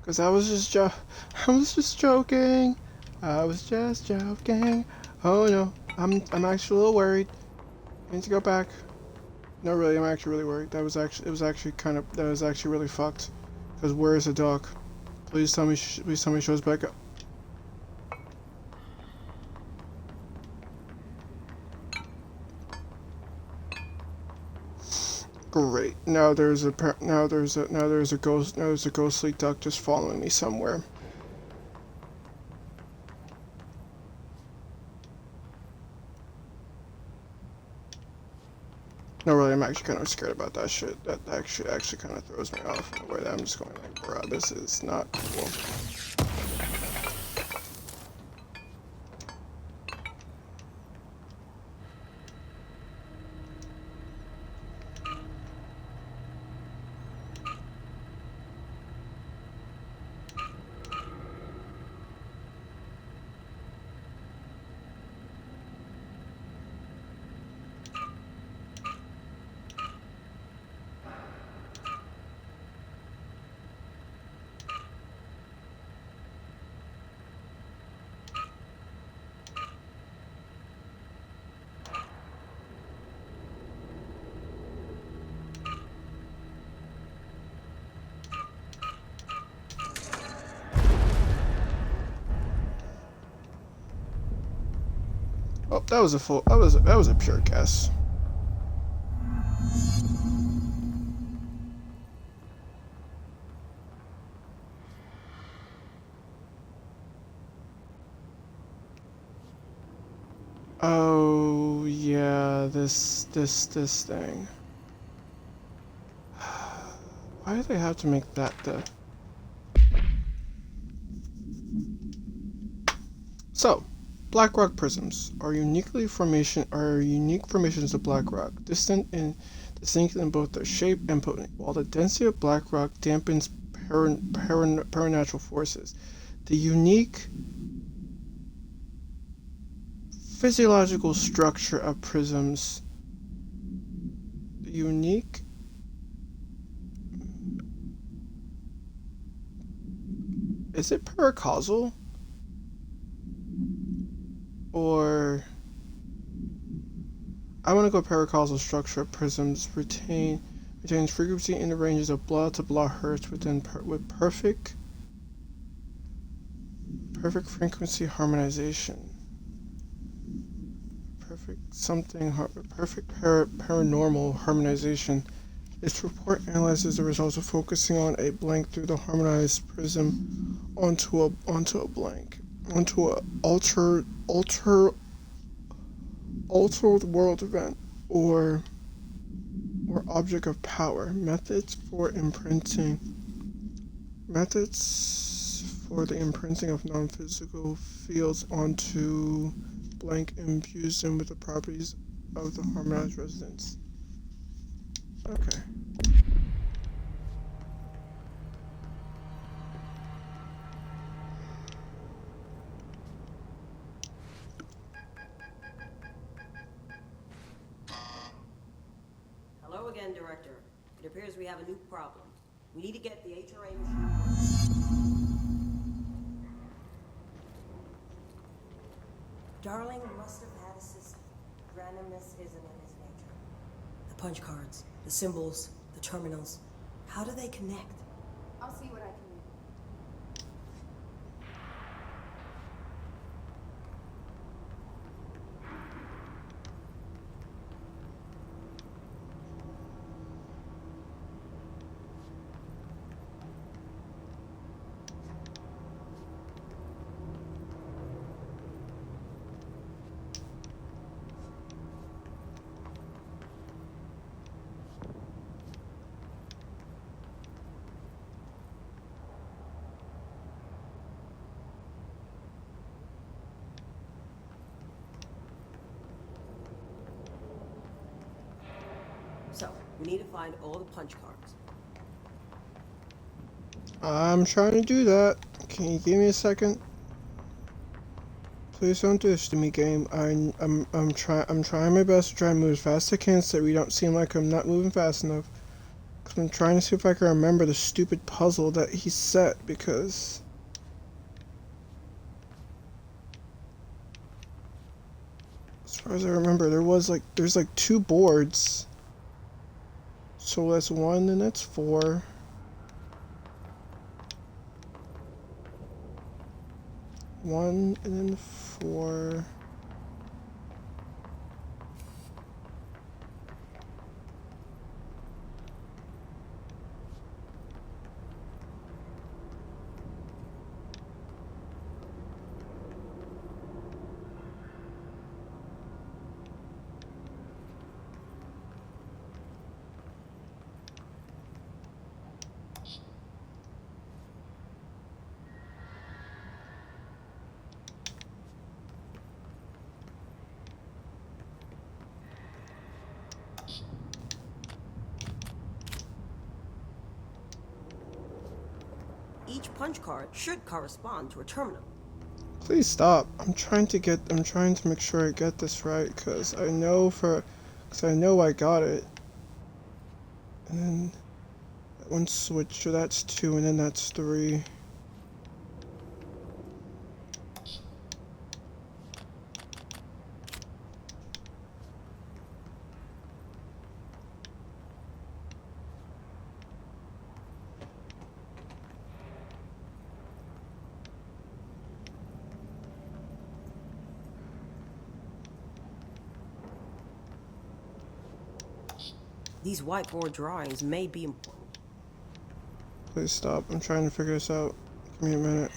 Cause I was just joking. Oh no, I'm actually a little worried. I need to go back. No, really, I'm actually really worried. That was actually really fucked. Cause where is the duck? Please tell me he shows back up. Great. Now there's a ghostly duck just following me somewhere. No, really, I'm actually kind of scared about that shit. That actually kind of throws me off in a way that I'm just going like, bruh, this is not cool. Oh, that was a pure guess. Oh yeah, this thing. Why do they have to make that the? So, black rock prisms are unique formations of black rock, distinct in both their shape and potency. While the density of black rock dampens paranatural forces, the unique physiological structure of prisms. Is it paracausal? Or I want to go paracausal structure of prisms retains frequency in the ranges of blah to blah hertz with perfect frequency harmonization. Perfect paranormal harmonization. Its report analyzes the results of focusing on a blank through the harmonized prism onto a altered world event or object of power. Methods for the imprinting of non-physical fields onto blank imbues them with the properties of the harmonized resonance. Okay. Hello again, Director. It appears we have a new problem. We need to get the HRA machine. Darling must have had a system. Randomness isn't in his nature. The punch cards, the symbols, the terminals. How do they connect? I'll see what I can do. So, we need to find all the punch cards. I'm trying to do that. Can you give me a second? Please don't do this to me, game. I'm trying my best to try and move as fast as I can so we don't seem like I'm not moving fast enough. Cause I'm trying to see if I can remember the stupid puzzle that he set, because as far as I remember there's like 2 boards. So that's 1 and that's 4. 1 and then 4. Each punch card should correspond to a terminal. Please stop. I'm trying to make sure I get this right, cause I know I got it. And then that one switched, so that's 2 and then that's 3. These whiteboard drawings may be important. Please stop. I'm trying to figure this out. Give me a minute.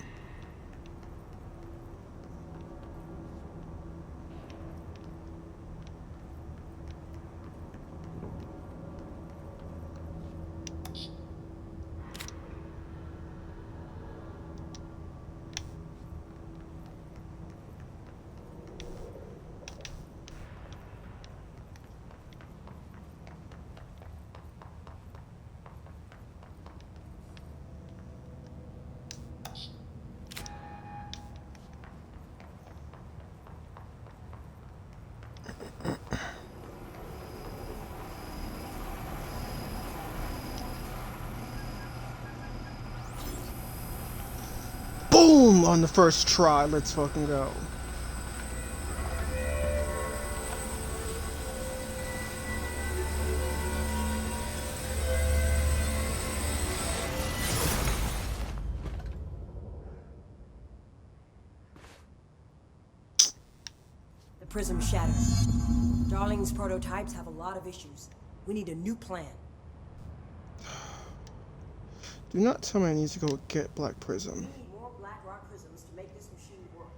Boom! On the first try. Let's fucking go. prism shattered. Darling's prototypes have a lot of issues. We need a new plan. Do not tell me I need to go get Black We Prism. need more Black Rock prisms to make this machine work.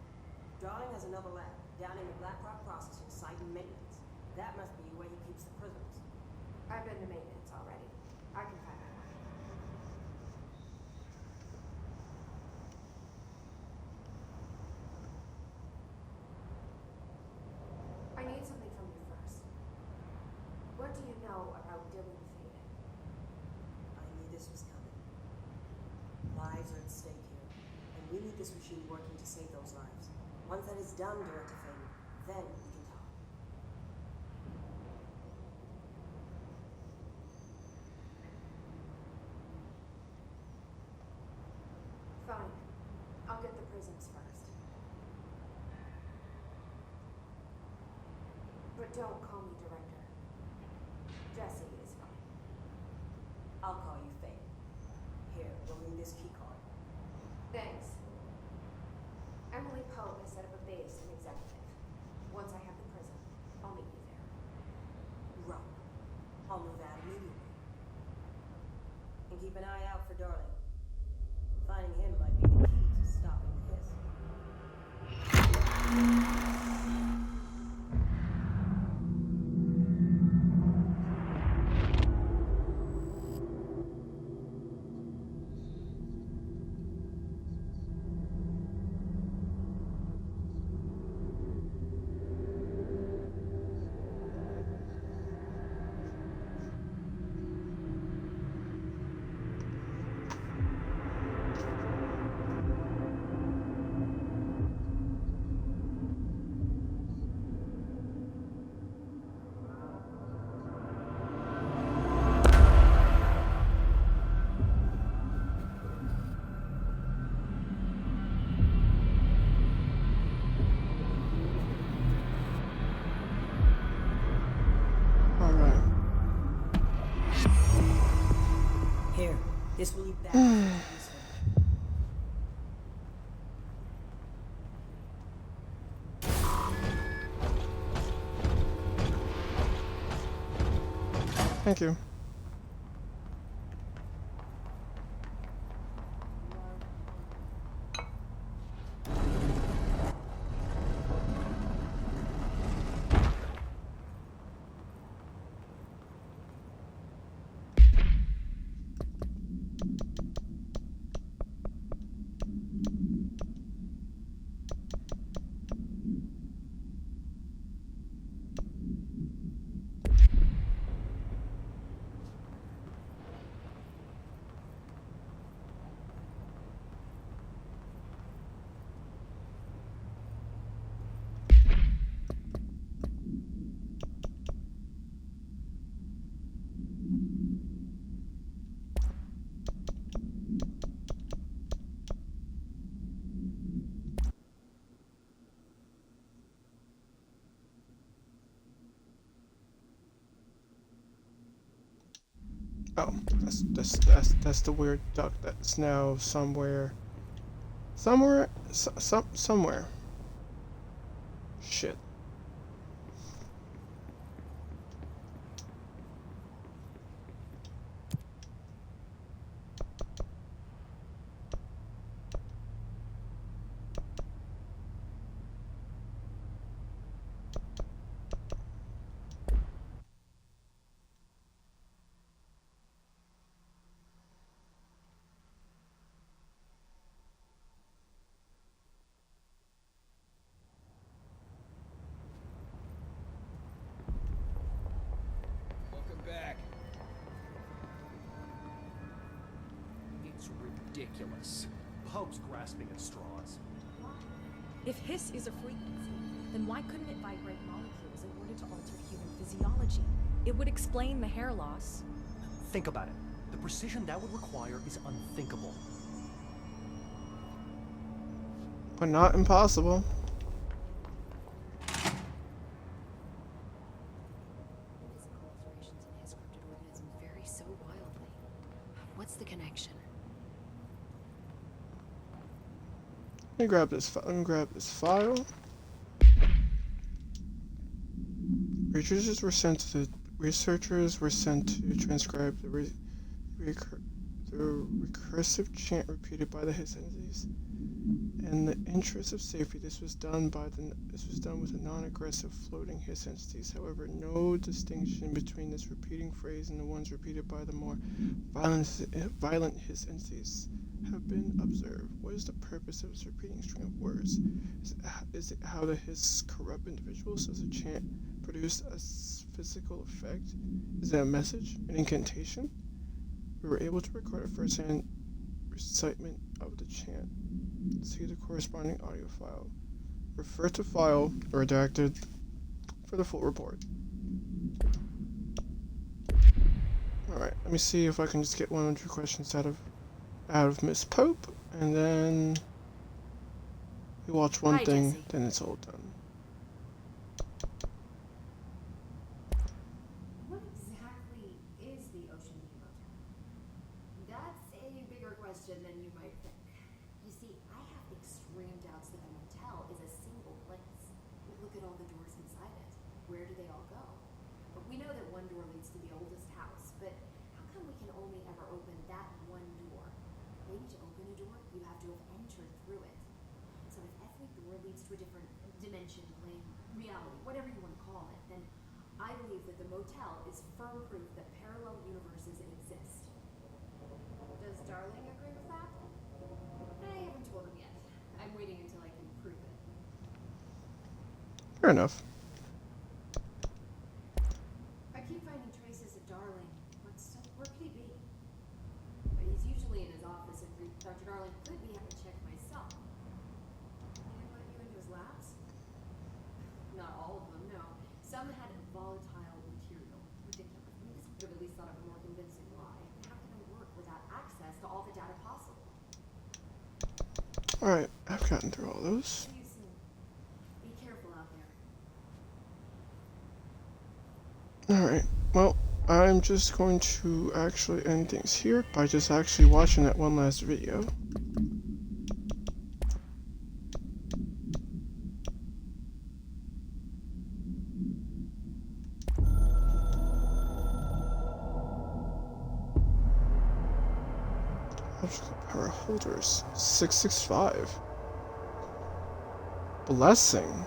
Darling has another lab down in the Black Rock processing site in maintenance. That must be where he keeps the prisms. I've been to maintenance already. I can find out. I need something from you first. What do you know about Dylan Faden? I knew this was coming. Lives are at stake here, and we need this machine working to save those lives. Once that is done, Director Faden, then we can talk. Fine. I'll get the prisms first. But don't call me Director. Jesse is fine. I'll call you Faden. Here, we'll need this key card. Thanks. Emily Poe has set up a base in Executive. Once I have the prism, I'll meet you there. Right. I'll know that immediately. And keep an eye out for Darling. Finding him might be the key to stopping this. Alright. Here, this will lead back to this one. Thank you. Oh, that's the weird duck that's now somewhere. Somewhere. Shit. Back. It's ridiculous. Pope's grasping at straws. If hiss is a frequency, then why couldn't it vibrate molecules in order to alter human physiology? It would explain the hair loss. Think about it. The precision that would require is unthinkable. But not impossible. Physical alterations in his scripted organisms vary so wildly. What's the connection? Let me grab this file. Researchers were sent to transcribe the recursive chant repeated by the Hiss entities. In the interest of safety, this was done with a non-aggressive floating Hiss entities. However, no distinction between this repeating phrase and the ones repeated by the more violent Hiss entities have been observed. What is the purpose of this repeating string of words? Is it how the Hiss corrupt individuals? Does a chant produce a physical effect? Is it a message? An incantation? We were able to record a first-hand recitement of the chant. See the corresponding audio file. Refer to file redacted for the full report. Alright, let me see if I can just get 100 questions out of Miss Pope, and then we watch one thing, Jesse. then it's all done. What exactly is the Ocean View Motel? That's a bigger question than you might think. You see, I have extreme doubts that the motel is a single place. Look at all the doors inside it. Where do they all go? But we know that one door leads to the oldest house, but how come we can only ever open that one door? Maybe to open a door, you have to have entered through it. So if every door leads to a different dimension, plane, reality, whatever you want to call it, then I believe that the motel is firm proof that parallel universes exist. Does Darling agree with that? I haven't told him yet. I'm waiting until I can prove it. Fair enough. I keep finding traces of Darling. Where could he be? He's usually in his office, and Dr. Darling could be having to check myself. Did he invite you into his labs? Not all of them, no. Some had volatile material. Ridiculous. I mean, this could have at least thought of a more convincing lie. How can I work without access to all the data possible? Alright, I've gotten through all those. See you soon. Be careful out there. Alright, well, I'm just going to actually end things here by just actually watching that one last video. Electrical power holders, 665. Blessing.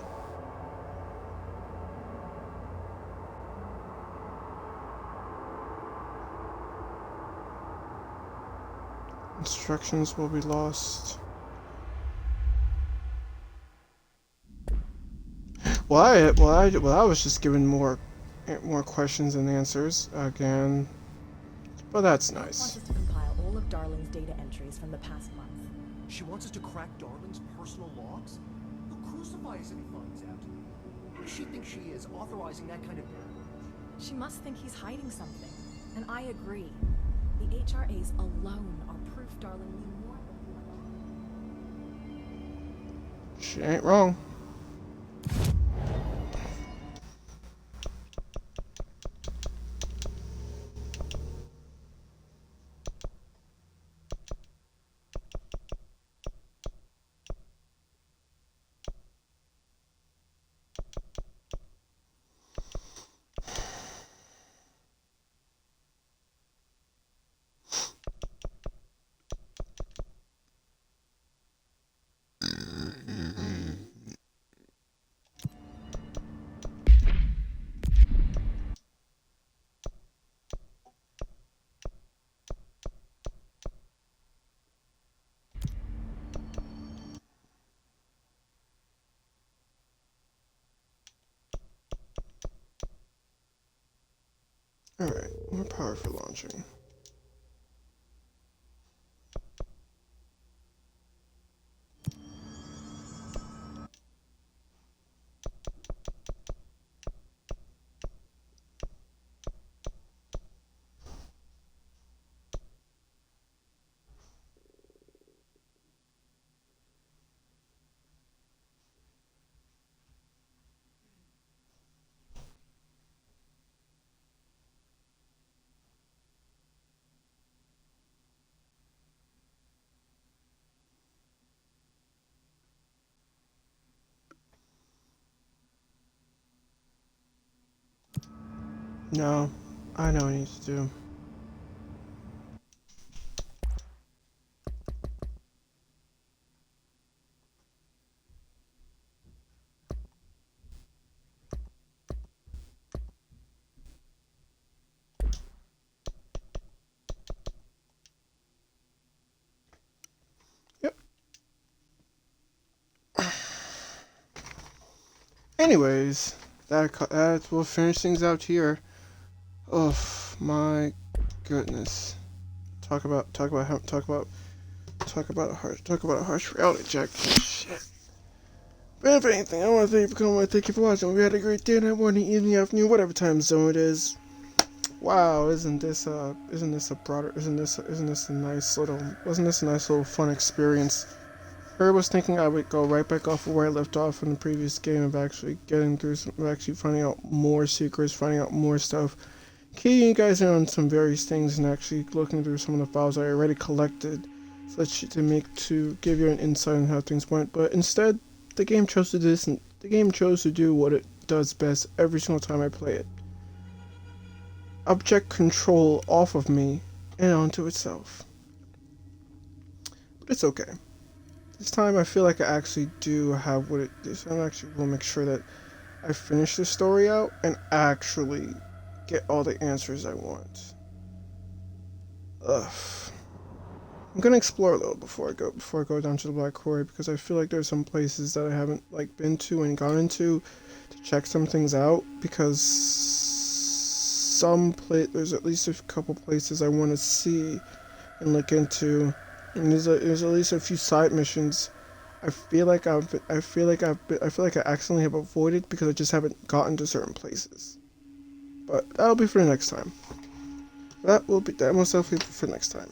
Instructions will be lost. Well, I was just given more questions and answers again. But that's She wants nice. us to compile all of Darling's data entries from the past month. She wants us to crack Darling's personal logs? He'll crucify us if he finds out. Who does she think she is, authorizing that kind of... She must think he's hiding something. And I agree. The HRAs alone are proof Darling knew more than She ain't wrong. Alright, more power for launching. No, I know what I need to do. Yep. Anyways, that will finish things out here. Oh my goodness. Talk about a harsh reality check. Shit. But if anything, I want to thank you for coming. Thank you for watching. We had a great day, night, morning, evening, afternoon, whatever time zone it is. Wow, isn't this a nice little fun experience? I was thinking I would go right back off of where I left off in the previous game of actually finding out more secrets, finding out more stuff, keying you guys in on some various things, and actually looking through some of the files I already collected, to give you an insight on how things went. But instead, the game chose to do this, and the game chose to do what it does best every single time I play it: object control off of me and onto itself. But it's okay. This time I feel like I actually do have what it is. I actually will make sure that I finish the story out and actually get all the answers I want. Ugh. I'm gonna explore a little before I go down to the Black Quarry, because I feel like there's some places that I haven't been to and gone into to check some things out, because there's at least a couple places I want to see and look into. And there's at least a few side missions I feel like I accidentally have avoided because I just haven't gotten to certain places. But that'll be for the next time. That most definitely for next time.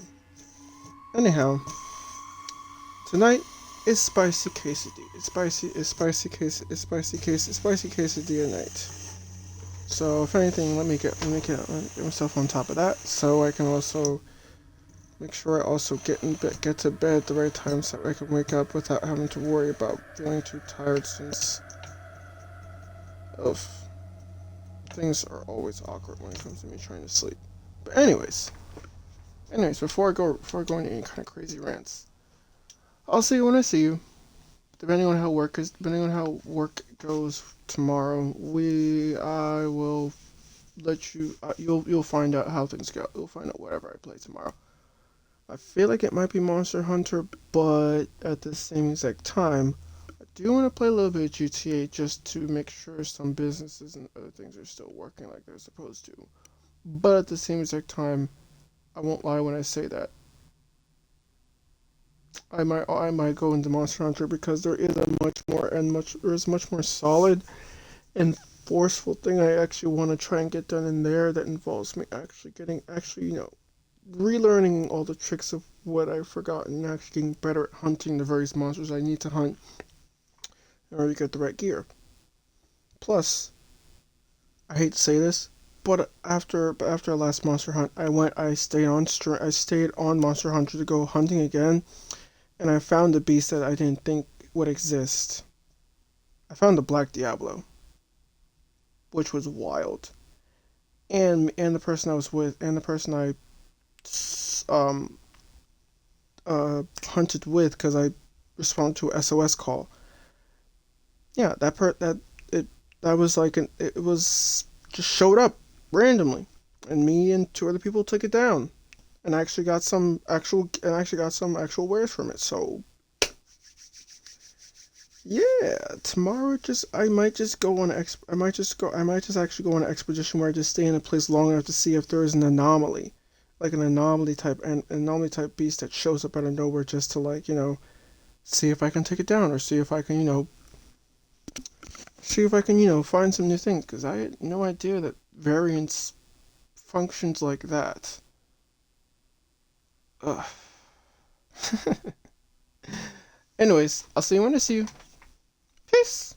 Anyhow, tonight is spicy quesadilla. It's spicy quesadilla night. So if anything, let me get myself on top of that, so I can also make sure I also get to bed at the right time, so I can wake up without having to worry about feeling too tired, since things are always awkward when it comes to me trying to sleep. But anyways, before I go into any kind of crazy rants, I'll see you when I see you. Depending on how work goes tomorrow, I will let you. You'll find out how things go. You'll find out whatever I play tomorrow. I feel like it might be Monster Hunter, but at the same exact time, I do want to play a little bit of GTA just to make sure some businesses and other things are still working like they're supposed to. But at the same exact time, I won't lie when I say that I might go into Monster Hunter, because there is a much more solid and forceful thing I actually want to try and get done in there, that involves me relearning all the tricks of what I've forgotten, and actually getting better at hunting the various monsters I need to hunt in order to get the right gear. Plus, I hate to say this, but after the last Monster Hunt, I stayed on Monster Hunter to go hunting again, and I found a beast that I didn't think would exist. I found the Black Diablo, which was wild. And the person I was with, and the person I hunted with, because I responded to a SOS call. Yeah, that was it was just showed up randomly, and me and two other people took it down, and I actually got some actual wares from it. So yeah, tomorrow I might just actually go on an expedition where I just stay in a place long enough to see if there is an anomaly, like an anomaly type beast that shows up out of nowhere, just to see if I can take it down, or see if I can find some new things, because I had no idea that variance functions like that. Ugh. Anyways, I'll see you when I see you. Peace!